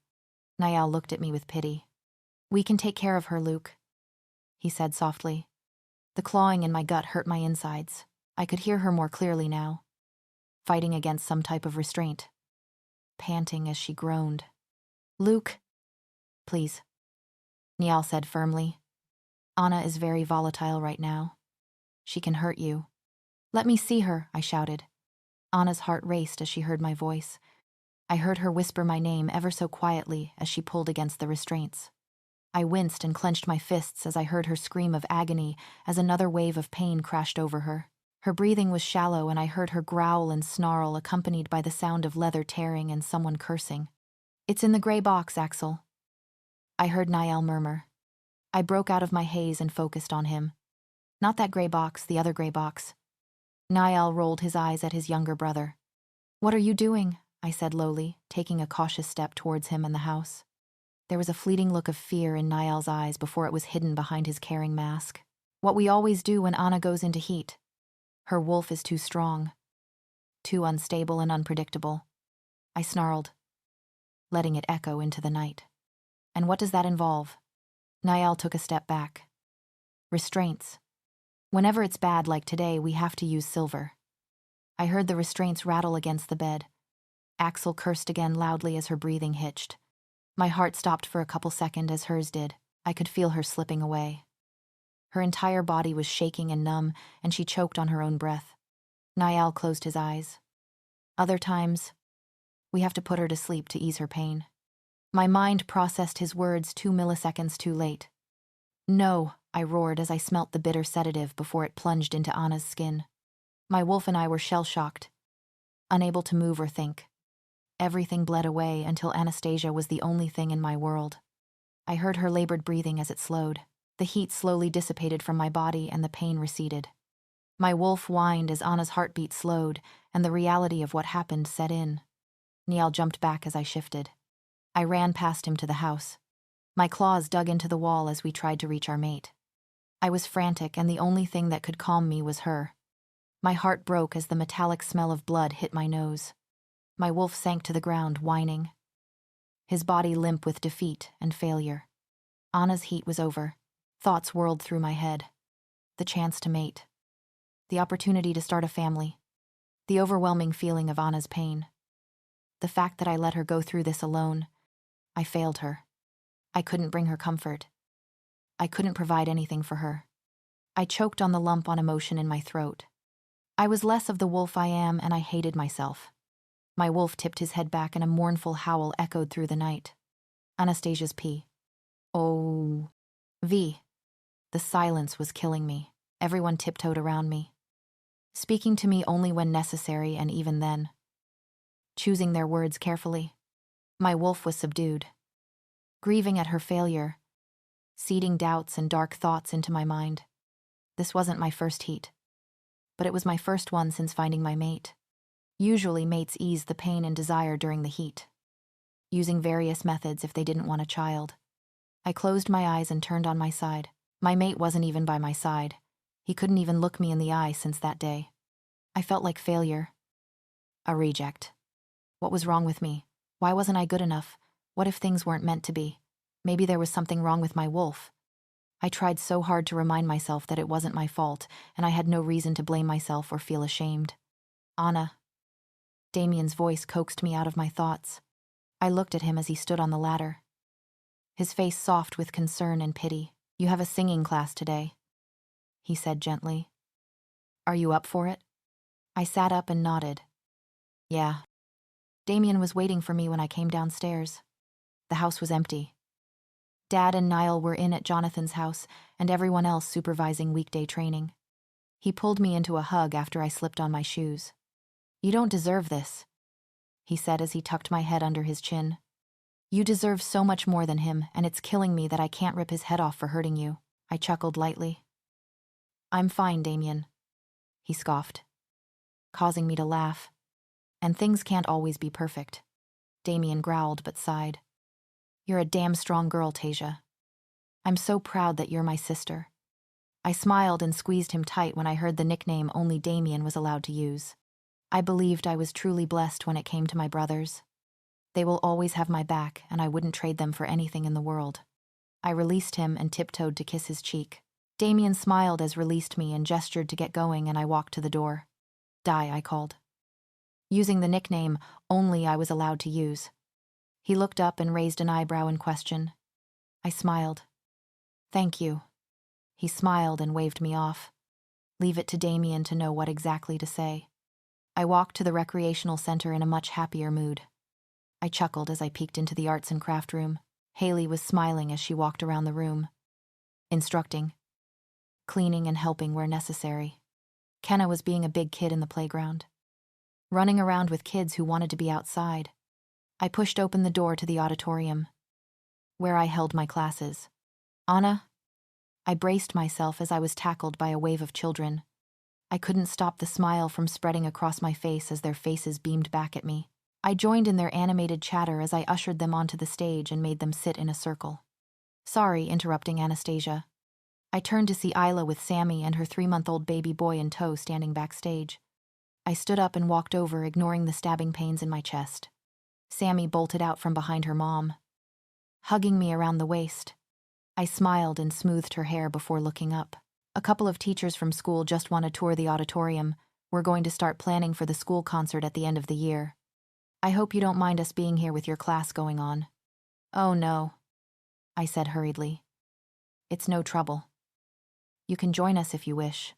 [SPEAKER 1] Niall looked at me with pity. We can take care of her, Luke, he said softly. The clawing in my gut hurt my insides. I could hear her more clearly now, fighting against some type of restraint, panting as she groaned. Luke, please, Niall said firmly. Anna is very volatile right now. She can hurt you. Let me see her, I shouted. Anna's heart raced as she heard my voice. I heard her whisper my name ever so quietly as she pulled against the restraints. I winced and clenched my fists as I heard her scream of agony as another wave of pain crashed over her. Her breathing was shallow and I heard her growl and snarl accompanied by the sound of leather tearing and someone cursing. It's in the gray box, Axel, I heard Niall murmur. I broke out of my haze and focused on him. Not that gray box, the other gray box. Niall rolled his eyes at his younger brother. What are you doing? I said lowly, taking a cautious step towards him and the house. There was a fleeting look of fear in Niall's eyes before it was hidden behind his caring mask. What we always do when Anna goes into heat. Her wolf is too strong, too unstable and unpredictable. I snarled, letting it echo into the night. And what does that involve? Niall took a step back. Restraints. Whenever it's bad like today, we have to use silver. I heard the restraints rattle against the bed. Axel cursed again loudly as her breathing hitched. My heart stopped for a couple seconds as hers did. I could feel her slipping away. Her entire body was shaking and numb, and she choked on her own breath. Niall closed his eyes. Other times, we have to put her to sleep to ease her pain. My mind processed his words 2 milliseconds too late. No, I roared as I smelt the bitter sedative before it plunged into Anna's skin. My wolf and I were shell-shocked, unable to move or think. Everything bled away until Anastasia was the only thing in my world. I heard her labored breathing as it slowed. The heat slowly dissipated from my body and the pain receded. My wolf whined as Anna's heartbeat slowed and the reality of what happened set in. Niall jumped back as I shifted. I ran past him to the house. My claws dug into the wall as we tried to reach our mate. I was frantic and the only thing that could calm me was her. My heart broke as the metallic smell of blood hit my nose. My wolf sank to the ground, whining, his body limp with defeat and failure. Anna's heat was over. Thoughts whirled through my head. The chance to mate. The opportunity to start a family. The overwhelming feeling of Anna's pain. The fact that I let her go through this alone. I failed her. I couldn't bring her comfort. I couldn't provide anything for her. I choked on the lump on emotion in my throat. I was less of the wolf I am, and I hated myself. My wolf tipped his head back and a mournful howl echoed through the night. Anastasia's P. Oh. V. The silence was killing me. Everyone tiptoed around me, speaking to me only when necessary, and even then, choosing their words carefully. My wolf was subdued, grieving at her failure, seeding doubts and dark thoughts into my mind. This wasn't my first heat, but it was my first one since finding my mate. Usually mates ease the pain and desire during the heat, using various methods if they didn't want a child. I closed my eyes and turned on my side. My mate wasn't even by my side. He couldn't even look me in the eye since that day. I felt like failure. A reject. What was wrong with me? Why wasn't I good enough? What if things weren't meant to be? Maybe there was something wrong with my wolf. I tried so hard to remind myself that it wasn't my fault, and I had no reason to blame myself or feel ashamed. Anna. Damien's voice coaxed me out of my thoughts. I looked at him as he stood on the ladder, his face soft with concern and pity. You have a singing class today, he said gently. Are you up for it? I sat up and nodded. Yeah. Damien was waiting for me when I came downstairs. The house was empty. Dad and Niall were in at Jonathan's house, and everyone else supervising weekday training. He pulled me into a hug after I slipped on my shoes. You don't deserve this, he said as he tucked my head under his chin. You deserve so much more than him, and it's killing me that I can't rip his head off for hurting you. I chuckled lightly. I'm fine, Damien, he scoffed, causing me to laugh. And things can't always be perfect. Damien growled but sighed. You're a damn strong girl, Tasia. I'm so proud that you're my sister. I smiled and squeezed him tight when I heard the nickname only Damien was allowed to use. I believed I was truly blessed when it came to my brothers. They will always have my back, and I wouldn't trade them for anything in the world. I released him and tiptoed to kiss his cheek. Damien smiled as released me and gestured to get going, and I walked to the door. Die, I called, using the nickname only I was allowed to use. He looked up and raised an eyebrow in question. I smiled. Thank you. He smiled and waved me off. Leave it to Damien to know what exactly to say. I walked to the recreational center in a much happier mood. I chuckled as I peeked into the arts and craft room. Haley was smiling as she walked around the room, instructing, cleaning and helping where necessary. Kenna was being a big kid in the playground, running around with kids who wanted to be outside. I pushed open the door to the auditorium, where I held my classes. Anna? I braced myself as I was tackled by a wave of children. I couldn't stop the smile from spreading across my face as their faces beamed back at me. I joined in their animated chatter as I ushered them onto the stage and made them sit in a circle. Sorry, interrupting Anastasia. I turned to see Isla with Sammy and her 3-month-old baby boy in tow standing backstage. I stood up and walked over, ignoring the stabbing pains in my chest. Sammy bolted out from behind her mom, hugging me around the waist. I smiled and smoothed her hair before looking up. A couple of teachers from school just want to tour the auditorium. We're going to start planning for the school concert at the end of the year. I hope you don't mind us being here with your class going on. Oh no, I said hurriedly. It's no trouble. You can join us if you wish.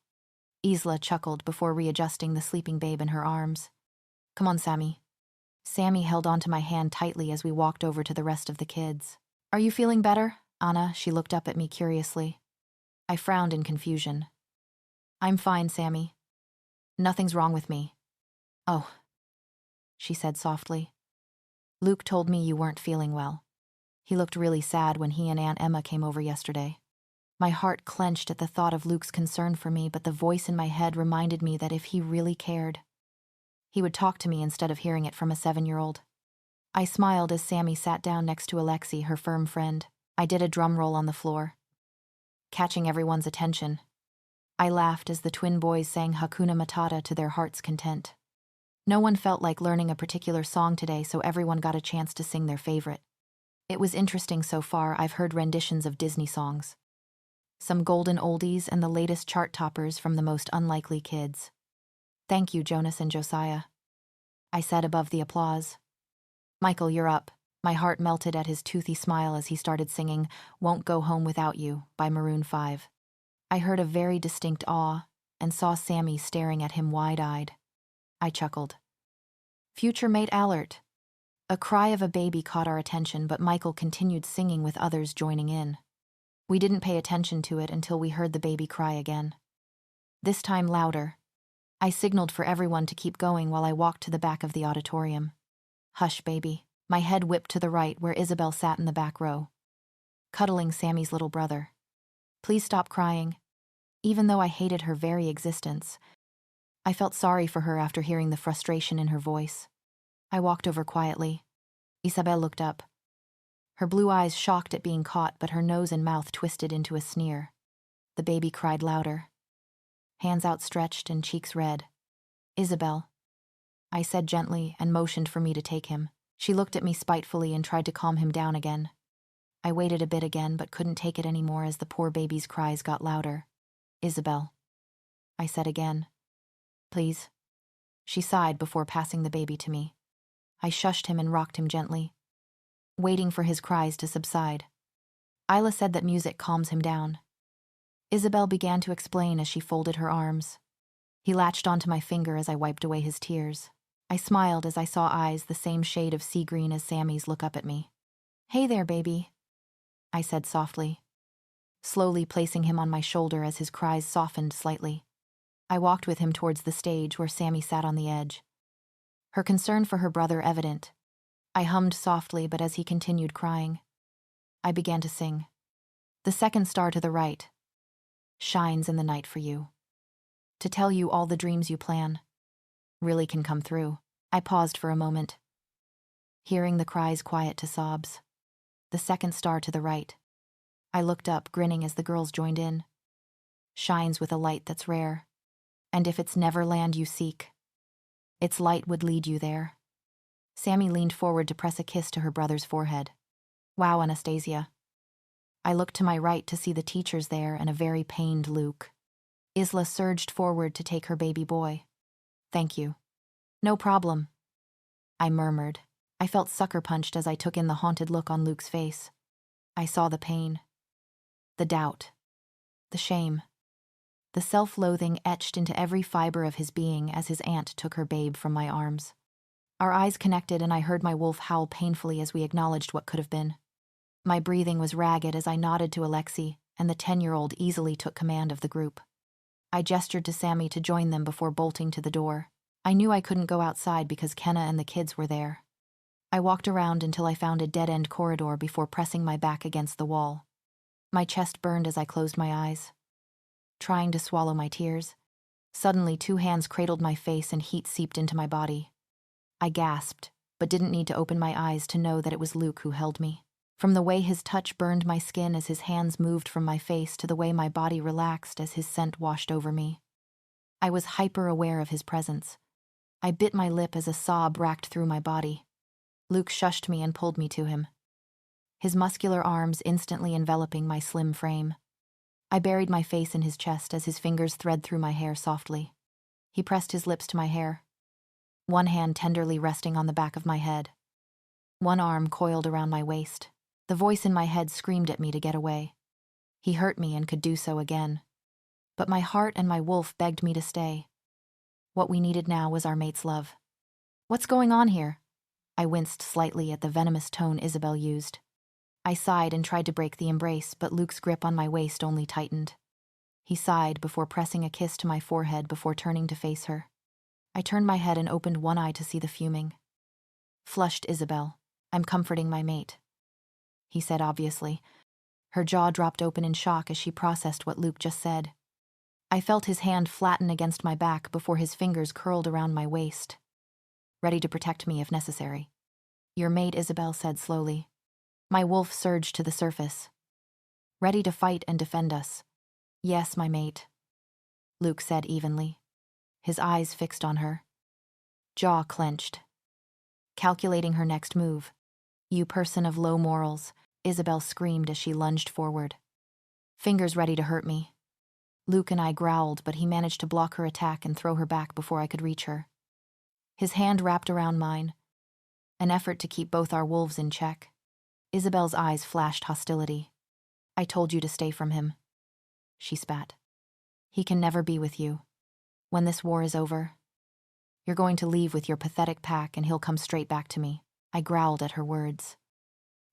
[SPEAKER 1] Isla chuckled before readjusting the sleeping babe in her arms. Come on, Sammy. Sammy held onto my hand tightly as we walked over to the rest of the kids. Are you feeling better, Anna? She looked up at me curiously. I frowned in confusion. I'm fine, Sammy. Nothing's wrong with me. Oh, she said softly. Luke told me you weren't feeling well. He looked really sad when he and Aunt Emma came over yesterday. My heart clenched at the thought of Luke's concern for me, but the voice in my head reminded me that if he really cared, he would talk to me instead of hearing it from a 7-year-old. I smiled as Sammy sat down next to Alexi, her firm friend. I did a drum roll on the floor, catching everyone's attention. I laughed as the twin boys sang Hakuna Matata to their heart's content. No one felt like learning a particular song today, so everyone got a chance to sing their favorite. It was interesting so far. I've heard renditions of Disney songs, some golden oldies, and the latest chart toppers from the most unlikely kids. Thank you, Jonas and Josiah, I said above the applause. Michael, you're up. My heart melted at his toothy smile as he started singing Won't Go Home Without You by Maroon 5. I heard a very distinct awe and saw Sammy staring at him wide-eyed. I chuckled. Future mate alert. A cry of a baby caught our attention, but Michael continued singing with others joining in. We didn't pay attention to it until we heard the baby cry again. This time louder. I signaled for everyone to keep going while I walked to the back of the auditorium. Hush, baby. My head whipped to the right where Isabel sat in the back row, cuddling Sammy's little brother. Please stop crying. Even though I hated her very existence, I felt sorry for her after hearing the frustration in her voice. I walked over quietly. Isabel looked up. Her blue eyes shocked at being caught, but her nose and mouth twisted into a sneer. The baby cried louder, hands outstretched and cheeks red. Isabel, I said gently and motioned for me to take him. She looked at me spitefully and tried to calm him down again. I waited a bit again but couldn't take it anymore as the poor baby's cries got louder. Isabel, I said again. Please. She sighed before passing the baby to me. I shushed him and rocked him gently, waiting for his cries to subside. Isla said that music calms him down. Isabel began to explain as she folded her arms. He latched onto my finger as I wiped away his tears. I smiled as I saw eyes the same shade of sea green as Sammy's look up at me. Hey there, baby, I said softly, slowly placing him on my shoulder as his cries softened slightly. I walked with him towards the stage where Sammy sat on the edge, her concern for her brother evident. I hummed softly, but as he continued crying, I began to sing. The second star to the right shines in the night for you, to tell you all the dreams you plan really can come through. I paused for a moment, hearing the cries quiet to sobs. The second star to the right. I looked up, grinning as the girls joined in. Shines with a light that's rare, and if it's Neverland you seek, its light would lead you there. Sammy leaned forward to press a kiss to her brother's forehead. Wow, Anastasia. I looked to my right to see the teachers there and a very pained Luke. Isla surged forward to take her baby boy. Thank you. No problem, I murmured. I felt sucker-punched as I took in the haunted look on Luke's face. I saw the pain, the doubt, the shame, the self-loathing etched into every fiber of his being as his aunt took her babe from my arms. Our eyes connected and I heard my wolf howl painfully as we acknowledged what could have been. My breathing was ragged as I nodded to Alexi, and the 10-year-old easily took command of the group. I gestured to Sammy to join them before bolting to the door. I knew I couldn't go outside because Kenna and the kids were there. I walked around until I found a dead-end corridor before pressing my back against the wall. My chest burned as I closed my eyes, trying to swallow my tears. Suddenly, 2 hands cradled my face and heat seeped into my body. I gasped, but didn't need to open my eyes to know that it was Luke who held me. From the way his touch burned my skin as his hands moved from my face to the way my body relaxed as his scent washed over me, I was hyper-aware of his presence. I bit my lip as a sob racked through my body. Luke shushed me and pulled me to him, his muscular arms instantly enveloping my slim frame. I buried my face in his chest as his fingers thread through my hair softly. He pressed his lips to my hair, one hand tenderly resting on the back of my head, one arm coiled around my waist. The voice in my head screamed at me to get away. He hurt me and could do so again. But my heart and my wolf begged me to stay. What we needed now was our mate's love. What's going on here? I winced slightly at the venomous tone Isabel used. I sighed and tried to break the embrace, but Luke's grip on my waist only tightened. He sighed before pressing a kiss to my forehead before turning to face her. I turned my head and opened one eye to see the fuming, flushed Isabel. I'm comforting my mate, he said obviously. Her jaw dropped open in shock as she processed what Luke just said. I felt his hand flatten against my back before his fingers curled around my waist, ready to protect me if necessary. Your mate, Isabel said slowly. My wolf surged to the surface, ready to fight and defend us. Yes, my mate, Luke said evenly, his eyes fixed on her. jaw clenched, calculating her next move. "You person of low morals," Isabel screamed as she lunged forward, fingers ready to hurt me. Luke and I growled, but he managed to block her attack and throw her back before I could reach her. His hand wrapped around mine, an effort to keep both our wolves in check. Isabel's eyes flashed hostility. "I told you to stay from him," she spat. "He can never be with you. When this war is over, you're going to leave with your pathetic pack and he'll come straight back to me." I growled at her words.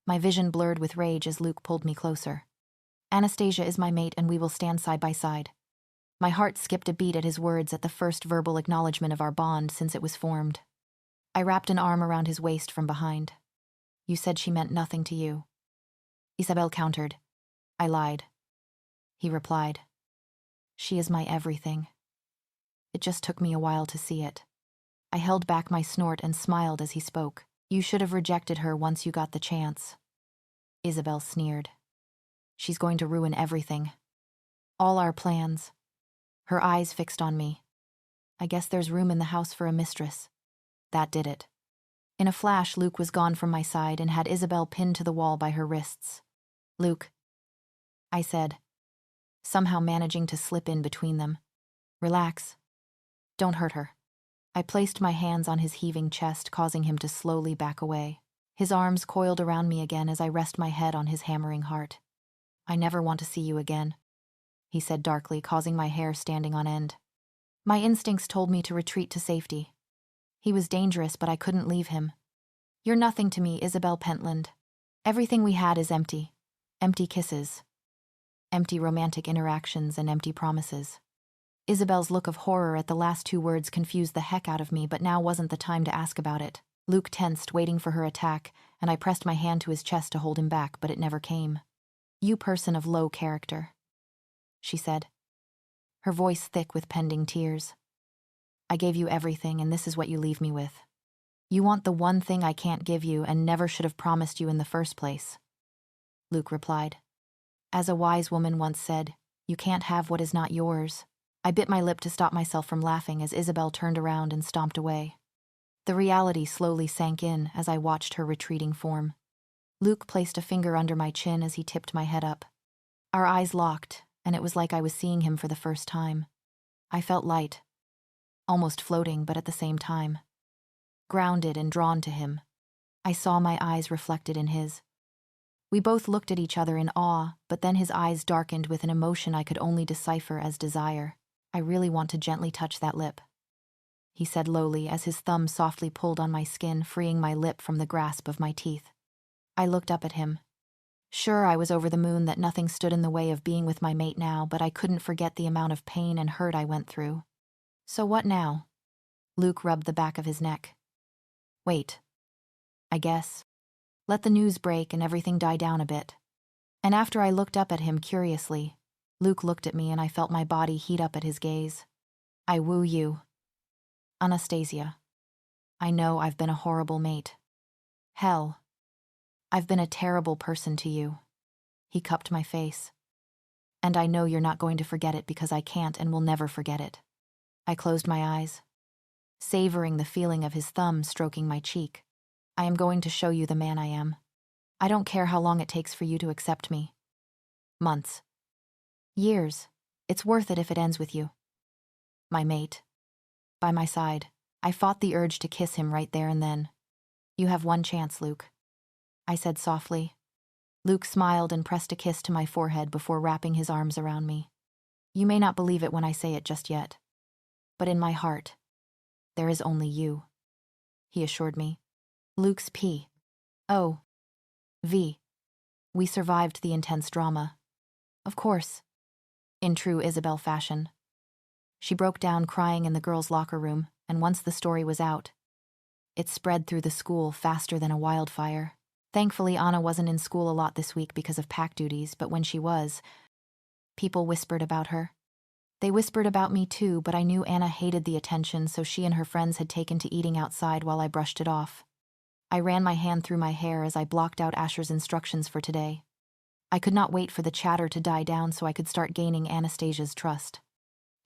[SPEAKER 1] My vision blurred with rage as Luke pulled me closer. "Anastasia is my mate and we will stand side by side." My heart skipped a beat at his words at the first verbal acknowledgement of our bond since it was formed. I wrapped an arm around his waist from behind. "You said she meant nothing to you." Isabel countered. "I lied." He replied. "She is my everything." It just took me a while to see it. I held back my snort and smiled as he spoke. "You should have rejected her once you got the chance." Isabel sneered. "She's going to ruin everything. All our plans." Her eyes fixed on me. "I guess there's room in the house for a mistress." That did it. In a flash, Luke was gone from my side and had Isabel pinned to the wall by her wrists. "Luke," I said, somehow managing to slip in between them. "Relax. Don't hurt her." I placed my hands on his heaving chest, causing him to slowly back away. His arms coiled around me again as I rest my head on his hammering heart. "I never want to see you again," he said darkly, causing my hair standing on end. My instincts told me to retreat to safety. He was dangerous, but I couldn't leave him. "You're nothing to me, Isabel Pentland. Everything we had is empty. Empty kisses. Empty romantic interactions and empty promises." Isabel's look of horror at the last two words confused the heck out of me, but now wasn't the time to ask about it. Luke tensed, waiting for her attack, and I pressed my hand to his chest to hold him back, but it never came. "You person of low character," she said, her voice thick with pending tears. "I gave you everything, and this is what you leave me with. You want the one thing I can't give you and never should have promised you in the first place." Luke replied. "As a wise woman once said, you can't have what is not yours." I bit my lip to stop myself from laughing as Isabel turned around and stomped away. The reality slowly sank in as I watched her retreating form. Luke placed a finger under my chin as he tipped my head up. Our eyes locked, and it was like I was seeing him for the first time. I felt light, almost floating, but at the same time grounded and drawn to him. I saw my eyes reflected in his. We both looked at each other in awe, but then his eyes darkened with an emotion I could only decipher as desire. "I really want to gently touch that lip," he said lowly as his thumb softly pulled on my skin, freeing my lip from the grasp of my teeth. I looked up at him. Sure, I was over the moon that nothing stood in the way of being with my mate now, but I couldn't forget the amount of pain and hurt I went through. "So what now?" Luke rubbed the back of his neck. "Wait. I guess. Let the news break and everything die down a bit." And after I looked up at him curiously, Luke looked at me and I felt my body heat up at his gaze. "I woo you, Anastasia. I know I've been a horrible mate. Hell, I've been a terrible person to you." He cupped my face. "And I know you're not going to forget it because I can't and will never forget it." I closed my eyes, savoring the feeling of his thumb stroking my cheek. "I am going to show you the man I am. I don't care how long it takes for you to accept me. Months. Years. It's worth it if it ends with you." My mate. By my side, I fought the urge to kiss him right there and then. "You have one chance, Luke," I said softly. Luke smiled and pressed a kiss to my forehead before wrapping his arms around me. "You may not believe it when I say it just yet, but in my heart, there is only you," he assured me. Luke's P.O.V. We survived the intense drama. Of course. In true Isabel fashion. She broke down crying in the girls' locker room, and once the story was out, it spread through the school faster than a wildfire. Thankfully, Anna wasn't in school a lot this week because of pack duties, but when she was, people whispered about her. They whispered about me too, but I knew Anna hated the attention, so she and her friends had taken to eating outside while I brushed it off. I ran my hand through my hair as I blocked out Asher's instructions for today. I could not wait for the chatter to die down so I could start gaining Anastasia's trust.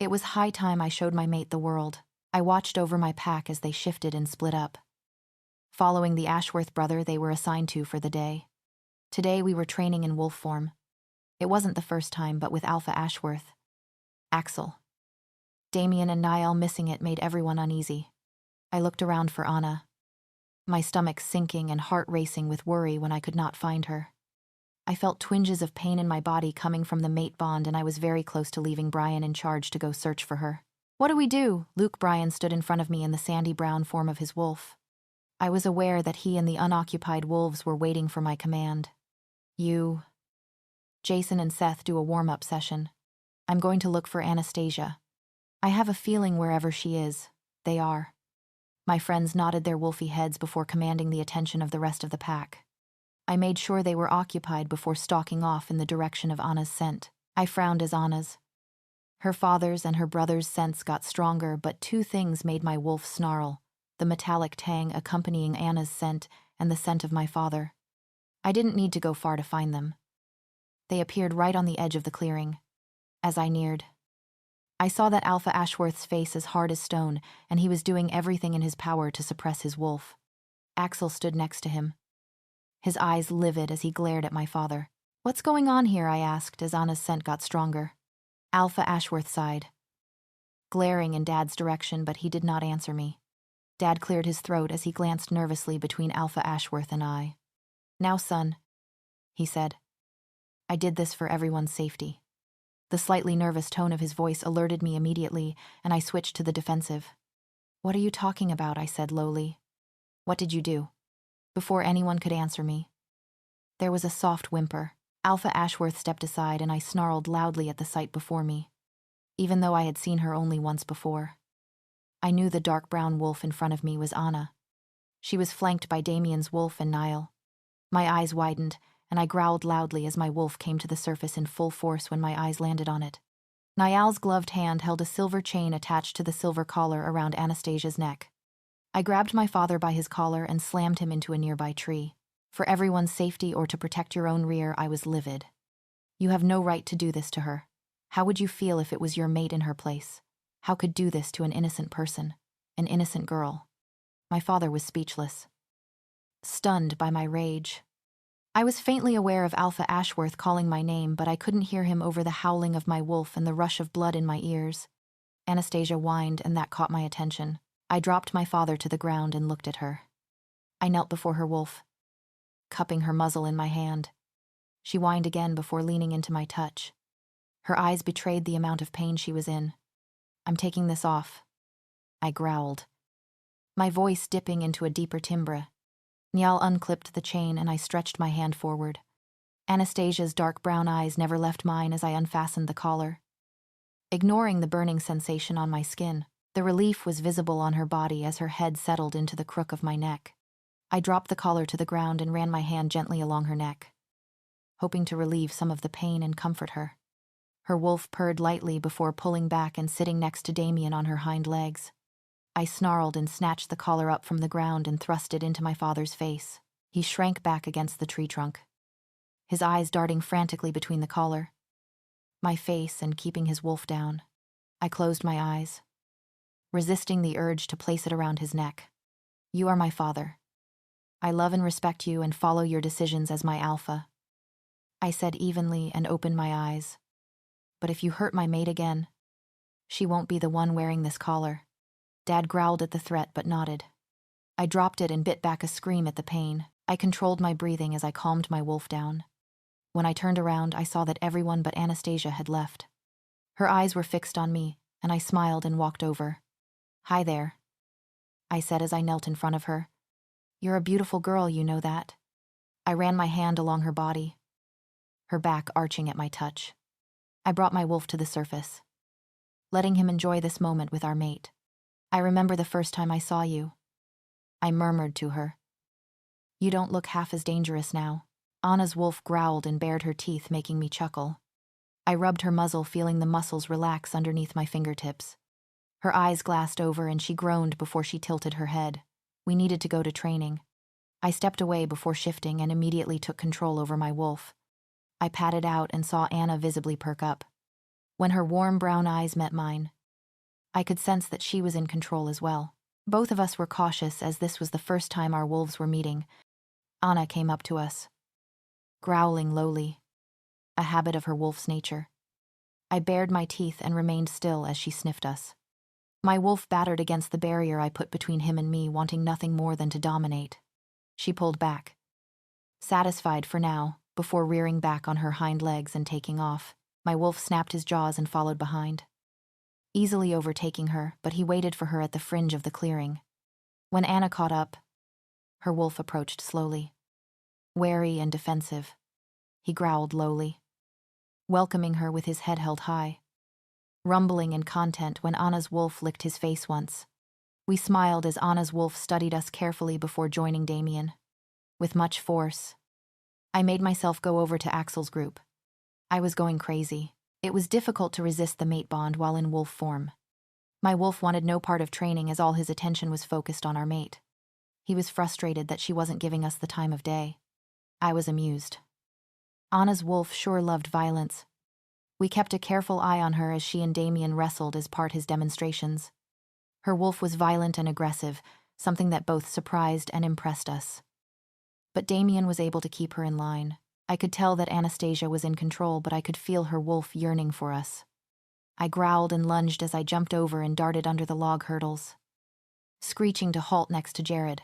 [SPEAKER 1] It was high time I showed my mate the world. I watched over my pack as they shifted and split up, following the Ashworth brother they were assigned to for the day. Today we were training in wolf form. It wasn't the first time, but with Alpha Ashworth. Axel. Damien and Niall missing it made everyone uneasy. I looked around for Anna, my stomach sinking and heart racing with worry when I could not find her. I felt twinges of pain in my body coming from the mate bond, and I was very close to leaving Brian in charge to go search for her. What do we do? Luke Brian stood in front of me in the sandy brown form of his wolf. I was aware that he and the unoccupied wolves were waiting for my command. Jason and Seth do a warm-up session. I'm going to look for Anastasia. I have a feeling wherever she is, they are. My friends nodded their wolfy heads before commanding the attention of the rest of the pack. I made sure they were occupied before stalking off in the direction of Anna's scent. I frowned as Anna's. Her father's and her brother's scents got stronger, but two things made my wolf snarl: the metallic tang accompanying Anna's scent and the scent of my father. I didn't need to go far to find them. They appeared right on the edge of the clearing. As I neared, I saw that Alpha Ashworth's face as hard as stone, and he was doing everything in his power to suppress his wolf. Axel stood next to him, his eyes livid as he glared at my father. What's going on here? I asked as Anna's scent got stronger. Alpha Ashworth sighed, glaring in Dad's direction, but he did not answer me. Dad cleared his throat as he glanced nervously between Alpha Ashworth and I. Now, son, he said. I did this for everyone's safety. The slightly nervous tone of his voice alerted me immediately, and I switched to the defensive. What are you talking about? I said lowly. What did you do? Before anyone could answer me, there was a soft whimper. Alpha Ashworth stepped aside, and I snarled loudly at the sight before me, even though I had seen her only once before. I knew the dark brown wolf in front of me was Anna. She was flanked by Damien's wolf and Niall. My eyes widened, and I growled loudly as my wolf came to the surface in full force when my eyes landed on it. Niall's gloved hand held a silver chain attached to the silver collar around Anastasia's neck. I grabbed my father by his collar and slammed him into a nearby tree. For everyone's safety or to protect your own rear, I was livid. You have no right to do this to her. How would you feel if it was your mate in her place? How could do this to an innocent person, an innocent girl? My father was speechless, stunned by my rage. I was faintly aware of Alpha Ashworth calling my name, but I couldn't hear him over the howling of my wolf and the rush of blood in my ears. Anastasia whined, and that caught my attention. I dropped my father to the ground and looked at her. I knelt before her wolf, cupping her muzzle in my hand. She whined again before leaning into my touch. Her eyes betrayed the amount of pain she was in. I'm taking this off, I growled, my voice dipping into a deeper timbre. Niall unclipped the chain, and I stretched my hand forward. Anastasia's dark brown eyes never left mine as I unfastened the collar. Ignoring the burning sensation on my skin, the relief was visible on her body as her head settled into the crook of my neck. I dropped the collar to the ground and ran my hand gently along her neck, hoping to relieve some of the pain and comfort her. Her wolf purred lightly before pulling back and sitting next to Damien on her hind legs. I snarled and snatched the collar up from the ground and thrust it into my father's face. He shrank back against the tree trunk, his eyes darting frantically between the collar, my face, and keeping his wolf down. I closed my eyes, resisting the urge to place it around his neck. You are my father. I love and respect you and follow your decisions as my alpha, I said evenly and opened my eyes. But if you hurt my mate again, she won't be the one wearing this collar. Dad growled at the threat but nodded. I dropped it and bit back a scream at the pain. I controlled my breathing as I calmed my wolf down. When I turned around, I saw that everyone but Anastasia had left. Her eyes were fixed on me, and I smiled and walked over. Hi there, I said as I knelt in front of her. You're a beautiful girl, you know that. I ran my hand along her body, her back arching at my touch. I brought my wolf to the surface, letting him enjoy this moment with our mate. I remember the first time I saw you, I murmured to her. You don't look half as dangerous now. Anna's wolf growled and bared her teeth, making me chuckle. I rubbed her muzzle, feeling the muscles relax underneath my fingertips. Her eyes glassed over and she groaned before she tilted her head. We needed to go to training. I stepped away before shifting and immediately took control over my wolf. I patted out and saw Anna visibly perk up. When her warm brown eyes met mine, I could sense that she was in control as well. Both of us were cautious as this was the first time our wolves were meeting. Anna came up to us, growling lowly, a habit of her wolf's nature. I bared my teeth and remained still as she sniffed us. My wolf battered against the barrier I put between him and me, wanting nothing more than to dominate. She pulled back, satisfied for now, before rearing back on her hind legs and taking off. My wolf snapped his jaws and followed behind, easily overtaking her, but he waited for her at the fringe of the clearing. When Anna caught up, her wolf approached slowly. Wary and defensive, he growled lowly, welcoming her with his head held high, rumbling in content when Anna's wolf licked his face once. We smiled as Anna's wolf studied us carefully before joining Damien. With much force, I made myself go over to Axel's group. I was going crazy. It was difficult to resist the mate bond while in wolf form. My wolf wanted no part of training as all his attention was focused on our mate. He was frustrated that she wasn't giving us the time of day. I was amused. Anna's wolf sure loved violence. We kept a careful eye on her as she and Damien wrestled as part his demonstrations. Her wolf was violent and aggressive, something that both surprised and impressed us. But Damien was able to keep her in line. I could tell that Anastasia was in control, but I could feel her wolf yearning for us. I growled and lunged as I jumped over and darted under the log hurdles, screeching to halt next to Jared.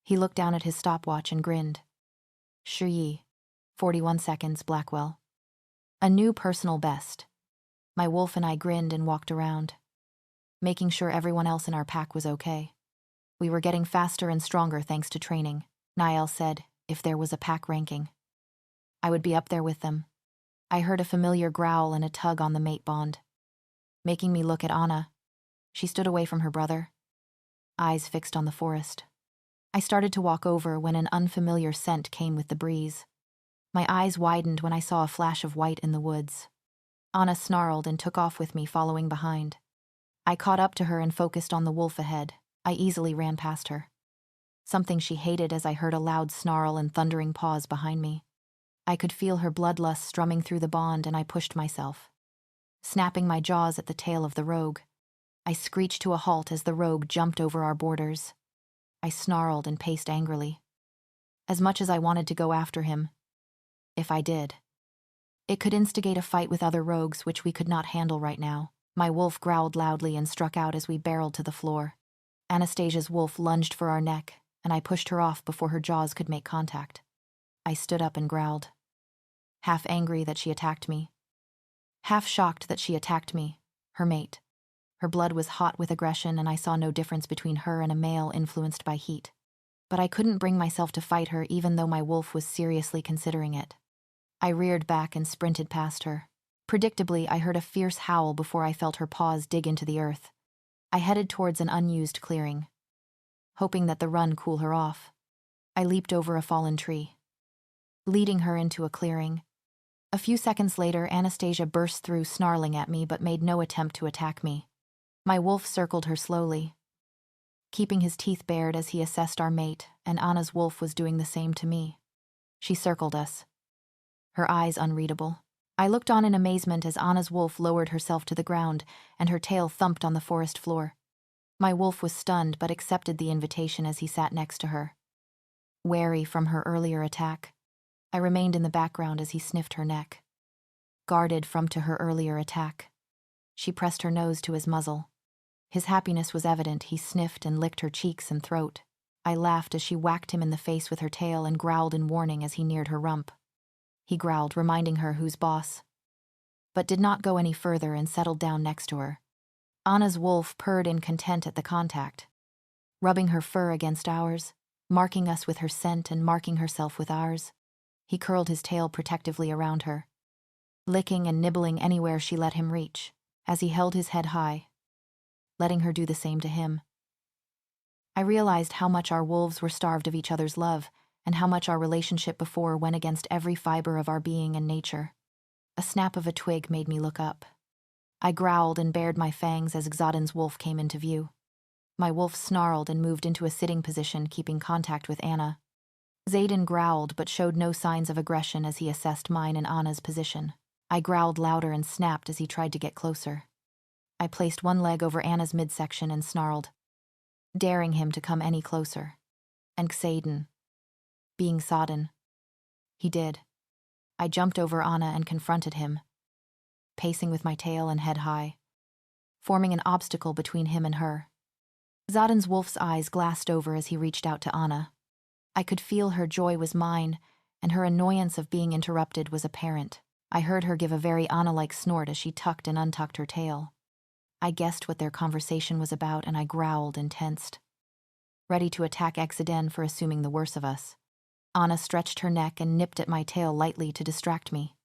[SPEAKER 1] He looked down at his stopwatch and grinned. Sure, 41 seconds, Blackwell. A new personal best. My wolf and I grinned and walked around, making sure everyone else in our pack was okay. We were getting faster and stronger thanks to training. Niall said, if there was a pack ranking, I would be up there with them. I heard a familiar growl and a tug on the mate bond, making me look at Anna. She stood away from her brother, eyes fixed on the forest. I started to walk over when an unfamiliar scent came with the breeze. My eyes widened when I saw a flash of white in the woods. Anna snarled and took off with me, following behind. I caught up to her and focused on the wolf ahead. I easily ran past her, something she hated, as I heard a loud snarl and thundering paws behind me. I could feel her bloodlust strumming through the bond, and I pushed myself, snapping my jaws at the tail of the rogue. I screeched to a halt as the rogue jumped over our borders. I snarled and paced angrily. As much as I wanted to go after him, if I did, it could instigate a fight with other rogues, which we could not handle right now. My wolf growled loudly and struck out as we barreled to the floor. Anastasia's wolf lunged for our neck, and I pushed her off before her jaws could make contact. I stood up and growled, half angry that she attacked me, half shocked that she attacked me, her mate. Her blood was hot with aggression, and I saw no difference between her and a male influenced by heat. But I couldn't bring myself to fight her, even though my wolf was seriously considering it. I reared back and sprinted past her. Predictably, I heard a fierce howl before I felt her paws dig into the earth. I headed towards an unused clearing, hoping that the run cool her off. I leaped over a fallen tree, leading her into a clearing. A few seconds later, Anastasia burst through, snarling at me, but made no attempt to attack me. My wolf circled her slowly, keeping his teeth bared as he assessed our mate, and Anna's wolf was doing the same to me. She circled us, her eyes unreadable. I looked on in amazement as Anna's wolf lowered herself to the ground and her tail thumped on the forest floor. My wolf was stunned but accepted the invitation as he sat next to her. Wary from her earlier attack, I remained in the background as he sniffed her neck. Guarded from to her earlier attack, she pressed her nose to his muzzle. His happiness was evident. He sniffed and licked her cheeks and throat. I laughed as she whacked him in the face with her tail and growled in warning as he neared her rump. He growled, reminding her who's boss, but did not go any further and settled down next to her. Anna's wolf purred in content at the contact, rubbing her fur against ours, marking us with her scent and marking herself with ours. He curled his tail protectively around her, licking and nibbling anywhere she let him reach, as he held his head high, letting her do the same to him. I realized how much our wolves were starved of each other's love, and how much our relationship before went against every fiber of our being and nature. A snap of a twig made me look up. I growled and bared my fangs as Xaden's wolf came into view. My wolf snarled and moved into a sitting position, keeping contact with Anna. Xaden growled but showed no signs of aggression as he assessed mine and Anna's position. I growled louder and snapped as he tried to get closer. I placed one leg over Anna's midsection and snarled, daring him to come any closer. And Xaden, being sodden. He did. I jumped over Anna and confronted him, pacing with my tail and head high, forming an obstacle between him and her. Xaden's wolf's eyes glassed over as he reached out to Anna. I could feel her joy was mine, and her annoyance of being interrupted was apparent. I heard her give a very Anna-like snort as she tucked and untucked her tail. I guessed what their conversation was about, and I growled and tensed, ready to attack Xaden for assuming the worst of us. Anna stretched her neck and nipped at my tail lightly to distract me.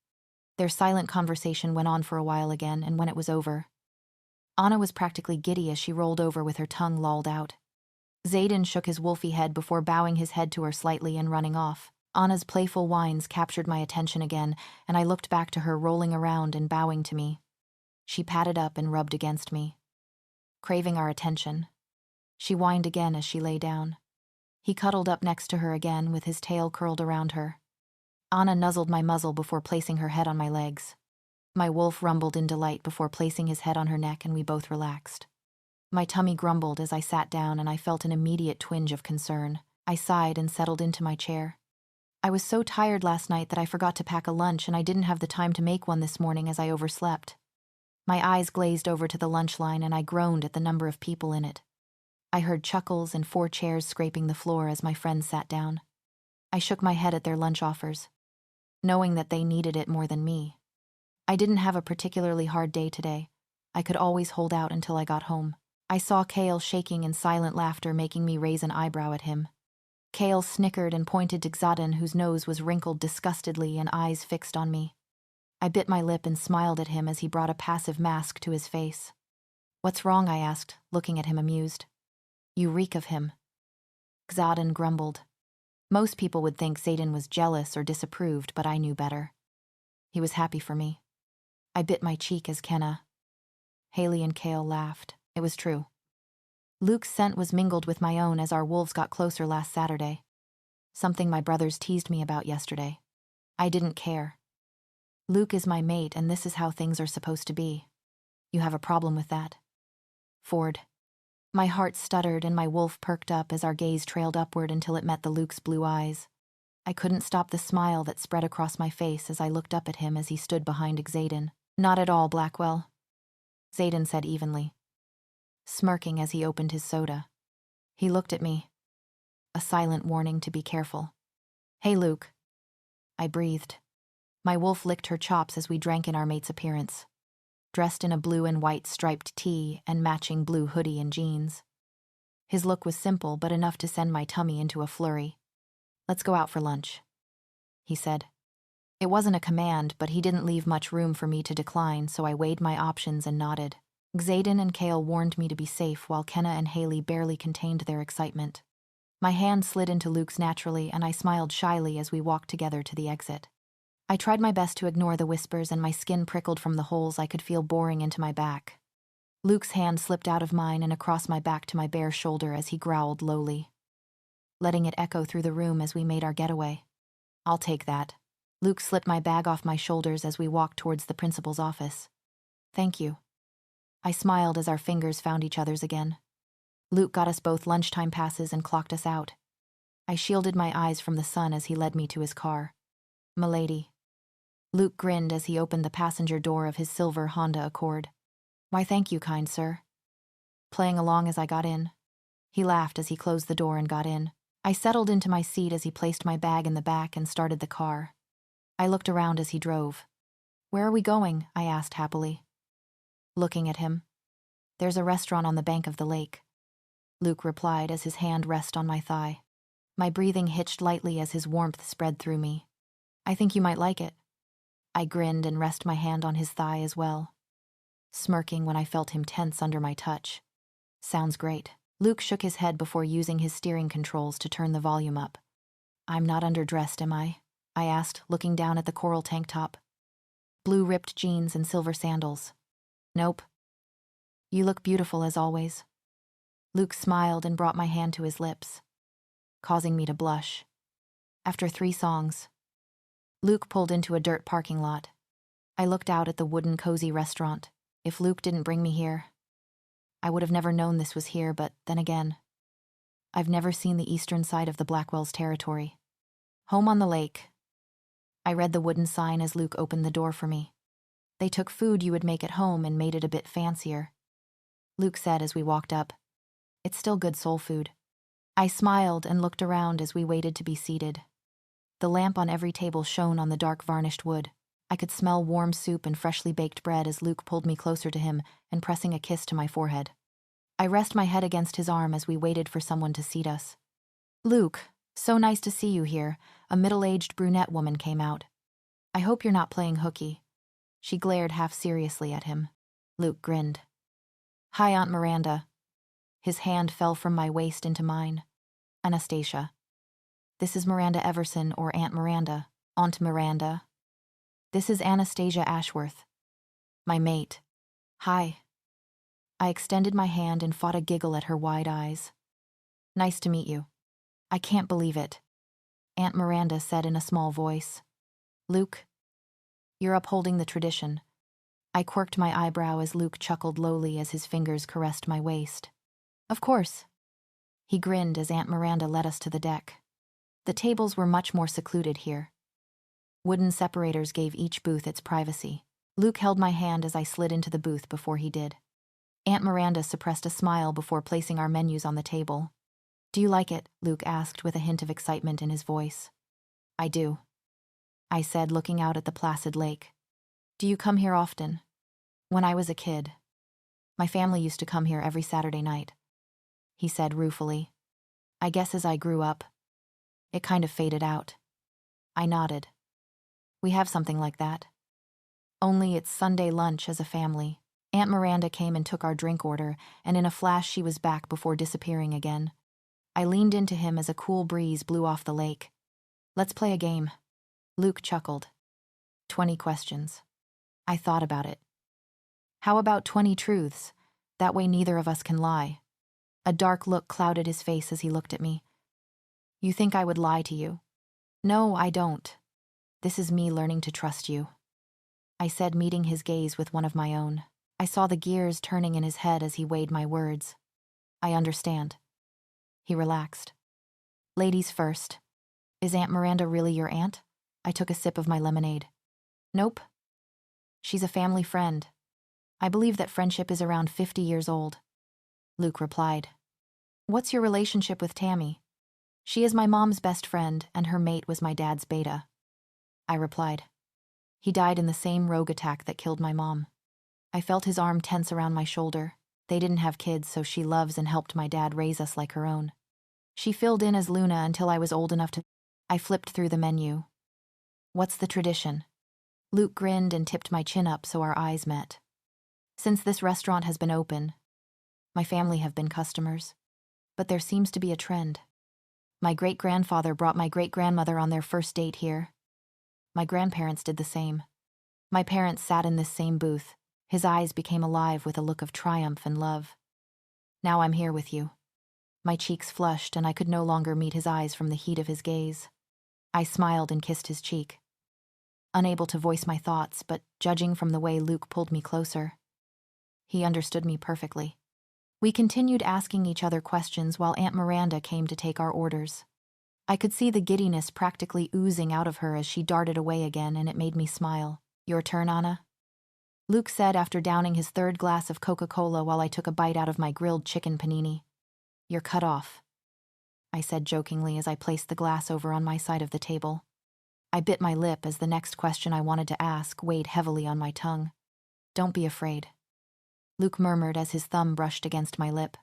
[SPEAKER 1] Their silent conversation went on for a while again, and when it was over, Anna was practically giddy as she rolled over with her tongue lolled out. Xaden shook his wolfy head before bowing his head to her slightly and running off. Anna's playful whines captured my attention again, and I looked back to her rolling around and bowing to me. She padded up and rubbed against me, craving our attention. She whined again as she lay down. He cuddled up next to her again with his tail curled around her. Anna nuzzled my muzzle before placing her head on my legs. My wolf rumbled in delight before placing his head on her neck, and we both relaxed. My tummy grumbled as I sat down, and I felt an immediate twinge of concern. I sighed and settled into my chair. I was so tired last night that I forgot to pack a lunch, and I didn't have the time to make one this morning as I overslept. My eyes glazed over to the lunch line, and I groaned at the number of people in it. I heard chuckles and 4 chairs scraping the floor as my friends sat down. I shook my head at their lunch offers, knowing that they needed it more than me. I didn't have a particularly hard day today. I could always hold out until I got home. I saw Kale shaking in silent laughter, making me raise an eyebrow at him. Kale snickered and pointed to Xaden, whose nose was wrinkled disgustedly and eyes fixed on me. I bit my lip and smiled at him as he brought a passive mask to his face. "What's wrong?" I asked, looking at him amused. "You reek of him." Xaden grumbled. Most people would think Xaden was jealous or disapproved, but I knew better. He was happy for me. I bit my cheek as Kenna, Haley, and Kale laughed. It was true. Luke's scent was mingled with my own as our wolves got closer last Saturday. Something my brothers teased me about yesterday. I didn't care. Luke is my mate, and this is how things are supposed to be. You have a problem with that? Ford. My heart stuttered and my wolf perked up as our gaze trailed upward until it met the Luke's blue eyes. I couldn't stop the smile that spread across my face as I looked up at him as he stood behind Xaden. "Not at all, Blackwell," Xaden said evenly, smirking as he opened his soda. He looked at me, a silent warning to be careful. "Hey, Luke." I breathed. My wolf licked her chops as we drank in our mate's appearance, dressed in a blue and white striped tee and matching blue hoodie and jeans. His look was simple, but enough to send my tummy into a flurry. "Let's go out for lunch," he said. It wasn't a command, but he didn't leave much room for me to decline, so I weighed my options and nodded. Xaden and Kale warned me to be safe, while Kenna and Haley barely contained their excitement. My hand slid into Luke's naturally, and I smiled shyly as we walked together to the exit. I tried my best to ignore the whispers, and my skin prickled from the holes I could feel boring into my back. Luke's hand slipped out of mine and across my back to my bare shoulder as he growled lowly, letting it echo through the room as we made our getaway. "I'll take that." Luke slipped my bag off my shoulders as we walked towards the principal's office. "Thank you." I smiled as our fingers found each other's again. Luke got us both lunchtime passes and clocked us out. I shielded my eyes from the sun as he led me to his car. "Milady." Luke grinned as he opened the passenger door of his silver Honda Accord. "Why, thank you, kind sir." Playing along as I got in. He laughed as he closed the door and got in. I settled into my seat as he placed my bag in the back and started the car. I looked around as he drove. "Where are we going?" I asked happily, looking at him. "There's a restaurant on the bank of the lake," Luke replied as his hand rested on my thigh. My breathing hitched lightly as his warmth spread through me. "I think you might like it." I grinned and rested my hand on his thigh as well, smirking when I felt him tense under my touch. "Sounds great." Luke shook his head before using his steering controls to turn the volume up. "I'm not underdressed, am I?" I asked, looking down at the coral tank top. Blue ripped jeans and silver sandals. "Nope. You look beautiful as always." Luke smiled and brought my hand to his lips, causing me to blush. After 3 songs, Luke pulled into a dirt parking lot. I looked out at the wooden cozy restaurant, If Luke didn't bring me here, I would have never known this was here, but then again, I've never seen the eastern side of the Blackwell's territory. Home on the lake. I read the wooden sign as Luke opened the door for me. They took food you would make at home and made it a bit fancier, Luke said as we walked up. It's still good soul food. I smiled and looked around as we waited to be seated. The lamp on every table shone on the dark varnished wood. I could smell warm soup and freshly baked bread as Luke pulled me closer to him and pressing a kiss to my forehead. I rest my head against his arm as we waited for someone to seat us. Luke, so nice to see you here. A middle-aged brunette woman came out. I hope you're not playing hooky. She glared half seriously at him. Luke grinned. Hi, Aunt Miranda. His hand fell from my waist into mine. Anastasia. This is Miranda Everson, or Aunt Miranda. Aunt Miranda. This is Anastasia Ashworth. My mate. Hi. I extended my hand and fought a giggle at her wide eyes. Nice to meet you. I can't believe it, Aunt Miranda said in a small voice. Luke, you're upholding the tradition. I quirked my eyebrow as Luke chuckled lowly as his fingers caressed my waist. Of course. He grinned as Aunt Miranda led us to the deck. The tables were much more secluded here. Wooden separators gave each booth its privacy. Luke held my hand as I slid into the booth before he did. Aunt Miranda suppressed a smile before placing our menus on the table. Do you like it? Luke asked with a hint of excitement in his voice. I do, I said, looking out at the placid lake. Do you come here often? When I was a kid. My family used to come here every Saturday night, he said ruefully. I guess as I grew up, it kind of faded out. I nodded. We have something like that. Only it's Sunday lunch as a family. Aunt Miranda came and took our drink order, and in a flash she was back before disappearing again. I leaned into him as a cool breeze blew off the lake. Let's play a game. Luke chuckled. 20 questions. I thought about it. How about 20 truths? That way neither of us can lie. A dark look clouded his face as he looked at me. You think I would lie to you? No, I don't. This is me learning to trust you, I said, meeting his gaze with one of my own. I saw the gears turning in his head as he weighed my words. I understand. He relaxed. Ladies first. Is Aunt Miranda really your aunt? I took a sip of my lemonade. Nope. She's a family friend. I believe that friendship is around 50 years old. Luke replied. What's your relationship with Tammy? She is my mom's best friend, and her mate was my dad's beta. I replied. He died in the same rogue attack that killed my mom. I felt his arm tense around my shoulder. They didn't have kids, so she loves and helped my dad raise us like her own. She filled in as Luna until I was old enough to... I flipped through the menu. What's the tradition? Luke grinned and tipped my chin up so our eyes met. Since this restaurant has been open, my family have been customers. But there seems to be a trend. My great-grandfather brought my great-grandmother on their first date here. My grandparents did the same. My parents sat in this same booth. His eyes became alive with a look of triumph and love. Now I'm here with you. My cheeks flushed, and I could no longer meet his eyes from the heat of his gaze. I smiled and kissed his cheek. Unable to voice my thoughts, but judging from the way Luke pulled me closer, he understood me perfectly. We continued asking each other questions while Aunt Miranda came to take our orders. I could see the giddiness practically oozing out of her as she darted away again, and it made me smile. Your turn, Anna? Luke said after downing his third glass of Coca-Cola while I took a bite out of my grilled chicken panini. You're cut off, I said jokingly as I placed the glass over on my side of the table. I bit my lip as the next question I wanted to ask weighed heavily on my tongue. Don't be afraid, Luke murmured as his thumb brushed against my lip.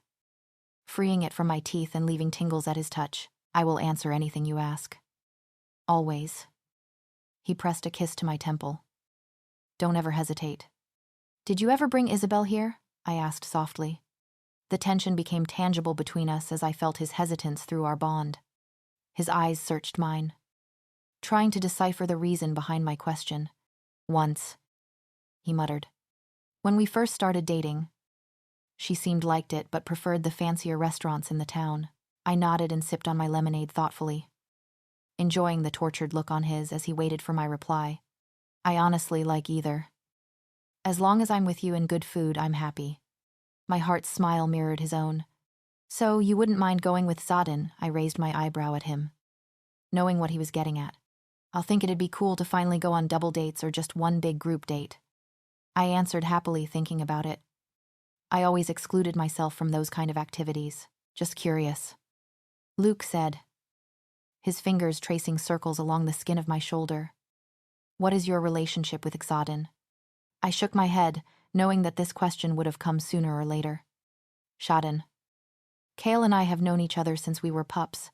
[SPEAKER 1] Freeing it from my teeth and leaving tingles at his touch, I will answer anything you ask. Always. He pressed a kiss to my temple. Don't ever hesitate. Did you ever bring Isabel here? I asked softly. The tension became tangible between us as I felt his hesitance through our bond. His eyes searched mine, trying to decipher the reason behind my question. Once, he muttered. When we first started dating, she seemed liked it but preferred the fancier restaurants in the town. I nodded and sipped on my lemonade thoughtfully, enjoying the tortured look on his as he waited for my reply. I honestly like either. As long as I'm with you and good food, I'm happy. My heart's smile mirrored his own. So, you wouldn't mind going with Zadin? I raised my eyebrow at him, knowing what he was getting at. I'll think it'd be cool to finally go on double dates or just one big group date. I answered happily, thinking about it. I always excluded myself from those kind of activities. Just curious. Luke said, his fingers tracing circles along the skin of my shoulder. What is your relationship with Zadin? I shook my head, knowing that this question would have come sooner or later. Zadin. Kale and I have known each other since we were pups.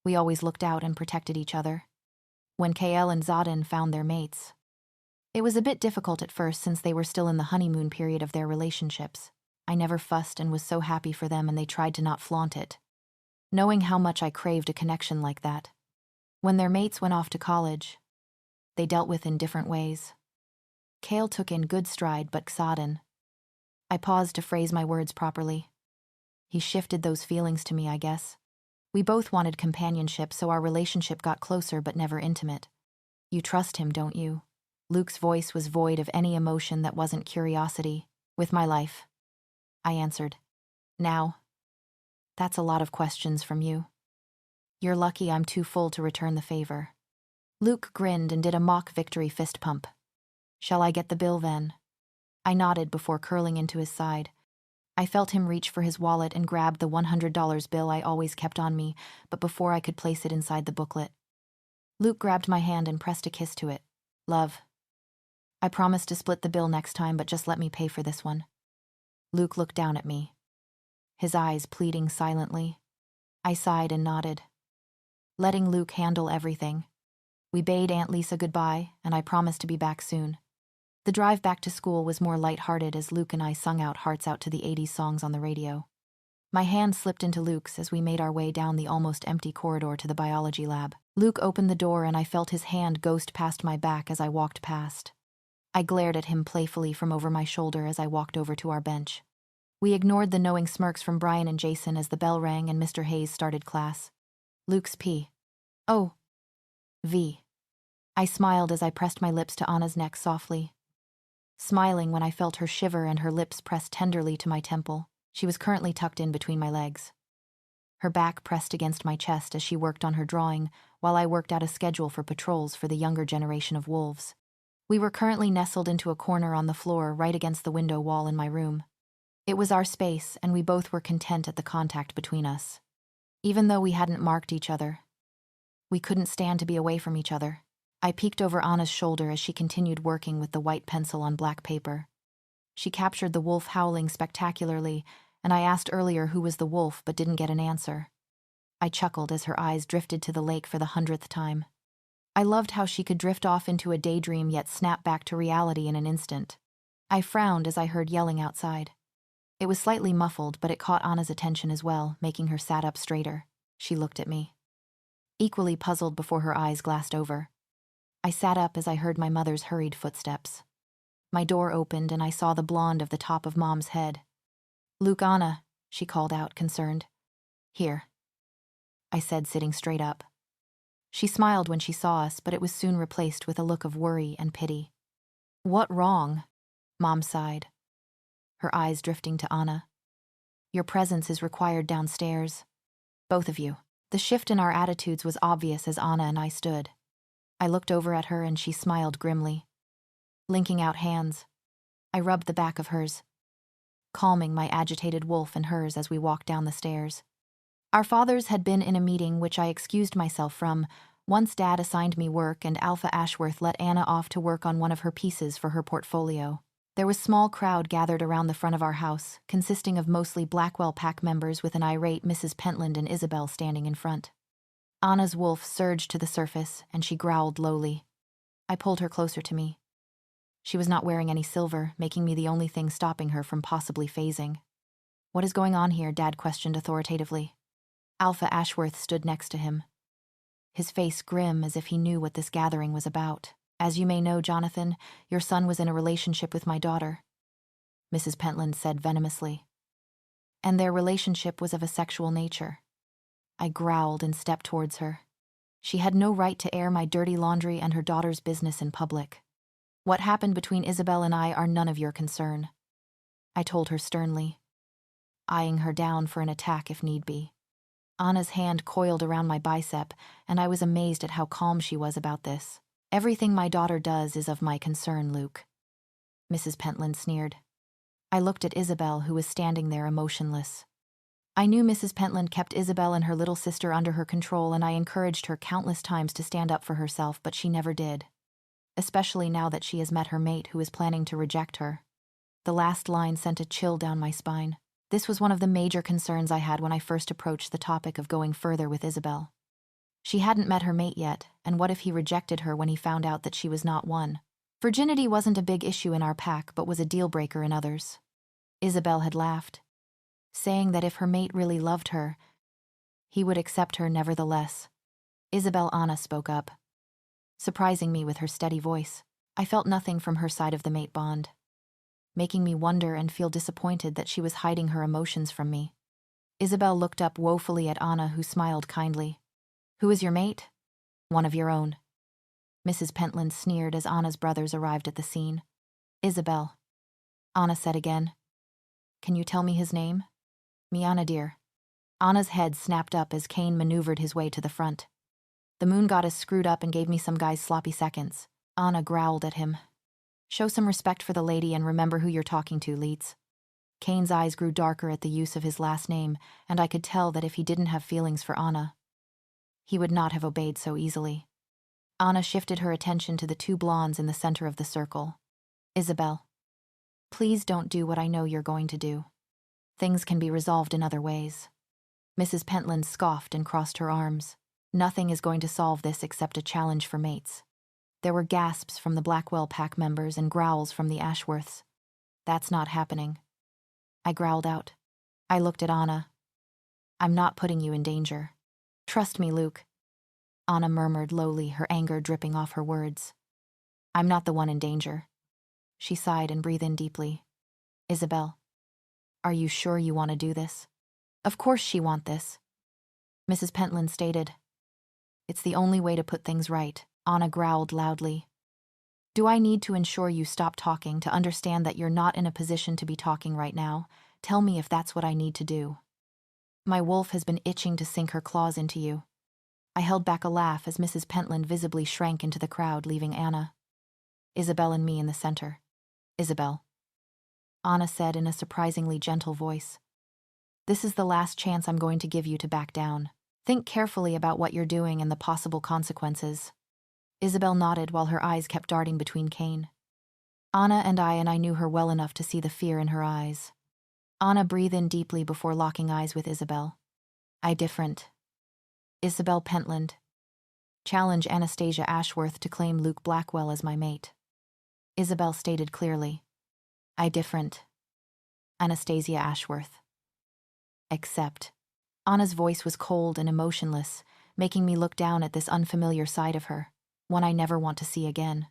[SPEAKER 1] We always looked out and protected each other. When Kale and Zadin found their mates, it was a bit difficult at first since they were still in the honeymoon period of their relationships. I never fussed and was so happy for them, and they tried to not flaunt it, knowing how much I craved a connection like that. When their mates went off to college, they dealt with in different ways. Kale took in good stride, but Zadin. I paused to phrase my words properly. He shifted those feelings to me, I guess. We both wanted companionship, so our relationship got closer but never intimate. You trust him, don't you? Luke's voice was void of any emotion that wasn't curiosity. With my life, I answered. Now, that's a lot of questions from you. You're lucky I'm too full to return the favor. Luke grinned and did a mock victory fist pump. Shall I get the bill then? I nodded before curling into his side. I felt him reach for his wallet and grab the $100 bill I always kept on me, but before I could place it inside the booklet, Luke grabbed my hand and pressed a kiss to it. Love. I promised to split the bill next time, but just let me pay for this one. Luke looked down at me, his eyes pleading silently. I sighed and nodded, letting Luke handle everything. We bade Aunt Lisa goodbye, and I promised to be back soon. The drive back to school was more lighthearted as Luke and I sung out hearts out to the 80s songs on the radio. My hand slipped into Luke's as we made our way down the almost empty corridor to the biology lab. Luke opened the door and I felt his hand ghost past my back as I walked past. I glared at him playfully from over my shoulder as I walked over to our bench. We ignored the knowing smirks from Brian and Jason as the bell rang and Mr. Hayes started class. Luke's P. O. V. I smiled as I pressed my lips to Anna's neck softly, smiling when I felt her shiver and her lips pressed tenderly to my temple. She was currently tucked in between my legs, her back pressed against my chest as she worked on her drawing while I worked out a schedule for patrols for the younger generation of wolves. We were currently nestled into a corner on the floor right against the window wall in my room. It was our space, and we both were content at the contact between us. Even though we hadn't marked each other, we couldn't stand to be away from each other. I peeked over Anna's shoulder as she continued working with the white pencil on black paper. She captured the wolf howling spectacularly, and I asked earlier who was the wolf but didn't get an answer. I chuckled as her eyes drifted to the lake for the 100th time. I loved how she could drift off into a daydream yet snap back to reality in an instant. I frowned as I heard yelling outside. It was slightly muffled, but it caught Anna's attention as well, making her sat up straighter. She looked at me, equally puzzled before her eyes glassed over. I sat up as I heard my mother's hurried footsteps. My door opened and I saw the blonde of the top of Mom's head. Luke, Anna, she called out, concerned. Here, I said, sitting straight up. She smiled when she saw us, but it was soon replaced with a look of worry and pity. What wrong? Mom sighed, her eyes drifting to Anna. Your presence is required downstairs. Both of you. The shift in our attitudes was obvious as Anna and I stood. I looked over at her and she smiled grimly. Linking out hands, I rubbed the back of hers, calming my agitated wolf and hers as we walked down the stairs. Our fathers had been in a meeting which I excused myself from. Once Dad assigned me work and Alpha Ashworth let Anna off to work on one of her pieces for her portfolio. There was a small crowd gathered around the front of our house, consisting of mostly Blackwell pack members with an irate Mrs. Pentland and Isabel standing in front. Anna's wolf surged to the surface, and she growled lowly. I pulled her closer to me. She was not wearing any silver, making me the only thing stopping her from possibly phasing. What is going on here? Dad questioned authoritatively. Alpha Ashworth stood next to him, his face grim as if he knew what this gathering was about. As you may know, Jonathan, your son was in a relationship with my daughter, Mrs. Pentland said venomously. And their relationship was of a sexual nature. I growled and stepped towards her. She had no right to air my dirty laundry and her daughter's business in public. What happened between Isabel and I are none of your concern, I told her sternly, eyeing her down for an attack if need be. Anna's hand coiled around my bicep, and I was amazed at how calm she was about this. Everything my daughter does is of my concern, Luke, Mrs. Pentland sneered. I looked at Isabel, who was standing there emotionless. I knew Mrs. Pentland kept Isabel and her little sister under her control, and I encouraged her countless times to stand up for herself, but she never did. Especially now that she has met her mate who is planning to reject her. The last line sent a chill down my spine. This was one of the major concerns I had when I first approached the topic of going further with Isabel. She hadn't met her mate yet, and what if he rejected her when he found out that she was not one? Virginity wasn't a big issue in our pack, but was a deal-breaker in others. Isabel had laughed, saying that if her mate really loved her, he would accept her nevertheless. Anna spoke up, surprising me with her steady voice. I felt nothing from her side of the mate bond, making me wonder and feel disappointed that she was hiding her emotions from me. Isabel looked up woefully at Anna, who smiled kindly. Who is your mate? One of your own. Mrs. Pentland sneered as Anna's brothers arrived at the scene. Isabel, Anna said again. Can you tell me his name? Me, Anna dear. Anna's head snapped up as Cain maneuvered his way to the front. The moon goddess screwed up and gave me some guy's sloppy seconds. Anna growled at him. Show some respect for the lady and remember who you're talking to, Leets. Cain's eyes grew darker at the use of his last name, and I could tell that if he didn't have feelings for Anna, he would not have obeyed so easily. Anna shifted her attention to the two blondes in the center of the circle. Isabel, please don't do what I know you're going to do. Things can be resolved in other ways. Mrs. Pentland scoffed and crossed her arms. Nothing is going to solve this except a challenge for mates. There were gasps from the Blackwell pack members and growls from the Ashworths. That's not happening. I growled out. I looked at Anna. I'm not putting you in danger. Trust me, Luke. Anna murmured lowly, her anger dripping off her words. I'm not the one in danger. She sighed and breathed in deeply. Isabel, are you sure you want to do this? Of course she want this, Mrs. Pentland stated. It's the only way to put things right, Anna growled loudly. Do I need to ensure you stop talking to understand that you're not in a position to be talking right now? Tell me if that's what I need to do. My wolf has been itching to sink her claws into you. I held back a laugh as Mrs. Pentland visibly shrank into the crowd, leaving Anna, Isabel and me in the center. Isabel, Anna said in a surprisingly gentle voice. This is the last chance I'm going to give you to back down. Think carefully about what you're doing and the possible consequences. Isabel nodded while her eyes kept darting between Cain. Anna and I knew her well enough to see the fear in her eyes. Anna breathed in deeply before locking eyes with Isabel. I different. Isabel Pentland. Challenge Anastasia Ashworth to claim Luke Blackwell as my mate. Isabel stated clearly. I different. Anastasia Ashworth. Except. Anna's voice was cold and emotionless, making me look down at this unfamiliar side of her, one I never want to see again.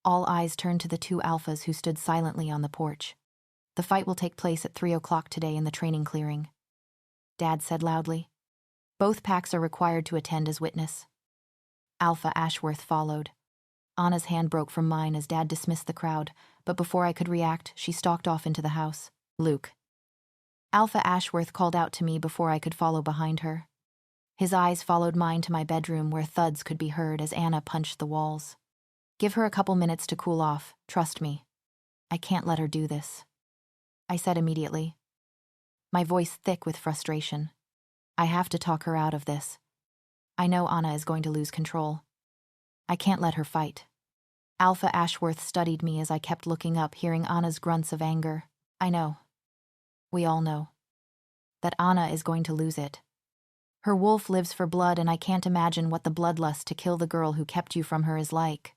[SPEAKER 1] All eyes turned to the two alphas who stood silently on the porch. The fight will take place at 3 o'clock today in the training clearing, Dad said loudly. Both packs are required to attend as witness. Alpha Ashworth followed. Anna's hand broke from mine as Dad dismissed the crowd, but before I could react, she stalked off into the house. Luke. Alpha Ashworth called out to me before I could follow behind her. His eyes followed mine to my bedroom where thuds could be heard as Anna punched the walls. Give her a couple minutes to cool off, trust me. I can't let her do this, I said immediately, my voice thick with frustration. I have to talk her out of this. I know Anna is going to lose control. I can't let her fight. Alpha Ashworth studied me as I kept looking up, hearing Anna's grunts of anger. I know. We all know. That Anna is going to lose it. Her wolf lives for blood, and I can't imagine what the bloodlust to kill the girl who kept you from her is like.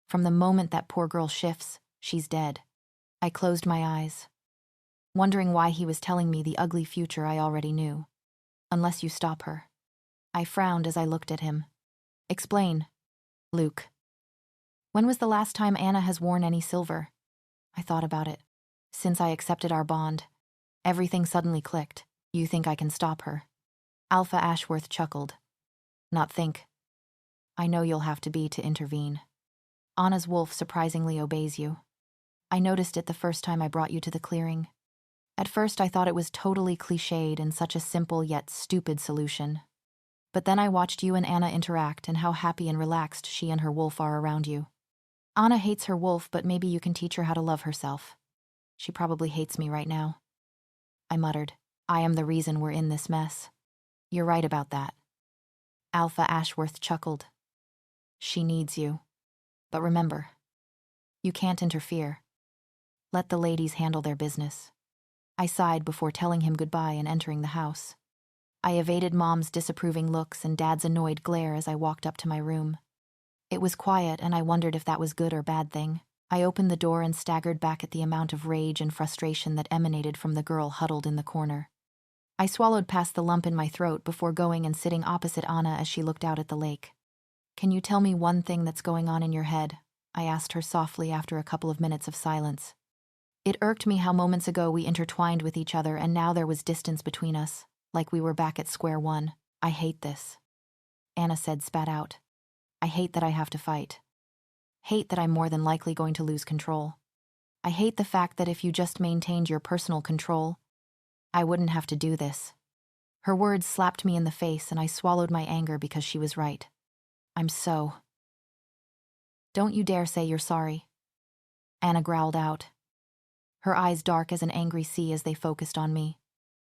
[SPEAKER 1] From the moment that poor girl shifts, she's dead. I closed my eyes, wondering why he was telling me the ugly future I already knew. Unless you stop her. I frowned as I looked at him. Explain, Luke. When was the last time Anna has worn any silver? I thought about it. Since I accepted our bond, everything suddenly clicked. You think I can stop her? Alpha Ashworth chuckled. Not think. I know you'll have to be to intervene. Anna's wolf surprisingly obeys you. I noticed it the first time I brought you to the clearing. At first I thought it was totally cliched and such a simple yet stupid solution. But then I watched you and Anna interact and how happy and relaxed she and her wolf are around you. Anna hates her wolf, but maybe you can teach her how to love herself. She probably hates me right now. I muttered. I am the reason we're in this mess. You're right about that. Alpha Ashworth chuckled. She needs you. But remember, you can't interfere. Let the ladies handle their business. I sighed before telling him goodbye and entering the house. I evaded Mom's disapproving looks and Dad's annoyed glare as I walked up to my room. It was quiet, and I wondered if that was good or bad thing. I opened the door and staggered back at the amount of rage and frustration that emanated from the girl huddled in the corner. I swallowed past the lump in my throat before going and sitting opposite Anna as she looked out at the lake. Can you tell me one thing that's going on in your head? I asked her softly after a couple of minutes of silence. It irked me how moments ago we intertwined with each other and now there was distance between us, like we were back at square one. I hate this. Anna said, spat out. I hate that I have to fight. Hate that I'm more than likely going to lose control. I hate the fact that if you just maintained your personal control, I wouldn't have to do this. Her words slapped me in the face and I swallowed my anger because she was right. Don't you dare say you're sorry. Anna growled out, her eyes dark as an angry sea as they focused on me.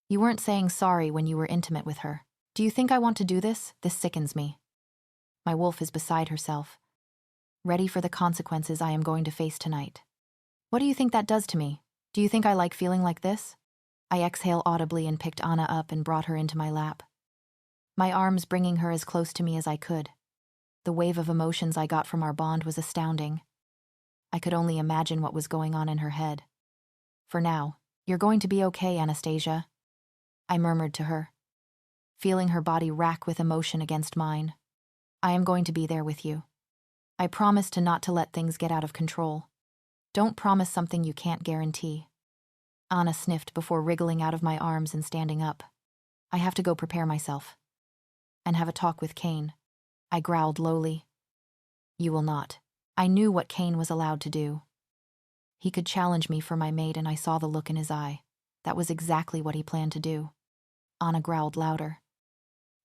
[SPEAKER 1] You weren't saying sorry when you were intimate with her. Do you think I want to do this? This sickens me. My wolf is beside herself, ready for the consequences I am going to face tonight. What do you think that does to me? Do you think I like feeling like this? I exhaled audibly and picked Anna up and brought her into my lap, my arms bringing her as close to me as I could. The wave of emotions I got from our bond was astounding. I could only imagine what was going on in her head. For now, you're going to be okay, Anastasia, I murmured to her, feeling her body rack with emotion against mine. I am going to be there with you. I promise to let things get out of control. Don't promise something you can't guarantee. Anna sniffed before wriggling out of my arms and standing up. I have to go prepare myself. And have a talk with Kane. I growled lowly. You will not. I knew what Kane was allowed to do. He could challenge me for my mate, and I saw the look in his eye. That was exactly what he planned to do. Anna growled louder.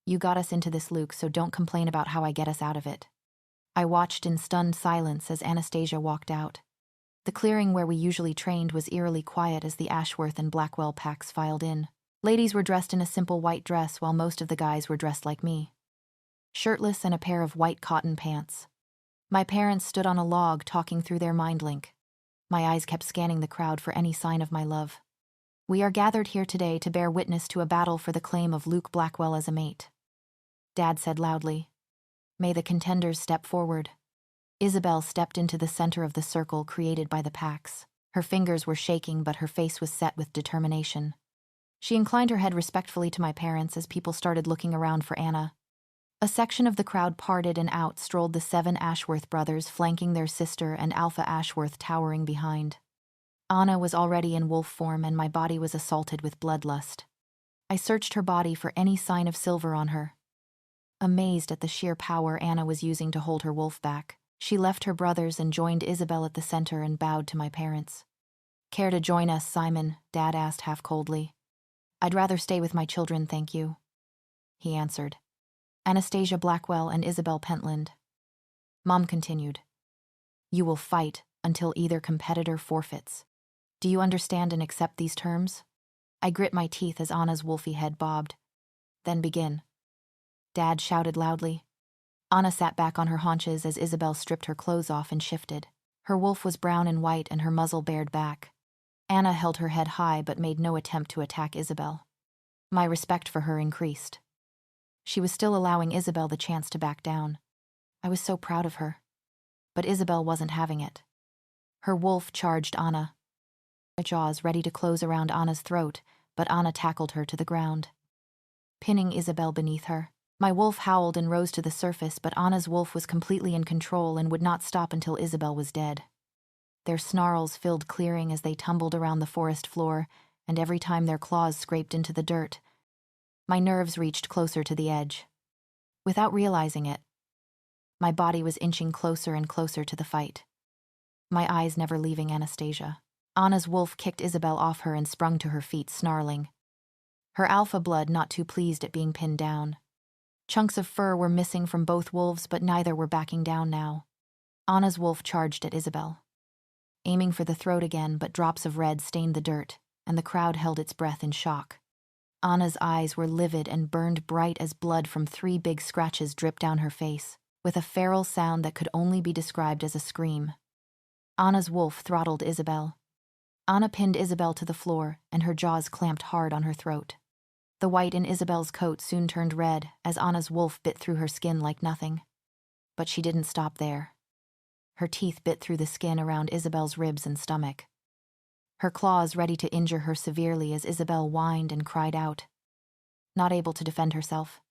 [SPEAKER 1] You got us into this, Luke, so don't complain about how I get us out of it. I watched in stunned silence as Anastasia walked out. The clearing where we usually trained was eerily quiet as the Ashworth and Blackwell packs filed in. Ladies were dressed in a simple white dress while most of the guys were dressed like me, shirtless and a pair of white cotton pants. My parents stood on a log talking through their mind link. My eyes kept scanning the crowd for any sign of my love. We are gathered here today to bear witness to a battle for the claim of Luke Blackwell as a mate. Dad said loudly. May the contenders step forward. Isabel stepped into the center of the circle created by the packs. Her fingers were shaking, but her face was set with determination. She inclined her head respectfully to my parents as people started looking around for Anna. A section of the crowd parted, and out strolled the 7 Ashworth brothers, flanking their sister and Alpha Ashworth towering behind. Anna was already in wolf form, and my body was assaulted with bloodlust. I searched her body for any sign of silver on her. Amazed at the sheer power Anna was using to hold her wolf back, she left her brothers and joined Isabel at the center and bowed to my parents. Care to join us, Simon? Dad asked half coldly. I'd rather stay with my children, thank you, he answered. Anastasia Blackwell and Isabel Pentland. Mom continued. You will fight until either competitor forfeits. Do you understand and accept these terms? I grit my teeth as Anna's wolfy head bobbed. Then begin. Dad shouted loudly. Anna sat back on her haunches as Isabel stripped her clothes off and shifted. Her wolf was brown and white and her muzzle bared back. Anna held her head high but made no attempt to attack Isabel. My respect for her increased. She was still allowing Isabel the chance to back down. I was so proud of her. But Isabel wasn't having it. Her wolf charged Anna, her jaws ready to close around Anna's throat, but Anna tackled her to the ground, pinning Isabel beneath her. My wolf howled and rose to the surface, but Anna's wolf was completely in control and would not stop until Isabel was dead. Their snarls filled clearing as they tumbled around the forest floor, and every time their claws scraped into the dirt, my nerves reached closer to the edge. Without realizing it, My body was inching closer and closer to the fight, my eyes never leaving Anastasia. Anna's wolf kicked Isabel off her and sprung to her feet, snarling. Her alpha blood not too pleased at being pinned down. Chunks of fur were missing from both wolves, but neither were backing down now. Anna's wolf charged at Isabel, aiming for the throat again, but drops of red stained the dirt, and the crowd held its breath in shock. Anna's eyes were livid and burned bright as blood from 3 big scratches dripped down her face, with a feral sound that could only be described as a scream. Anna's wolf throttled Isabel. Anna pinned Isabel to the floor, and her jaws clamped hard on her throat. The white in Isabel's coat soon turned red as Anna's wolf bit through her skin like nothing. But she didn't stop there. Her teeth bit through the skin around Isabel's ribs and stomach, her claws ready to injure her severely as Isabel whined and cried out. Not able to defend herself,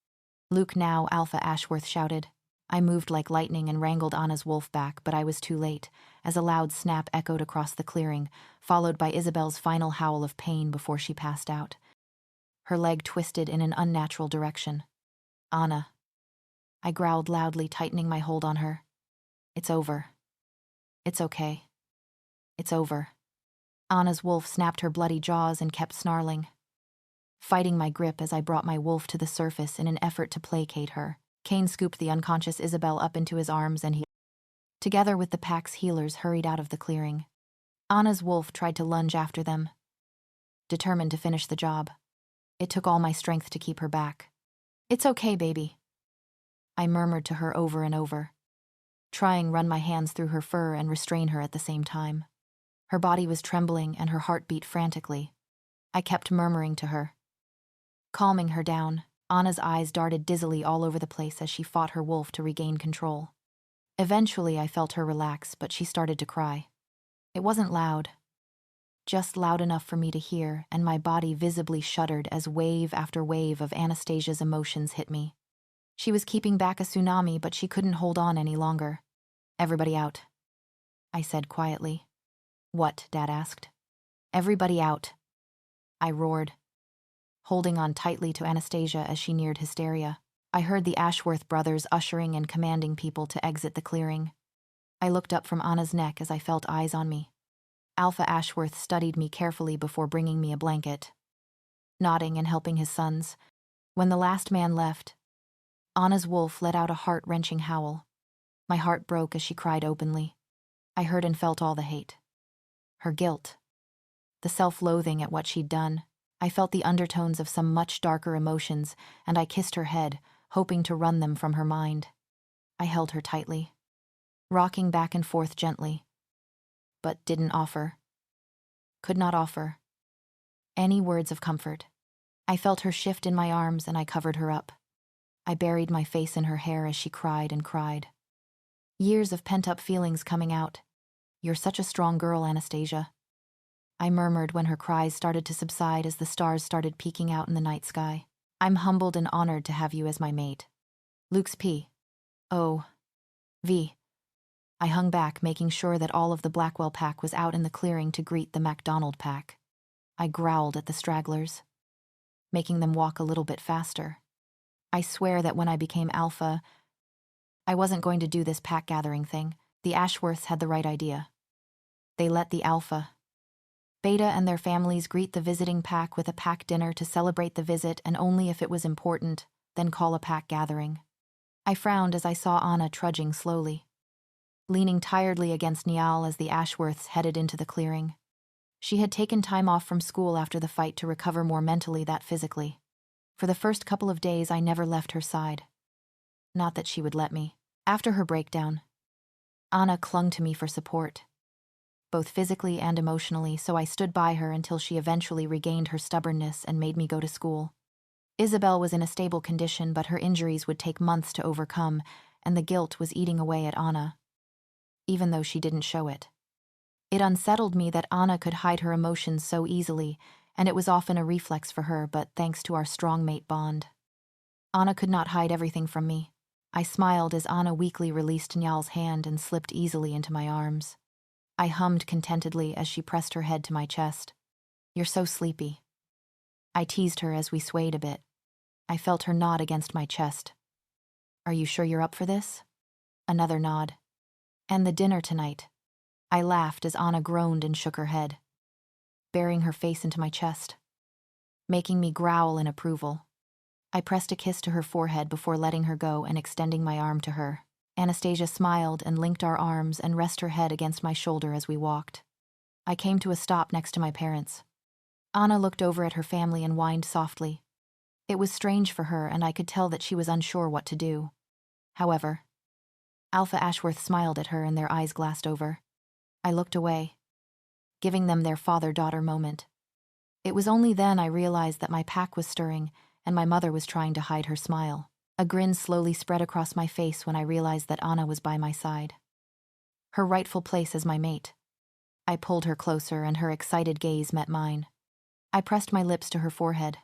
[SPEAKER 1] Luke, now Alpha Ashworth, shouted. I moved like lightning and wrangled Anna's wolf back, but I was too late, as a loud snap echoed across the clearing, followed by Isabel's final howl of pain before she passed out. Her leg twisted in an unnatural direction. Anna. I growled loudly, tightening my hold on her. It's over. It's okay. It's over. Anna's wolf snapped her bloody jaws and kept snarling, fighting my grip as I brought my wolf to the surface in an effort to placate her. Kane scooped the unconscious Isabel up into his arms and he, together with the pack's healers, hurried out of the clearing. Anna's wolf tried to lunge after them, determined to finish the job. It took all my strength to keep her back. It's okay, baby, I murmured to her over and over, trying run my hands through her fur and restrain her at the same time. Her body was trembling and her heart beat frantically. I kept murmuring to her, calming her down. Anna's eyes darted dizzily all over the place as she fought her wolf to regain control. Eventually, I felt her relax, but she started to cry. It wasn't loud, just loud enough for me to hear, and my body visibly shuddered as wave after wave of Anastasia's emotions hit me. She was keeping back a tsunami, but she couldn't hold on any longer. Everybody out, I said quietly. What? Dad asked. Everybody out, I roared, holding on tightly to Anastasia as she neared hysteria. I heard the Ashworth brothers ushering and commanding people to exit the clearing. I looked up from Anna's neck as I felt eyes on me. Alpha Ashworth studied me carefully before bringing me a blanket, nodding and helping his sons. When the last man left, Anna's wolf let out a heart-wrenching howl. My heart broke as she cried openly. I heard and felt all the hate. Her guilt, the self-loathing at what she'd done. I felt the undertones of some much darker emotions, and I kissed her head, hoping to run them from her mind. I held her tightly, rocking back and forth gently, but could not offer, any words of comfort. I felt her shift in my arms and I covered her up. I buried my face in her hair as she cried and cried. Years of pent-up feelings coming out. You're such a strong girl, Anastasia, I murmured when her cries started to subside as the stars started peeking out in the night sky. I'm humbled and honored to have you as my mate. Luke's P.O.V. I hung back, making sure that all of the Blackwell pack was out in the clearing to greet the MacDonald pack. I growled at the stragglers, making them walk a little bit faster. I swear that when I became Alpha, I wasn't going to do this pack gathering thing. The Ashworths had the right idea. They let the Alpha, Beta and their families greet the visiting pack with a pack dinner to celebrate the visit, and only if it was important, then call a pack gathering. I frowned as I saw Anna trudging slowly, leaning tiredly against Niall as the Ashworths headed into the clearing. She had taken time off from school after the fight to recover more mentally than physically. For the first couple of days, I never left her side. Not that she would let me. After her breakdown, Anna clung to me for support, both physically and emotionally, so I stood by her until she eventually regained her stubbornness and made me go to school. Isabel was in a stable condition, but her injuries would take months to overcome, and the guilt was eating away at Anna, even though she didn't show it. It unsettled me that Anna could hide her emotions so easily, and it was often a reflex for her, but thanks to our strong mate bond, Anna could not hide everything from me. I smiled as Anna weakly released Niall's hand and slipped easily into my arms. I hummed contentedly as she pressed her head to my chest. You're so sleepy, I teased her as we swayed a bit. I felt her nod against my chest. Are you sure you're up for this? Another nod. And the dinner tonight. I laughed as Anna groaned and shook her head, burying her face into my chest, making me growl in approval. I pressed a kiss to her forehead before letting her go and extending my arm to her. Anastasia smiled and linked our arms and rested her head against my shoulder as we walked. I came to a stop next to my parents. Anna looked over at her family and whined softly. It was strange for her, and I could tell that she was unsure what to do. However, Alpha Ashworth smiled at her and their eyes glassed over. I looked away, giving them their father-daughter moment. It was only then I realized that my pack was stirring and my mother was trying to hide her smile. A grin slowly spread across my face when I realized that Anna was by my side. Her rightful place as my mate. I pulled her closer and her excited gaze met mine. I pressed my lips to her forehead.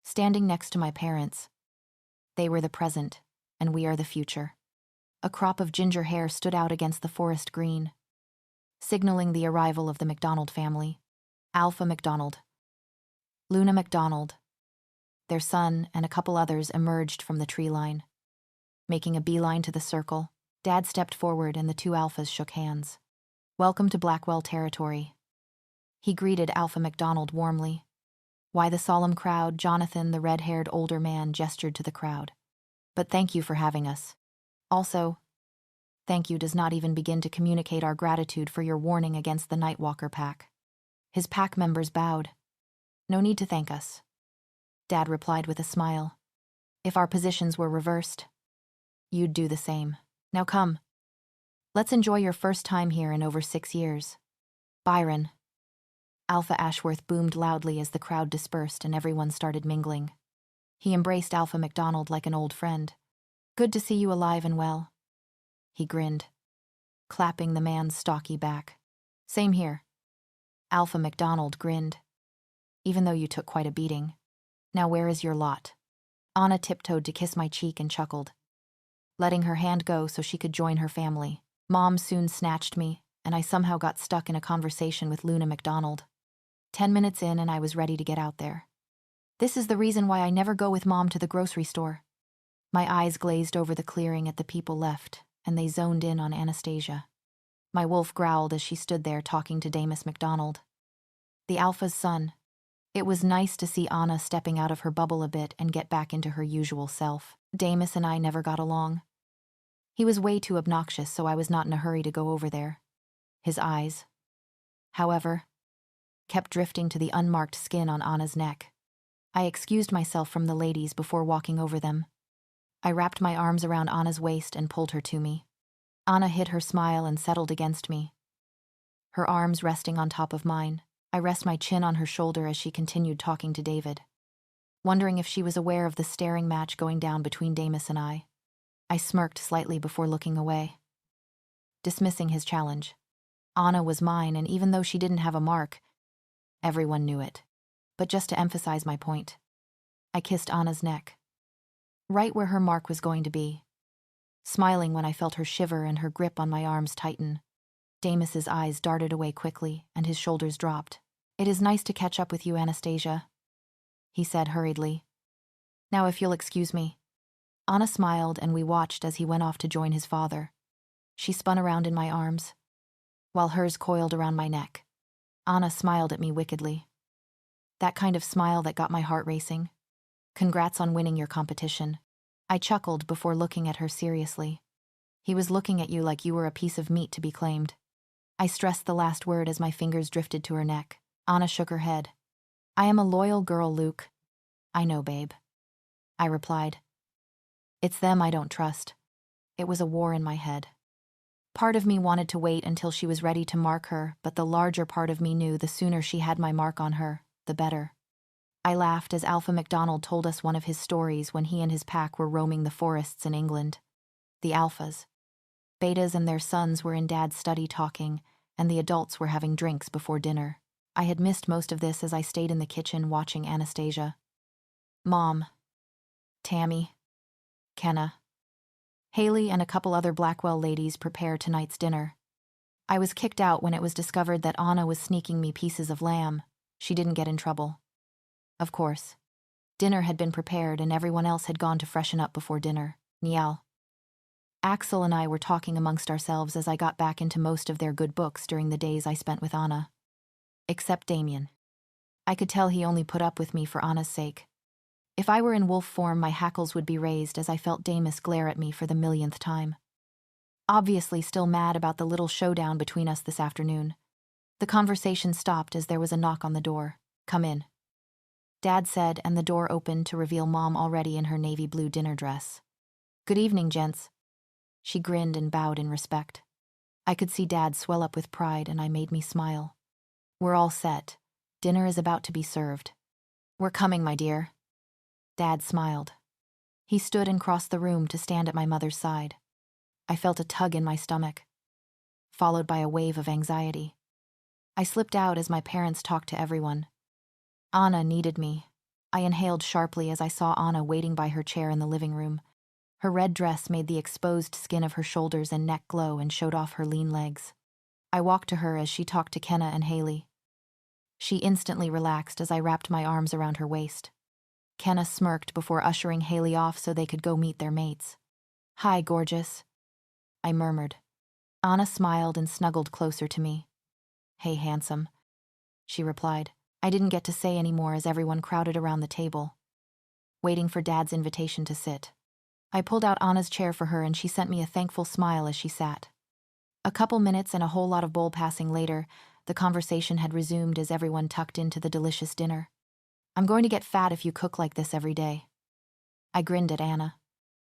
[SPEAKER 1] Standing next to my parents. They were the present, and we are the future. A crop of ginger hair stood out against the forest green, signaling the arrival of the MacDonald family. Alpha MacDonald, Luna MacDonald, their son, and a couple others emerged from the tree line. Making a beeline to the circle, Dad stepped forward and the two Alphas shook hands. Welcome to Blackwell territory. He greeted Alpha MacDonald warmly. Why the solemn crowd? Jonathan, the red-haired older man, gestured to the crowd. But thank you for having us. Also, thank you does not even begin to communicate our gratitude for your warning against the Nightwalker pack. His pack members bowed. No need to thank us. Dad replied with a smile. If our positions were reversed, you'd do the same. Now come. Let's enjoy your first time here in over 6 years. Byron. Alpha Ashworth boomed loudly as the crowd dispersed and everyone started mingling. He embraced Alpha MacDonald like an old friend. Good to see you alive and well. He grinned, clapping the man's stocky back. Same here. Alpha MacDonald grinned. Even though you took quite a beating. Now where is your lot? Anna tiptoed to kiss my cheek and chuckled, letting her hand go so she could join her family. Mom soon snatched me, and I somehow got stuck in a conversation with Luna MacDonald. 10 minutes in and I was ready to get out there. This is the reason why I never go with Mom to the grocery store. My eyes glazed over the clearing at the people left, and they zoned in on Anastasia. My wolf growled as she stood there talking to Damus MacDonald, the Alpha's son. It was nice to see Anna stepping out of her bubble a bit and get back into her usual self. Damus and I never got along. He was way too obnoxious, so I was not in a hurry to go over there. His eyes, however, kept drifting to the unmarked skin on Anna's neck. I excused myself from the ladies before walking over them. I wrapped my arms around Anna's waist and pulled her to me. Anna hid her smile and settled against me, her arms resting on top of mine. I rest my chin on her shoulder as she continued talking to David, wondering if she was aware of the staring match going down between Damus and I. I smirked slightly before looking away, dismissing his challenge. Anna was mine, and even though she didn't have a mark, everyone knew it. But just to emphasize my point, I kissed Anna's neck, right where her mark was going to be, smiling when I felt her shiver and her grip on my arms tighten. Damus's eyes darted away quickly, and his shoulders dropped. It is nice to catch up with you, Anastasia, he said hurriedly. Now if you'll excuse me. Anna smiled, and we watched as he went off to join his father. She spun around in my arms, while hers coiled around my neck. Anna smiled at me wickedly. That kind of smile that got my heart racing. Congrats on winning your competition. I chuckled before looking at her seriously. He was looking at you like you were a piece of meat to be claimed. I stressed the last word as my fingers drifted to her neck. Anna shook her head. I am a loyal girl, Luke. I know, babe, I replied. It's them I don't trust. It was a war in my head. Part of me wanted to wait until she was ready to mark her, but the larger part of me knew the sooner she had my mark on her, the better. I laughed as Alpha MacDonald told us one of his stories when he and his pack were roaming the forests in England. The Alphas. Betas and their sons were in Dad's study talking, and the adults were having drinks before dinner. I had missed most of this as I stayed in the kitchen watching Anastasia, Mom, Tammy, Kenna, Haley, and a couple other Blackwell ladies prepare tonight's dinner. I was kicked out when it was discovered that Anna was sneaking me pieces of lamb. She didn't get in trouble. Of course. Dinner had been prepared and everyone else had gone to freshen up before dinner. Niall. Axel and I were talking amongst ourselves as I got back into most of their good books during the days I spent with Anna. Except Damien. I could tell he only put up with me for Anna's sake. If I were in wolf form, my hackles would be raised as I felt Damus glare at me for the millionth time. Obviously still mad about the little showdown between us this afternoon. The conversation stopped as there was a knock on the door. "Come in," Dad said, and the door opened to reveal Mom already in her navy blue dinner dress. "Good evening, gents." She grinned and bowed in respect. I could see Dad swell up with pride, and I made me smile. "We're all set. Dinner is about to be served." "We're coming, my dear." Dad smiled. He stood and crossed the room to stand at my mother's side. I felt a tug in my stomach, followed by a wave of anxiety. I slipped out as my parents talked to everyone. Anna needed me. I inhaled sharply as I saw Anna waiting by her chair in the living room. Her red dress made the exposed skin of her shoulders and neck glow and showed off her lean legs. I walked to her as she talked to Kenna and Haley. She instantly relaxed as I wrapped my arms around her waist. Kenna smirked before ushering Haley off so they could go meet their mates. "Hi, gorgeous," I murmured. Anna smiled and snuggled closer to me. "Hey, handsome," she replied. I didn't get to say any more as everyone crowded around the table, waiting for Dad's invitation to sit. I pulled out Anna's chair for her and she sent me a thankful smile as she sat. A couple minutes and a whole lot of bowl passing later, the conversation had resumed as everyone tucked into the delicious dinner. "I'm going to get fat if you cook like this every day." I grinned at Anna.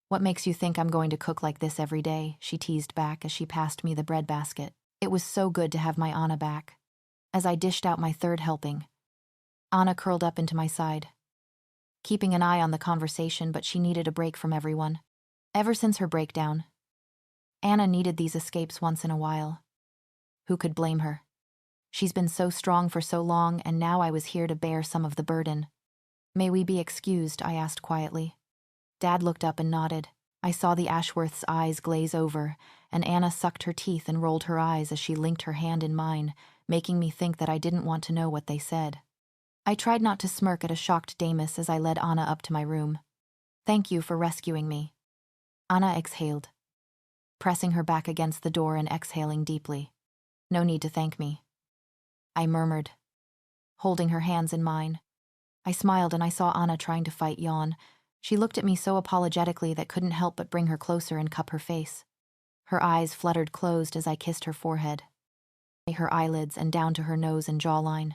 [SPEAKER 1] "What makes you think I'm going to cook like this every day?" she teased back as she passed me the bread basket. It was so good to have my Anna back. As I dished out my third helping, Anna curled up into my side, keeping an eye on the conversation, but she needed a break from everyone. Ever since her breakdown, Anna needed these escapes once in a while. Who could blame her? She's been so strong for so long, and now I was here to bear some of the burden. "May we be excused?" I asked quietly. Dad looked up and nodded. I saw the Ashworth's eyes glaze over, and Anna sucked her teeth and rolled her eyes as she linked her hand in mine, making me think that I didn't want to know what they said. I tried not to smirk at a shocked Damus as I led Anna up to my room. "Thank you for rescuing me." Anna exhaled, pressing her back against the door and exhaling deeply. "No need to thank me," I murmured, holding her hands in mine. I smiled and I saw Anna trying to fight yawn. She looked at me so apologetically that couldn't help but bring her closer and cup her face. Her eyes fluttered closed as I kissed her forehead, her eyelids and down to her nose and jawline.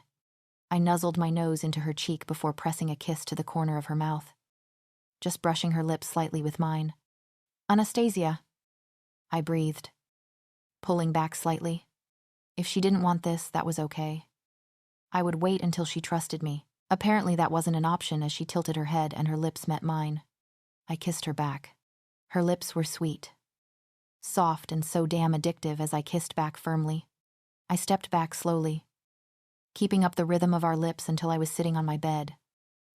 [SPEAKER 1] I nuzzled my nose into her cheek before pressing a kiss to the corner of her mouth, just brushing her lips slightly with mine. "Anastasia," I breathed, pulling back slightly. If she didn't want this, that was okay. I would wait until she trusted me. Apparently that wasn't an option as she tilted her head and her lips met mine. I kissed her back. Her lips were sweet, soft and so damn addictive as I kissed back firmly. I stepped back slowly, keeping up the rhythm of our lips until I was sitting on my bed.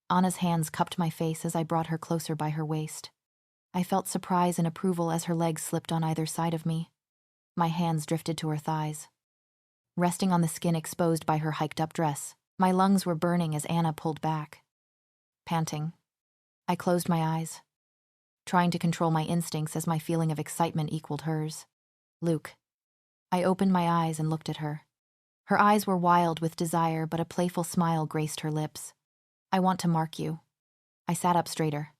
[SPEAKER 1] Anna's hands cupped my face as I brought her closer by her waist. I felt surprise and approval as her legs slipped on either side of me. My hands drifted to her thighs, resting on the skin exposed by her hiked-up dress. My lungs were burning as Anna pulled back, panting. I closed my eyes, trying to control my instincts as my feeling of excitement equaled hers. "Luke." I opened my eyes and looked at her. Her eyes were wild with desire, but a playful smile graced her lips. "I want to mark you." I sat up straighter,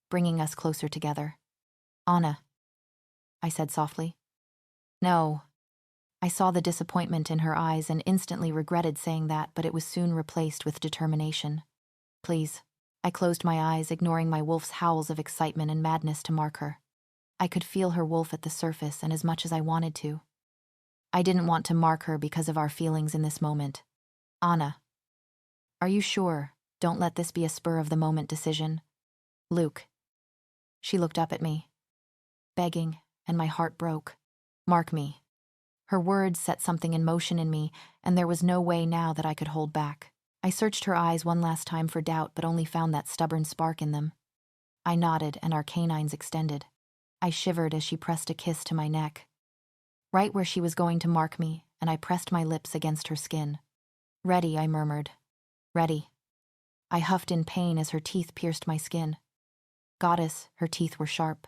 [SPEAKER 1] bringing us closer together. "Anna," I said softly. "No." I saw the disappointment in her eyes and instantly regretted saying that, but it was soon replaced with determination. "Please." I closed my eyes, ignoring my wolf's howls of excitement and madness to mark her. I could feel her wolf at the surface, and as much as I wanted to, I didn't want to mark her because of our feelings in this moment. "Anna, are you sure? Don't let this be a spur-of-the-moment decision." "Luke." She looked up at me, begging, and my heart broke. "Mark me." Her words set something in motion in me, and there was no way now that I could hold back. I searched her eyes one last time for doubt, but only found that stubborn spark in them. I nodded, and our canines extended. I shivered as she pressed a kiss to my neck, right where she was going to mark me, and I pressed my lips against her skin. "Ready," I murmured. "Ready." I huffed in pain as her teeth pierced my skin. Goddess, her teeth were sharp.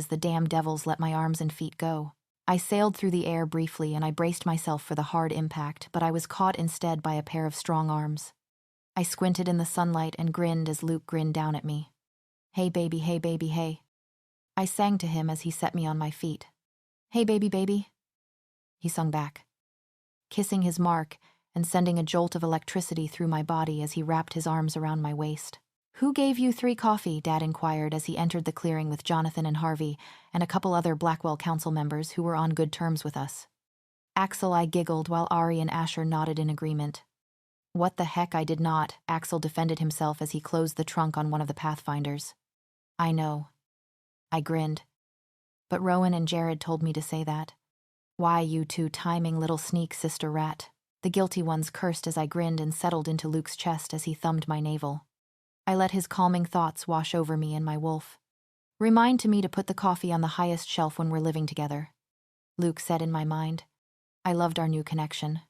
[SPEAKER 1] as the damn devils let my arms and feet go. I sailed through the air briefly and I braced myself for the hard impact, but I was caught instead by a pair of strong arms. I squinted in the sunlight and grinned as Luke grinned down at me. Hey baby, hey. I sang to him as he set me on my feet. Hey baby, he sung back, kissing his mark and sending a jolt of electricity through my body as he wrapped his arms around my waist. Who gave you 3 coffee? Dad inquired as he entered the clearing with Jonathan and Harvey and a couple other Blackwell council members who were on good terms with us. Axel, I giggled while Ari and Asher nodded in agreement. What the heck, I did not, Axel defended himself as he closed the trunk on one of the Pathfinders. I know. I grinned. But Rowan and Jared told me to say that. Why, you two timing little sneak sister rat. The guilty ones cursed as I grinned and settled into Luke's chest as he thumbed my navel. I let his calming thoughts wash over me and my wolf. Remind to me to put the coffee on the highest shelf when we're living together, Luke said in my mind. I loved our new connection.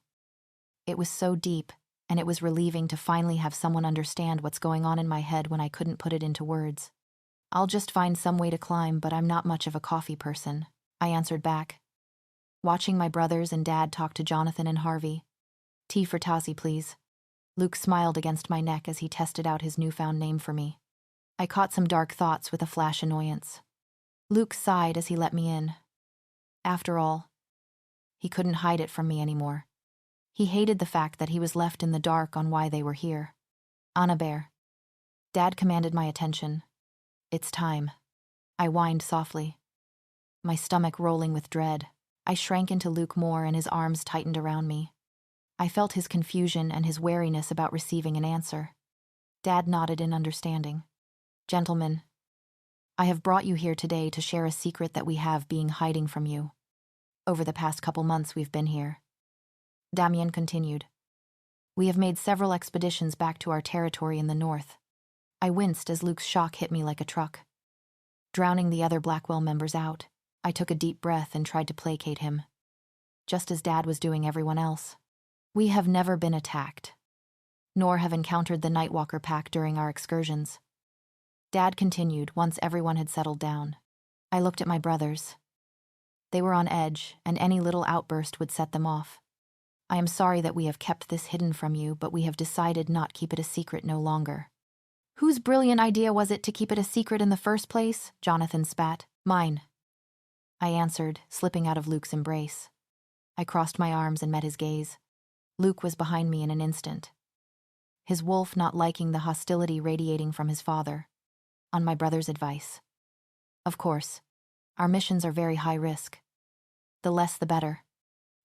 [SPEAKER 1] It was so deep, and it was relieving to finally have someone understand what's going on in my head when I couldn't put it into words. I'll just find some way to climb, but I'm not much of a coffee person, I answered back. Watching my brothers and Dad talk to Jonathan and Harvey. Tea for Tazi, please. Luke smiled against my neck as he tested out his newfound name for me. I caught some dark thoughts with a flash annoyance. Luke sighed as he let me in. After all, he couldn't hide it from me anymore. He hated the fact that he was left in the dark on why they were here. Anna Bear. Dad commanded my attention. It's time. I whined softly. my stomach rolling with dread. I shrank into Luke more and his arms tightened around me. I felt his confusion and his wariness about receiving an answer. Dad nodded in understanding. Gentlemen, I have brought you here today to share a secret that we have been hiding from you. Over the past couple months we've been here. Damien continued. We have made several expeditions back to our territory in the north. I winced as Luke's shock hit me like a truck. Drowning the other Blackwell members out, I took a deep breath and tried to placate him, just as Dad was doing everyone else. We have never been attacked, nor have encountered the Nightwalker pack during our excursions. Dad continued once everyone had settled down. I looked at my brothers. They were on edge, and any little outburst would set them off. I am sorry that we have kept this hidden from you, but we have decided not keep it a secret no longer. Whose brilliant idea was it to keep it a secret in the first place? Jonathan spat. Mine, I answered, slipping out of Luke's embrace. I crossed my arms and met his gaze. Luke was behind me in an instant, his wolf not liking the hostility radiating from his father. On my brother's advice. Of course, our missions are very high risk. The less the better.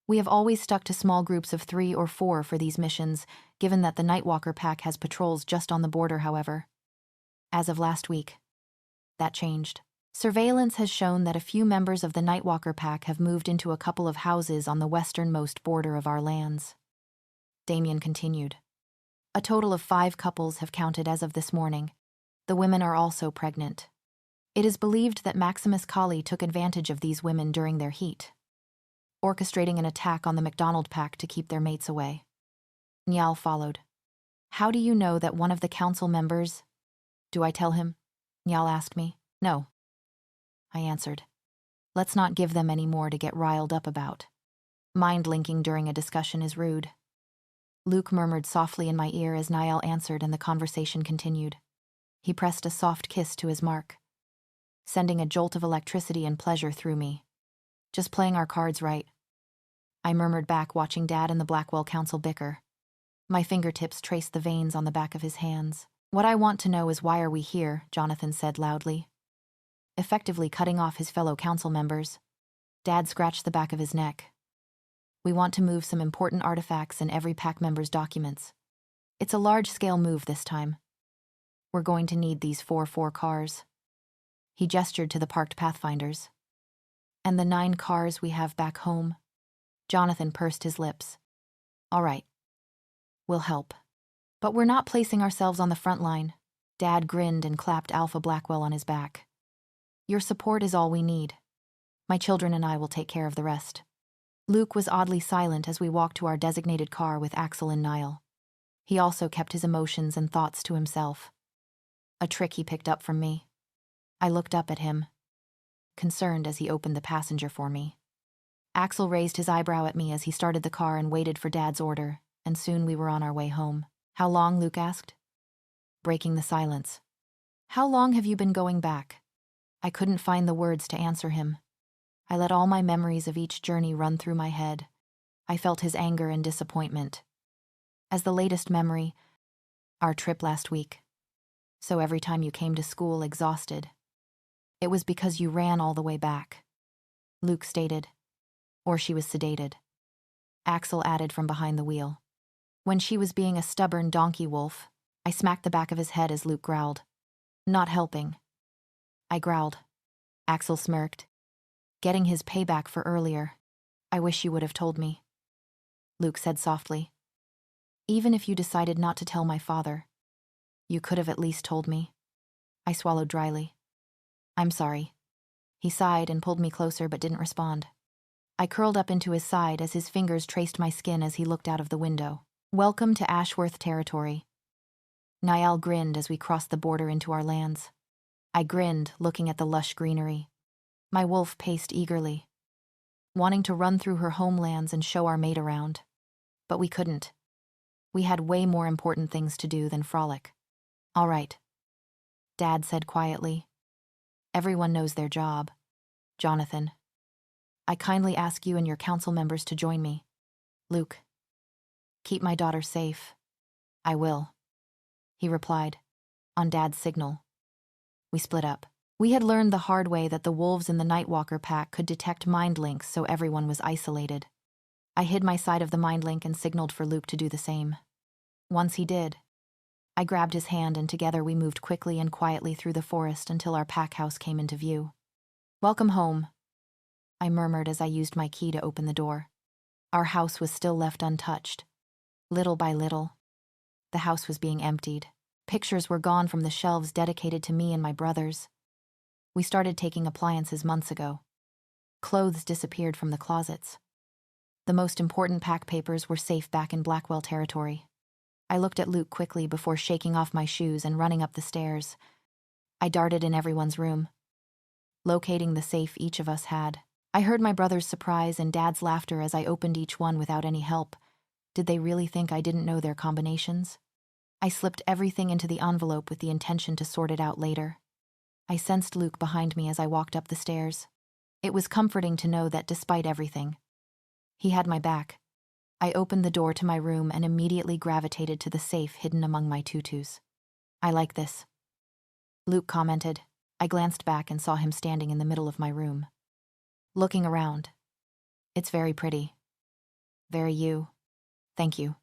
[SPEAKER 1] We have always stuck to small groups of 3 or 4 for these missions, given that the Nightwalker pack has patrols just on the border, however. As of last week, that changed. Surveillance has shown that a few members of the Nightwalker pack have moved into a couple of houses on the westernmost border of our lands. Damien continued. A total of 5 couples have counted as of this morning. The women are also pregnant. It is believed that Maximus Kali took advantage of these women during their heat, orchestrating an attack on the McDonald pack to keep their mates away. Nyal followed. How do you know that one of the council members... Do I tell him? Nyal asked me. No, I answered. Let's not give them any more to get riled up about. Mind-linking during a discussion is rude. Luke murmured softly in my ear as Niall answered and the conversation continued. He pressed a soft kiss to his mark, sending a jolt of electricity and pleasure through me. Just playing our cards right. I murmured back, watching Dad and the Blackwell Council bicker. My fingertips traced the veins on the back of his hands. What I want to know is why are we here, Jonathan said loudly, effectively cutting off his fellow council members. Dad scratched the back of his neck. We want to move some important artifacts in every pack member's documents. It's a large-scale move this time. We're going to need these 4 cars. He gestured to the parked Pathfinders. And the 9 cars we have back home. Jonathan pursed his lips. All right. We'll help. But we're not placing ourselves on the front line. Dad grinned and clapped Alpha Blackwell on his back. Your support is all we need. My children and I will take care of the rest. Luke was oddly silent as we walked to our designated car with Axel and Niall. He also kept his emotions and thoughts to himself. A trick he picked up from me. I looked up at him, concerned as he opened the passenger for me. Axel raised his eyebrow at me as he started the car and waited for Dad's order, and soon we were on our way home. How long? Luke asked, breaking the silence. How long have you been going back? I couldn't find the words to answer him. I let all my memories of each journey run through my head. I felt his anger and disappointment. As the latest memory, our trip last week. So every time you came to school exhausted, it was because you ran all the way back, Luke stated. Or she was sedated. Axel added from behind the wheel. When she was being a stubborn donkey wolf, I smacked the back of his head as Luke growled. Not helping. I growled. Axel smirked, getting his payback for earlier. I wish you would have told me. Luke said softly. Even if you decided not to tell my father, you could have at least told me. I swallowed dryly. I'm sorry. He sighed and pulled me closer but didn't respond. I curled up into his side as his fingers traced my skin as he looked out of the window. Welcome to Ashworth territory. Niall grinned as we crossed the border into our lands. I grinned, looking at the lush greenery. My wolf paced eagerly, wanting to run through her homelands and show our mate around. But we couldn't. We had way more important things to do than frolic. All right, Dad said quietly. Everyone knows their job. Jonathan, I kindly ask you and your council members to join me. Luke, keep my daughter safe. I will, he replied, on Dad's signal. We split up. We had learned the hard way that the wolves in the Nightwalker pack could detect mind links, so everyone was isolated. I hid my side of the mind link and signaled for Luke to do the same. Once he did, I grabbed his hand and together we moved quickly and quietly through the forest until our pack house came into view. "Welcome home," I murmured as I used my key to open the door. Our house was still left untouched. Little by little, the house was being emptied. Pictures were gone from the shelves dedicated to me and my brothers. We started taking appliances months ago. Clothes disappeared from the closets. The most important pack papers were safe back in Blackwell territory. I looked at Luke quickly before shaking off my shoes and running up the stairs. I darted in everyone's room, locating the safe each of us had. I heard my brother's surprise and Dad's laughter as I opened each one without any help. Did they really think I didn't know their combinations? I slipped everything into the envelope with the intention to sort it out later. I sensed Luke behind me as I walked up the stairs. It was comforting to know that despite everything, he had my back. I opened the door to my room and immediately gravitated to the safe hidden among my tutus. "I like this," Luke commented. I glanced back and saw him standing in the middle of my room, looking around. "It's very pretty. Very you. Thank you,"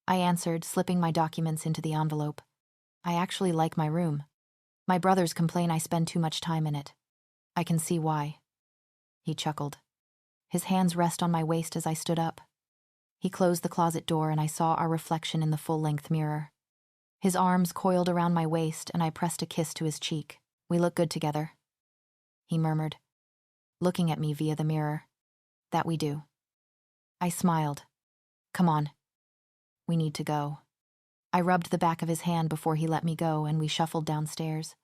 [SPEAKER 1] I answered, slipping my documents into the envelope. "I actually like my room. My brothers complain I spend too much time in it. I can see why." He chuckled. His hands rest on my waist as I stood up. He closed the closet door and I saw our reflection in the full-length mirror. His arms coiled around my waist and I pressed a kiss to his cheek. "We look good together," he murmured, looking at me via the mirror. "That we do." I smiled. "Come on. We need to go." I rubbed the back of his hand before he let me go and we shuffled downstairs.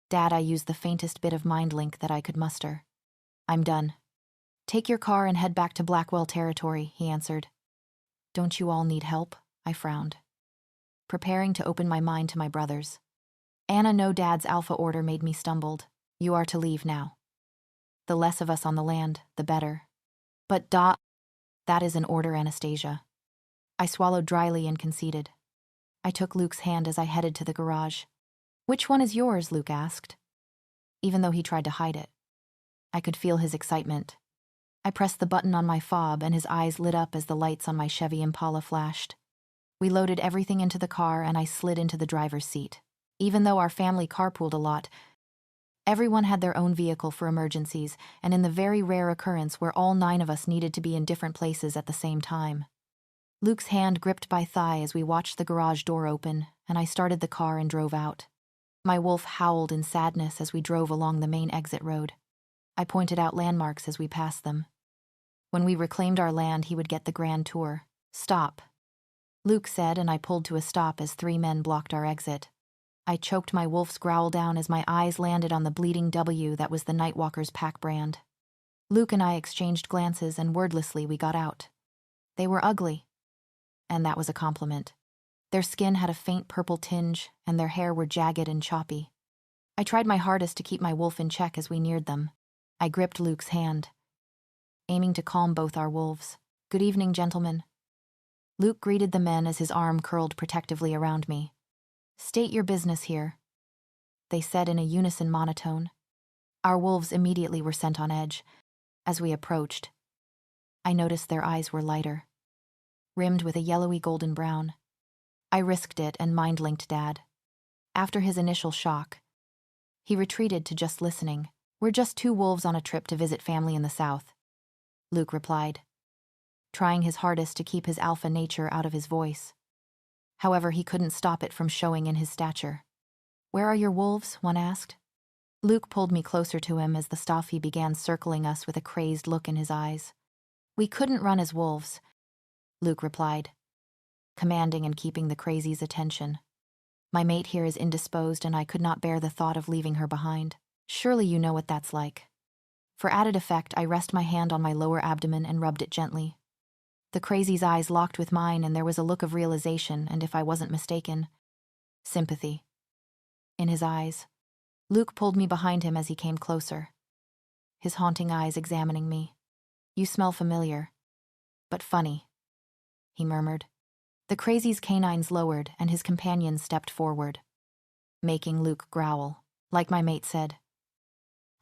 [SPEAKER 1] "Dad," I used the faintest bit of mind link that I could muster. "I'm done." "Take your car and head back to Blackwell territory," he answered. "Don't you all need help?" I frowned, preparing to open my mind to my brothers. "Anna, no." Dad's alpha order made me stumbled. "You are to leave now. The less of us on the land, the better." "But that is an order, Anastasia." I swallowed dryly and conceded. I took Luke's hand as I headed to the garage. "Which one is yours?" Luke asked, even though he tried to hide it. I could feel his excitement. I pressed the button on my fob and his eyes lit up as the lights on my Chevy Impala flashed. We loaded everything into the car and I slid into the driver's seat. Even though our family carpooled a lot, everyone had their own vehicle for emergencies, and in the very rare occurrence where all 9 of us needed to be in different places at the same time. Luke's hand gripped my thigh as we watched the garage door open, and I started the car and drove out. My wolf howled in sadness as we drove along the main exit road. I pointed out landmarks as we passed them. When we reclaimed our land, he would get the grand tour. "Stop," Luke said, and I pulled to a stop as 3 men blocked our exit. I choked my wolf's growl down as my eyes landed on the bleeding W that was the Nightwalker's pack brand. Luke and I exchanged glances and wordlessly we got out. They were ugly, and that was a compliment. Their skin had a faint purple tinge, and their hair were jagged and choppy. I tried my hardest to keep my wolf in check as we neared them. I gripped Luke's hand, aiming to calm both our wolves. "Good evening, gentlemen." Luke greeted the men as his arm curled protectively around me. "State your business here," they said in a unison monotone. Our wolves immediately were sent on edge. As we approached, I noticed their eyes were lighter, rimmed with a yellowy golden brown. I risked it and mind-linked Dad. After his initial shock, he retreated to just listening. "We're just 2 wolves on a trip to visit family in the South," Luke replied, trying his hardest to keep his alpha nature out of his voice. However, he couldn't stop it from showing in his stature. "Where are your wolves?" one asked. Luke pulled me closer to him as the Staffy began circling us with a crazed look in his eyes. "We couldn't run as wolves," Luke replied, commanding and keeping the crazy's attention. "My mate here is indisposed and I could not bear the thought of leaving her behind. Surely you know what that's like." For added effect, I rested my hand on my lower abdomen and rubbed it gently. The crazy's eyes locked with mine and there was a look of realization and, if I wasn't mistaken, sympathy in his eyes. Luke pulled me behind him as he came closer, his haunting eyes examining me. "You smell familiar, but funny," he murmured. The crazy's canines lowered and his companion stepped forward, making Luke growl. "Like my mate said,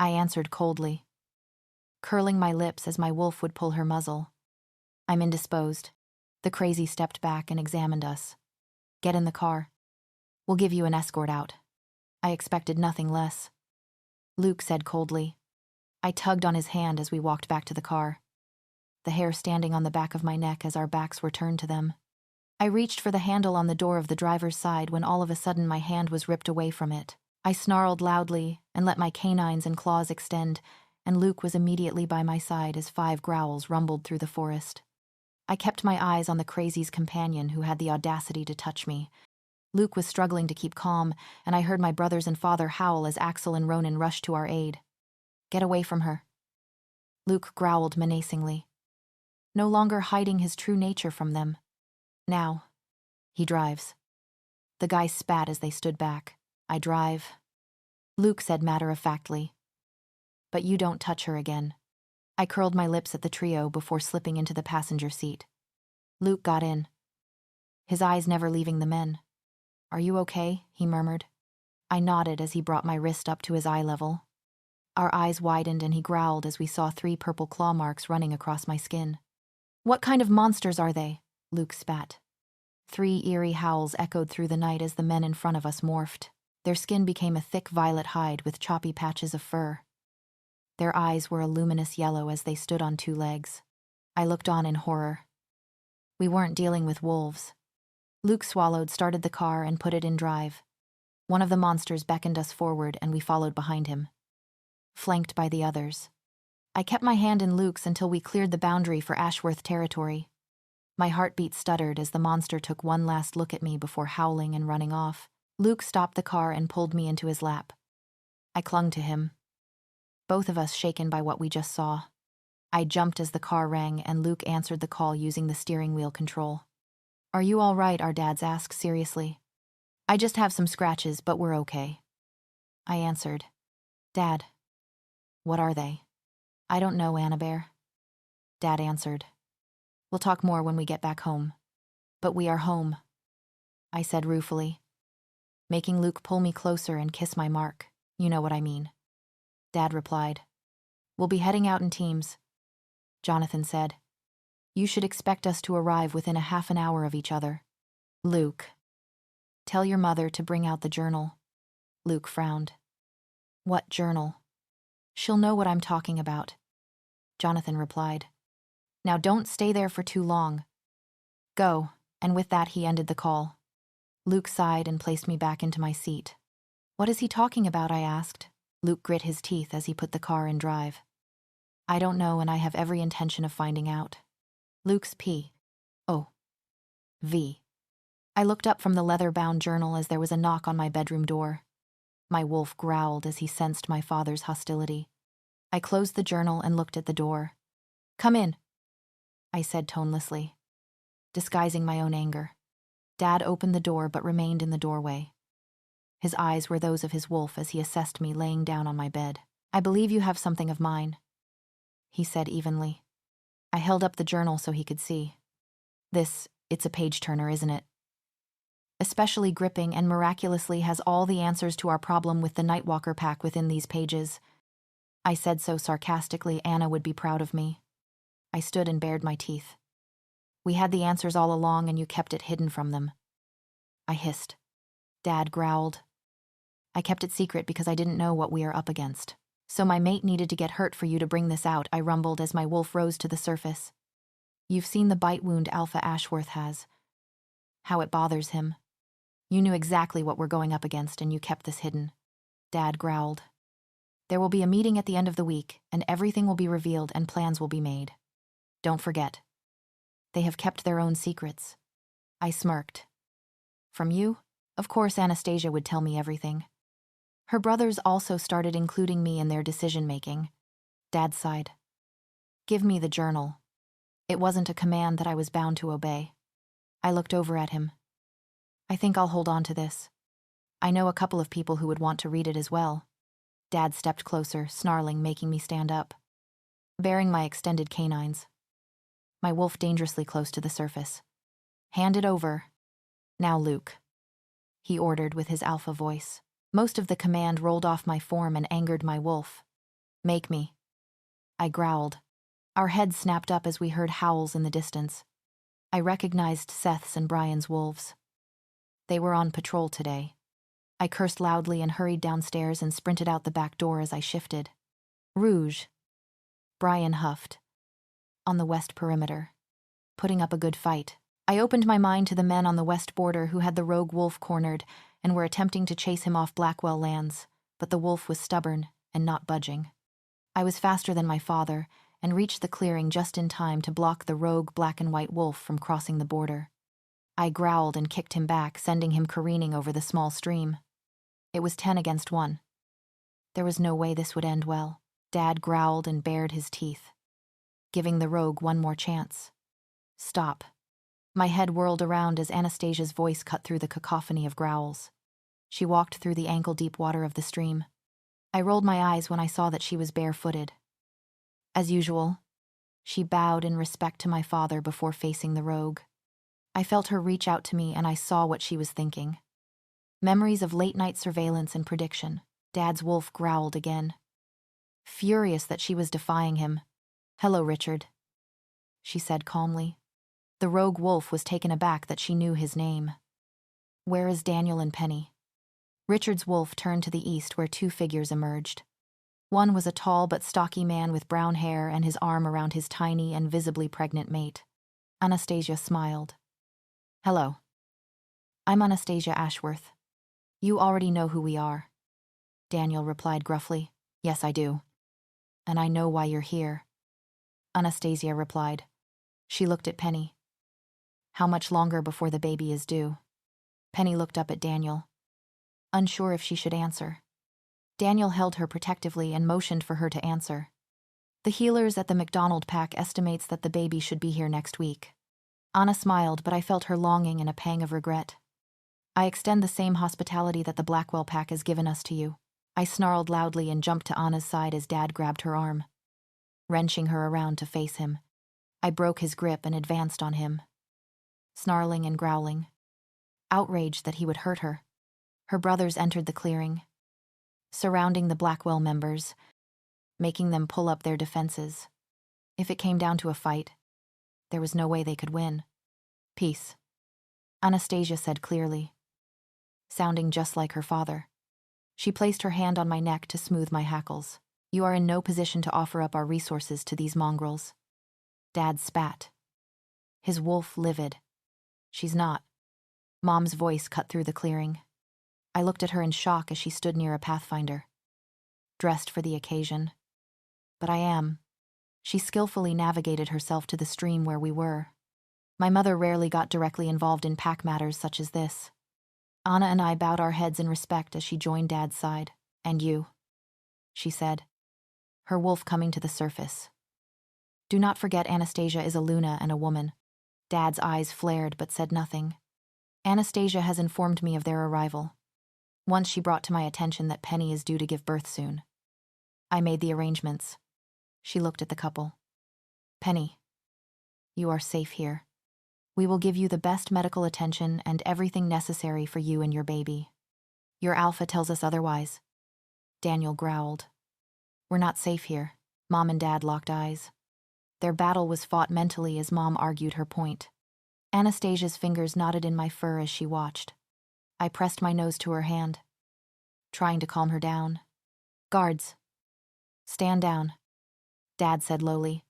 [SPEAKER 1] I answered coldly, curling my lips as my wolf would pull her muzzle. I'm indisposed. The crazy stepped back and examined us. Get in the car. We'll give you an escort out. I expected nothing less. Luke said coldly. I tugged on his hand as we walked back to the car, the hair standing on the back of my neck as our backs were turned to them. I reached for the handle on the door of the driver's side when all of a sudden my hand was ripped away from it. I snarled loudly and let my canines and claws extend, and Luke was immediately by my side as 5 growls rumbled through the forest. I kept my eyes on the crazy's companion who had the audacity to touch me. Luke was struggling to keep calm, and I heard my brothers and father howl as Axel and Ronan rushed to our aid. Get away from her. Luke growled menacingly, no longer hiding his true nature from them. Now, he drives. The guys spat as they stood back. I drive. Luke said matter-of-factly. But you don't touch her again. I curled my lips at the trio before slipping into the passenger seat. Luke got in, his eyes never leaving the men. Are you okay? He murmured. I nodded as he brought my wrist up to his eye level. Our eyes widened and he growled as we saw 3 purple claw marks running across my skin. What kind of monsters are they? Luke spat. 3 eerie howls echoed through the night as the men in front of us morphed. Their skin became a thick violet hide with choppy patches of fur. Their eyes were a luminous yellow as they stood on 2 legs. I looked on in horror. We weren't dealing with wolves. Luke swallowed, started the car, and put it in drive. One of the monsters beckoned us forward and we followed behind him, flanked by the others. I kept my hand in Luke's until we cleared the boundary for Ashworth territory. My heartbeat stuttered as the monster took one last look at me before howling and running off. Luke stopped the car and pulled me into his lap. I clung to him, both of us shaken by what we just saw. I jumped as the car rang and Luke answered the call using the steering wheel control. Are you all right? Our dads asked seriously. I just have some scratches, but we're okay. I answered. Dad. What are they? I don't know, Annabelle. Dad answered. We'll talk more when we get back home. But we are home, I said ruefully, making Luke pull me closer and kiss my mark. You know what I mean. Dad replied. We'll be heading out in teams, Jonathan said. You should expect us to arrive within a half an hour of each other. Luke. Tell your mother to bring out the journal. Luke frowned. What journal? She'll know what I'm talking about, Jonathan replied. Now don't stay there for too long. Go, and with that he ended the call. Luke sighed and placed me back into my seat. What is he talking about? I asked. Luke grit his teeth as he put the car in drive. I don't know, and I have every intention of finding out. Luke's P.O.V. I looked up from the leather-bound journal as there was a knock on my bedroom door. My wolf growled as he sensed my father's hostility. I closed the journal and looked at the door. Come in, I said tonelessly, disguising my own anger. Dad opened the door but remained in the doorway. His eyes were those of his wolf as he assessed me laying down on my bed. I believe you have something of mine, he said evenly. I held up the journal so he could see. It's a page-turner, isn't it? Especially gripping and miraculously has all the answers to our problem with the Nightwalker pack within these pages. I said so sarcastically Anna would be proud of me. I stood and bared my teeth. We had the answers all along and you kept it hidden from them, I hissed. Dad growled. I kept it secret because I didn't know what we are up against. So my mate needed to get hurt for you to bring this out, I rumbled as my wolf rose to the surface. You've seen the bite wound Alpha Ashworth has. How it bothers him. You knew exactly what we're going up against and you kept this hidden. Dad growled. There will be a meeting at the end of the week and everything will be revealed and plans will be made. Don't forget. They have kept their own secrets. I smirked. From you? Of course Anastasia would tell me everything. Her brothers also started including me in their decision-making. Dad sighed. Give me the journal. It wasn't a command that I was bound to obey. I looked over at him. I think I'll hold on to this. I know a couple of people who would want to read it as well. Dad stepped closer, snarling, making me stand up, baring my extended canines. My wolf dangerously close to the surface. Hand it over. Now, Luke, he ordered with his alpha voice. Most of the command rolled off my form and angered my wolf. Make me. I growled. Our heads snapped up as we heard howls in the distance. I recognized Seth's and Brian's wolves. They were on patrol today. I cursed loudly and hurried downstairs and sprinted out the back door as I shifted. Rouge. Brian huffed. On the west perimeter. Putting up a good fight. I opened my mind to the men on the west border who had the rogue wolf cornered and were attempting to chase him off Blackwell lands, but the wolf was stubborn and not budging. I was faster than my father and reached the clearing just in time to block the rogue black and white wolf from crossing the border. I growled and kicked him back, sending him careening over the small stream. It was 10 against 1. There was no way this would end well. Dad growled and bared his teeth, giving the rogue one more chance. Stop. My head whirled around as Anastasia's voice cut through the cacophony of growls. She walked through the ankle-deep water of the stream. I rolled my eyes when I saw that she was barefooted. As usual, she bowed in respect to my father before facing the rogue. I felt her reach out to me and I saw what she was thinking. Memories of late-night surveillance and prediction. Dad's wolf growled again. Furious that she was defying him. "Hello, Richard," she said calmly. The rogue wolf was taken aback that she knew his name. "Where is Daniel and Penny?" Richard's wolf turned to the east where 2 figures emerged. One was a tall but stocky man with brown hair and his arm around his tiny and visibly pregnant mate. Anastasia smiled. "Hello. I'm Anastasia Ashworth. You already know who we are." Daniel replied gruffly. "Yes, I do. And I know why you're here." Anastasia replied. She looked at Penny. "How much longer before the baby is due?" Penny looked up at Daniel, unsure if she should answer. Daniel held her protectively and motioned for her to answer. "The healers at the McDonald pack estimates that the baby should be here next week." Anna smiled, but I felt her longing and a pang of regret. "I extend the same hospitality that the Blackwell pack has given us to you." I snarled loudly and jumped to Anna's side as Dad grabbed her arm, wrenching her around to face him. I broke his grip and advanced on him, snarling and growling, outraged that he would hurt her. Her brothers entered the clearing, surrounding the Blackwell members, making them pull up their defenses. If it came down to a fight, there was no way they could win. "Peace," Anastasia said clearly, sounding just like her father. She placed her hand on my neck to smooth my hackles. "You are in no position to offer up our resources to these mongrels." Dad spat, his wolf livid. "She's not." Mom's voice cut through the clearing. I looked at her in shock as she stood near a pathfinder, dressed for the occasion. "But I am." She skillfully navigated herself to the stream where we were. My mother rarely got directly involved in pack matters such as this. Anna and I bowed our heads in respect as she joined Dad's side. "And you," she said, her wolf coming to the surface. "Do not forget Anastasia is a Luna and a woman." Dad's eyes flared but said nothing. "Anastasia has informed me of their arrival. Once she brought to my attention that Penny is due to give birth soon. I made the arrangements." She looked at the couple. "Penny, you are safe here. We will give you the best medical attention and everything necessary for you and your baby. Your Alpha tells us otherwise." Daniel growled. "We're not safe here." Mom and Dad locked eyes. Their battle was fought mentally as Mom argued her point. Anastasia's fingers knotted in my fur as she watched. I pressed my nose to her hand, trying to calm her down. "Guards, stand down," Dad said lowly.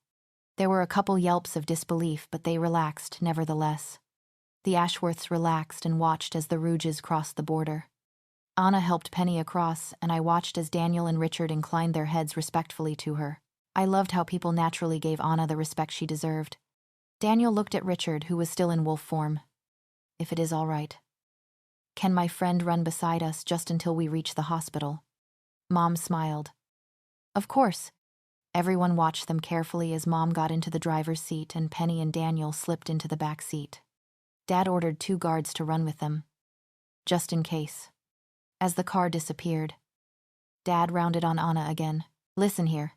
[SPEAKER 1] There were a couple yelps of disbelief, but they relaxed nevertheless. The Ashworths relaxed and watched as the Rouges crossed the border. Anna helped Penny across, and I watched as Daniel and Richard inclined their heads respectfully to her. I loved how people naturally gave Anna the respect she deserved. Daniel looked at Richard, who was still in wolf form. "If it is all right, can my friend run beside us just until we reach the hospital?" Mom smiled. "Of course." Everyone watched them carefully as Mom got into the driver's seat and Penny and Daniel slipped into the back seat. Dad ordered 2 guards to run with them, just in case. As the car disappeared, Dad rounded on Anna again. "Listen here,"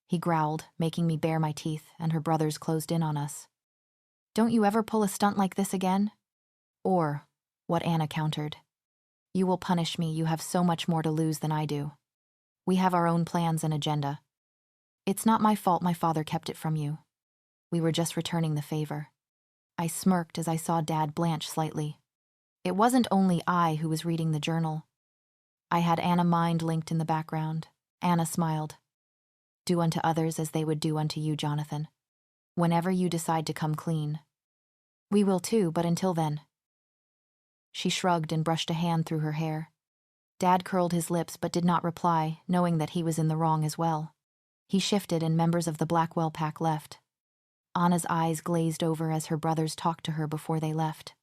[SPEAKER 1] he growled, making me bare my teeth, and her brothers closed in on us. "Don't you ever pull a stunt like this again?" Or, what Anna countered, "You will punish me, you have so much more to lose than I do." We have our own plans and agenda. It's not my fault my father kept it from you. We were just returning the favor. I smirked as I saw Dad blanch slightly. It wasn't only I who was reading the journal. I had Anna mind linked in the background. Anna smiled. Do unto others as they would do unto you, Jonathan. Whenever you decide to come clean. We will too, but until then. She shrugged and brushed a hand through her hair. Dad curled his lips but did not reply, knowing that he was in the wrong as well. He shifted and members of the Blackwell pack left. Anna's eyes glazed over as her brothers talked to her before they left.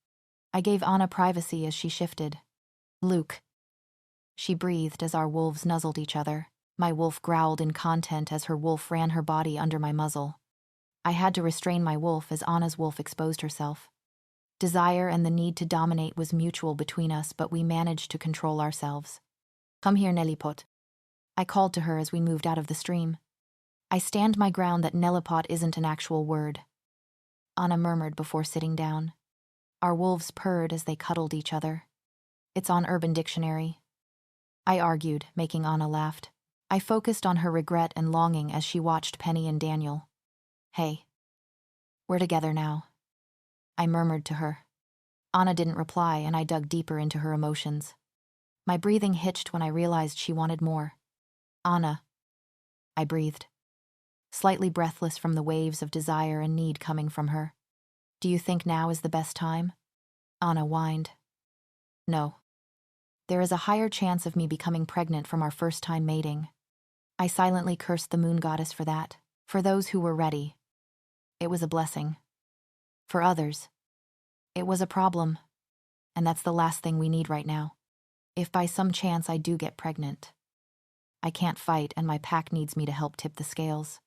[SPEAKER 1] I gave Anna privacy as she shifted. Luke. She breathed as our wolves nuzzled each other. My wolf growled in content as her wolf ran her body under my muzzle. I had to restrain my wolf as Anna's wolf exposed herself. Desire and the need to dominate was mutual between us, but we managed to control ourselves. Come here, Nellypot. I called to her as we moved out of the stream. I stand my ground that Nellypot isn't an actual word. Anna murmured before sitting down. Our wolves purred as they cuddled each other. It's on Urban Dictionary. I argued, making Anna laugh. I focused on her regret and longing as she watched Penny and Daniel. Hey. We're together now. I murmured to her. Anna didn't reply, and I dug deeper into her emotions. My breathing hitched when I realized she wanted more. Anna. I breathed, slightly breathless from the waves of desire and need coming from her. Do you think now is the best time? Anna whined. No. There is a higher chance of me becoming pregnant from our first time mating. I silently cursed the moon goddess for that. For those who were ready, it was a blessing. For others, it was a problem. And that's the last thing we need right now. If by some chance I do get pregnant, I can't fight and my pack needs me to help tip the scales.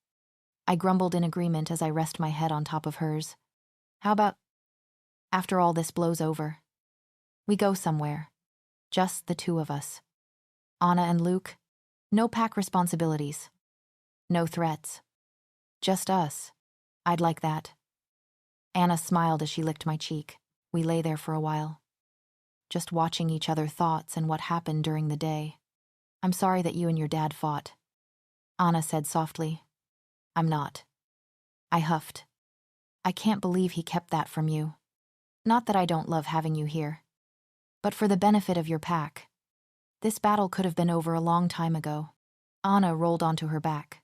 [SPEAKER 1] I grumbled in agreement as I rest my head on top of hers. How about, after all this blows over, we go somewhere, just the two of us. Anna and Luke, no pack responsibilities, no threats, just us. I'd like that. Anna smiled as she licked my cheek. We lay there for a while, just watching each other thoughts and what happened during the day. I'm sorry that you and your dad fought. Anna said softly. I'm not. I huffed. I can't believe he kept that from you. Not that I don't love having you here, but for the benefit of your pack. This battle could have been over a long time ago. Anna rolled onto her back.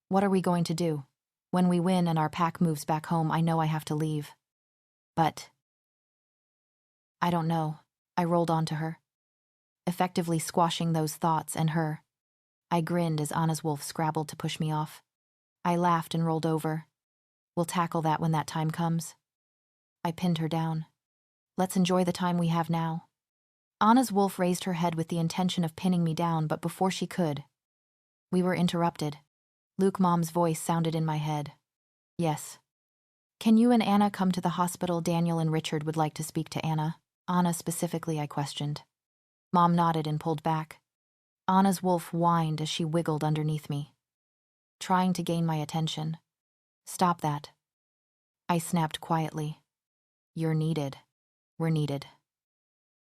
[SPEAKER 1] What are we going to do? When we win and our pack moves back home, I know I have to leave. But I don't know. I rolled onto her, effectively squashing those thoughts and her. I grinned as Anna's wolf scrabbled to push me off. I laughed and rolled over. We'll tackle that when that time comes. I pinned her down. Let's enjoy the time we have now. Anna's wolf raised her head with the intention of pinning me down, but before she could, we were interrupted. Luke Mom's voice sounded in my head. Yes. Can you and Anna come to the hospital? Daniel and Richard would like to speak to Anna. Anna specifically, I questioned. Mom nodded and pulled back. Anna's wolf whined as she wiggled underneath me, trying to gain my attention. Stop that. I snapped quietly. You're needed. We're needed.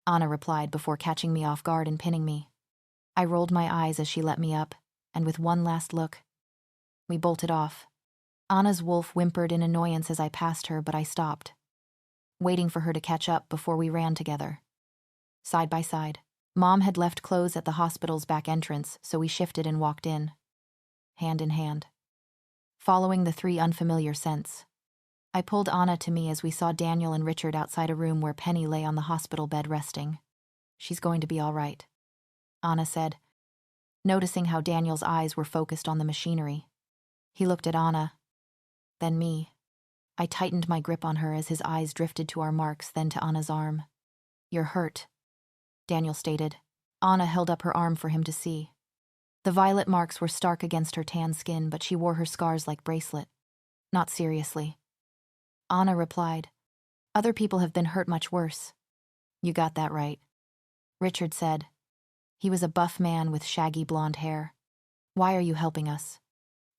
[SPEAKER 1] Anna replied before catching me off guard and pinning me. I rolled my eyes as she let me up, and with one last look, we bolted off. Anna's wolf whimpered in annoyance as I passed her, but I stopped, waiting for her to catch up before we ran together, side by side. Mom had left clothes at the hospital's back entrance, so we shifted and walked in, hand in hand, following the three unfamiliar scents. I pulled Anna to me as we saw Daniel and Richard outside a room where Penny lay on the hospital bed resting. She's going to be all right, Anna said, noticing how Daniel's eyes were focused on the machinery. He looked at Anna, then me. I tightened my grip on her as his eyes drifted to our marks, then to Anna's arm. You're hurt, Daniel stated. Anna held up her arm for him to see. The violet marks were stark against her tan skin, but she wore her scars like bracelet. Not seriously. Anna replied, Other people have been hurt much worse. You got that right, Richard said. He was a buff man with shaggy blonde hair. Why are you helping us?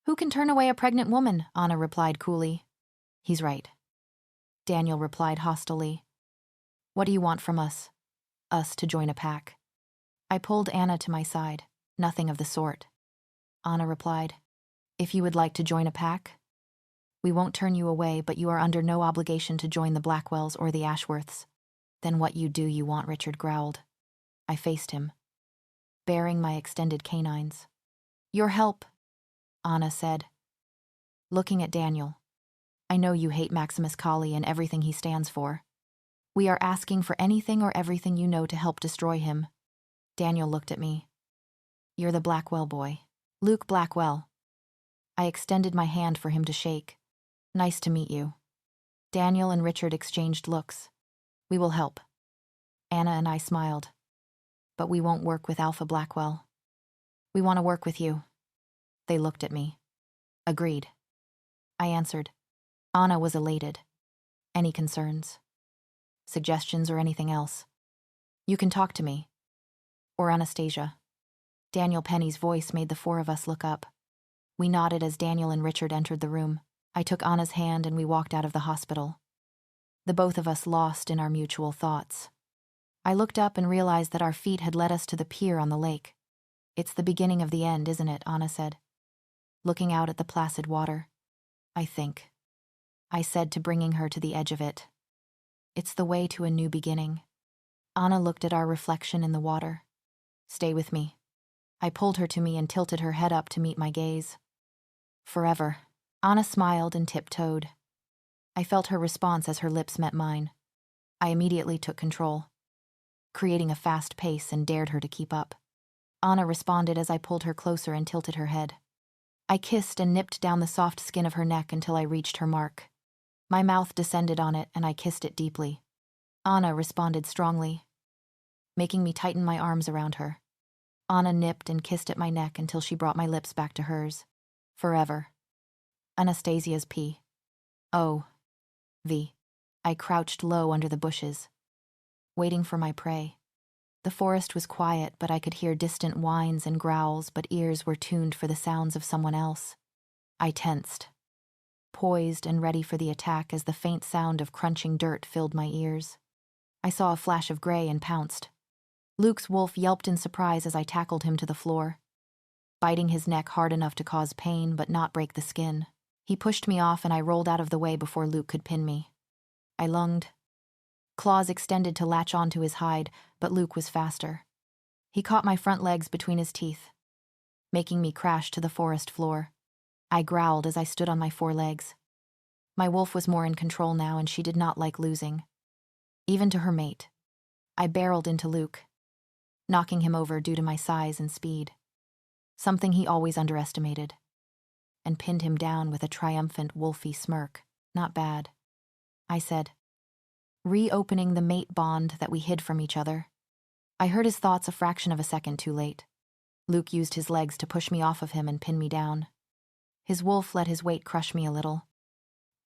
[SPEAKER 1] Who can turn away a pregnant woman? Anna replied coolly. He's right, Daniel replied hostilely. What do you want from us? Us to join a pack. I pulled Anna to my side. Nothing of the sort, Anna replied. If you would like to join a pack, we won't turn you away, but you are under no obligation to join the Blackwells or the Ashworths. Then what you want, Richard growled. I faced him, baring my extended canines. Your help, Anna said, looking at Daniel. I know you hate Maximus Colli and everything he stands for. We are asking for anything or everything you know to help destroy him. Daniel looked at me. You're the Blackwell boy. Luke Blackwell. I extended my hand for him to shake. Nice to meet you. Daniel and Richard exchanged looks. We will help. Anna and I smiled. But we won't work with Alpha Blackwell. We want to work with you. They looked at me. Agreed. I answered. Anna was elated. Any concerns? Suggestions or anything else? You can talk to me. Or Anastasia. Daniel Penny's voice made the four of us look up. We nodded as Daniel and Richard entered the room. I took Anna's hand and we walked out of the hospital. The both of us lost in our mutual thoughts. I looked up and realized that our feet had led us to the pier on the lake. It's the beginning of the end, isn't it? Anna said, looking out at the placid water. I think, I said to bringing her to the edge of it. It's the way to a new beginning. Anna looked at our reflection in the water. Stay with me. I pulled her to me and tilted her head up to meet my gaze. Forever. Anna smiled and tiptoed. I felt her response as her lips met mine. I immediately took control, creating a fast pace and dared her to keep up. Anna responded as I pulled her closer and tilted her head. I kissed and nipped down the soft skin of her neck until I reached her mark. My mouth descended on it and I kissed it deeply. Anna responded strongly, making me tighten my arms around her. Anna nipped and kissed at my neck until she brought my lips back to hers. Forever. Anastasia's P. O. V. I crouched low under the bushes, waiting for my prey. The forest was quiet, but I could hear distant whines and growls, but ears were tuned for the sounds of someone else. I tensed, poised and ready for the attack as the faint sound of crunching dirt filled my ears. I saw a flash of gray and pounced. Luke's wolf yelped in surprise as I tackled him to the floor, biting his neck hard enough to cause pain but not break the skin. He pushed me off and I rolled out of the way before Luke could pin me. I lunged. Claws extended to latch onto his hide, but Luke was faster. He caught my front legs between his teeth, making me crash to the forest floor. I growled as I stood on my four legs. My wolf was more in control now and she did not like losing. Even to her mate. I barreled into Luke, knocking him over due to my size and speed, something he always underestimated, and pinned him down with a triumphant wolfy smirk. Not bad, I said, reopening the mate bond that we hid from each other. I heard his thoughts a fraction of a second too late. Luke used his legs to push me off of him and pin me down. His wolf let his weight crush me a little,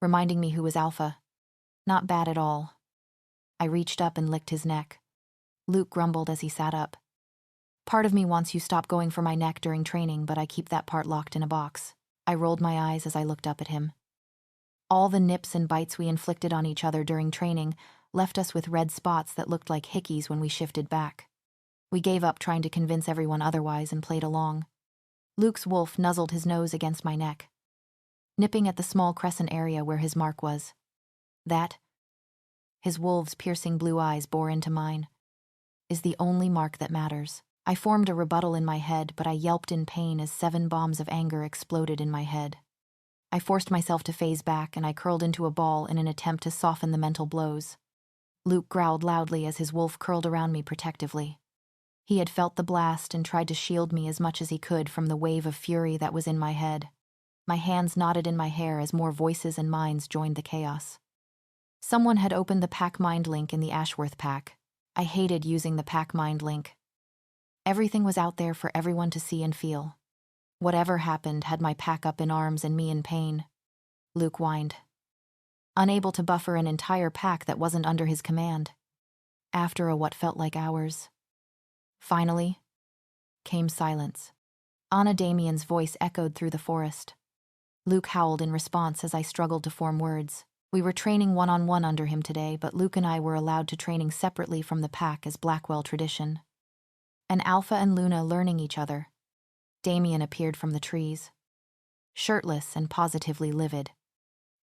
[SPEAKER 1] reminding me who was Alpha. Not bad at all. I reached up and licked his neck. Luke grumbled as he sat up. Part of me wants you to stop going for my neck during training, but I keep that part locked in a box. I rolled my eyes as I looked up at him. All the nips and bites we inflicted on each other during training left us with red spots that looked like hickeys when we shifted back. We gave up trying to convince everyone otherwise and played along. Luke's wolf nuzzled his nose against my neck, nipping at the small crescent area where his mark was. That, his wolf's piercing blue eyes bore into mine, is the only mark that matters. I formed a rebuttal in my head, but I yelped in pain as 7 bombs of anger exploded in my head. I forced myself to phase back and I curled into a ball in an attempt to soften the mental blows. Luke growled loudly as his wolf curled around me protectively. He had felt the blast and tried to shield me as much as he could from the wave of fury that was in my head. My hands knotted in my hair as more voices and minds joined the chaos. Someone had opened the pack mind link in the Ashworth pack. I hated using the pack mind link. Everything was out there for everyone to see and feel. Whatever happened had my pack up in arms and me in pain. Luke whined, unable to buffer an entire pack that wasn't under his command. After what felt like hours, finally, came silence. Anna Damien's voice echoed through the forest. Luke howled in response as I struggled to form words. We were training one-on-one under him today, but Luke and I were allowed to training separately from the pack as Blackwell tradition. An Alpha and Luna learning each other. Damien appeared from the trees, shirtless and positively livid.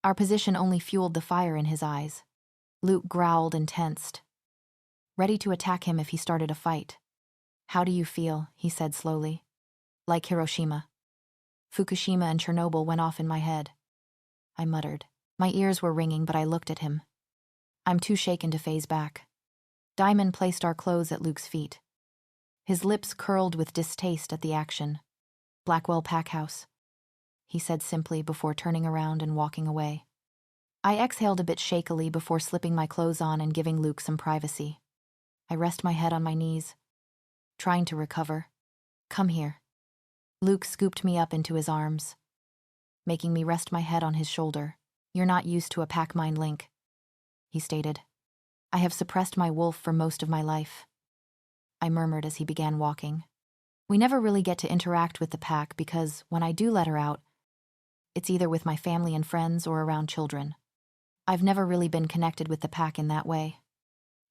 [SPEAKER 1] Our position only fueled the fire in his eyes. Luke growled and tensed, ready to attack him if he started a fight. "How do you feel?" he said slowly. "Like Hiroshima. Fukushima and Chernobyl went off in my head." I muttered. My ears were ringing, but I looked at him. I'm too shaken to phase back. Diamond placed our clothes at Luke's feet. His lips curled with distaste at the action. "Blackwell Packhouse," he said simply before turning around and walking away. I exhaled a bit shakily before slipping my clothes on and giving Luke some privacy. I rest my head on my knees, trying to recover. "Come here." Luke scooped me up into his arms, making me rest my head on his shoulder. "You're not used to a pack mind link," he stated. "I have suppressed my wolf for most of my life," I murmured as he began walking. "We never really get to interact with the pack because when I do let her out, it's either with my family and friends or around children. I've never really been connected with the pack in that way."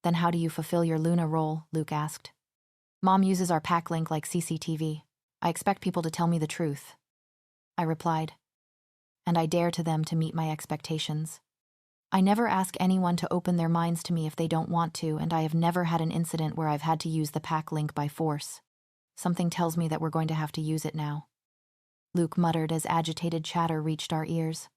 [SPEAKER 1] "Then how do you fulfill your Luna role?" Luke asked. "Mom uses our pack link like CCTV. I expect people to tell me the truth," I replied. And I dare to them to meet my expectations. I never ask anyone to open their minds to me if they don't want to, and I have never had an incident where I've had to use the pack link by force. Something tells me that we're going to have to use it now," Luke muttered as agitated chatter reached our ears.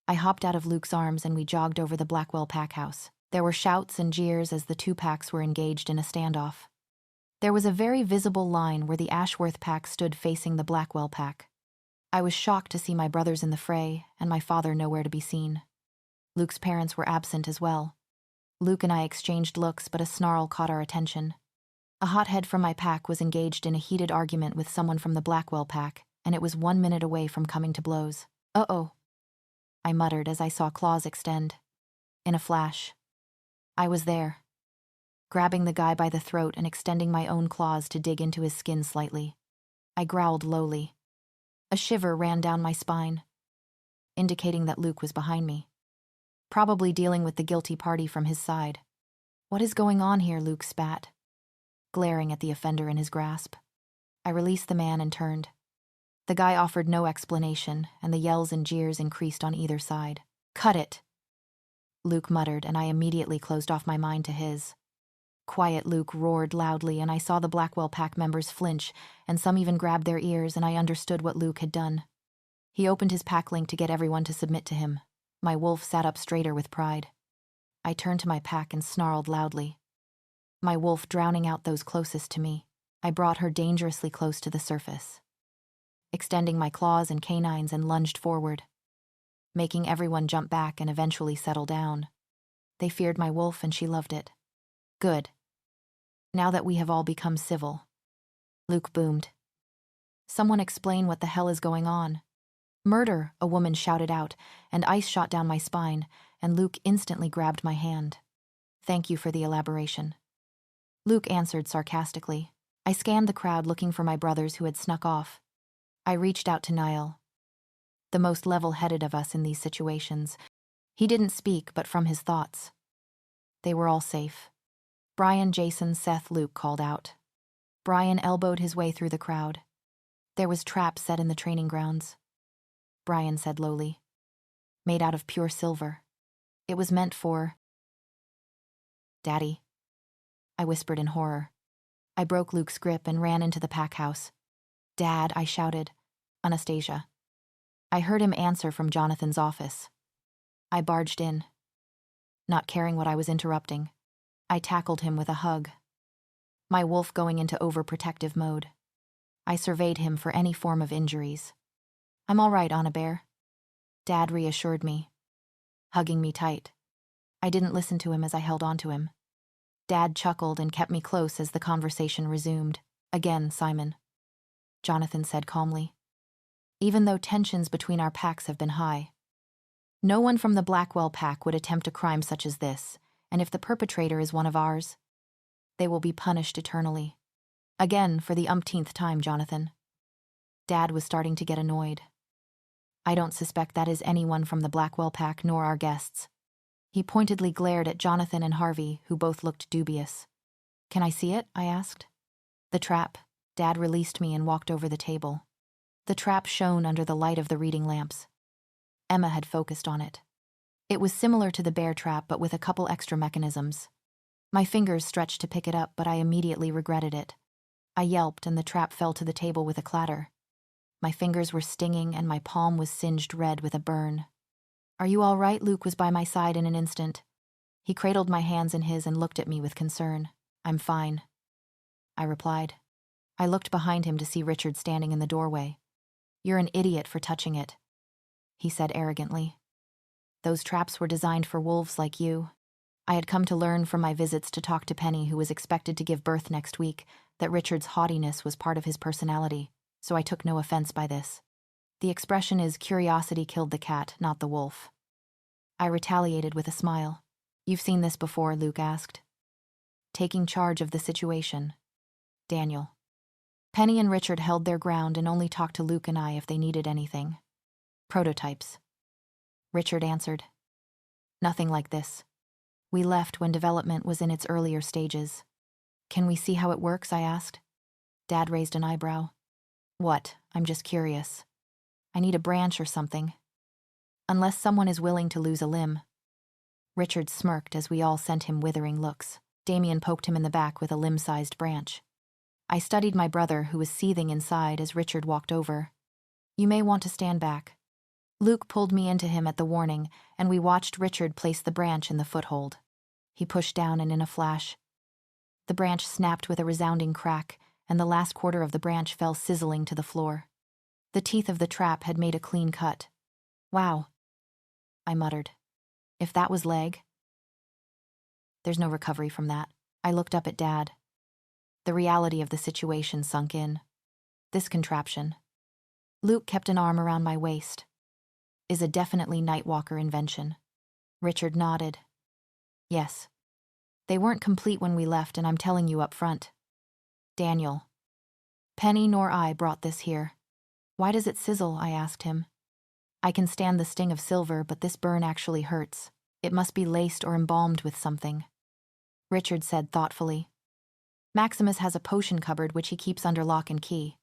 [SPEAKER 1] I hopped out of Luke's arms and we jogged over the Blackwell Packhouse. There were shouts and jeers as the two packs were engaged in a standoff. There was a very visible line where the Ashworth pack stood facing the Blackwell pack. I was shocked to see my brothers in the fray and my father nowhere to be seen. Luke's parents were absent as well. Luke and I exchanged looks, but a snarl caught our attention. A hothead from my pack was engaged in a heated argument with someone from the Blackwell pack, and it was 1 minute away from coming to blows. "Uh-oh," I muttered as I saw claws extend. In a flash, I was there, grabbing the guy by the throat and extending my own claws to dig into his skin slightly. I growled lowly. A shiver ran down my spine, indicating that Luke was behind me, probably dealing with the guilty party from his side. "What is going on here?" Luke spat, glaring at the offender in his grasp. I released the man and turned. The guy offered no explanation, and the yells and jeers increased on either side. "Cut it," Luke muttered, and I immediately closed off my mind to his. "Quiet," Luke roared loudly, and I saw the Blackwell pack members flinch, and some even grabbed their ears, and I understood what Luke had done. He opened his pack link to get everyone to submit to him. My wolf sat up straighter with pride. I turned to my pack and snarled loudly. My wolf drowning out those closest to me. I brought her dangerously close to the surface, extending my claws and canines, and lunged forward, making everyone jump back and eventually settle down. They feared my wolf and she loved it. "Good. Now that we have all become civil," Luke boomed. "Someone explain what the hell is going on." "Murder," a woman shouted out, and ice shot down my spine, and Luke instantly grabbed my hand. "Thank you for the elaboration," Luke answered sarcastically. I scanned the crowd looking for my brothers who had snuck off. I reached out to Niall, the most level-headed of us in these situations. He didn't speak, but from his thoughts, they were all safe. "Brian, Jason, Seth," Luke called out. Brian elbowed his way through the crowd. "There was traps set in the training grounds," Brian said lowly. "Made out of pure silver. It was meant for..." "Daddy," I whispered in horror. I broke Luke's grip and ran into the pack house. "Dad," I shouted. "Anastasia." I heard him answer from Jonathan's office. I barged in, not caring what I was interrupting. I tackled him with a hug, my wolf going into overprotective mode. I surveyed him for any form of injuries. "I'm all right, Anna Bear," Dad reassured me, hugging me tight. I didn't listen to him as I held onto him. Dad chuckled and kept me close as the conversation resumed. "Again, Simon," Jonathan said calmly. "Even though tensions between our packs have been high, no one from the Blackwell pack would attempt a crime such as this, and if the perpetrator is one of ours, they will be punished eternally. Again, for the umpteenth time, Jonathan." Dad was starting to get annoyed. "I don't suspect that is anyone from the Blackwell pack nor our guests." He pointedly glared at Jonathan and Harvey, who both looked dubious. "Can I see it?" I asked. "The trap." Dad released me and walked over the table. The trap shone under the light of the reading lamps. Emma had focused on it. It was similar to the bear trap, but with a couple extra mechanisms. My fingers stretched to pick it up, but I immediately regretted it. I yelped, and the trap fell to the table with a clatter. My fingers were stinging, and my palm was singed red with a burn. "Are you all right?" Luke was by my side in an instant. He cradled my hands in his and looked at me with concern. "I'm fine," I replied. I looked behind him to see Richard standing in the doorway. "You're an idiot for touching it," he said arrogantly. "Those traps were designed for wolves like you." I had come to learn from my visits to talk to Penny, who was expected to give birth next week, that Richard's haughtiness was part of his personality, so I took no offense by this. The expression is curiosity killed the cat, not the wolf. I retaliated with a smile. "You've seen this before?" Luke asked. Taking charge of the situation. Daniel. Penny and Richard held their ground and only talked to Luke and I if they needed anything. Prototypes. Richard answered. "Nothing like this. We left when development was in its earlier stages." "Can we see how it works?" I asked. Dad raised an eyebrow. "What? I'm just curious. I need a branch or something. Unless someone is willing to lose a limb." Richard smirked as we all sent him withering looks. Damien poked him in the back with a limb-sized branch. I studied my brother, who was seething inside, as Richard walked over. "You may want to stand back." Luke pulled me into him at the warning, and we watched Richard place the branch in the foothold. He pushed down, and in a flash, the branch snapped with a resounding crack, and the last quarter of the branch fell sizzling to the floor. The teeth of the trap had made a clean cut. "Wow," I muttered. "If that was leg, there's no recovery from that." I looked up at Dad. The reality of the situation sunk in. This contraption, Luke kept an arm around my waist, is a definitely Nightwalker invention. Richard nodded. "Yes. They weren't complete when we left, and I'm telling you up front. Daniel. Penny nor I brought this here." "Why does it sizzle?" I asked him. "I can stand the sting of silver, but this burn actually hurts. It must be laced or embalmed with something." Richard said thoughtfully. "Maximus has a potion cupboard which he keeps under lock and key.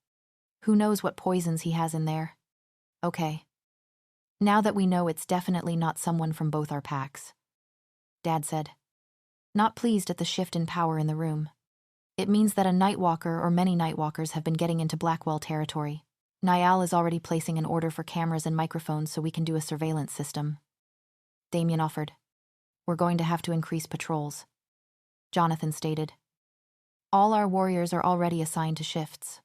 [SPEAKER 1] Who knows what poisons he has in there?" "Okay. Now that we know, it's definitely not someone from both our packs," Dad said, not pleased at the shift in power in the room. "It means that a Nightwalker or many Nightwalkers have been getting into Blackwell territory. Niall is already placing an order for cameras and microphones so we can do a surveillance system." Damien offered. "We're going to have to increase patrols," Jonathan stated. "All our warriors are already assigned to shifts.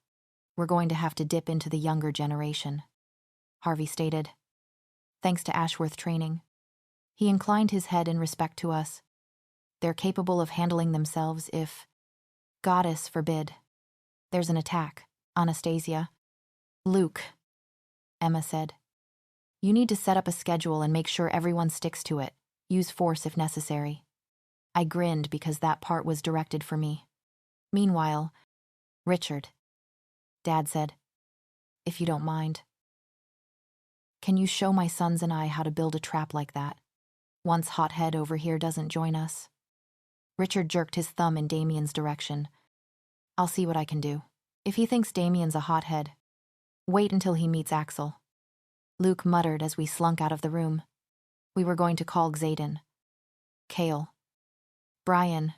[SPEAKER 1] We're going to have to dip into the younger generation," Harvey stated. "Thanks to Ashworth training." He inclined his head in respect to us. "They're capable of handling themselves if, Goddess forbid, there's an attack." Anastasia. "Luke," Emma said, "you need to set up a schedule and make sure everyone sticks to it. Use force if necessary." I grinned because that part was directed for me. "Meanwhile, Richard," Dad said, "if you don't mind, can you show my sons and I how to build a trap like that, once Hothead over here doesn't join us?" Richard jerked his thumb in Damien's direction. "I'll see what I can do. If he thinks Damien's a hothead, wait until he meets Axel." Luke muttered as we slunk out of the room. We were going to call Xaden, Kale, Brian,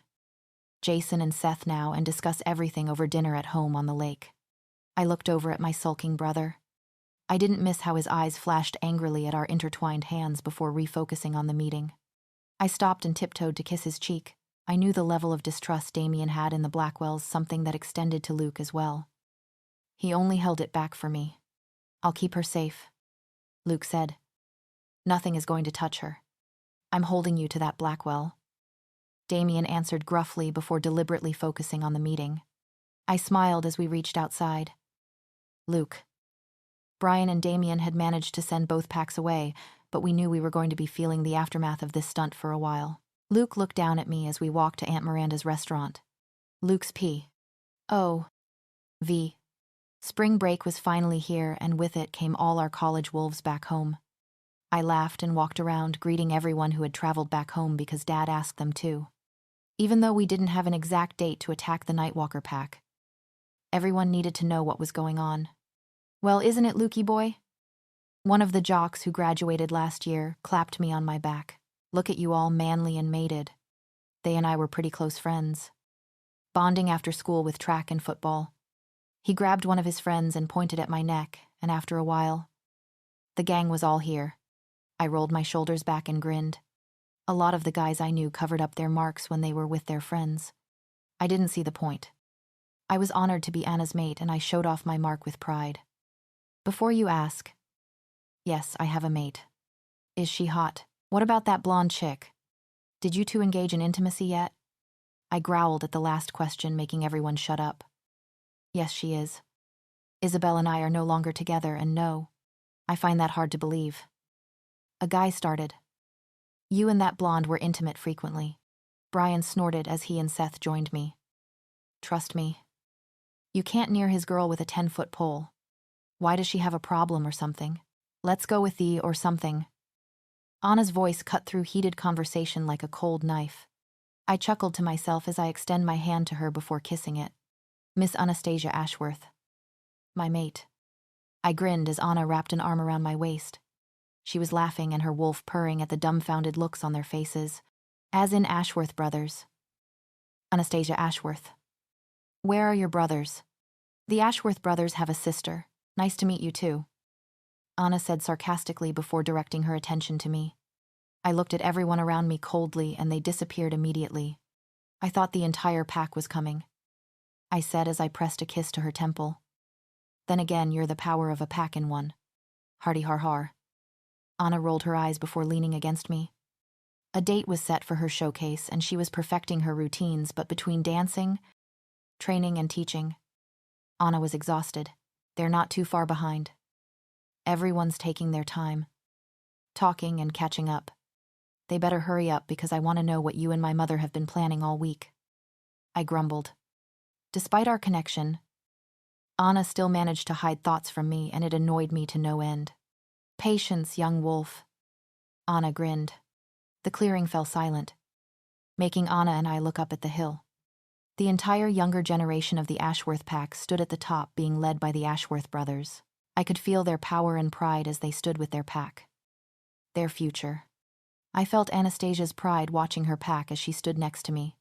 [SPEAKER 1] Jason and Seth now and discuss everything over dinner at home on the lake. I looked over at my sulking brother. I didn't miss how his eyes flashed angrily at our intertwined hands before refocusing on the meeting. I stopped and tiptoed to kiss his cheek. I knew the level of distrust Damien had in the Blackwells, something that extended to Luke as well. He only held it back for me. "I'll keep her safe," Luke said. "Nothing is going to touch her. I'm holding you to that, Blackwell," Damien answered gruffly before deliberately focusing on the meeting. I smiled as we reached outside. "Luke." Brian and Damien had managed to send both packs away, but we knew we were going to be feeling the aftermath of this stunt for a while. Luke looked down at me as we walked to Aunt Miranda's restaurant. Luke's P.O.V. Spring break was finally here, and with it came all our college wolves back home. I laughed and walked around, greeting everyone who had traveled back home because Dad asked them to. Even though we didn't have an exact date to attack the Nightwalker pack, everyone needed to know what was going on. Well, isn't it, Lukey boy? One of the jocks who graduated last year clapped me on my back. Look at you all manly and mated. They and I were pretty close friends. Bonding after school with track and football. He grabbed one of his friends and pointed at my neck, and after a while, the gang was all here. I rolled my shoulders back and grinned. A lot of the guys I knew covered up their marks when they were with their friends. I didn't see the point. I was honored to be Anna's mate, and I showed off my mark with pride. Before you ask, yes, I have a mate. Is she hot? What about that blonde chick? Did you two engage in intimacy yet? I growled at the last question, making everyone shut up. Yes, she is. Isabel and I are no longer together, and no, I find that hard to believe. A guy started. You and that blonde were intimate frequently. Brian snorted as he and Seth joined me. Trust me. You can't near his girl with a 10-foot pole. Why does she have a problem or something? Let's go with the or something. Anna's voice cut through heated conversation like a cold knife. I chuckled to myself as I extend my hand to her before kissing it. Miss Anastasia Ashworth. My mate. I grinned as Anna wrapped an arm around my waist. She was laughing and her wolf purring at the dumbfounded looks on their faces. As in Ashworth brothers. Anastasia Ashworth. Where are your brothers? The Ashworth brothers have a sister. Nice to meet you too. Anna said sarcastically before directing her attention to me. I looked at everyone around me coldly and they disappeared immediately. I thought the entire pack was coming. I said as I pressed a kiss to her temple. Then again, you're the power of a pack in one. Hardy har har. Anna rolled her eyes before leaning against me. A date was set for her showcase and she was perfecting her routines, but between dancing, training, and teaching, Anna was exhausted. They're not too far behind. Everyone's taking their time, talking and catching up. They better hurry up because I want to know what you and my mother have been planning all week. I grumbled. Despite our connection, Anna still managed to hide thoughts from me, and it annoyed me to no end. Patience, young wolf. Anna grinned. The clearing fell silent, making Anna and I look up at the hill. The entire younger generation of the Ashworth pack stood at the top, being led by the Ashworth brothers. I could feel their power and pride as they stood with their pack. Their future. I felt Anastasia's pride watching her pack as she stood next to me.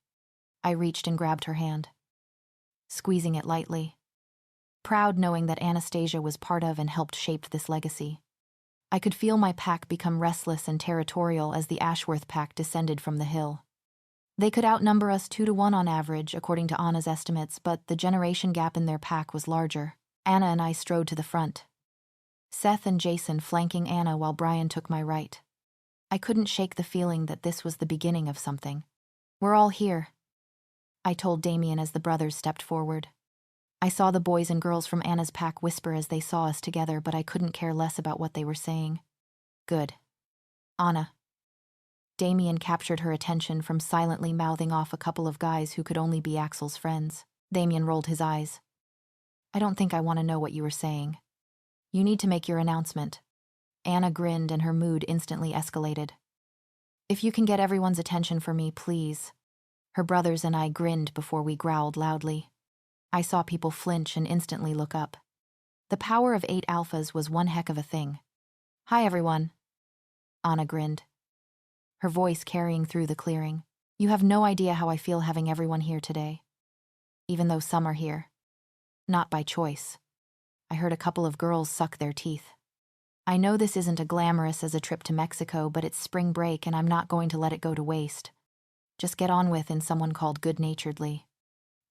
[SPEAKER 1] I reached and grabbed her hand, squeezing it lightly, proud knowing that Anastasia was part of and helped shape this legacy. I could feel my pack become restless and territorial as the Ashworth pack descended from the hill. They could outnumber us 2-to-1 on average, according to Anna's estimates, but the generation gap in their pack was larger. Anna and I strode to the front, Seth and Jason flanking Anna while Brian took my right. I couldn't shake the feeling that this was the beginning of something. We're all here, I told Damien as the brothers stepped forward. I saw the boys and girls from Anna's pack whisper as they saw us together, but I couldn't care less about what they were saying. Good. Anna. Damien captured her attention from silently mouthing off a couple of guys who could only be Axel's friends. Damien rolled his eyes. I don't think I want to know what you were saying. You need to make your announcement. Anna grinned and her mood instantly escalated. If you can get everyone's attention for me, please. Her brothers and I grinned before we growled loudly. I saw people flinch and instantly look up. The power of 8 alphas was one heck of a thing. Hi, everyone. Anna grinned, her voice carrying through the clearing. You have no idea how I feel having everyone here today. Even though some are here. Not by choice. I heard a couple of girls suck their teeth. I know this isn't as glamorous as a trip to Mexico, but it's spring break and I'm not going to let it go to waste. Just get on with it, someone called good-naturedly.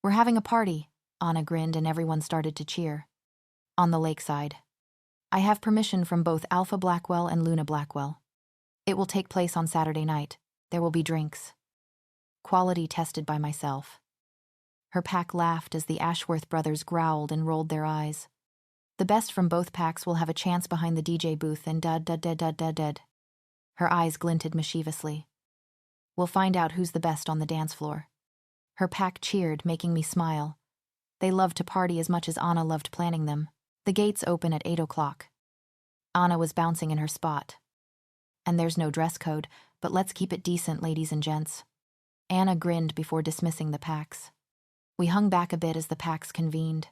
[SPEAKER 1] We're having a party, Anna grinned and everyone started to cheer. On the lakeside. I have permission from both Alpha Blackwell and Luna Blackwell. It will take place on Saturday night. There will be drinks. Quality tested by myself. Her pack laughed as the Ashworth brothers growled and rolled their eyes. The best from both packs will have a chance behind the DJ booth and dud. Her eyes glinted mischievously. We'll find out who's the best on the dance floor. Her pack cheered, making me smile. They loved to party as much as Anna loved planning them. The gates open at 8 o'clock. Anna was bouncing in her spot. And there's no dress code, but let's keep it decent, ladies and gents. Anna grinned before dismissing the packs. We hung back a bit as the packs convened.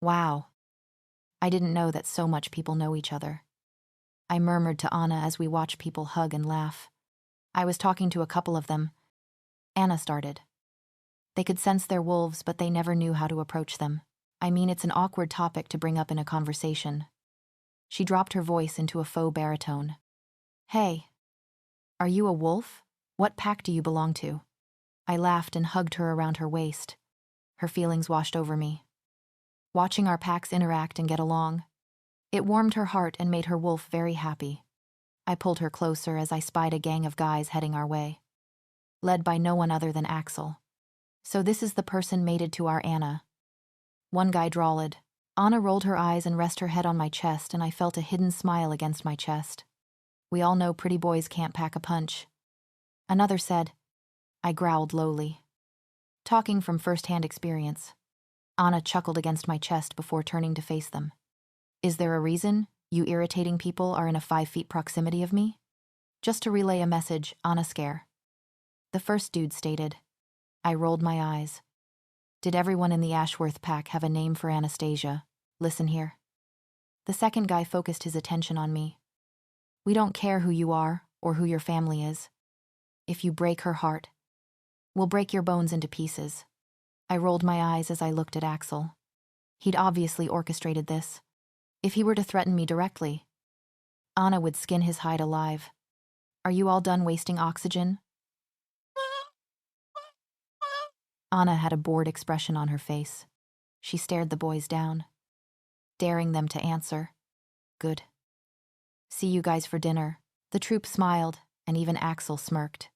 [SPEAKER 1] Wow. I didn't know that so much people know each other. I murmured to Anna as we watched people hug and laugh. I was talking to a couple of them. Anna started. They could sense their wolves, but they never knew how to approach them. I mean, it's an awkward topic to bring up in a conversation. She dropped her voice into a faux baritone. Hey, are you a wolf? What pack do you belong to? I laughed and hugged her around her waist. Her feelings washed over me. Watching our packs interact and get along, it warmed her heart and made her wolf very happy. I pulled her closer as I spied a gang of guys heading our way, led by no one other than Axel. So this is the person mated to our Anna. One guy drawled. Anna rolled her eyes and rested her head on my chest, and I felt a hidden smile against my chest. We all know pretty boys can't pack a punch. Another said. I growled lowly, talking from first-hand experience. Anna chuckled against my chest before turning to face them. Is there a reason you irritating people are in a 5 feet proximity of me? Just to relay a message, Anna scare. The first dude stated. I rolled my eyes. Did everyone in the Ashworth pack have a name for Anastasia? Listen here. The second guy focused his attention on me. We don't care who you are or who your family is. If you break her heart, we'll break your bones into pieces. I rolled my eyes as I looked at Axel. He'd obviously orchestrated this. If he were to threaten me directly, Anna would skin his hide alive. Are you all done wasting oxygen? Anna had a bored expression on her face. She stared the boys down, daring them to answer. Good. See you guys for dinner. The troop smiled, and even Axel smirked.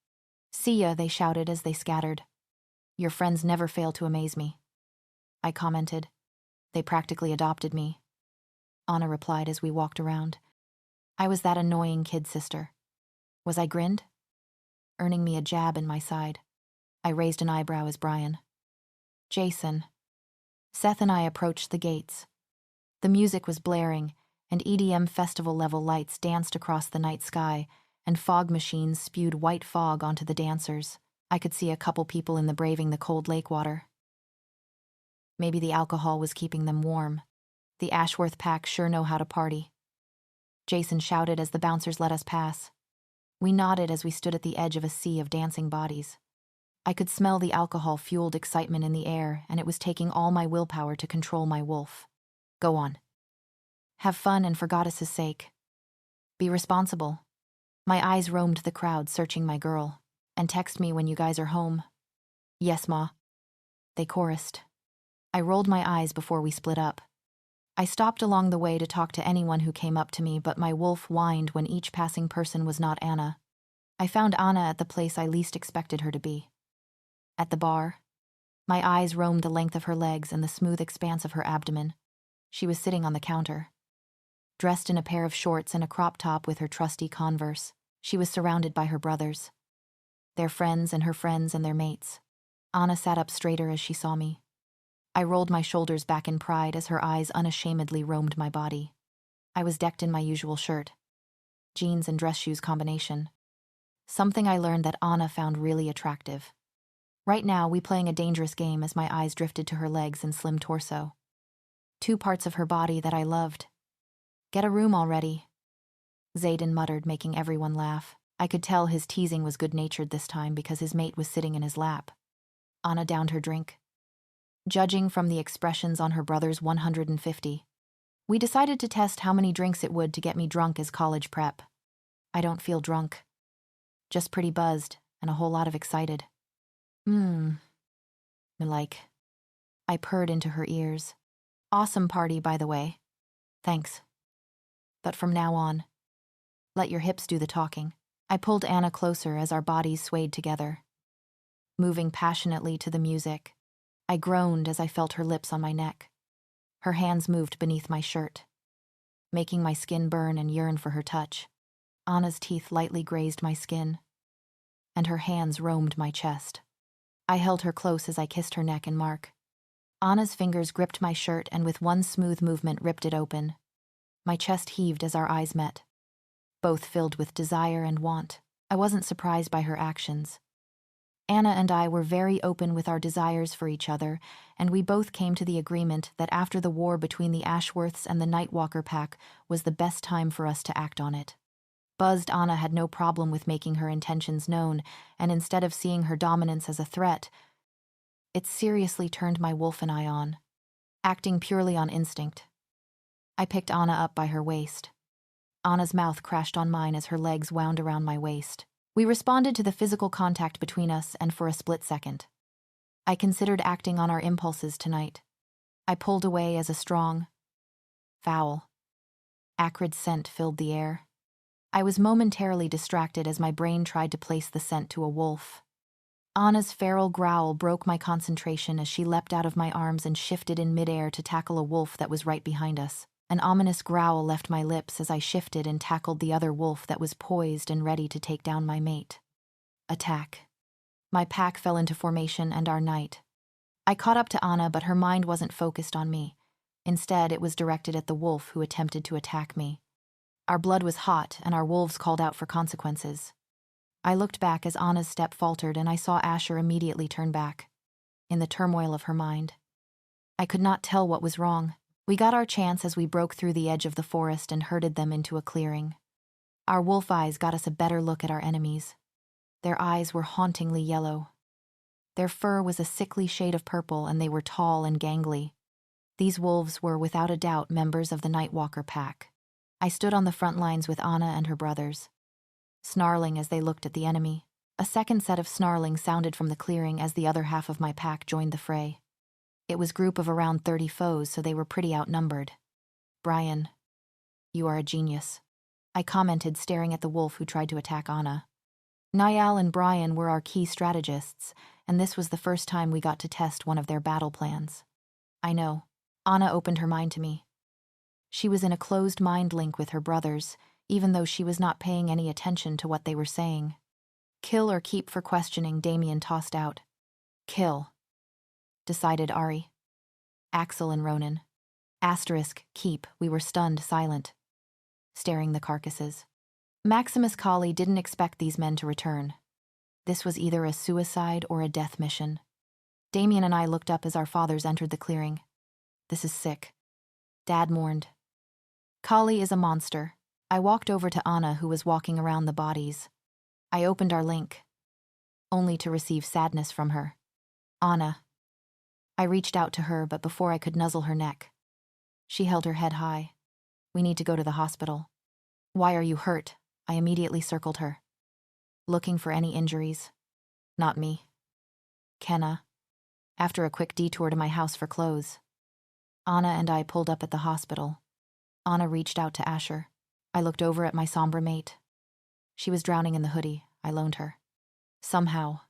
[SPEAKER 1] See ya, they shouted as they scattered. Your friends never fail to amaze me. I commented. They practically adopted me. Anna replied as we walked around. I was that annoying kid sister. Was I grinned? Earning me a jab in my side. I raised an eyebrow as Brian. Jason. Seth and I approached the gates. The music was blaring, and EDM festival-level lights danced across the night sky, and fog machines spewed white fog onto the dancers. I could see a couple people in the braving the cold lake water. Maybe the alcohol was keeping them warm. The Ashworth pack sure know how to party. Jason shouted as the bouncers let us pass. We nodded as we stood at the edge of a sea of dancing bodies. I could smell the alcohol-fueled excitement in the air, and it was taking all my willpower to control my wolf. Go on. Have fun, and for goddess' sake, be responsible. My eyes roamed the crowd, searching my girl. And text me when you guys are home. Yes, Ma. They chorused. I rolled my eyes before we split up. I stopped along the way to talk to anyone who came up to me, but my wolf whined when each passing person was not Anna. I found Anna at the place I least expected her to be. At the bar. My eyes roamed the length of her legs and the smooth expanse of her abdomen. She was sitting on the counter. Dressed in a pair of shorts and a crop top with her trusty Converse, she was surrounded by her brothers. Their friends and their mates. Anna sat up straighter as she saw me. I rolled my shoulders back in pride as her eyes unashamedly roamed my body. I was decked in my usual shirt, jeans and dress shoes combination. Something I learned that Anna found really attractive. Right now, we playing a dangerous game as my eyes drifted to her legs and slim torso. 2 parts of her body that I loved. Get a room already. Zayden muttered, making everyone laugh. I could tell his teasing was good-natured this time because his mate was sitting in his lap. Anna downed her drink. Judging from the expressions on her brother's 150, we decided to test how many drinks it would to get me drunk as college prep. I don't feel drunk. Just pretty buzzed and a whole lot of excited. Like. I purred into her ears. Awesome party, by the way. Thanks. But from now on, let your hips do the talking. I pulled Anna closer as our bodies swayed together. Moving passionately to the music, I groaned as I felt her lips on my neck. Her hands moved beneath my shirt, making my skin burn and yearn for her touch. Anna's teeth lightly grazed my skin, and her hands roamed my chest. I held her close as I kissed her neck and mark. Anna's fingers gripped my shirt and with one smooth movement ripped it open. My chest heaved as our eyes met, both filled with desire and want. I wasn't surprised by her actions. Anna and I were very open with our desires for each other, and we both came to the agreement that after the war between the Ashworths and the Nightwalker pack was the best time for us to act on it. Buzzed Anna had no problem with making her intentions known, and instead of seeing her dominance as a threat, it seriously turned my wolf and I on, acting purely on instinct. I picked Anna up by her waist. Anna's mouth crashed on mine as her legs wound around my waist. We responded to the physical contact between us, and for a split second, I considered acting on our impulses tonight. I pulled away as a strong, foul, acrid scent filled the air. I was momentarily distracted as my brain tried to place the scent to a wolf. Anna's feral growl broke my concentration as she leapt out of my arms and shifted in midair to tackle a wolf that was right behind us. An ominous growl left my lips as I shifted and tackled the other wolf that was poised and ready to take down my mate. Attack. My pack fell into formation and our night. I caught up to Anna, but her mind wasn't focused on me. Instead, it was directed at the wolf who attempted to attack me. Our blood was hot, and our wolves called out for consequences. I looked back as Anna's step faltered, and I saw Asher immediately turn back, in the turmoil of her mind. I could not tell what was wrong. We got our chance as we broke through the edge of the forest and herded them into a clearing. Our wolf eyes got us a better look at our enemies. Their eyes were hauntingly yellow. Their fur was a sickly shade of purple, and they were tall and gangly. These wolves were without a doubt members of the Nightwalker pack. I stood on the front lines with Anna and her brothers, snarling as they looked at the enemy. A second set of snarling sounded from the clearing as the other half of my pack joined the fray. It was a group of around 30 foes, so they were pretty outnumbered. "Brian, you are a genius," I commented, staring at the wolf who tried to attack Anna. Niall and Brian were our key strategists, and this was the first time we got to test one of their battle plans. I know. Anna opened her mind to me. She was in a closed mind link with her brothers, even though she was not paying any attention to what they were saying. "Kill or keep for questioning," Damien tossed out. "Kill," decided Ari. Axel and Ronan. Keep. We were stunned, silent, staring the carcasses. Maximus Colley didn't expect these men to return. This was either a suicide or a death mission. Damien and I looked up as our fathers entered the clearing. "This is sick," Dad mourned. "Colley is a monster." I walked over to Anna, who was walking around the bodies. I opened our link, only to receive sadness from her. "Anna." I reached out to her, but before I could nuzzle her neck, she held her head high. "We need to go to the hospital." "Why are you hurt?" I immediately circled her. "Looking for any injuries." "Not me." "Kenna." After a quick detour to my house for clothes. Anna and I pulled up at the hospital. Anna reached out to Asher. I looked over at my somber mate. She was drowning in the hoodie I loaned her. Somehow.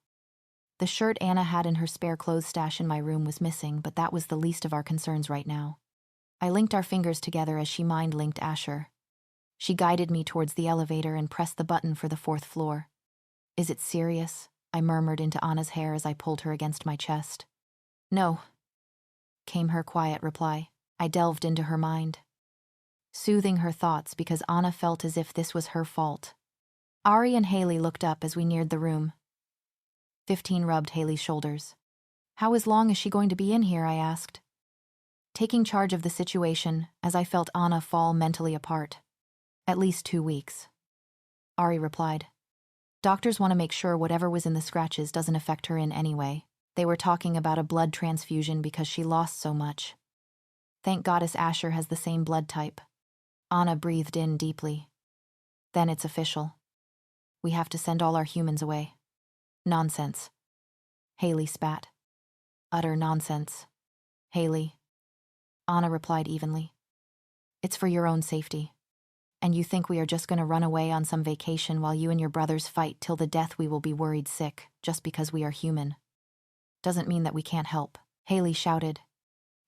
[SPEAKER 1] The shirt Anna had in her spare clothes stash in my room was missing, but that was the least of our concerns right now. I linked our fingers together as she mind-linked Asher. She guided me towards the elevator and pressed the button for the 4th floor. "Is it serious?" I murmured into Anna's hair as I pulled her against my chest. "No," came her quiet reply. I delved into her mind, soothing her thoughts because Anna felt as if this was her fault. Ari and Haley looked up as we neared the room. 15 rubbed Haley's shoulders. "How long is she going to be in here?" I asked, taking charge of the situation as I felt Anna fall mentally apart. "At least 2 weeks," Ari replied. "Doctors want to make sure whatever was in the scratches doesn't affect her in any way. They were talking about a blood transfusion because she lost so much. Thank Goddess Asher has the same blood type." Anna breathed in deeply. "Then it's official. We have to send all our humans away." "Nonsense," Haley spat. "Utter nonsense, Haley," Anna replied evenly. "It's for your own safety. And you think we are just going to run away on some vacation while you and your brothers fight till the death? We will be worried sick just because we are human. Doesn't mean that we can't help," Haley shouted.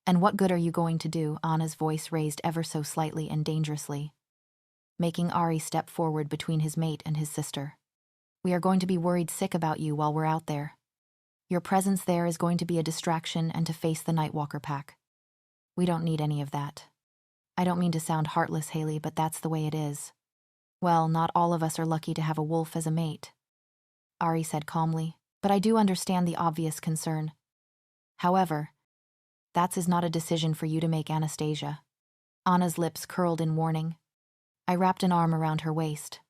[SPEAKER 1] "And what good are you going to do?" Anna's voice raised ever so slightly and dangerously, making Ari step forward between his mate and his sister. "We are going to be worried sick about you while we're out there. Your presence there is going to be a distraction and to face the Nightwalker pack. We don't need any of that." "I don't mean to sound heartless, Haley, but that's the way it is." "Well, not all of us are lucky to have a wolf as a mate," Ari said calmly. But I do understand the obvious concern. However, that is not a decision for you to make, Anastasia. Anna's lips curled in warning. I wrapped an arm around her waist.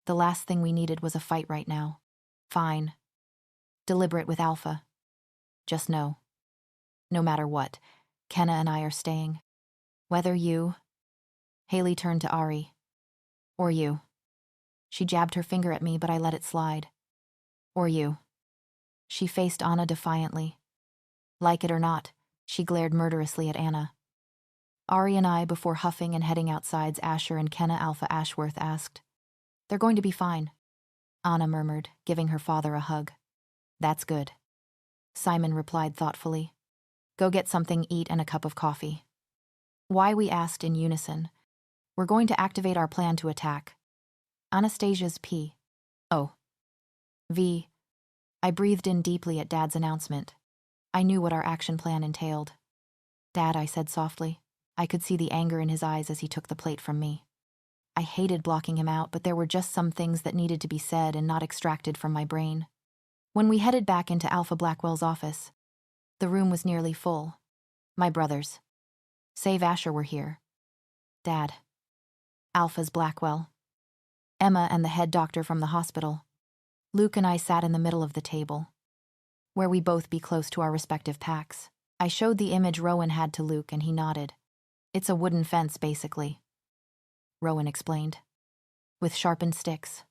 [SPEAKER 1] The last thing we needed was a fight right now. Fine. Deliberate with Alpha. Just know. No matter what, Kenna and I are staying. Whether you... Haley turned to Ari. Or you. She jabbed her finger at me, but I let it slide. Or you. She faced Anna defiantly. Like it or not, she glared murderously at Anna. Ari and I, before huffing and heading outside's Asher and Kenna Alpha Ashworth asked, "They're going to be fine," Anna murmured, giving her father a hug. "That's good." Simon replied thoughtfully. "Go get something, eat, and a cup of coffee." Why, we asked in unison. "We're going to activate our plan to attack." Anastasia's P. O. V. I breathed in deeply at Dad's announcement. I knew what our action plan entailed. "Dad," I said softly. I could see the anger in his eyes as he took the plate from me. I hated blocking him out, but there were just some things that needed to be said and not extracted from my brain. When we headed back into Alpha Blackwell's office, the room was nearly full. My brothers. Save Asher were here. Dad. Alpha's Blackwell. Emma and the head doctor from the hospital. Luke and I sat in the middle of the table, where we both be close to our respective packs. I showed the image Rowan had to Luke and he nodded. "It's a wooden fence, basically," Rowan explained, "with sharpened sticks.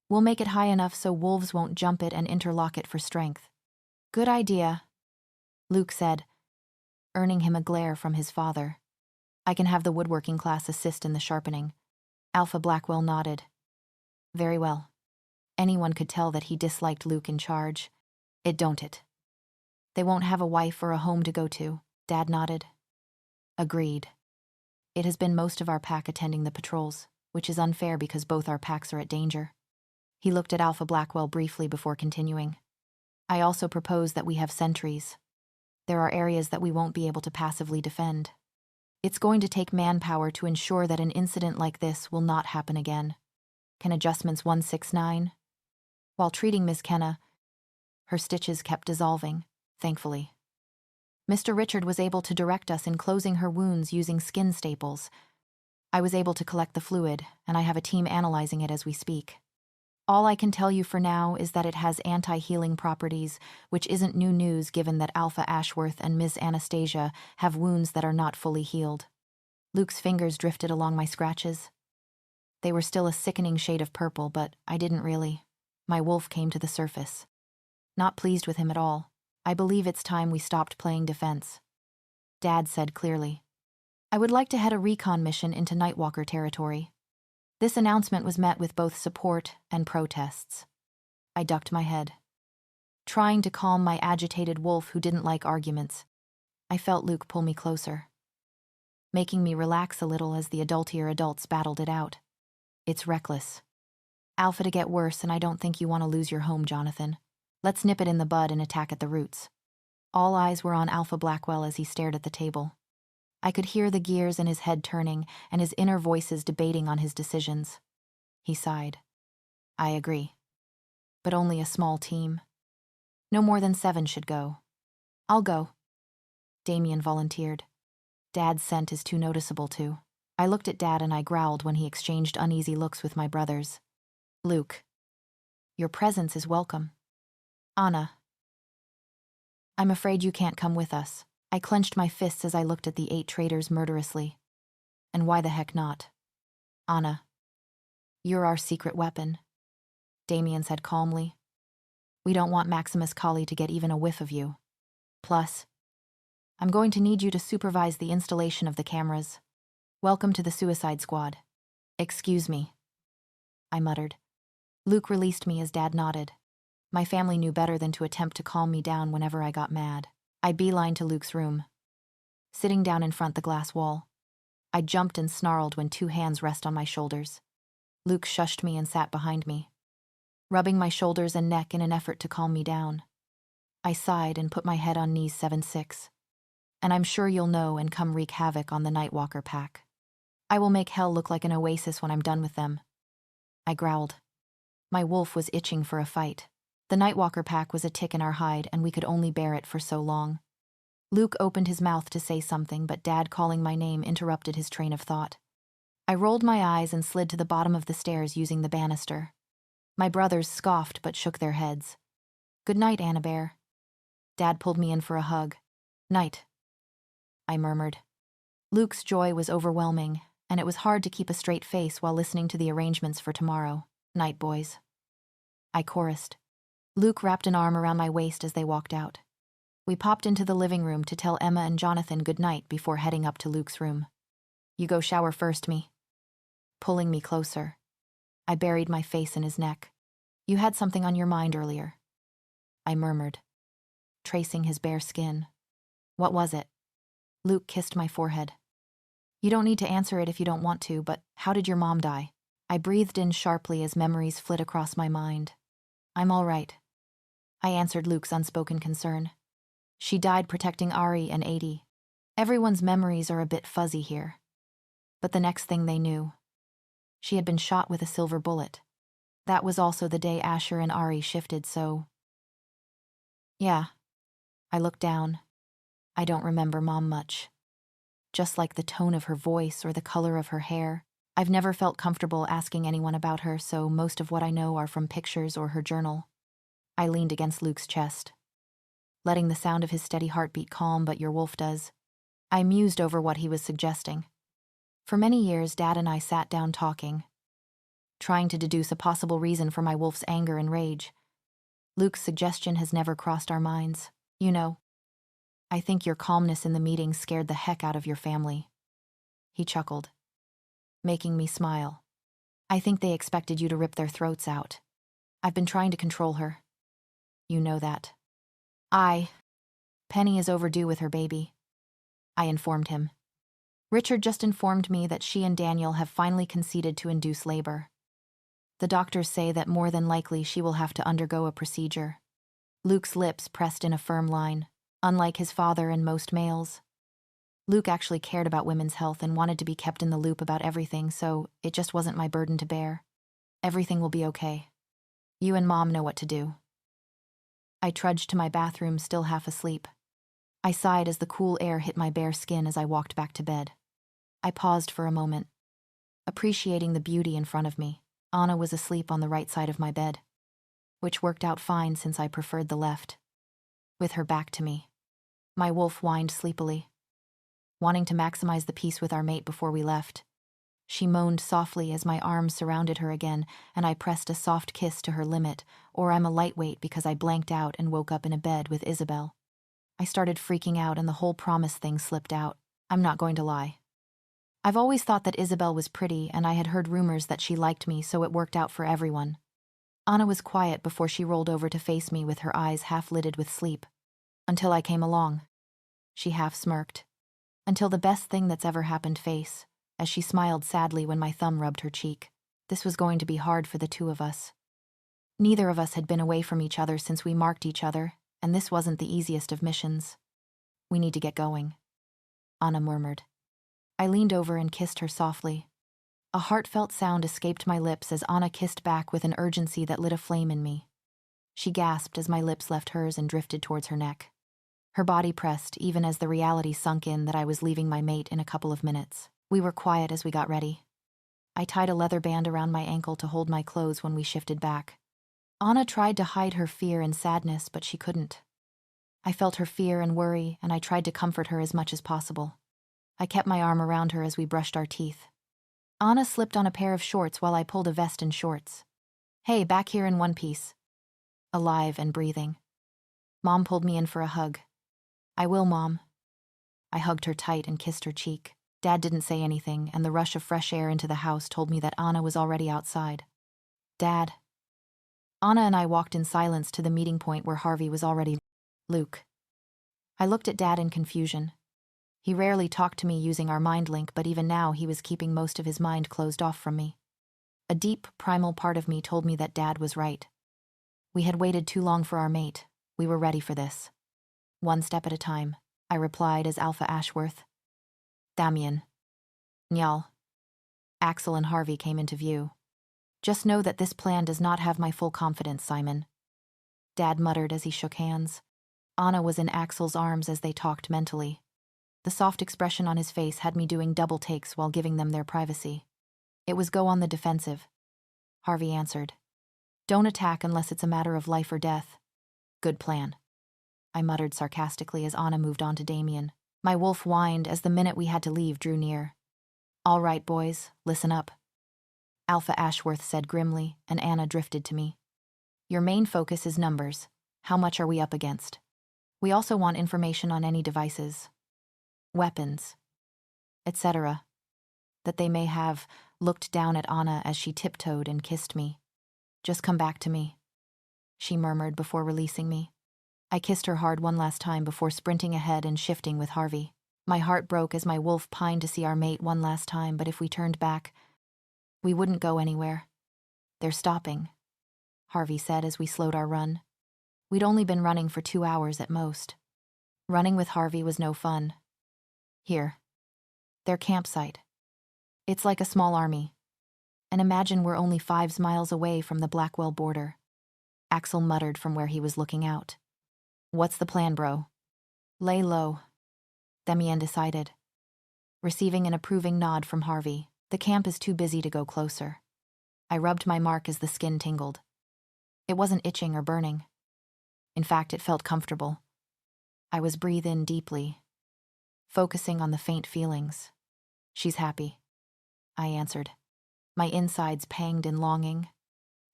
[SPEAKER 1] We'll make it high enough so wolves won't jump it and interlock it for strength." "Good idea," Luke said, earning him a glare from his father. "I can have the woodworking class assist in the sharpening." Alpha Blackwell nodded. "Very well." Anyone could tell that he disliked Luke in charge. "It don't it. They won't have a wife or a home to go to," Dad nodded. "Agreed. It has been most of our pack attending the patrols, which is unfair because both our packs are at danger." He looked at Alpha Blackwell briefly before continuing. "I also propose that we have sentries. There are areas that we won't be able to passively defend. It's going to take manpower to ensure that an incident like this will not happen again. Can adjustments 169? While treating Miss Kenna, her stitches kept dissolving, thankfully. Mr. Richard was able to direct us in closing her wounds using skin staples. I was able to collect the fluid, and I have a team analyzing it as we speak. All I can tell you for now is that it has anti-healing properties, which isn't new news given that Alpha Ashworth and Ms. Anastasia have wounds that are not fully healed. Luke's fingers drifted along my scratches. They were still a sickening shade of purple, but I didn't really. My wolf came to the surface. Not pleased with him at all. "I believe it's time we stopped playing defense," Dad said clearly. "I would like to head a recon mission into Nightwalker territory." This announcement was met with both support and protests. I ducked my head, trying to calm my agitated wolf who didn't like arguments. I felt Luke pull me closer, making me relax a little as the adultier adults battled it out. "It's reckless. Alpha to get worse, and I don't think you want to lose your home, Jonathan. Let's nip it in the bud and attack at the roots." All eyes were on Alpha Blackwell as he stared at the table. I could hear the gears in his head turning and his inner voices debating on his decisions. He sighed. "I agree. But only a small team. No more than 7 should go." "I'll go," Damien volunteered. "Dad's scent is too noticeable too." I looked at Dad and I growled when he exchanged uneasy looks with my brothers. "Luke, your presence is welcome." "Anna, I'm afraid you can't come with us." I clenched my fists as I looked at the 8 traitors murderously. "And why the heck not?" "Anna, you're our secret weapon," Damien said calmly. "We don't want Maximus Collie to get even a whiff of you. Plus, I'm going to need you to supervise the installation of the cameras. Welcome to the Suicide Squad." "Excuse me," I muttered. Luke released me as Dad nodded. My family knew better than to attempt to calm me down whenever I got mad. I beelined to Luke's room, sitting down in front the glass wall. I jumped and snarled when 2 hands rest on my shoulders. Luke shushed me and sat behind me, rubbing my shoulders and neck in an effort to calm me down. I sighed and put my head on knees 7-6. "And I'm sure you'll know and come wreak havoc on the Nightwalker pack. I will make hell look like an oasis when I'm done with them." I growled. My wolf was itching for a fight. The Nightwalker pack was a tick in our hide, and we could only bear it for so long. Luke opened his mouth to say something, but Dad calling my name interrupted his train of thought. I rolled my eyes and slid to the bottom of the stairs using the banister. My brothers scoffed but shook their heads. "Good night, Annabelle." Dad pulled me in for a hug. "Night," I murmured. Luke's joy was overwhelming, and it was hard to keep a straight face while listening to the arrangements for tomorrow. "Night, boys," I chorused. Luke wrapped an arm around my waist as they walked out. We popped into the living room to tell Emma and Jonathan good night before heading up to Luke's room. "You go shower first, me." Pulling me closer. I buried my face in his neck. "You had something on your mind earlier," I murmured, tracing his bare skin. "What was it?" Luke kissed my forehead. "You don't need to answer it if you don't want to, but how did your mom die?" I breathed in sharply as memories flit across my mind. "I'm all right," I answered Luke's unspoken concern. "She died protecting Ari and Adi. Everyone's memories are a bit fuzzy here." But the next thing they knew, she had been shot with a silver bullet. That was also the day Asher and Ari shifted, so... Yeah. I looked down. I don't remember Mom much. Just like the tone of her voice or the color of her hair, I've never felt comfortable asking anyone about her, so most of what I know are from pictures or her journal. I leaned against Luke's chest, letting the sound of his steady heartbeat calm but your wolf does. I mused over what he was suggesting. For many years, Dad and I sat down talking, trying to deduce a possible reason for my wolf's anger and rage. Luke's suggestion has never crossed our minds. "You know, I think your calmness in the meeting scared the heck out of your family." He chuckled, making me smile. "I think they expected you to rip their throats out. I've been trying to control her. You know that." Penny is overdue with her baby," I informed him. "Richard just informed me that she and Daniel have finally conceded to induce labor. The doctors say that more than likely she will have to undergo a procedure." Luke's lips pressed in a firm line. Unlike his father and most males, Luke actually cared about women's health and wanted to be kept in the loop about everything, so it just wasn't my burden to bear. "Everything will be okay. You and Mom know what to do." I trudged to my bathroom, still half asleep. I sighed as the cool air hit my bare skin as I walked back to bed. I paused for a moment, appreciating the beauty in front of me. Anna was asleep on the right side of my bed, which worked out fine since I preferred the left. With her back to me, my wolf whined sleepily, wanting to maximize the peace with our mate before we left. She moaned softly as my arms surrounded her again, and I pressed a soft kiss to her limit, or I'm a lightweight because I blanked out and woke up in a bed with Isabel. I started freaking out and the whole promise thing slipped out. I'm not going to lie. I've always thought that Isabel was pretty, and I had heard rumors that she liked me, so it worked out for everyone. Anna was quiet before she rolled over to face me with her eyes half-lidded with sleep. "Until I came along." She half-smirked. "Until the best thing that's ever happened face," as she smiled sadly when my thumb rubbed her cheek. This was going to be hard for the two of us. Neither of us had been away from each other since we marked each other, and this wasn't the easiest of missions. "We need to get going," Anna murmured. I leaned over and kissed her softly. A heartfelt sound escaped my lips as Anna kissed back with an urgency that lit a flame in me. She gasped as my lips left hers and drifted towards her neck. Her body pressed, even as the reality sunk in that I was leaving my mate in a couple of minutes. We were quiet as we got ready. I tied a leather band around my ankle to hold my clothes when we shifted back. Anna tried to hide her fear and sadness, but she couldn't. I felt her fear and worry, and I tried to comfort her as much as possible. I kept my arm around her as we brushed our teeth. Anna slipped on a pair of shorts while I pulled a vest and shorts. "Hey, back here in one piece." Alive and breathing. Mom pulled me in for a hug. "I will, Mom." I hugged her tight and kissed her cheek. Dad didn't say anything, and the rush of fresh air into the house told me that Anna was already outside. "Dad." Anna and I walked in silence to the meeting point where Harvey was already. "Luke." I looked at Dad in confusion. He rarely talked to me using our mind link, but even now he was keeping most of his mind closed off from me. A deep, primal part of me told me that Dad was right. We had waited too long for our mate. We were ready for this. "One step at a time," I replied as Alpha Ashworth, Damien, Njal, Axel and Harvey came into view. "Just know that this plan does not have my full confidence, Simon." Dad muttered as he shook hands. Anna was in Axel's arms as they talked mentally. The soft expression on his face had me doing double takes while giving them their privacy. It was go on the defensive, Harvey answered. Don't attack unless it's a matter of life or death. Good plan, I muttered sarcastically as Anna moved on to Damien. My wolf whined as the minute we had to leave drew near. All right, boys, listen up, Alpha Ashworth said grimly, and Anna drifted to me. Your main focus is numbers. How much are we up against? We also want information on any devices, weapons, etc. that they may have. Looked down at Anna as she tiptoed and kissed me. Just come back to me, she murmured before releasing me. I kissed her hard one last time before sprinting ahead and shifting with Harvey. My heart broke as my wolf pined to see our mate one last time, but if we turned back, we wouldn't go anywhere. They're stopping, Harvey said as we slowed our run. We'd only been running for 2 hours at most. Running with Harvey was no fun. Here. Their campsite. It's like a small army. And imagine we're only 5 miles away from the Blackwell border. Axel muttered from where he was looking out. What's the plan, bro? Lay low, Damien decided. Receiving an approving nod from Harvey, the camp is too busy to go closer. I rubbed my mark as the skin tingled. It wasn't itching or burning. In fact, it felt comfortable. I was breathing deeply, focusing on the faint feelings. She's happy, I answered. My insides panged in longing.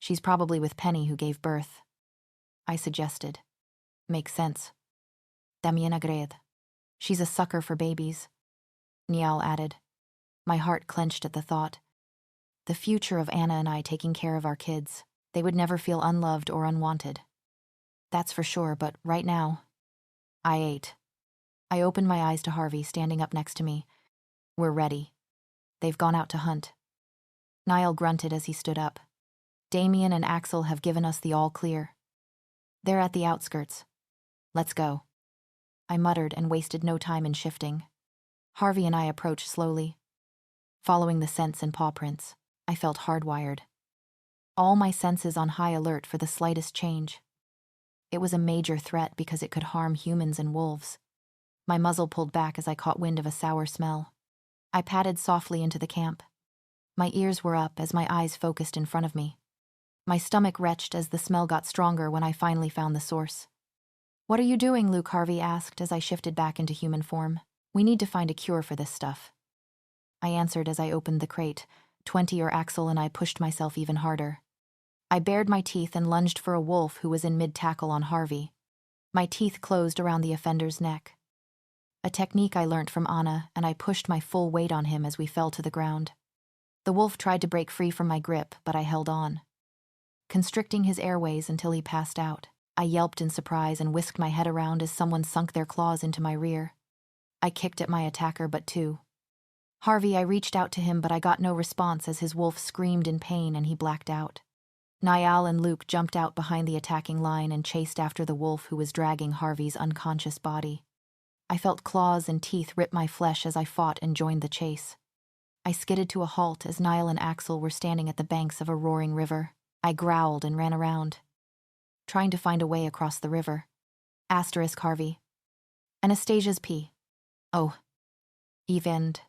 [SPEAKER 1] She's probably with Penny who gave birth, I suggested. Makes sense. Damien agreed. She's a sucker for babies, Niall added. My heart clenched at the thought. The future of Anna and I taking care of our kids. They would never feel unloved or unwanted. That's for sure, but right now, I ate. I opened my eyes to Harvey standing up next to me. We're ready. They've gone out to hunt. Niall grunted as he stood up. Damien and Axel have given us the all clear. They're at the outskirts. Let's go, I muttered and wasted no time in shifting. Harvey and I approached slowly. Following the scents and paw prints, I felt hardwired. All my senses on high alert for the slightest change. It was a major threat because it could harm humans and wolves. My muzzle pulled back as I caught wind of a sour smell. I padded softly into the camp. My ears were up as my eyes focused in front of me. My stomach retched as the smell got stronger when I finally found the source. What are you doing, Luke? Harvey asked as I shifted back into human form. We need to find a cure for this stuff, I answered as I opened the crate. 20 or Axel and I pushed myself even harder. I bared my teeth and lunged for a wolf who was in mid-tackle on Harvey. My teeth closed around the offender's neck. A technique I learnt from Anna, and I pushed my full weight on him as we fell to the ground. The wolf tried to break free from my grip, but I held on, constricting his airways until he passed out. I yelped in surprise and whisked my head around as someone sunk their claws into my rear. I kicked at my attacker, but too. Harvey, I reached out to him, but I got no response as his wolf screamed in pain and he blacked out. Niall and Luke jumped out behind the attacking line and chased after the wolf who was dragging Harvey's unconscious body. I felt claws and teeth rip my flesh as I fought and joined the chase. I skidded to a halt as Niall and Axel were standing at the banks of a roaring river. I growled and ran around, trying to find a way across the river. Asterisk Harvey. Anastasia's P. Oh. Evend.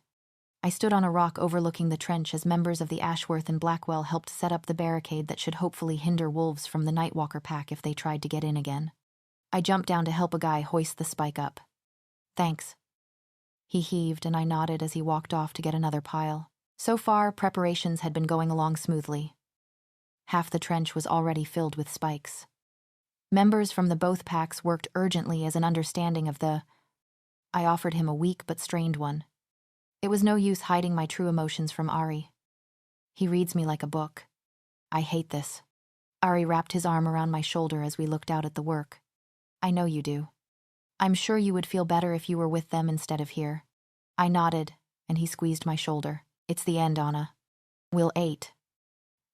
[SPEAKER 1] I stood on a rock overlooking the trench as members of the Ashworth and Blackwell helped set up the barricade that should hopefully hinder wolves from the Nightwalker pack if they tried to get in again. I jumped down to help a guy hoist the spike up. Thanks. He heaved and I nodded as he walked off to get another pile. So far, preparations had been going along smoothly. Half the trench was already filled with spikes. Members from the both packs worked urgently as an understanding of the... I offered him a weak but strained one. It was no use hiding my true emotions from Ari. He reads me like a book. I hate this. Ari wrapped his arm around my shoulder as we looked out at the work. I know you do. I'm sure you would feel better if you were with them instead of here. I nodded, and he squeezed my shoulder. It's the end, Anna. We'll ate.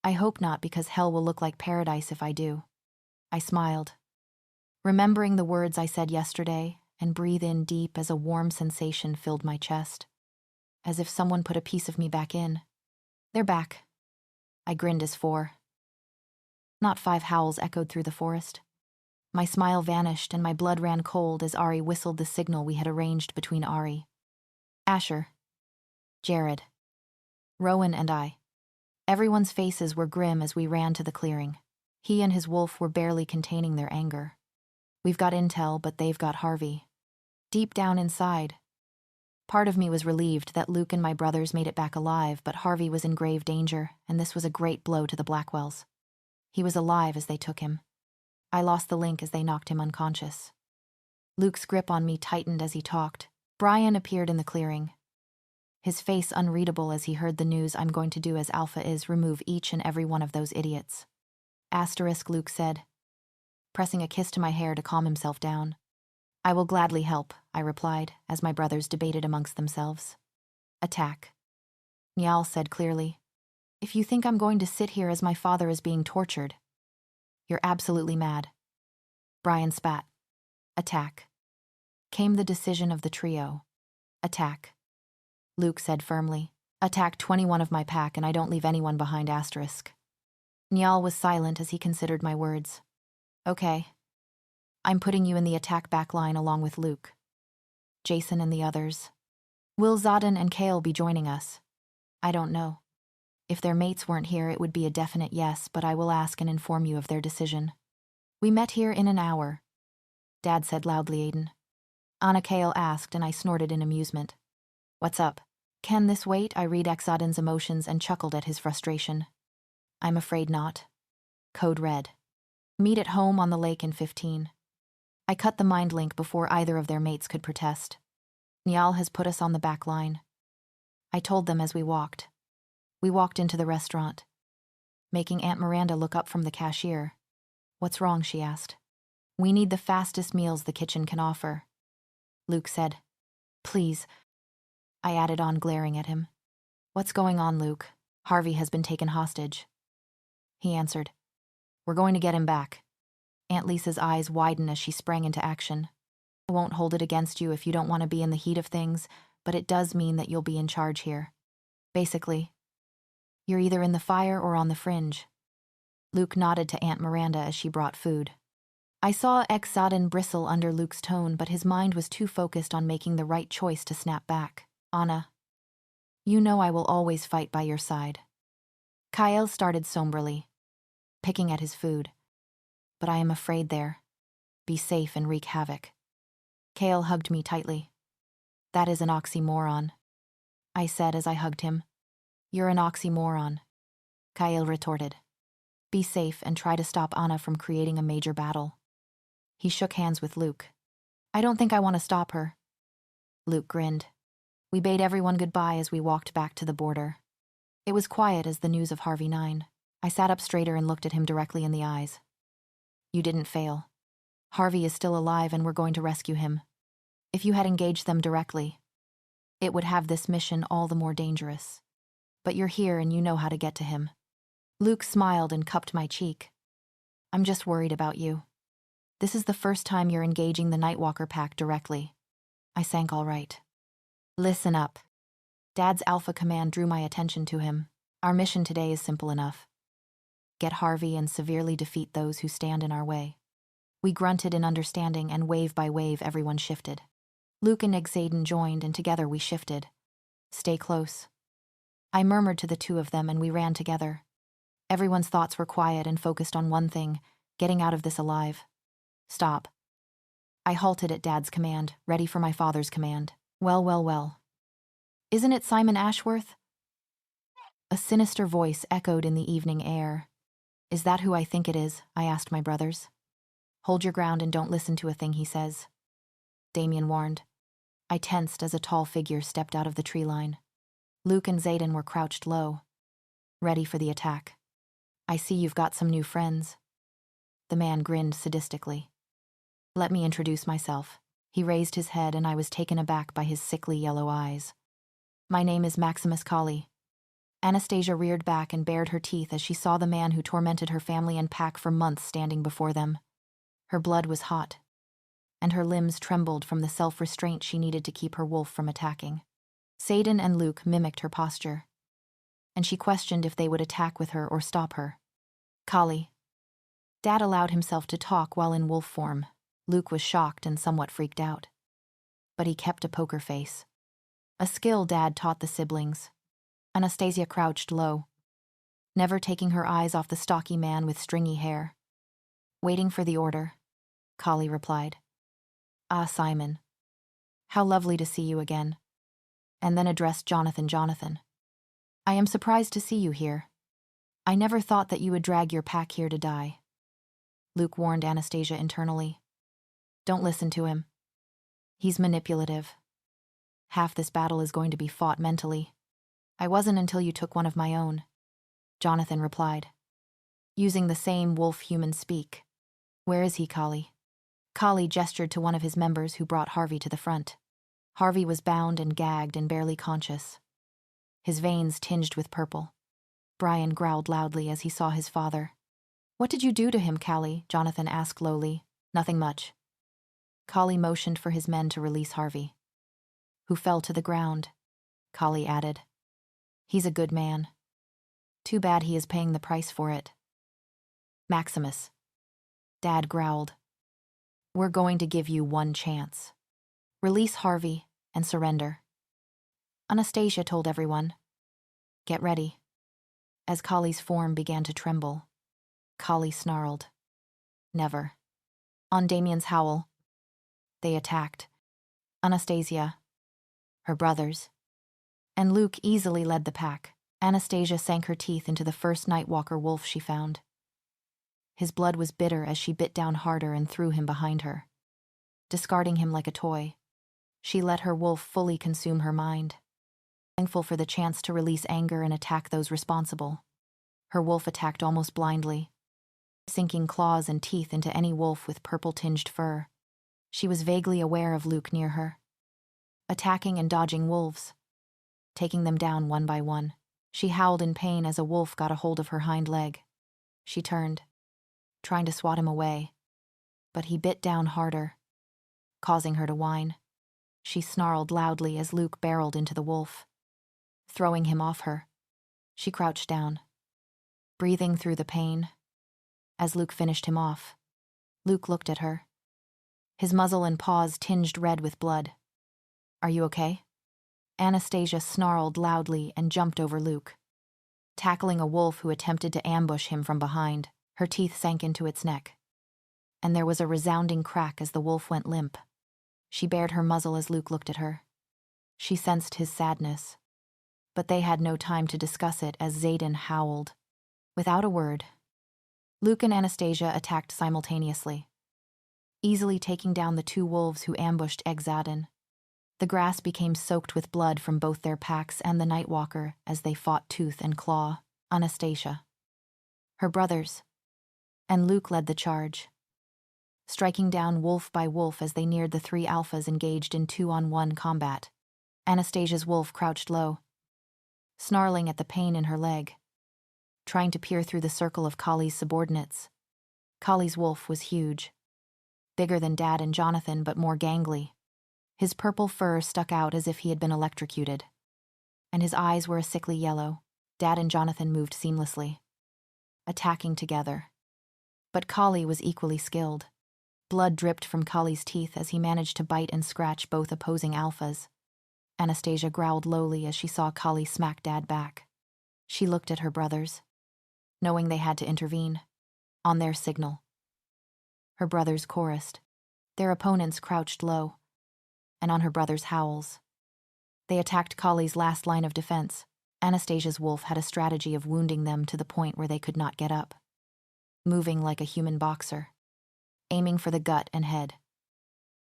[SPEAKER 1] I hope not, because hell will look like paradise if I do. I smiled, remembering the words I said yesterday, and breathe in deep as a warm sensation filled my chest, as if someone put a piece of me back in. They're back. I grinned as 4. Not 5 howls echoed through the forest. My smile vanished and my blood ran cold as Ari whistled the signal we had arranged between Ari, Asher, Jared, Rowan, and I. Everyone's faces were grim as we ran to the clearing. He and his wolf were barely containing their anger. We've got intel, but they've got Harvey. Deep down inside, part of me was relieved that Luke and my brothers made it back alive, but Harvey was in grave danger, and this was a great blow to the Blackwells. He was alive as they took him. I lost the link as they knocked him unconscious. Luke's grip on me tightened as he talked. Brian appeared in the clearing, his face unreadable as he heard the news. I'm going to do as Alpha is, remove each and every one of those idiots. Asterisk, Luke said, pressing a kiss to my hair to calm himself down. I will gladly help, I replied, as my brothers debated amongst themselves. Attack. Niall said clearly. If you think I'm going to sit here as my father is being tortured, you're absolutely mad. Brian spat. Attack. Came the decision of the trio. Attack. Luke said firmly. Attack 21 of my pack and I don't leave anyone behind, asterisk. Niall was silent as he considered my words. Okay. I'm putting you in the attack back line along with Luke, Jason, and the others. Will Zodin and Kale be joining us? I don't know. If their mates weren't here, it would be a definite yes, but I will ask and inform you of their decision. We met here in an hour, Dad said loudly. Aiden. Anna, Kale asked, and I snorted in amusement. What's up? Can this wait? I read Exodin's emotions and chuckled at his frustration. I'm afraid not. Code red. Meet at home on the lake in 15. I cut the mind link before either of their mates could protest. Niall has put us on the back line. I told them as we walked. We walked into the restaurant, making Aunt Miranda look up from the cashier. What's wrong? She asked. We need the fastest meals the kitchen can offer, Luke said. Please, I added on, glaring at him. What's going on, Luke? Harvey has been taken hostage. He answered. We're going to get him back. Aunt Lisa's eyes widened as she sprang into action. I won't hold it against you if you don't want to be in the heat of things, but it does mean that you'll be in charge here. Basically, you're either in the fire or on the fringe. Luke nodded to Aunt Miranda as she brought food. I saw Exodin bristle under Luke's tone, but his mind was too focused on making the right choice to snap back. Anna, you know I will always fight by your side. Kyle started somberly, picking at his food. But I am afraid there. Be safe and wreak havoc. Kale hugged me tightly. That is an oxymoron, I said as I hugged him. You're an oxymoron, Kyle retorted. Be safe and try to stop Anna from creating a major battle. He shook hands with Luke. I don't think I want to stop her. Luke grinned. We bade everyone goodbye as we walked back to the border. It was quiet as the news of Harvey 9. I sat up straighter and looked at him directly in the eyes. You didn't fail. Harvey is still alive and we're going to rescue him. If you had engaged them directly, it would have this mission all the more dangerous. But you're here and you know how to get to him. Luke smiled and cupped my cheek. I'm just worried about you. This is the first time you're engaging the Nightwalker pack directly. I sank all right. Listen up. Dad's alpha command drew my attention to him. Our mission today is simple enough. Get Harvey and severely defeat those who stand in our way. We grunted in understanding, and wave by wave everyone shifted. Luke and Exaden joined, and together we shifted. Stay close. I murmured to the two of them, and we ran together. Everyone's thoughts were quiet and focused on one thing, getting out of this alive. Stop. I halted at Dad's command, ready for my father's command. Well. Isn't it Simon Ashworth? A sinister voice echoed in the evening air. Is that who I think it is? I asked my brothers. Hold your ground and don't listen to a thing he says, Damien warned. I tensed as a tall figure stepped out of the tree line. Luke and Zayden were crouched low, ready for the attack. I see you've got some new friends. The man grinned sadistically. Let me introduce myself. He raised his head and I was taken aback by his sickly yellow eyes. My name is Maximus Colley. Anastasia reared back and bared her teeth as she saw the man who tormented her family and pack for months standing before them. Her blood was hot, and her limbs trembled from the self-restraint she needed to keep her wolf from attacking. Zayden and Luke mimicked her posture, and she questioned if they would attack with her or stop her. Colley, Dad allowed himself to talk while in wolf form. Luke was shocked and somewhat freaked out. But he kept a poker face. A skill Dad taught the siblings. Anastasia crouched low, never taking her eyes off the stocky man with stringy hair. Waiting for the order, Kali replied. Ah, Simon. How lovely to see you again. And then addressed Jonathan. I am surprised to see you here. I never thought that you would drag your pack here to die. Luke warned Anastasia internally. Don't listen to him. He's manipulative. Half this battle is going to be fought mentally. I wasn't until you took one of my own, Jonathan replied, using the same wolf-human speak. Where is he, Kali? Kali gestured to one of his members who brought Harvey to the front. Harvey was bound and gagged and barely conscious, his veins tinged with purple. Brian growled loudly as he saw his father. What did you do to him, Kali? Jonathan asked lowly. Nothing much. Kali motioned for his men to release Harvey, who fell to the ground. Kali added, He's a good man. Too bad he is paying the price for it. Maximus. Dad growled. We're going to give you one chance. Release Harvey and surrender. Anastasia told everyone. Get ready. As Kali's form began to tremble, Kali snarled. Never. On Damien's howl, they attacked. Anastasia, her brothers, and Luke easily led the pack. Anastasia sank her teeth into the first Nightwalker wolf she found. His blood was bitter as she bit down harder and threw him behind her. Discarding him like a toy, she let her wolf fully consume her mind. Thankful for the chance to release anger and attack those responsible, her wolf attacked almost blindly, sinking claws and teeth into any wolf with purple-tinged fur. She was vaguely aware of Luke near her, attacking and dodging wolves, taking them down one by one. She howled in pain as a wolf got a hold of her hind leg. She turned, trying to swat him away, but he bit down harder, causing her to whine. She snarled loudly as Luke barreled into the wolf, throwing him off her. She crouched down, breathing through the pain. As Luke finished him off, Luke looked at her, his muzzle and paws tinged red with blood. Are you okay? Anastasia snarled loudly and jumped over Luke, tackling a wolf who attempted to ambush him from behind. Her teeth sank into its neck, and there was a resounding crack as the wolf went limp. She bared her muzzle as Luke looked at her. She sensed his sadness, but they had no time to discuss it as Xaden howled. Without a word, Luke and Anastasia attacked simultaneously, easily taking down the two wolves who ambushed Xaden. The grass became soaked with blood from both their packs and the Nightwalker as they fought tooth and claw. Anastasia, her brothers, and Luke led the charge, striking down wolf by wolf as they neared the three alphas engaged in 2-on-1 combat. Anastasia's wolf crouched low, snarling at the pain in her leg, trying to peer through the circle of Kali's subordinates. Kali's wolf was huge, bigger than Dad and Jonathan but more gangly. His purple fur stuck out as if he had been electrocuted, and his eyes were a sickly yellow. Dad and Jonathan moved seamlessly, attacking together. But Kali was equally skilled. Blood dripped from Kali's teeth as he managed to bite and scratch both opposing alphas. Anastasia growled lowly as she saw Kali smack Dad back. She looked at her brothers, knowing they had to intervene. On their signal, her brothers chorused. Their opponents crouched low, and on her brothers' howls, they attacked Kali's last line of defense. Anastasia's wolf had a strategy of wounding them to the point where they could not get up, moving like a human boxer, aiming for the gut and head,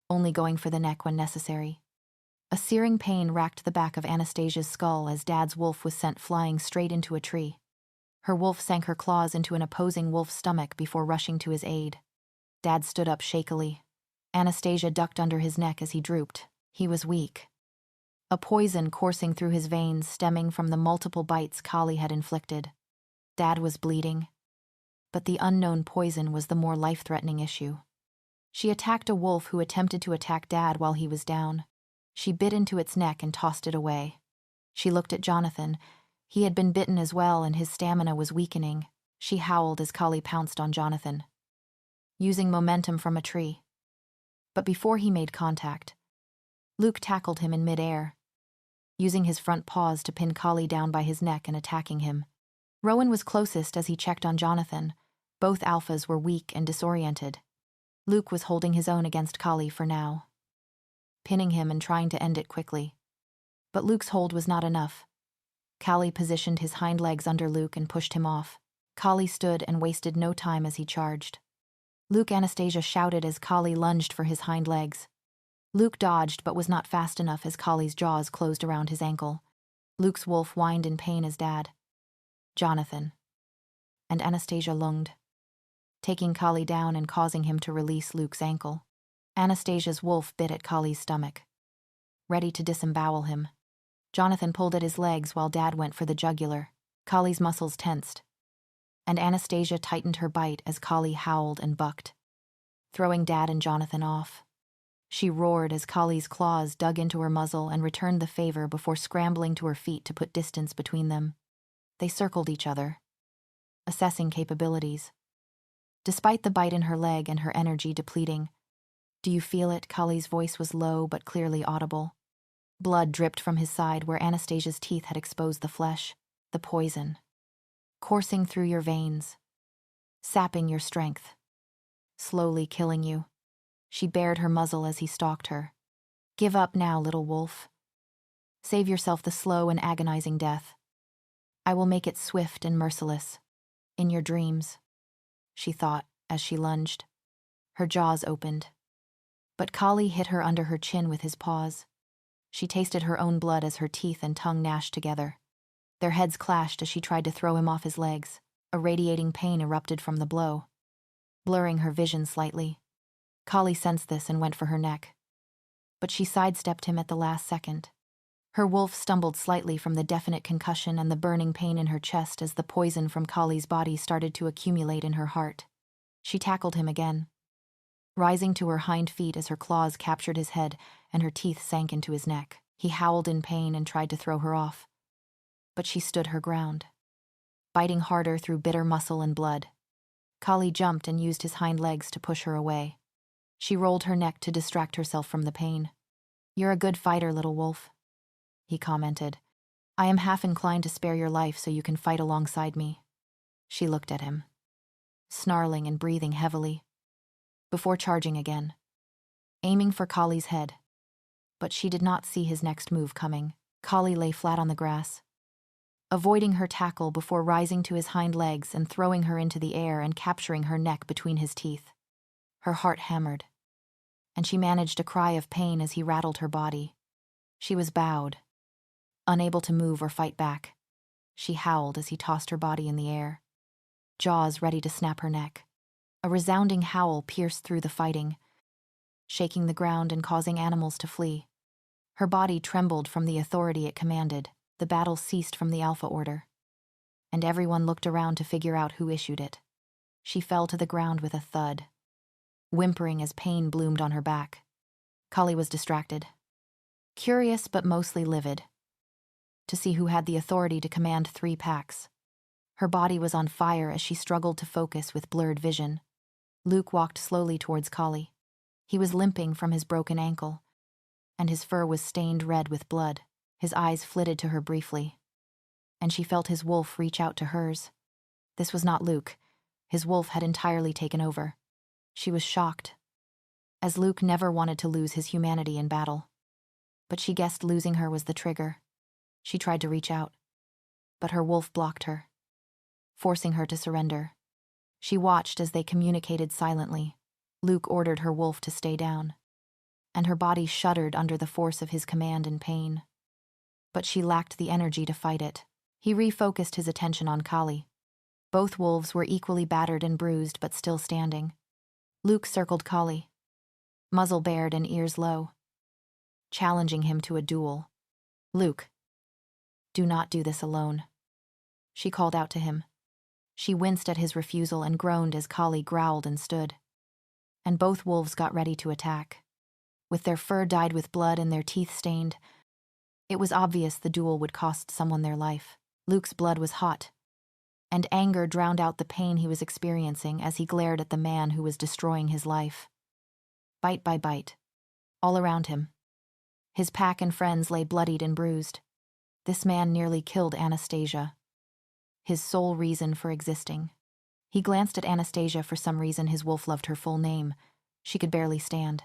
[SPEAKER 1] only going for the neck when necessary. A searing pain racked the back of Anastasia's skull as Dad's wolf was sent flying straight into a tree. Her wolf sank her claws into an opposing wolf's stomach before rushing to his aid. Dad stood up shakily. Anastasia ducked under his neck as he drooped. He was weak, a poison coursing through his veins stemming from the multiple bites Kali had inflicted. Dad was bleeding, but the unknown poison was the more life-threatening issue. She attacked a wolf who attempted to attack Dad while he was down. She bit into its neck and tossed it away. She looked at Jonathan. He had been bitten as well and his stamina was weakening. She howled as Kali pounced on Jonathan. using momentum from a tree. But before he made contact, Luke tackled him in midair, using his front paws to pin Kali down by his neck and attacking him. Rowan was closest as he checked on Jonathan. Both alphas were weak and disoriented. Luke was holding his own against Kali for now, pinning him and trying to end it quickly. But Luke's hold was not enough. Kali positioned his hind legs under Luke and pushed him off. Kali stood and wasted no time as he charged. Luke Anastasia shouted as Kali lunged for his hind legs. Luke dodged but was not fast enough as Kali's jaws closed around his ankle. Luke's wolf whined in pain as Dad, Jonathan, and Anastasia lunged, taking Kali down and causing him to release Luke's ankle. Anastasia's wolf bit at Kali's stomach, ready to disembowel him. Jonathan pulled at his legs while Dad went for the jugular. Kali's muscles tensed, and Anastasia tightened her bite as Kali howled and bucked, throwing Dad and Jonathan off. She roared as Kali's claws dug into her muzzle and returned the favor before scrambling to her feet to put distance between them. They circled each other, assessing capabilities. Despite the bite in her leg and her energy depleting, "Do you feel it?" Kali's voice was low but clearly audible. Blood dripped from his side where Anastasia's teeth had exposed the flesh, the poison, coursing through your veins, sapping your strength, slowly killing you. She bared her muzzle as he stalked her. "Give up now, little wolf. Save yourself the slow and agonizing death. I will make it swift and merciless. In your dreams," she thought as she lunged. Her jaws opened. But Kali hit her under her chin with his paws. She tasted her own blood as her teeth and tongue gnashed together. Their heads clashed as she tried to throw him off his legs. A radiating pain erupted from the blow, blurring her vision slightly. Kali sensed this and went for her neck, but she sidestepped him at the last second. Her wolf stumbled slightly from the definite concussion and the burning pain in her chest as the poison from Kali's body started to accumulate in her heart. She tackled him again, rising to her hind feet as her claws captured his head and her teeth sank into his neck. He howled in pain and tried to throw her off, but she stood her ground, biting harder through bitter muscle and blood. Kali jumped and used his hind legs to push her away. She rolled her neck to distract herself from the pain. "You're a good fighter, little wolf," he commented. "I am half inclined to spare your life so you can fight alongside me." She looked at him, snarling and breathing heavily, before charging again, aiming for Kali's head. But she did not see his next move coming. Kali lay flat on the grass, avoiding her tackle before rising to his hind legs and throwing her into the air and capturing her neck between his teeth. Her heart hammered, and she managed a cry of pain as he rattled her body. She was bowed, unable to move or fight back. She howled as he tossed her body in the air, jaws ready to snap her neck. A resounding howl pierced through the fighting, shaking the ground and causing animals to flee. Her body trembled from the authority it commanded. The battle ceased from the Alpha Order, and everyone looked around to figure out who issued it. She fell to the ground with a thud, whimpering as pain bloomed on her back. Kali was distracted, curious but mostly livid, to see who had the authority to command 3 packs. Her body was on fire as she struggled to focus with blurred vision. Luke walked slowly towards Kali. He was limping from his broken ankle, and his fur was stained red with blood. His eyes flitted to her briefly, and she felt his wolf reach out to hers. This was not Luke. His wolf had entirely taken over. She was shocked, as Luke never wanted to lose his humanity in battle. But she guessed losing her was the trigger. She tried to reach out, but her wolf blocked her, forcing her to surrender. She watched as they communicated silently. Luke ordered her wolf to stay down, and her body shuddered under the force of his command and pain. But she lacked the energy to fight it. He refocused his attention on Kali. Both wolves were equally battered and bruised but still standing. Luke circled Kali, muzzle bared and ears low, challenging him to a duel. "Luke, do not do this alone," she called out to him. She winced at his refusal and groaned as Kali growled and stood. And both wolves got ready to attack. With their fur dyed with blood and their teeth stained, it was obvious the duel would cost someone their life. Luke's blood was hot, and anger drowned out the pain he was experiencing as he glared at the man who was destroying his life. Bite by bite, all around him, his pack and friends lay bloodied and bruised. This man nearly killed Anastasia, his sole reason for existing. He glanced at Anastasia. For some reason his wolf loved her full name. She could barely stand.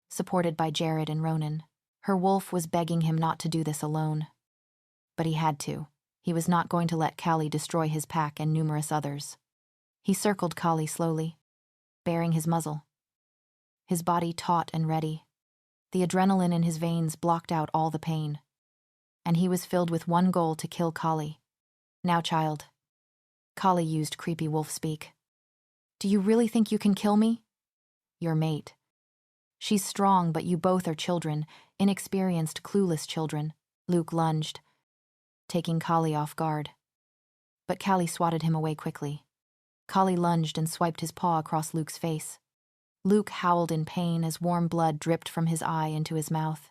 [SPEAKER 1] Supported by Jared and Ronan, her wolf was begging him not to do this alone. But he had to. He was not going to let Callie destroy his pack and numerous others. He circled Callie slowly, baring his muzzle, his body taut and ready. The adrenaline in his veins blocked out all the pain, and he was filled with one goal: to kill Callie. Now, child. Callie used creepy wolf speak. Do you really think you can kill me? Your mate. She's strong, but you both are children, inexperienced, clueless children. Luke lunged, taking Callie off guard. But Callie swatted him away quickly. Callie lunged and swiped his paw across Luke's face. Luke howled in pain as warm blood dripped from his eye into his mouth.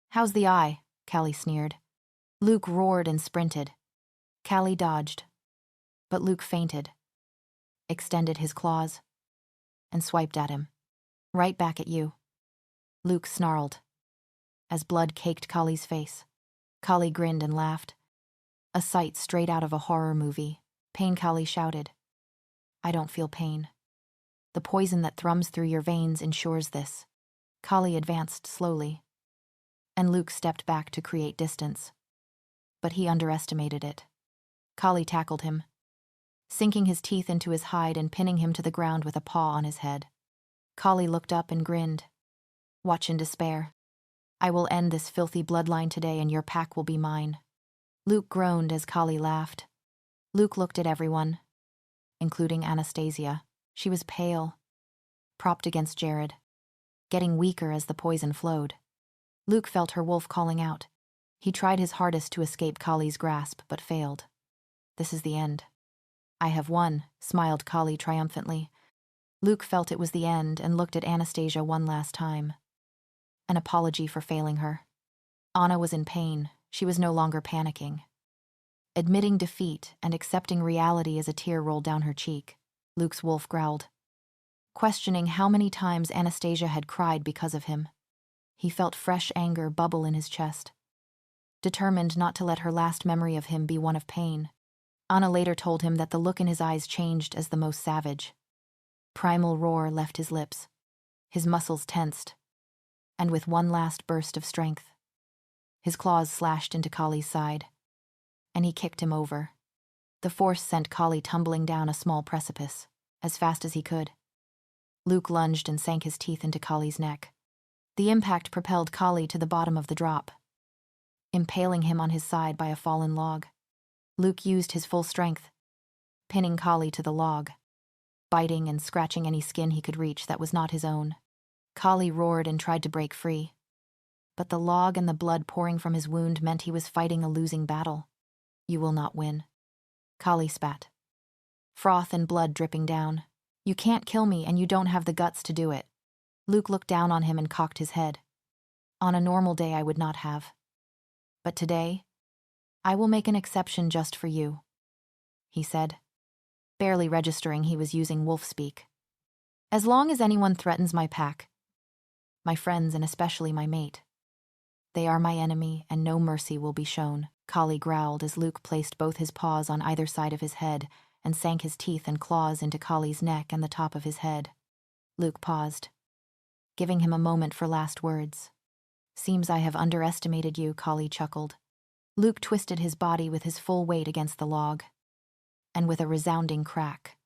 [SPEAKER 1] How's the eye? Callie sneered. Luke roared and sprinted. Callie dodged, but Luke feinted, extended his claws, and swiped at him. Right back at you. Luke snarled, as blood caked Callie's face. Callie grinned and laughed. A sight straight out of a horror movie. Pain, Callie shouted. I don't feel pain. The poison that thrums through your veins ensures this. Callie advanced slowly, and Luke stepped back to create distance. But he underestimated it. Callie tackled him, sinking his teeth into his hide and pinning him to the ground with a paw on his head. Callie looked up and grinned. Watch in despair. I will end this filthy bloodline today and your pack will be mine. Luke groaned as Callie laughed. Luke looked at everyone, including Anastasia. She was pale, propped against Jared, getting weaker as the poison flowed. Luke felt her wolf calling out. He tried his hardest to escape Callie's grasp, but failed. This is the end. I have won, smiled Callie triumphantly. Luke felt it was the end and looked at Anastasia one last time. An apology for failing her. Anna was in pain. She was no longer panicking. Admitting defeat and accepting reality as a tear rolled down her cheek, Luke's wolf growled, questioning how many times Anastasia had cried because of him. He felt fresh anger bubble in his chest, determined not to let her last memory of him be one of pain. Anna later told him that the look in his eyes changed as the most savage. Primal roar left his lips, his muscles tensed, and with one last burst of strength, his claws slashed into Callie's side, and he kicked him over. The force sent Callie tumbling down a small precipice, as fast as he could. Luke lunged and sank his teeth into Callie's neck. The impact propelled Callie to the bottom of the drop, impaling him on his side by a fallen log. Luke used his full strength, pinning Callie to the log, biting and scratching any skin he could reach that was not his own. Callie roared and tried to break free, but the log and the blood pouring from his wound meant he was fighting a losing battle. You will not win. Callie spat, froth and blood dripping down. You can't kill me and you don't have the guts to do it. Luke looked down on him and cocked his head. On a normal day I would not have. But today, I will make an exception just for you, he said, barely registering he was using wolf speak. As long as anyone threatens my pack, my friends and especially my mate, they are my enemy and no mercy will be shown, Callie growled as Luke placed both his paws on either side of his head and sank his teeth and claws into Callie's neck and the top of his head. Luke paused, giving him a moment for last words. Seems I have underestimated you, Callie chuckled. Luke twisted his body with his full weight against the log, and with a resounding crack,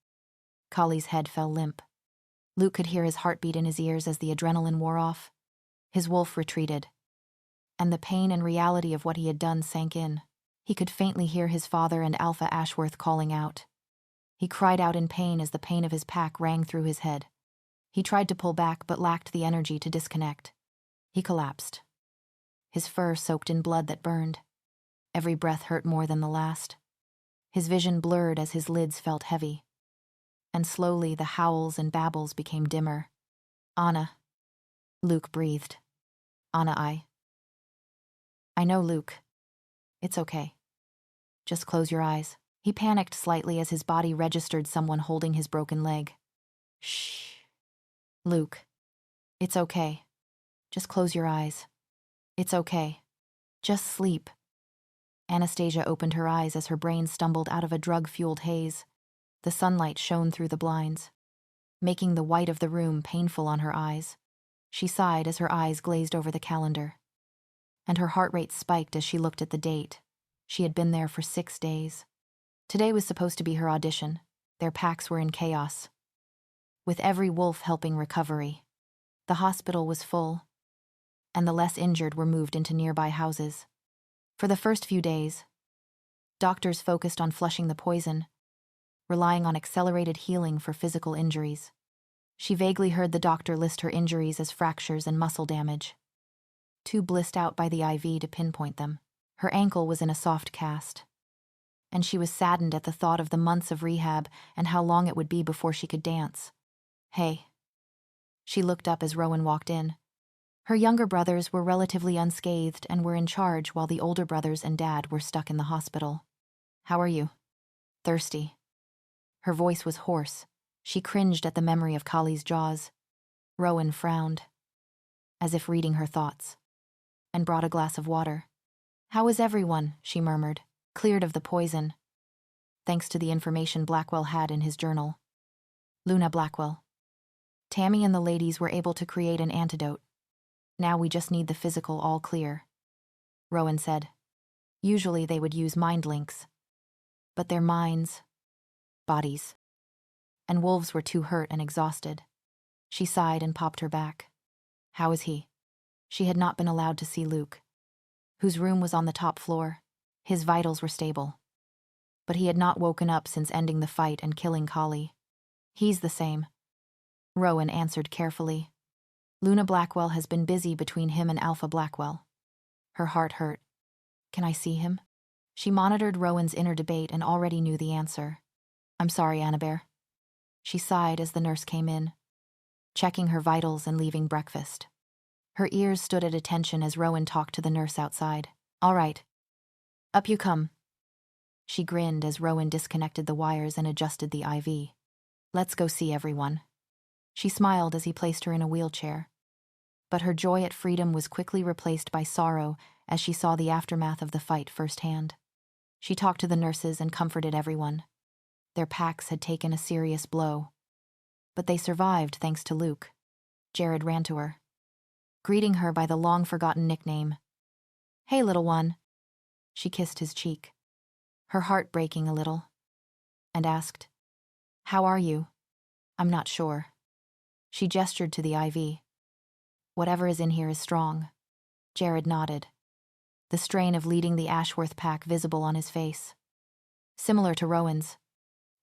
[SPEAKER 1] Callie's head fell limp. Luke could hear his heartbeat in his ears as the adrenaline wore off. His wolf retreated, and the pain and reality of what he had done sank in. He could faintly hear his father and Alpha Ashworth calling out. He cried out in pain as the pain of his pack rang through his head. He tried to pull back but lacked the energy to disconnect. He collapsed, his fur soaked in blood that burned. Every breath hurt more than the last. His vision blurred as his lids felt heavy, and slowly the howls and babbles became dimmer. Anna. Luke breathed. Anna, I know, Luke. It's okay. Just close your eyes. He panicked slightly as his body registered someone holding his broken leg. Shh. Luke. It's okay. Just close your eyes. It's okay. Just sleep. Anastasia opened her eyes as her brain stumbled out of a drug-fueled haze. The sunlight shone through the blinds, making the white of the room painful on her eyes. She sighed as her eyes glazed over the calendar. And her heart rate spiked as she looked at the date. She had been there for 6 days. Today was supposed to be her audition. Their packs were in chaos, with every wolf helping recovery. The hospital was full, and the less injured were moved into nearby houses. For the first few days, doctors focused on flushing the poison, relying on accelerated healing for physical injuries. She vaguely heard the doctor list her injuries as fractures and muscle damage, too blissed out by the IV to pinpoint them. Her ankle was in a soft cast, and she was saddened at the thought of the months of rehab and how long it would be before she could dance. Hey. She looked up as Rowan walked in. Her younger brothers were relatively unscathed and were in charge while the older brothers and dad were stuck in the hospital. How are you? Thirsty. Her voice was hoarse. She cringed at the memory of Kali's jaws. Rowan frowned, as if reading her thoughts, and brought a glass of water. How is everyone? She murmured, cleared of the poison, thanks to the information Blackwell had in his journal. Luna Blackwell. Tammy and the ladies were able to create an antidote. Now we just need the physical all clear, Rowan said. Usually they would use mind links, but their minds, bodies, and wolves were too hurt and exhausted. She sighed and popped her back. How is he? She had not been allowed to see Luke, whose room was on the top floor. His vitals were stable, but he had not woken up since ending the fight and killing Kali. He's the same, Rowan answered carefully. Luna Blackwell has been busy between him and Alpha Blackwell. Her heart hurt. Can I see him? She monitored Rowan's inner debate and already knew the answer. I'm sorry, Annabelle. She sighed as the nurse came in, checking her vitals and leaving breakfast. Her ears stood at attention as Rowan talked to the nurse outside. All right. Up you come. She grinned as Rowan disconnected the wires and adjusted the IV. Let's go see everyone. She smiled as he placed her in a wheelchair, but her joy at freedom was quickly replaced by sorrow as she saw the aftermath of the fight firsthand. She talked to the nurses and comforted everyone. Their packs had taken a serious blow, but they survived thanks to Luke. Jared ran to her, greeting her by the long-forgotten nickname. Hey, little one. She kissed his cheek, her heart breaking a little, and asked, How are you? I'm not sure. She gestured to the IV. Whatever is in here is strong. Jared nodded, the strain of leading the Ashworth pack visible on his face. Similar to Rowan's,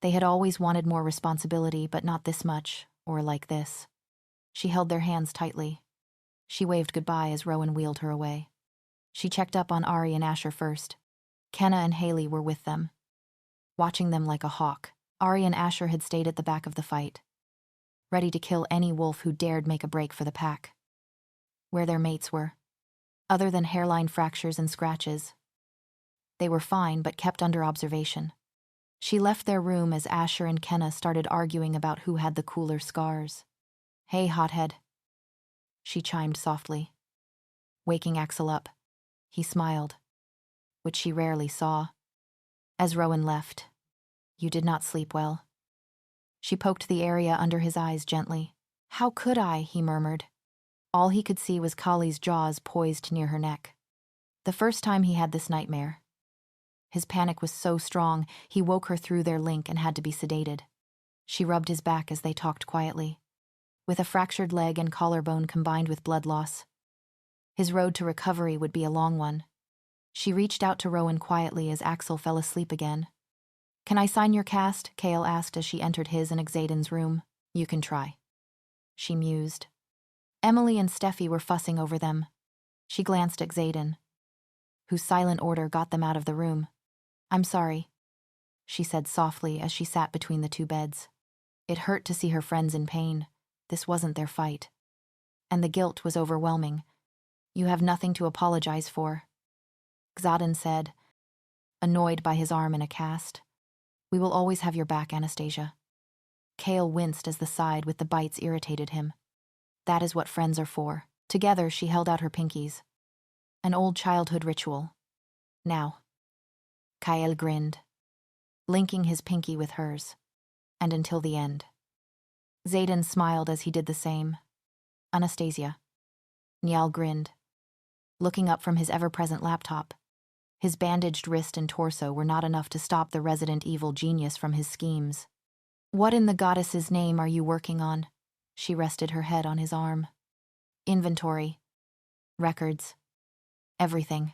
[SPEAKER 1] they had always wanted more responsibility, but not this much, or like this. She held their hands tightly. She waved goodbye as Rowan wheeled her away. She checked up on Ari and Asher first. Kenna and Haley were with them, watching them like a hawk. Ari and Asher had stayed at the back of the fight, ready to kill any wolf who dared make a break for the pack. Where their mates were, other than hairline fractures and scratches, they were fine but kept under observation. She left their room as Asher and Kenna started arguing about who had the cooler scars. Hey, hothead, she chimed softly, waking Axel up. He smiled, which she rarely saw. As Rowan left, You did not sleep well. She poked the area under his eyes gently. How could I? He murmured. All he could see was Kali's jaws poised near her neck. The first time he had this nightmare. His panic was so strong, he woke her through their link and had to be sedated. She rubbed his back as they talked quietly, with a fractured leg and collarbone combined with blood loss. His road to recovery would be a long one. She reached out to Rowan quietly as Axel fell asleep again. Can I sign your cast? Kale asked as she entered his and Xaden's room. You can try. She mused. Emily and Steffi were fussing over them. She glanced at Xaden, whose silent order got them out of the room. I'm sorry, she said softly as she sat between the two beds. It hurt to see her friends in pain. This wasn't their fight. And the guilt was overwhelming. You have nothing to apologize for, Xaden said, annoyed by his arm in a cast. We will always have your back, Anastasia. Cale winced as the side with the bites irritated him. That is what friends are for. Together, she held out her pinkies. An old childhood ritual. Now. Cale grinned, linking his pinky with hers. And until the end. Zayden smiled as he did the same. Anastasia. Niall grinned, looking up from his ever-present laptop. His bandaged wrist and torso were not enough to stop the resident evil genius from his schemes. What in the goddess's name are you working on? She rested her head on his arm. Inventory. Records. Everything.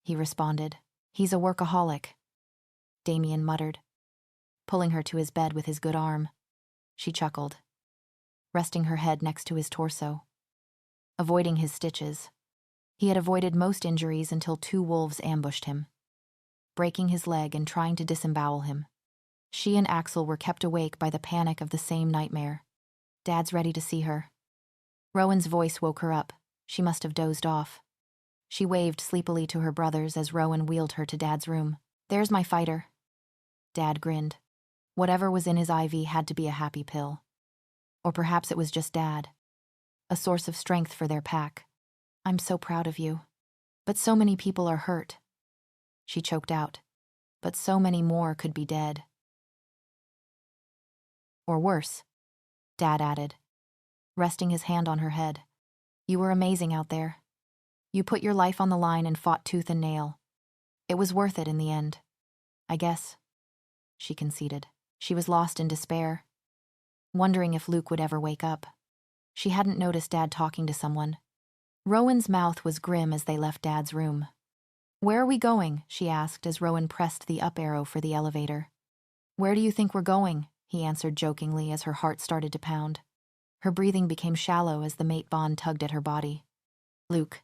[SPEAKER 1] He responded. He's a workaholic. Damien muttered, pulling her to his bed with his good arm. She chuckled, resting her head next to his torso. Avoiding his stitches. He had avoided most injuries until 2 wolves ambushed him, breaking his leg and trying to disembowel him. She and Axel were kept awake by the panic of the same nightmare. Dad's ready to see her. Rowan's voice woke her up. She must have dozed off. She waved sleepily to her brothers as Rowan wheeled her to Dad's room. There's my fighter. Dad grinned. Whatever was in his IV had to be a happy pill. Or perhaps it was just Dad. A source of strength for their pack. I'm so proud of you. But so many people are hurt. She choked out. But so many more could be dead. Or worse, Dad added, resting his hand on her head. You were amazing out there. You put your life on the line and fought tooth and nail. It was worth it in the end. I guess, she conceded. She was lost in despair, wondering if Luke would ever wake up. She hadn't noticed Dad talking to someone. Rowan's mouth was grim as they left Dad's room. Where are we going? She asked as Rowan pressed the up arrow for the elevator. Where do you think we're going? He answered jokingly as her heart started to pound. Her breathing became shallow as the mate bond tugged at her body. Luke.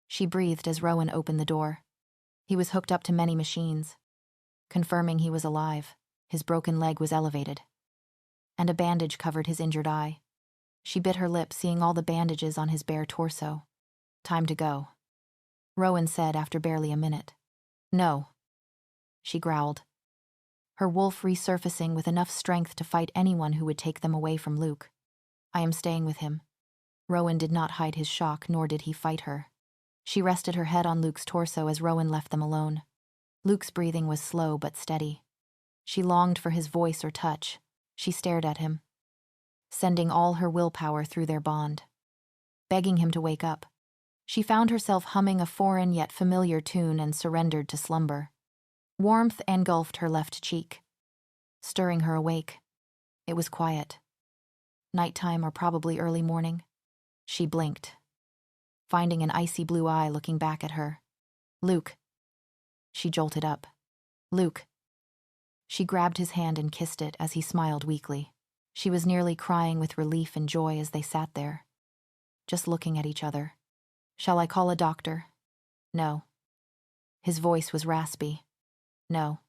[SPEAKER 1] She breathed as Rowan opened the door. He was hooked up to many machines, confirming he was alive. His broken leg was elevated, and a bandage covered his injured eye. She bit her lip, seeing all the bandages on his bare torso. Time to go, Rowan said after barely a minute. No, she growled, her wolf resurfacing with enough strength to fight anyone who would take them away from Luke. I am staying with him. Rowan did not hide his shock, nor did he fight her. She rested her head on Luke's torso as Rowan left them alone. Luke's breathing was slow but steady. She longed for his voice or touch. She stared at him, sending all her willpower through their bond, begging him to wake up. She found herself humming a foreign yet familiar tune and surrendered to slumber. Warmth engulfed her left cheek, stirring her awake. It was quiet. Nighttime or probably early morning. She blinked, finding an icy blue eye looking back at her. Luke. She jolted up. Luke. She grabbed his hand and kissed it as he smiled weakly. She was nearly crying with relief and joy as they sat there, just looking at each other. Shall I call a doctor? No. His voice was raspy. No.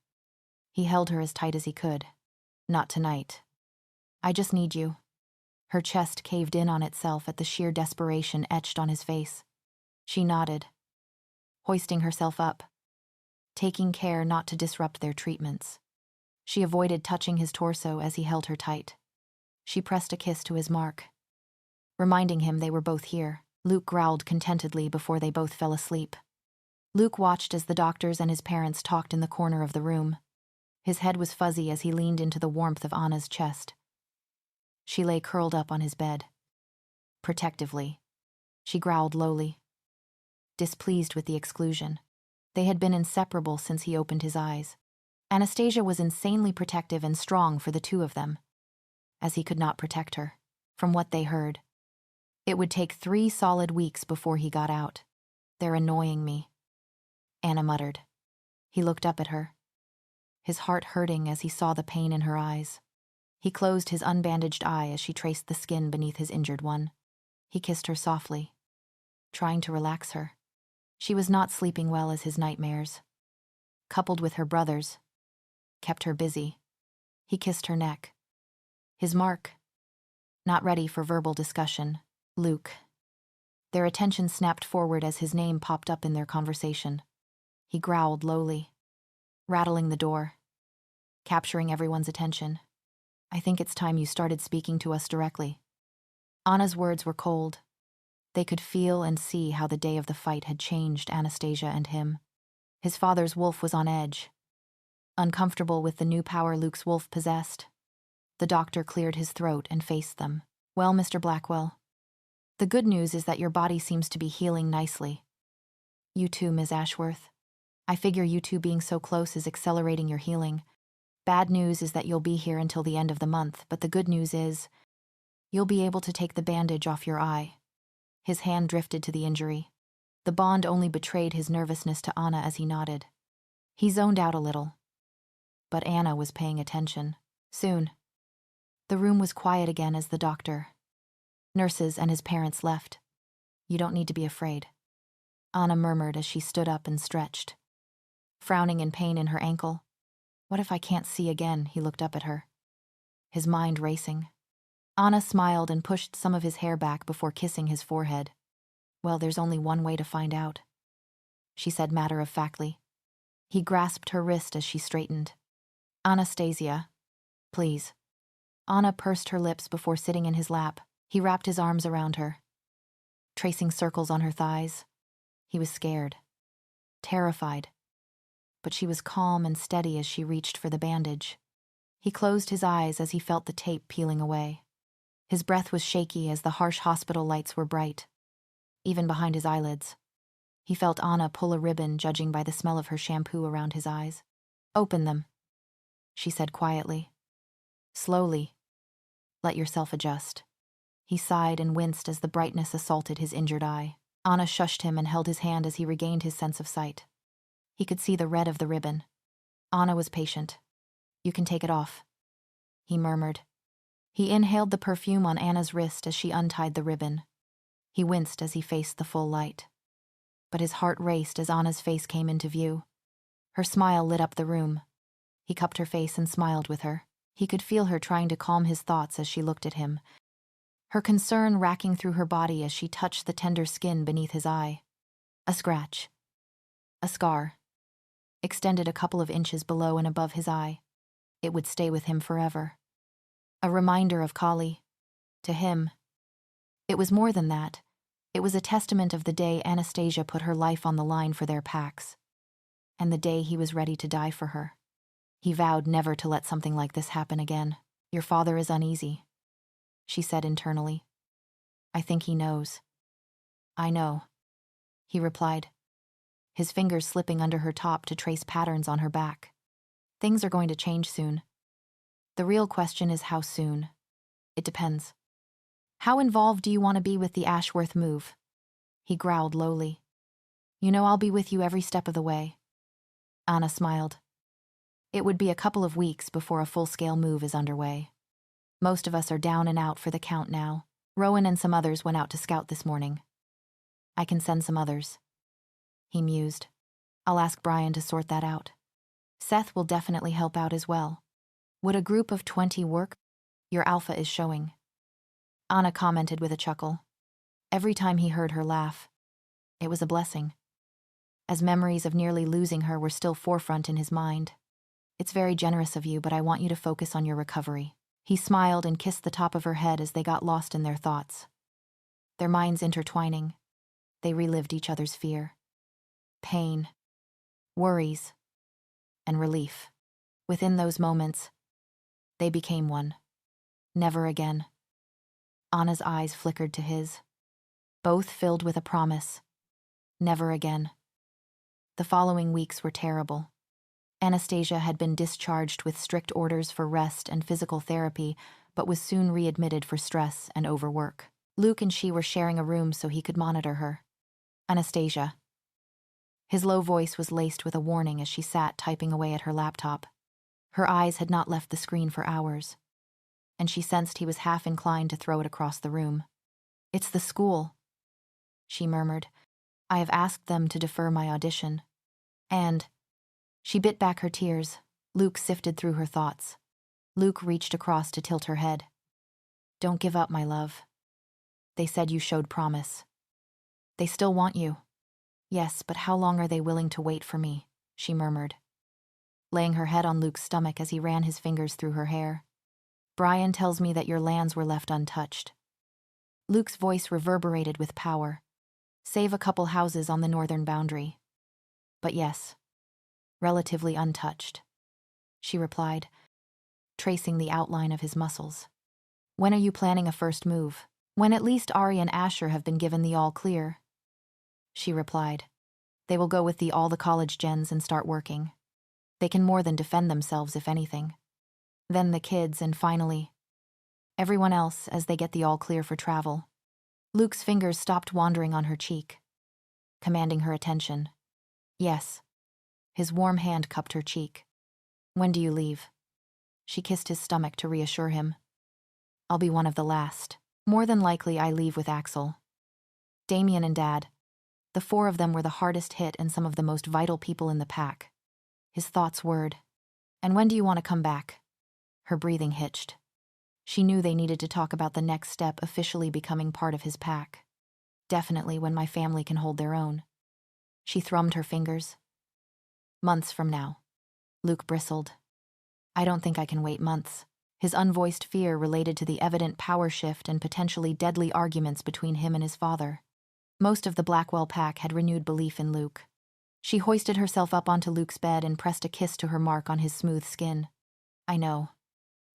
[SPEAKER 1] He held her as tight as he could. Not tonight. I just need you. Her chest caved in on itself at the sheer desperation etched on his face. She nodded, hoisting herself up, taking care not to disrupt their treatments. She avoided touching his torso as he held her tight. She pressed a kiss to his mark, reminding him they were both here. Luke growled contentedly before they both fell asleep. Luke watched as the doctors and his parents talked in the corner of the room. His head was fuzzy as he leaned into the warmth of Anna's chest. She lay curled up on his bed. Protectively, she growled lowly, displeased with the exclusion. They had been inseparable since he opened his eyes. Anastasia was insanely protective and strong for the two of them, as he could not protect her. From what they heard, it would take 3 solid weeks before he got out. They're annoying me, Anna muttered. He looked up at her, his heart hurting as he saw the pain in her eyes. He closed his unbandaged eye as she traced the skin beneath his injured one. He kissed her softly, trying to relax her. She was not sleeping well as his nightmares, coupled with her brothers, kept her busy. He kissed her neck. His mark, not ready for verbal discussion. Luke. Their attention snapped forward as his name popped up in their conversation. He growled lowly, rattling the door. capturing everyone's attention. I think it's time you started speaking to us directly. Anna's words were cold. They could feel and see how the day of the fight had changed Anastasia and him. His father's wolf was on edge. Uncomfortable with the new power Luke's wolf possessed, the doctor cleared his throat and faced them. Well, Mr. Blackwell, the good news is that your body seems to be healing nicely. You too, Ms. Ashworth. I figure you two being so close is accelerating your healing. Bad news is that you'll be here until the end of the month, but the good news is you'll be able to take the bandage off your eye. His hand drifted to the injury. The bond only betrayed his nervousness to Anna as he nodded. He zoned out a little. But Anna was paying attention. Soon, the room was quiet again as the doctor, nurses, and his parents left. You don't need to be afraid, Anna murmured as she stood up and stretched, frowning in pain in her ankle. What if I can't see again? He looked up at her, his mind racing. Anna smiled and pushed some of his hair back before kissing his forehead. Well, there's only one way to find out, she said matter-of-factly. He grasped her wrist as she straightened. Anastasia, please. Anna pursed her lips before sitting in his lap. He wrapped his arms around her, tracing circles on her thighs. He was scared, terrified, but she was calm and steady as she reached for the bandage. He closed his eyes as he felt the tape peeling away. His breath was shaky as the harsh hospital lights were bright, even behind his eyelids. He felt Anna pull a ribbon, judging by the smell of her shampoo around his eyes. Open them, she said quietly. Slowly. Let yourself adjust. He sighed and winced as the brightness assaulted his injured eye. Anna shushed him and held his hand as he regained his sense of sight. He could see the red of the ribbon. Anna was patient. You can take it off, he murmured. He inhaled the perfume on Anna's wrist as she untied the ribbon. He winced as he faced the full light. But his heart raced as Anna's face came into view. Her smile lit up the room. He cupped her face and smiled with her. He could feel her trying to calm his thoughts as she looked at him, her concern racking through her body as she touched the tender skin beneath his eye. A scratch. A scar. Extended a couple of inches below and above his eye. It would stay with him forever. A reminder of Kali. To him. It was more than that. It was a testament of the day Anastasia put her life on the line for their packs, and the day he was ready to die for her. He vowed never to let something like this happen again. Your father is uneasy, she said internally. I think he knows. I know, he replied, his fingers slipping under her top to trace patterns on her back. Things are going to change soon. The real question is how soon. It depends. How involved do you want to be with the Ashworth move? He growled lowly. You know I'll be with you every step of the way. Anna smiled. It would be a couple of weeks before a full-scale move is underway. Most of us are down and out for the count now. Rowan and some others went out to scout this morning. I can send some others, he mused. I'll ask Brian to sort that out. Seth will definitely help out as well. Would a group of 20 work? Your alpha is showing, Anna commented with a chuckle. Every time he heard her laugh, it was a blessing, as memories of nearly losing her were still forefront in his mind. It's very generous of you, but I want you to focus on your recovery. He smiled and kissed the top of her head as they got lost in their thoughts. Their minds intertwining, they relived each other's fear, pain, worries, and relief. Within those moments, they became one. Never again. Anna's eyes flickered to his, both filled with a promise. Never again. The following weeks were terrible. Anastasia had been discharged with strict orders for rest and physical therapy, but was soon readmitted for stress and overwork. Luke and she were sharing a room so he could monitor her. Anastasia. His low voice was laced with a warning as she sat typing away at her laptop. Her eyes had not left the screen for hours, and she sensed he was half inclined to throw it across the room. It's the school, she murmured. I have asked them to defer my audition. And she bit back her tears. Luke sifted through her thoughts. Luke reached across to tilt her head. Don't give up, my love. They said you showed promise. They still want you. Yes, but how long are they willing to wait for me? She murmured. laying her head on Luke's stomach as he ran his fingers through her hair. Brian tells me that your lands were left untouched. Luke's voice reverberated with power. Save a couple houses on the northern boundary. But yes, relatively untouched, she replied, tracing the outline of his muscles. When are you planning a first move? When at least Ari and Asher have been given the all clear, she replied. They will go with all the college gens and start working. They can more than defend themselves, if anything. Then the kids, and finally, everyone else as they get the all clear for travel. Luke's fingers stopped wandering on her cheek, commanding her attention. Yes. His warm hand cupped her cheek. When do you leave? She kissed his stomach to reassure him. I'll be one of the last. More than likely I leave with Axel. Damien and Dad. The four of them were the hardest hit and some of the most vital people in the pack. His thoughts whirred. And when do you want to come back? Her breathing hitched. She knew they needed to talk about the next step, officially becoming part of his pack. Definitely when my family can hold their own. She thrummed her fingers. Months from now. Luke bristled. I don't think I can wait months. His unvoiced fear related to the evident power shift and potentially deadly arguments between him and his father. Most of the Blackwell pack had renewed belief in Luke. She hoisted herself up onto Luke's bed and pressed a kiss to her mark on his smooth skin. I know.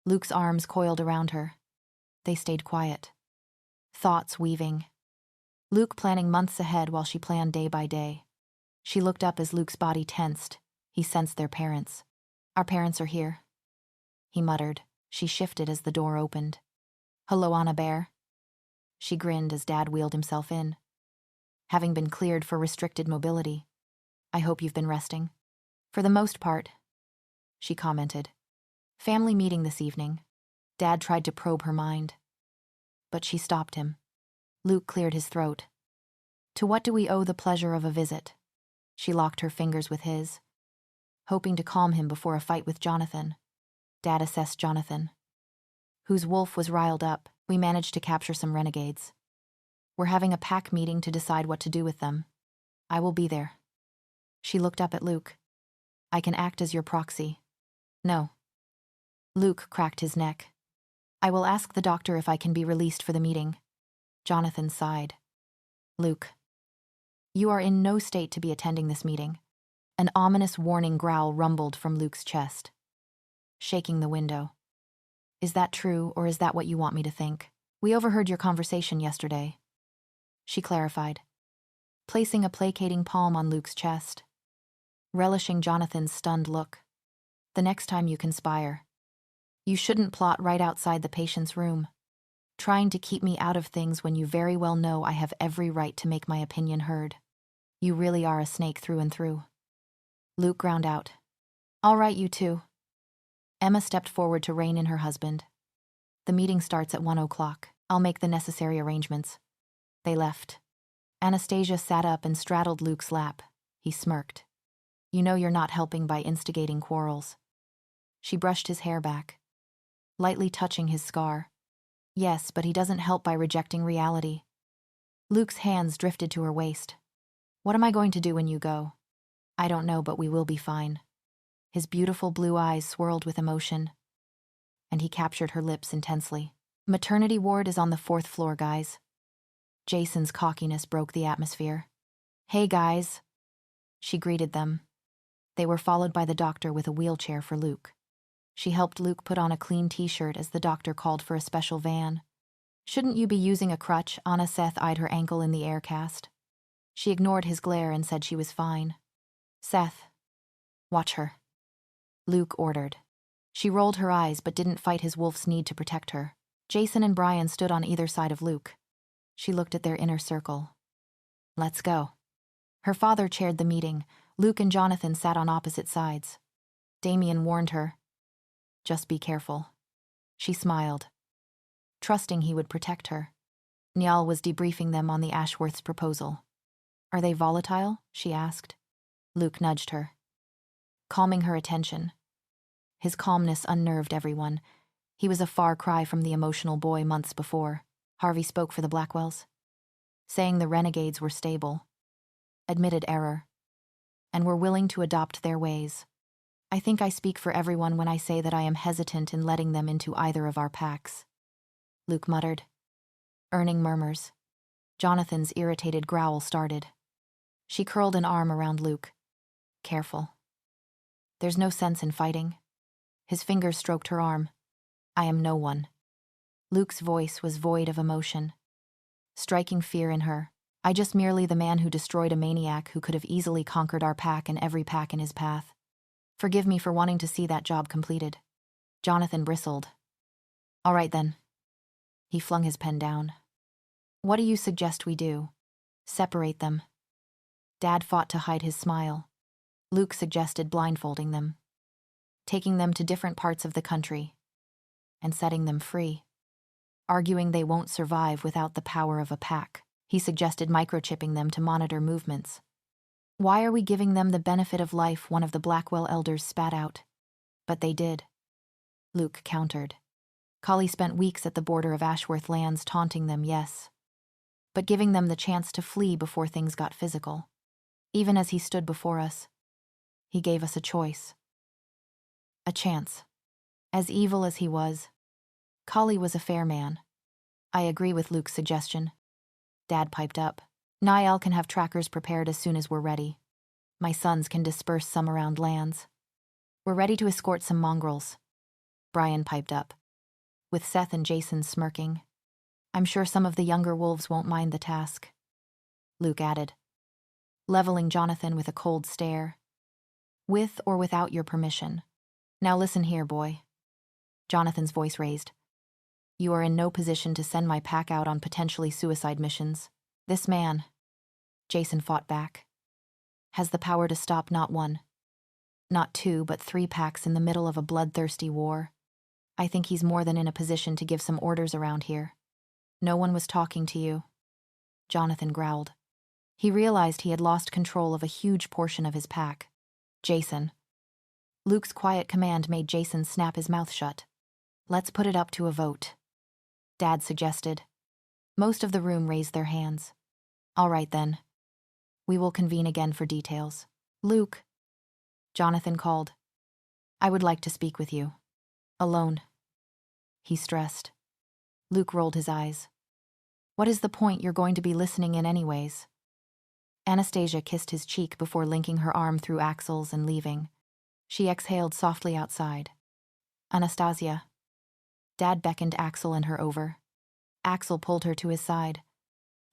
[SPEAKER 1] Luke's arms coiled around her. They stayed quiet. Thoughts weaving. Luke planning months ahead while she planned day by day. She looked up as Luke's body tensed. He sensed their parents. Our parents are here, he muttered. She shifted as the door opened. Hello, Anna Bear. She grinned as Dad wheeled himself in. Having been cleared for restricted mobility. I hope you've been resting. For the most part, she commented. Family meeting this evening. Dad tried to probe her mind. But she stopped him. Luke cleared his throat. To what do we owe the pleasure of a visit? She locked her fingers with his, hoping to calm him before a fight with Jonathan. Dad assessed Jonathan, whose wolf was riled up. We managed to capture some renegades. We're having a pack meeting to decide what to do with them. I will be there. She looked up at Luke. I can act as your proxy. No. Luke cracked his neck. I will ask the doctor if I can be released for the meeting. Jonathan sighed. Luke. You are in no state to be attending this meeting. An ominous warning growl rumbled from Luke's chest. Shaking the window. Is that true, or is that what you want me to think? We overheard your conversation yesterday. She clarified, placing a placating palm on Luke's chest, relishing Jonathan's stunned look. The next time you conspire, you shouldn't plot right outside the patient's room, trying to keep me out of things when you very well know I have every right to make my opinion heard. You really are a snake through and through. Luke ground out. All right, you two. Emma stepped forward to rein in her husband. The meeting starts at 1 o'clock. I'll make the necessary arrangements. They left. Anastasia sat up and straddled Luke's lap. He smirked. You know you're not helping by instigating quarrels. She brushed his hair back, lightly touching his scar. Yes, but he doesn't help by rejecting reality. Luke's hands drifted to her waist. What am I going to do when you go? I don't know, but we will be fine. His beautiful blue eyes swirled with emotion, and he captured her lips intensely. Maternity ward is on the 4th floor, guys. Jason's cockiness broke the atmosphere. Hey, guys. She greeted them. They were followed by the doctor with a wheelchair for Luke. She helped Luke put on a clean t-shirt as the doctor called for a special van. Shouldn't you be using a crutch? Anna Seth eyed her ankle in the air cast. She ignored his glare and said she was fine. Seth, watch her, Luke ordered. She rolled her eyes but didn't fight his wolf's need to protect her. Jason and Brian stood on either side of Luke. She looked at their inner circle. Let's go. Her father chaired the meeting. Luke and Jonathan sat on opposite sides. Damien warned her. Just be careful. She smiled, trusting he would protect her. Niall was debriefing them on the Ashworth's proposal. Are they volatile? She asked. Luke nudged her, calming her attention. His calmness unnerved everyone. He was a far cry from the emotional boy months before. Harvey spoke for the Blackwells, saying the renegades were stable, admitted error, and were willing to adopt their ways. I think I speak for everyone when I say that I am hesitant in letting them into either of our packs. Luke muttered. Earning murmurs. Jonathan's irritated growl started. She curled an arm around Luke. Careful. There's no sense in fighting. His fingers stroked her arm. I am no one. Luke's voice was void of emotion, striking fear in her. I just merely the man who destroyed a maniac who could have easily conquered our pack and every pack in his path. Forgive me for wanting to see that job completed. Jonathan bristled. All right then. He flung his pen down. What do you suggest we do? Separate them. Dad fought to hide his smile. Luke suggested blindfolding them, taking them to different parts of the country, and setting them free. Arguing they won't survive without the power of a pack, he suggested microchipping them to monitor movements. Why are we giving them the benefit of life? One of the Blackwell elders spat out. But they did. Luke countered. Collie spent weeks at the border of Ashworth lands taunting them, yes, but giving them the chance to flee before things got physical. Even as he stood before us, he gave us a choice. A chance. As evil as he was, Collie was a fair man. I agree with Luke's suggestion. Dad piped up. Niall can have trackers prepared as soon as we're ready. My sons can disperse some around lands. We're ready to escort some mongrels. Brian piped up, with Seth and Jason smirking. I'm sure some of the younger wolves won't mind the task. Luke added, leveling Jonathan with a cold stare. With or without your permission. Now listen here, boy. Jonathan's voice raised. You are in no position to send my pack out on potentially suicide missions. This man, Jason fought back, has the power to stop not one, not two, but 3 packs in the middle of a bloodthirsty war. I think he's more than in a position to give some orders around here. No one was talking to you. Jonathan growled. He realized he had lost control of a huge portion of his pack. Jason. Luke's quiet command made Jason snap his mouth shut. Let's put it up to a vote. Dad suggested. Most of the room raised their hands. All right then. We will convene again for details. Luke. Jonathan called. I would like to speak with you. Alone. He stressed. Luke rolled his eyes. What is the point? You're going to be listening in anyways. Anastasia kissed his cheek before linking her arm through Axel's and leaving. She exhaled softly outside. Anastasia. Dad beckoned Axel and her over. Axel pulled her to his side.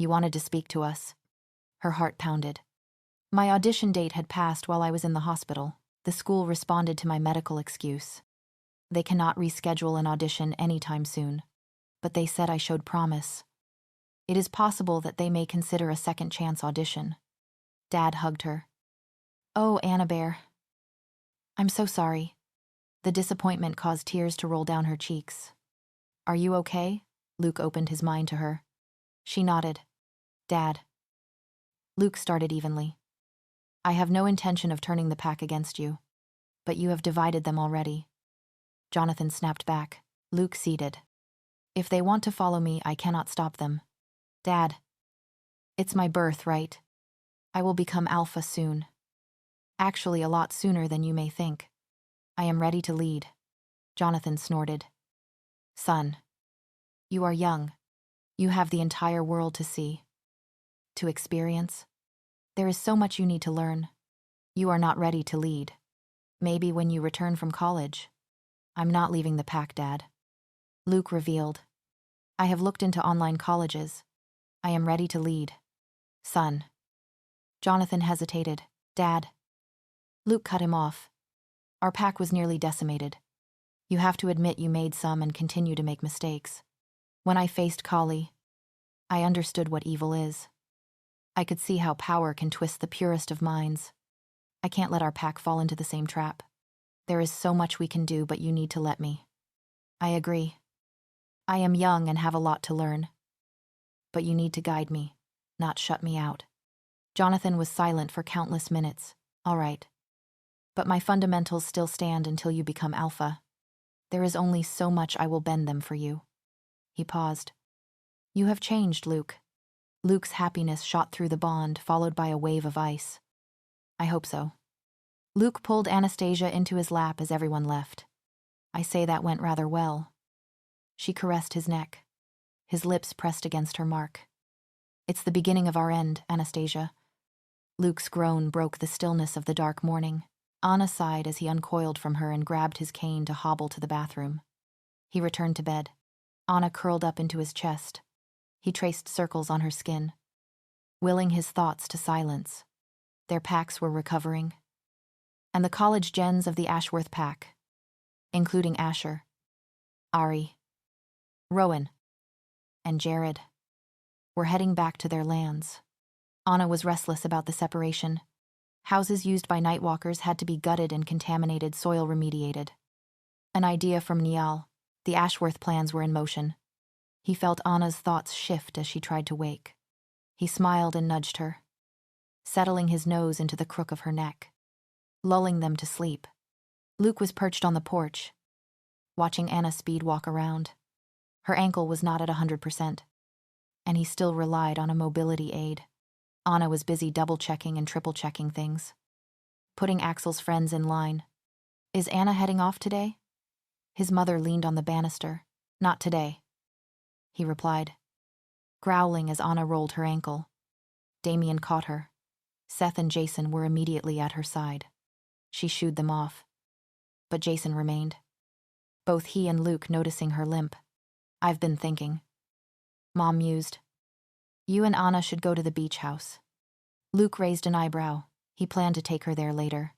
[SPEAKER 1] You wanted to speak to us. Her heart pounded. My audition date had passed while I was in the hospital. The school responded to my medical excuse. They cannot reschedule an audition anytime soon. But they said I showed promise. It is possible that they may consider a second chance audition. Dad hugged her. Oh, Annabelle. I'm so sorry. The disappointment caused tears to roll down her cheeks. Are you okay? Luke opened his mind to her. She nodded. Dad. Luke started evenly. I have no intention of turning the pack against you, but you have divided them already. Jonathan snapped back. Luke ceded. If they want to follow me, I cannot stop them. Dad. It's my birthright. I will become Alpha soon. Actually, a lot sooner than you may think. I am ready to lead. Jonathan snorted. Son. You are young. You have the entire world to see. To experience. There is so much you need to learn. You are not ready to lead. Maybe when you return from college. I'm not leaving the pack, Dad. Luke revealed. I have looked into online colleges. I am ready to lead. Son. Jonathan hesitated. Dad. Luke cut him off. Our pack was nearly decimated. You have to admit you made some and continue to make mistakes. When I faced Kali, I understood what evil is. I could see how power can twist the purest of minds. I can't let our pack fall into the same trap. There is so much we can do, but you need to let me. I agree. I am young and have a lot to learn. But you need to guide me, not shut me out. Jonathan was silent for countless minutes. All right. But my fundamentals still stand until you become Alpha. There is only so much I will bend them for you. He paused. You have changed, Luke. Luke's happiness shot through the bond, followed by a wave of ice. I hope so. Luke pulled Anastasia into his lap as everyone left. I say that went rather well. She caressed his neck. His lips pressed against her mark. It's the beginning of our end, Anastasia. Luke's groan broke the stillness of the dark morning. Anna sighed as he uncoiled from her and grabbed his cane to hobble to the bathroom. He returned to bed. Anna curled up into his chest. He traced circles on her skin, willing his thoughts to silence. Their packs were recovering. And the college gens of the Ashworth pack, including Asher, Ari, Rowan, and Jared, were heading back to their lands. Anna was restless about the separation. Houses used by nightwalkers had to be gutted and contaminated soil remediated. An idea from Niall, the Ashworth plans were in motion. He felt Anna's thoughts shift as she tried to wake. He smiled and nudged her, settling his nose into the crook of her neck, lulling them to sleep. Luke was perched on the porch, watching Anna speed walk around. Her ankle was not at 100%, and he still relied on a mobility aid. Anna was busy double-checking and triple-checking things, putting Axel's friends in line. Is Anna heading off today? His mother leaned on the banister. Not today, he replied, growling as Anna rolled her ankle. Damien caught her. Seth and Jason were immediately at her side. She shooed them off, but Jason remained, both he and Luke noticing her limp. I've been thinking, Mom mused. You and Anna should go to the beach house. Luke raised an eyebrow. He planned to take her there later.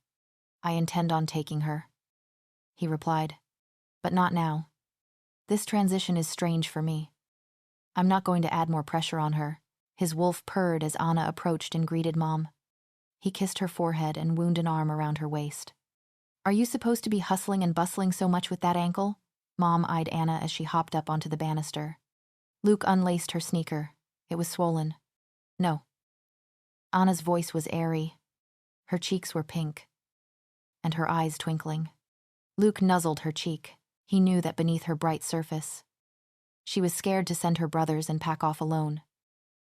[SPEAKER 1] I intend on taking her, he replied, but not now. This transition is strange for me. I'm not going to add more pressure on her. His wolf purred as Anna approached and greeted Mom. He kissed her forehead and wound an arm around her waist. Are you supposed to be hustling and bustling so much with that ankle? Mom eyed Anna as she hopped up onto the banister. Luke unlaced her sneaker. It was swollen. No. Anna's voice was airy. Her cheeks were pink, and her eyes twinkling. Luke nuzzled her cheek. He knew that beneath her bright surface, she was scared to send her brothers and pack off alone,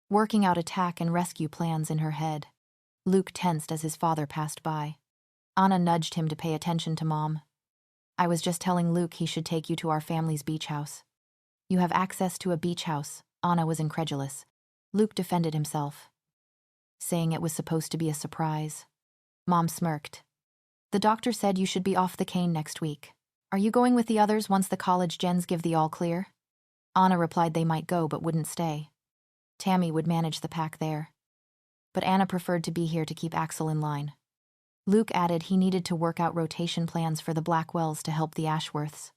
[SPEAKER 1] working out attack and rescue plans in her head. Luke tensed as his father passed by. Anna nudged him to pay attention to Mom. I was just telling Luke he should take you to our family's beach house. You have access to a beach house. Anna was incredulous. Luke defended himself, saying it was supposed to be a surprise. Mom smirked. The doctor said you should be off the cane next week. Are you going with the others once the college gens give the all clear? Anna replied they might go but wouldn't stay. Tammy would manage the pack there. But Anna preferred to be here to keep Axel in line. Luke added he needed to work out rotation plans for the Blackwells to help the Ashworths.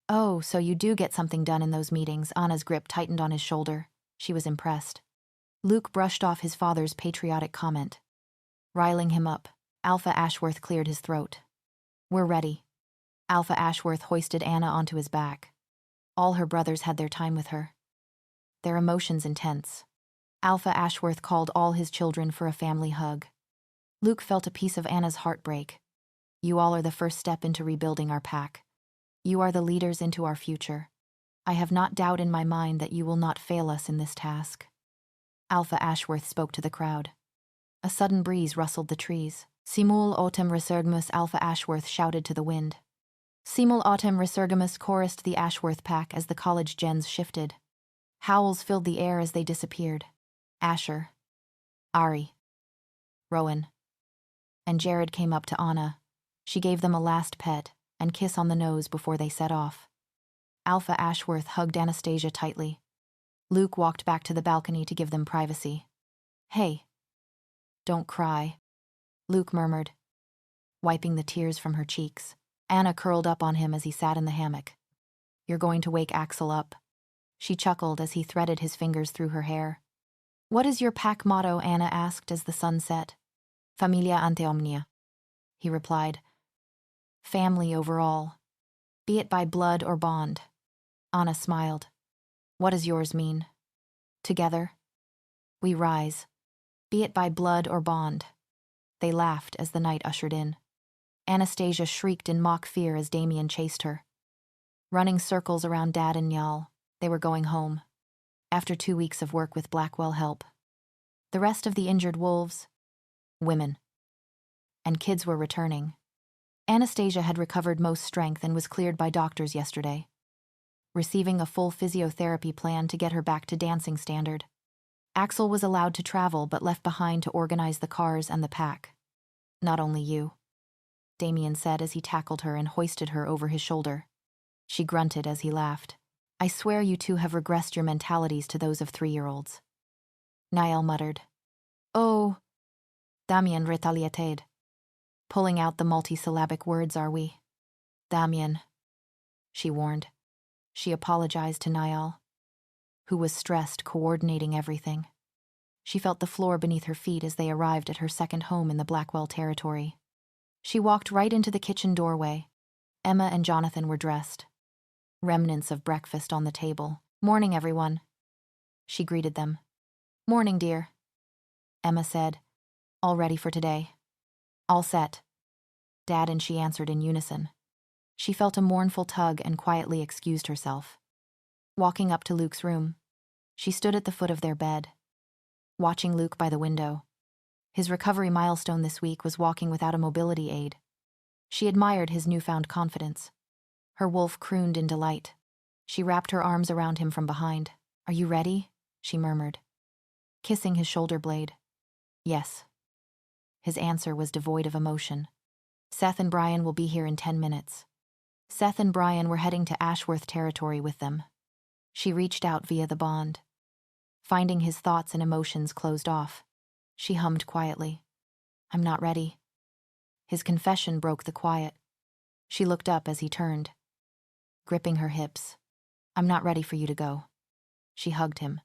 [SPEAKER 1] Oh, so you do get something done in those meetings. Anna's grip tightened on his shoulder. She was impressed. Luke brushed off his father's patriotic comment. Riling him up, Alpha Ashworth cleared his throat. We're ready. Alpha Ashworth hoisted Anna onto his back. All her brothers had their time with her, their emotions intense. Alpha Ashworth called all his children for a family hug. Luke felt a piece of Anna's heart break. You all are the first step into rebuilding our pack. You are the leaders into our future. I have not doubt in my mind that you will not fail us in this task. Alpha Ashworth spoke to the crowd. A sudden breeze rustled the trees. Simul autem resurgimus, Alpha Ashworth shouted to the wind. Simul autem resurgimus chorused the Ashworth pack as the college gens shifted. Howls filled the air as they disappeared. Asher, Ari, Rowan, and Jared came up to Anna. She gave them a last pet and kiss on the nose before they set off. Alpha Ashworth hugged Anastasia tightly. Luke walked back to the balcony to give them privacy. Hey, don't cry, Luke murmured, wiping the tears from her cheeks. Anna curled up on him as he sat in the hammock. You're going to wake Axel up. She chuckled as he threaded his fingers through her hair. What is your pack motto? Anna asked as the sun set. Familia ante omnia, he replied. Family overall, be it by blood or bond. Anna smiled. What does yours mean? Together, we rise, be it by blood or bond. They laughed as the night ushered in. Anastasia shrieked in mock fear as Damien chased her. Running circles around Dad and Njal, they were going home, after 2 weeks of work with Blackwell help. The rest of the injured wolves, women. and kids were returning. Anastasia had recovered most strength and was cleared by doctors yesterday, receiving a full physiotherapy plan to get her back to dancing standard. Axel was allowed to travel but left behind to organize the cars and the pack. Not only you, Damien said as he tackled her and hoisted her over his shoulder. She grunted as he laughed. I swear you two have regressed your mentalities to those of 3-year-olds. Niall muttered. Oh, Damien retaliated. Pulling out the multisyllabic words, are we? Damien, she warned. She apologized to Niall, who was stressed, coordinating everything. She felt the floor beneath her feet as they arrived at her second home in the Blackwell territory. She walked right into the kitchen doorway. Emma and Jonathan were dressed. Remnants of breakfast on the table. Morning, everyone. She greeted them. Morning, dear. Emma said. All ready for today. All set. Dad and she answered in unison. She felt a mournful tug and quietly excused herself. Walking up to Luke's room, she stood at the foot of their bed, watching Luke by the window. His recovery milestone this week was walking without a mobility aid. She admired his newfound confidence. Her wolf crooned in delight. She wrapped her arms around him from behind. Are you ready? She murmured, kissing his shoulder blade. Yes. His answer was devoid of emotion. Seth and Brian will be here in 10 minutes. Seth and Brian were heading to Ashworth territory with them. She reached out via the bond. Finding his thoughts and emotions closed off, she hummed quietly. I'm not ready. His confession broke the quiet. She looked up as he turned, gripping her hips. I'm not ready for you to go. She hugged him,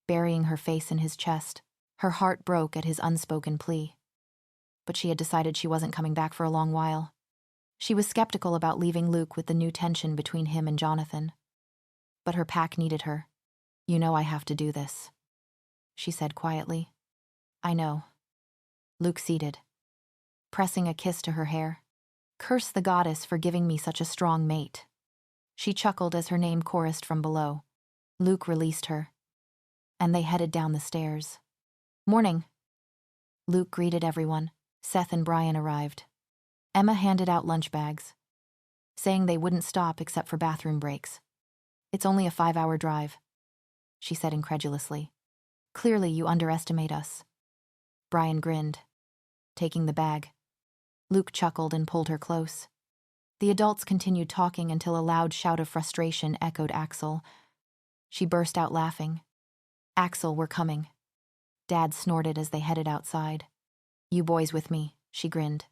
[SPEAKER 1] burying her face in his chest. Her heart broke at his unspoken plea. But she had decided she wasn't coming back for a long while. She was skeptical about leaving Luke with the new tension between him and Jonathan. But her pack needed her. You know I have to do this, she said quietly. I know. Luke ceded, pressing a kiss to her hair. Curse the goddess for giving me such a strong mate. She chuckled as her name chorused from below. Luke released her, and they headed down the stairs. Morning. Luke greeted everyone. Seth and Brian arrived. Emma handed out lunch bags, saying they wouldn't stop except for bathroom breaks. It's only a 5-hour drive, she said incredulously. Clearly you underestimate us. Brian grinned, taking the bag. Luke chuckled and pulled her close. The adults continued talking until a loud shout of frustration echoed Axel. She burst out laughing. Axel, we're coming. Dad snorted as they headed outside. You boys with me, she grinned,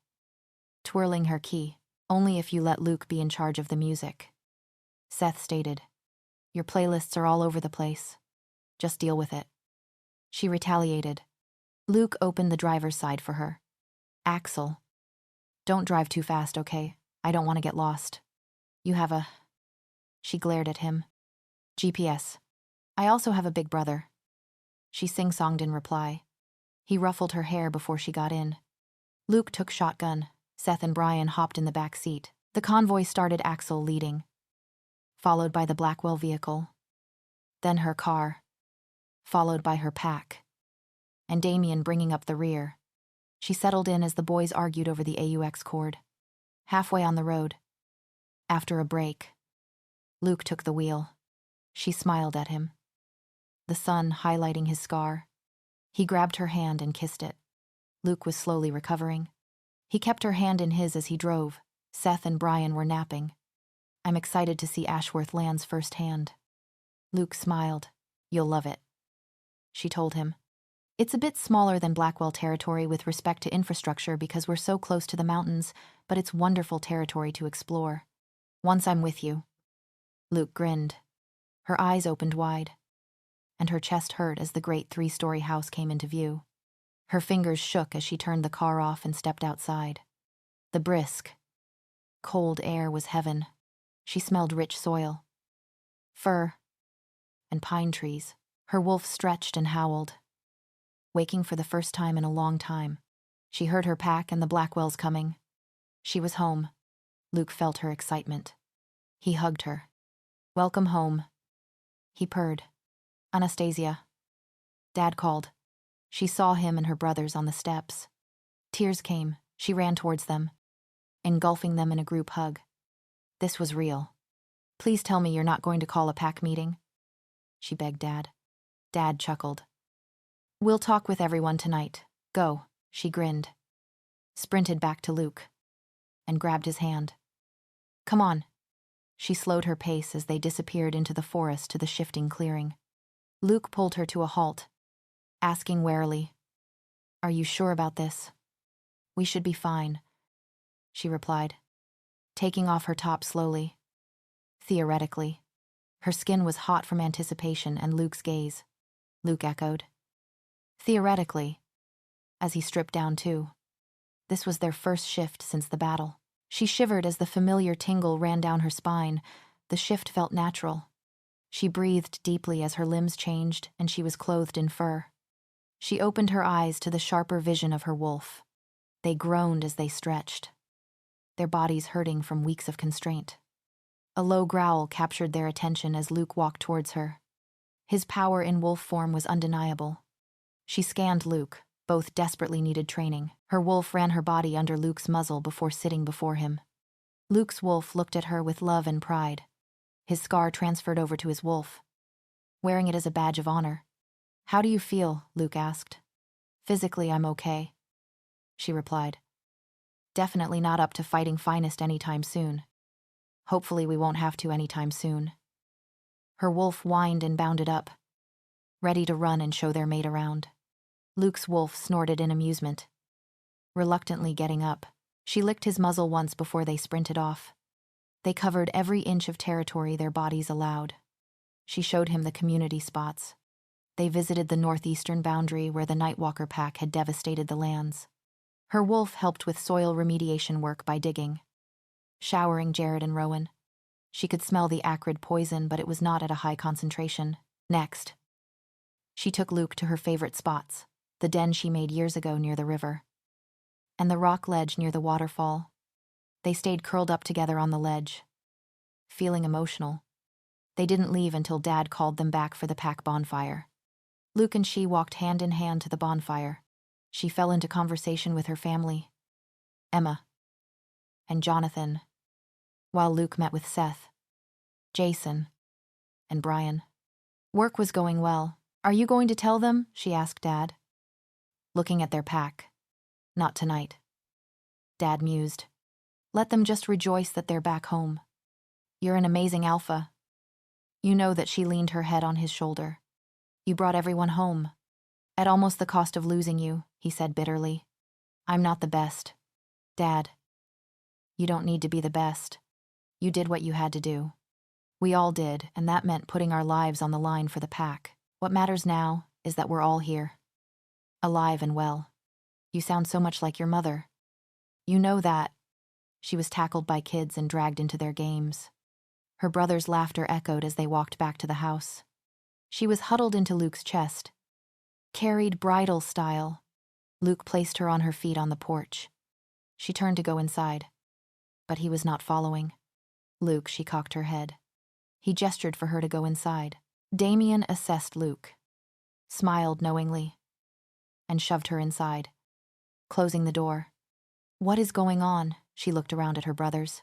[SPEAKER 1] twirling her key. Only if you let Luke be in charge of the music. Seth stated. Your playlists are all over the place. Just deal with it. She retaliated. Luke opened the driver's side for her. Axel. Don't drive too fast, okay? I don't want to get lost. You have a... She glared at him. GPS. I also have a big brother. She sing-songed in reply. He ruffled her hair before she got in. Luke took shotgun. Seth and Brian hopped in the back seat. The convoy started, Axel leading, followed by the Blackwell vehicle. Then her car, followed by her pack, and Damien bringing up the rear. She settled in as the boys argued over the AUX cord. Halfway on the road, after a break, Luke took the wheel. She smiled at him, the sun highlighting his scar. He grabbed her hand and kissed it. Luke was slowly recovering. He kept her hand in his as he drove. Seth and Brian were napping. I'm excited to see Ashworth lands firsthand. Luke smiled. You'll love it, she told him. It's a bit smaller than Blackwell territory with respect to infrastructure because we're so close to the mountains, but it's wonderful territory to explore. Once I'm with you. Luke grinned. Her eyes opened wide, and her chest hurt as the great 3-story house came into view. Her fingers shook as she turned the car off and stepped outside. The brisk, cold air was heaven. She smelled rich soil, fir, and pine trees. Her wolf stretched and howled. Waking for the first time in a long time, she heard her pack and the Blackwells coming. She was home. Luke felt her excitement. He hugged her. Welcome home. He purred. Anastasia. Dad called. She saw him and her brothers on the steps. Tears came, She ran towards them, engulfing them in a group hug. This was real. Please tell me you're not going to call a pack meeting, she begged Dad. Dad chuckled. We'll talk with everyone tonight. Go, she grinned, sprinted back to Luke, and grabbed his hand. Come on. She slowed her pace as they disappeared into the forest to the shifting clearing. Luke pulled her to a halt, asking warily, Are you sure about this? We should be fine, she replied, taking off her top slowly. Theoretically. Her skin was hot from anticipation and Luke's gaze. Luke echoed. Theoretically, as he stripped down too. This was their first shift since the battle. She shivered as the familiar tingle ran down her spine. The shift felt natural. She breathed deeply as her limbs changed and she was clothed in fur. She opened her eyes to the sharper vision of her wolf. They groaned as they stretched, their bodies hurting from weeks of constraint. A low growl captured their attention as Luke walked towards her. His power in wolf form was undeniable. She scanned Luke. Both desperately needed training. Her wolf ran her body under Luke's muzzle before sitting before him. Luke's wolf looked at her with love and pride. His scar transferred over to his wolf, wearing it as a badge of honor. How do you feel? Luke asked. Physically, I'm okay, she replied. Definitely not up to fighting finest anytime soon. Hopefully we won't have to anytime soon. Her wolf whined and bounded up, ready to run and show their mate around. Luke's wolf snorted in amusement. Reluctantly getting up, she licked his muzzle once before they sprinted off. They covered every inch of territory their bodies allowed. She showed him the community spots. They visited the northeastern boundary where the Nightwalker pack had devastated the lands. Her wolf helped with soil remediation work by digging, showering Jared and Rowan. She could smell the acrid poison, but it was not at a high concentration. Next, she took Luke to her favorite spots. The den she made years ago near the river, and the rock ledge near the waterfall. They stayed curled up together on the ledge, feeling emotional. They didn't leave until Dad called them back for the pack bonfire. Luke and she walked hand in hand to the bonfire. She fell into conversation with her family, Emma, and Jonathan, while Luke met with Seth, Jason, and Brian. Work was going well. Are you going to tell them? She asked Dad, looking at their pack. Not tonight. Dad mused. Let them just rejoice that they're back home. You're an amazing alpha. You know that she leaned her head on his shoulder. You brought everyone home. At almost the cost of losing you, he said bitterly. I'm not the best. Dad, you don't need to be the best. You did what you had to do. We all did, and that meant putting our lives on the line for the pack. What matters now is that we're all here. Alive and well. You sound so much like your mother. You know that. She was tackled by kids and dragged into their games. Her brother's laughter echoed as they walked back to the house. She was huddled into Luke's chest, carried bridal style. Luke placed her on her feet on the porch. She turned to go inside, but he was not following. Luke, she cocked her head. He gestured for her to go inside. Damien assessed Luke, smiled knowingly, and shoved her inside, closing the door. What is going on? She looked around at her brothers,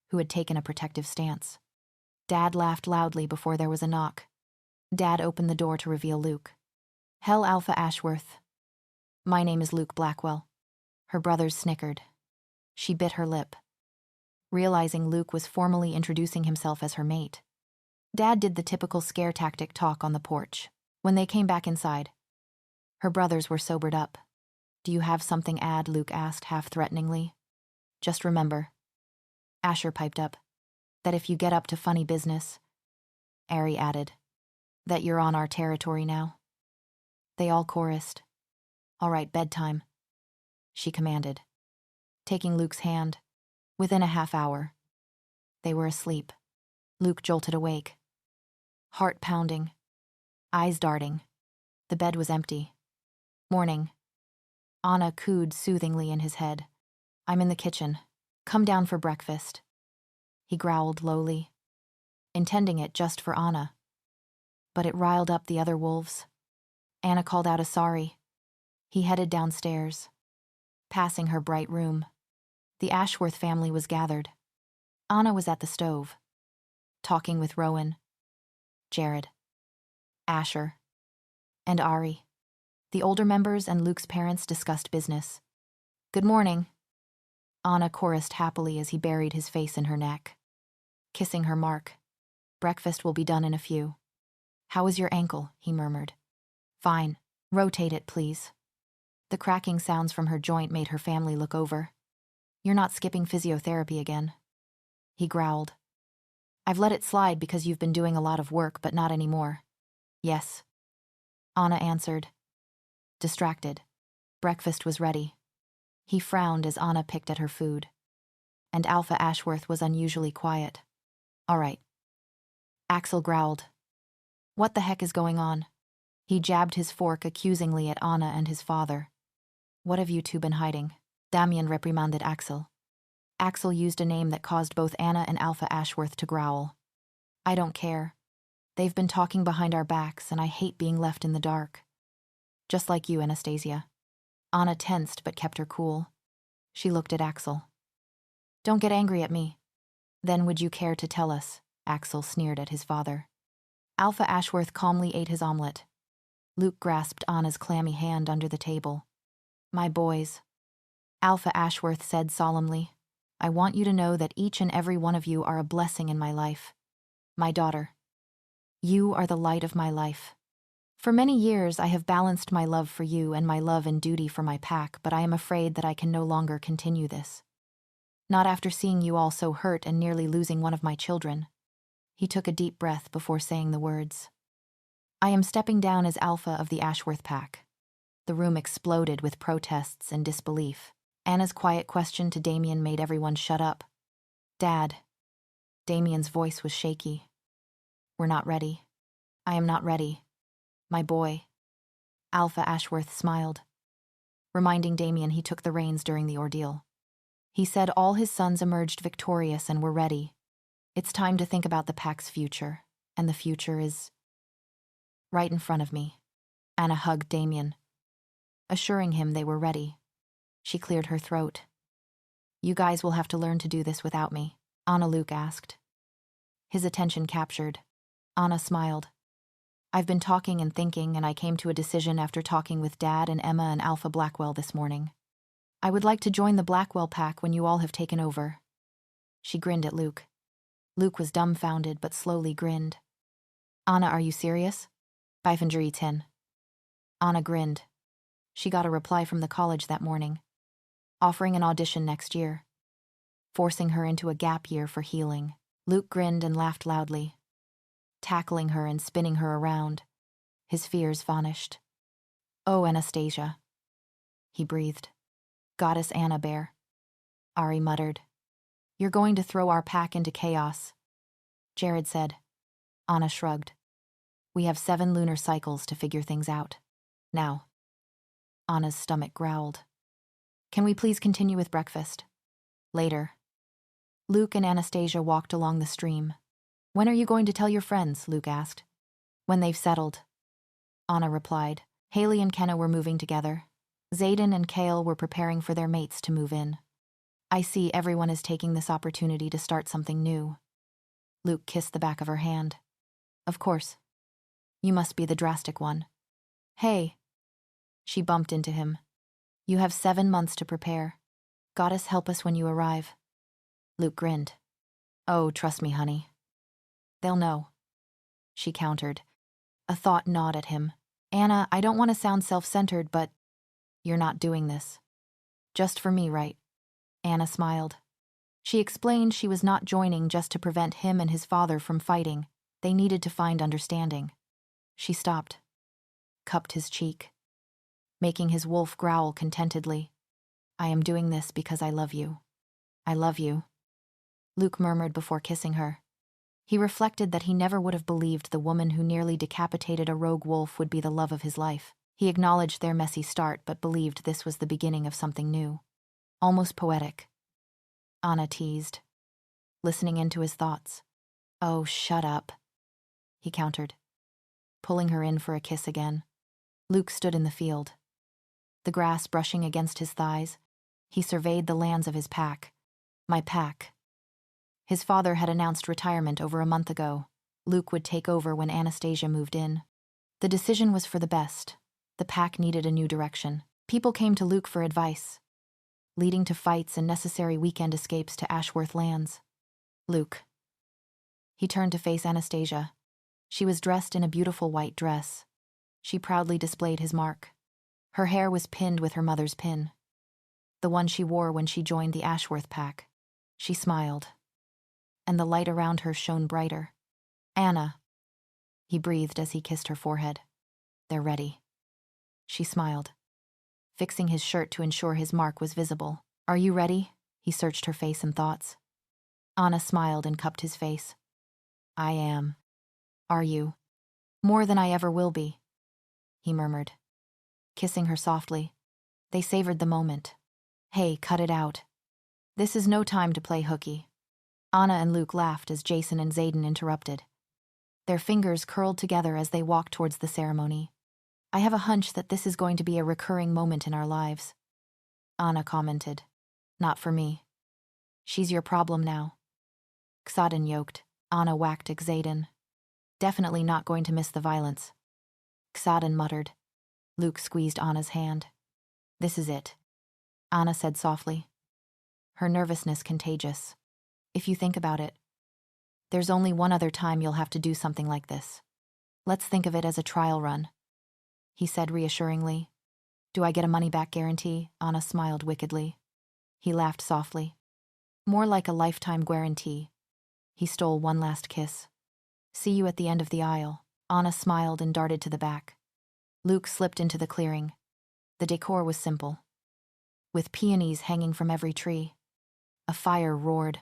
[SPEAKER 1] who had taken a protective stance. Dad laughed loudly before there was a knock. Dad opened the door to reveal Luke. Hell, Alpha Ashworth. My name is Luke Blackwell. Her brothers snickered. She bit her lip, realizing Luke was formally introducing himself as her mate. Dad did the typical scare tactic talk on the porch. When they came back inside, her brothers were sobered up. Do you have something, Ad? Luke asked half-threateningly. Just remember, Asher piped up, that if you get up to funny business, Ari added, that you're on our territory now. They all chorused. All right, bedtime, she commanded, taking Luke's hand. Within a half hour, they were asleep. Luke jolted awake, heart pounding, eyes darting. The bed was empty. Morning. Anna cooed soothingly in his head. I'm in the kitchen. Come down for breakfast. He growled lowly, intending it just for Anna. But it riled up the other wolves. Anna called out a sorry. He headed downstairs, Passing her bright room, the Ashworth family was gathered. Anna was at the stove, talking with Rowan, Jared, Asher, and Ari. The older members and Luke's parents discussed business. "Good morning," Anna chorused happily as he buried his face in her neck. Kissing her mark. "Breakfast will be done in a few." "How is your ankle?" he murmured. "Fine. Rotate it, please." The cracking sounds from her joint made her family look over. "You're not skipping physiotherapy again?" He growled. "I've let it slide because you've been doing a lot of work, but not anymore." "Yes," Anna answered, distracted. Breakfast was ready. He frowned as Anna picked at her food. And Alpha Ashworth was unusually quiet. "All right." Axel growled. "What the heck is going on?" He jabbed his fork accusingly at Anna and his father. "What have you two been hiding?" Damien reprimanded Axel. Axel used a name that caused both Anna and Alpha Ashworth to growl. "I don't care. They've been talking behind our backs, and I hate being left in the dark." "Just like you, Anastasia." Anna tensed but kept her cool. She looked at Axel. "Don't get angry at me." "Then would you care to tell us?" Axel sneered at his father. Alpha Ashworth calmly ate his omelet. Luke grasped Anna's clammy hand under the table. "My boys," Alpha Ashworth said solemnly, "I want you to know that each and every one of you are a blessing in my life. My daughter, you are the light of my life. For many years I have balanced my love for you and my love and duty for my pack, but I am afraid that I can no longer continue this. Not after seeing you all so hurt and nearly losing one of my children." He took a deep breath before saying the words. "I am stepping down as Alpha of the Ashworth pack." The room exploded with protests and disbelief. Anna's quiet question to Damien made everyone shut up. "Dad." Damien's voice was shaky. "We're not ready. I am not ready. My boy." Alpha Ashworth smiled, reminding Damien he took the reins during the ordeal. He said all his sons emerged victorious and were ready. It's time to think about the pack's future, and the future is right in front of me. Anna hugged Damien, assuring him they were ready. She cleared her throat. "You guys will have to learn to do this without me," Anna Luke asked. His attention captured. Anna smiled. "I've been talking and thinking, and I came to a decision after talking with Dad and Emma and Alpha Blackwell this morning. I would like to join the Blackwell pack when you all have taken over." She grinned at Luke. Luke was dumbfounded but slowly grinned. "Anna, are you serious?" "Bifangery 10. Anna grinned. She got a reply from the college that morning, offering an audition next year, forcing her into a gap year for healing. Luke grinned and laughed loudly, tackling her and spinning her around. His fears vanished. "Oh, Anastasia," he breathed. "Goddess Anna Bear," Ari muttered. "You're going to throw our pack into chaos," Jared said. Anna shrugged. "We have 7 lunar cycles to figure things out. Now." Anna's stomach growled. "Can we please continue with breakfast?" "Later." Luke and Anastasia walked along the stream. "When are you going to tell your friends?" Luke asked. "When they've settled," Anna replied. Haley and Kenna were moving together. Zayden and Kale were preparing for their mates to move in. "I see everyone is taking this opportunity to start something new." Luke kissed the back of her hand. "Of course. You must be the drastic one." "Hey." She bumped into him. "You have 7 months to prepare. Goddess help us when you arrive." Luke grinned. "Oh, trust me, honey. They'll know." She countered. A thought gnawed at him. "Anna, I don't want to sound self-centered, but you're not doing this just for me, right?" Anna smiled. She explained she was not joining just to prevent him and his father from fighting. They needed to find understanding. She stopped, cupped his cheek, making his wolf growl contentedly. "I am doing this because I love you. I love you," Luke murmured before kissing her. He reflected that he never would have believed the woman who nearly decapitated a rogue wolf would be the love of his life. He acknowledged their messy start but believed this was the beginning of something new. Almost poetic. Anna teased, listening into his thoughts. "Oh, shut up," he countered, pulling her in for a kiss again. Luke stood in the field, the grass brushing against his thighs. He surveyed the lands of his pack. My pack. His father had announced retirement over a month ago. Luke would take over when Anastasia moved in. The decision was for the best. The pack needed a new direction. People came to Luke for advice, leading to fights and necessary weekend escapes to Ashworth lands. Luke. He turned to face Anastasia. She was dressed in a beautiful white dress. She proudly displayed his mark. Her hair was pinned with her mother's pin, the one she wore when she joined the Ashworth pack. She smiled, and the light around her shone brighter. Anna, he breathed as he kissed her forehead. They're ready. She smiled, fixing his shirt to ensure his mark was visible. Are you ready? He searched her face and thoughts. Anna smiled and cupped his face. I am. Are you? More than I ever will be, he murmured, kissing her softly. They savored the moment. Hey, cut it out. This is no time to play hooky. Anna and Luke laughed as Jason and Zayden interrupted. Their fingers curled together as they walked towards the ceremony. I have a hunch that this is going to be a recurring moment in our lives, Anna commented. Not for me. She's your problem now. Xaden yoked. Anna whacked Xaden. Definitely not going to miss the violence. Xaden muttered. Luke squeezed Anna's hand. This is it, Anna said softly, her nervousness contagious. If you think about it, there's only one other time you'll have to do something like this. Let's think of it as a trial run, he said reassuringly. Do I get a money-back guarantee? Anna smiled wickedly. He laughed softly. More like a lifetime guarantee. He stole one last kiss. See you at the end of the aisle. Anna smiled and darted to the back. Luke slipped into the clearing. The decor was simple, with peonies hanging from every tree. A fire roared.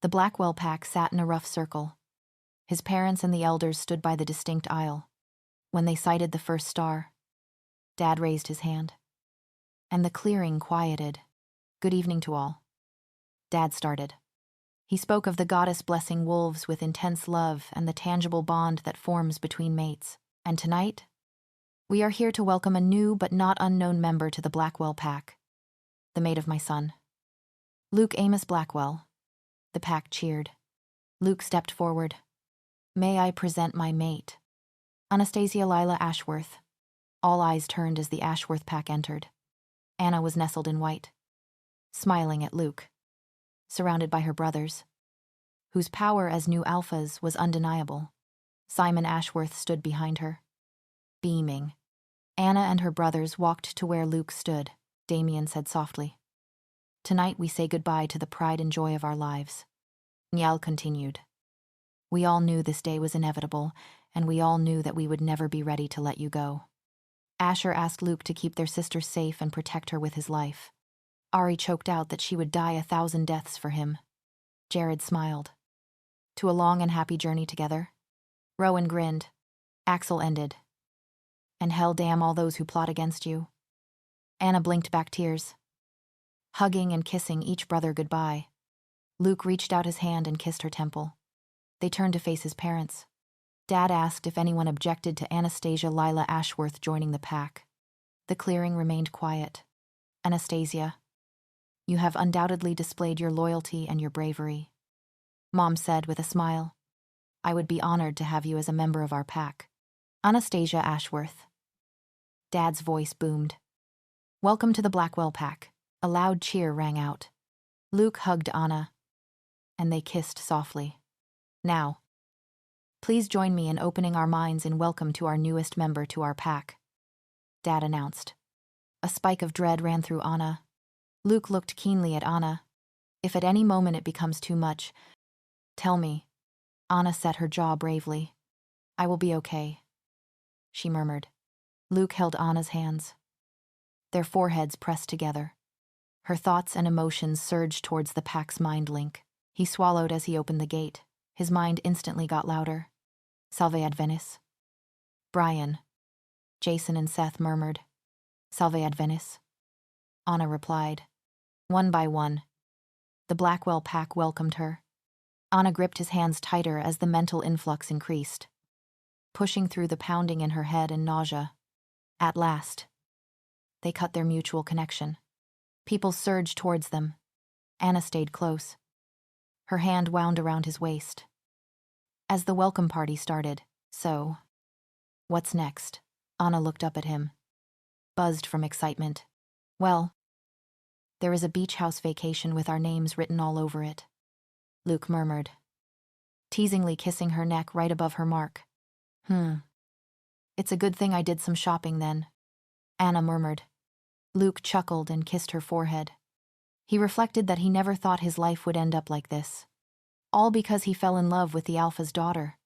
[SPEAKER 1] The Blackwell pack sat in a rough circle. His parents and the elders stood by the distinct aisle. When they sighted the first star, Dad raised his hand, and the clearing quieted. Good evening to all. Dad started. He spoke of the goddess blessing wolves with intense love and the tangible bond that forms between mates. And tonight, we are here to welcome a new but not unknown member to the Blackwell pack, the mate of my son, Luke Amos Blackwell. The pack cheered. Luke stepped forward. May I present my mate, Anastasia Lila Ashworth. All eyes turned as the Ashworth pack entered. Anna was nestled in white, smiling at Luke, surrounded by her brothers, whose power as new alphas was undeniable. Simon Ashworth stood behind her, beaming. Anna and her brothers walked to where Luke stood. Damien said softly, Tonight we say goodbye to the pride and joy of our lives. Niall continued. We all knew this day was inevitable, and we all knew that we would never be ready to let you go. Asher asked Luke to keep their sister safe and protect her with his life. Ari choked out that she would die 1,000 deaths for him. Jared smiled. To a long and happy journey together. Rowan grinned. Axel ended. And hell damn all those who plot against you. Anna blinked back tears, hugging and kissing each brother goodbye. Luke reached out his hand and kissed her temple. They turned to face his parents. Dad asked if anyone objected to Anastasia Lila Ashworth joining the pack. The clearing remained quiet. Anastasia, you have undoubtedly displayed your loyalty and your bravery, Mom said with a smile. I would be honored to have you as a member of our pack. Anastasia Ashworth. Dad's voice boomed. Welcome to the Blackwell pack. A loud cheer rang out. Luke hugged Anna, and they kissed softly. Now, please join me in opening our minds in welcome to our newest member to our pack, Dad announced. A spike of dread ran through Anna. Luke looked keenly at Anna. If at any moment it becomes too much, tell me. Anna set her jaw bravely. I will be okay, she murmured. Luke held Anna's hands. Their foreheads pressed together. Her thoughts and emotions surged towards the pack's mind link. He swallowed as he opened the gate. His mind instantly got louder. Salve ad Venice. Brian. Jason and Seth murmured. Salve ad Venice. Anna replied. One by one, the Blackwell pack welcomed her. Anna gripped his hands tighter as the mental influx increased, pushing through the pounding in her head and nausea. At last, they cut their mutual connection. People surged towards them. Anna stayed close. Her hand wound around his waist. As the welcome party started, so, what's next? Anna looked up at him, buzzed from excitement. Well, there is a beach house vacation with our names written all over it, Luke murmured, teasingly kissing her neck right above her mark. It's a good thing I did some shopping then, Anna murmured. Luke chuckled and kissed her forehead. He reflected that he never thought his life would end up like this. All because he fell in love with the Alpha's daughter.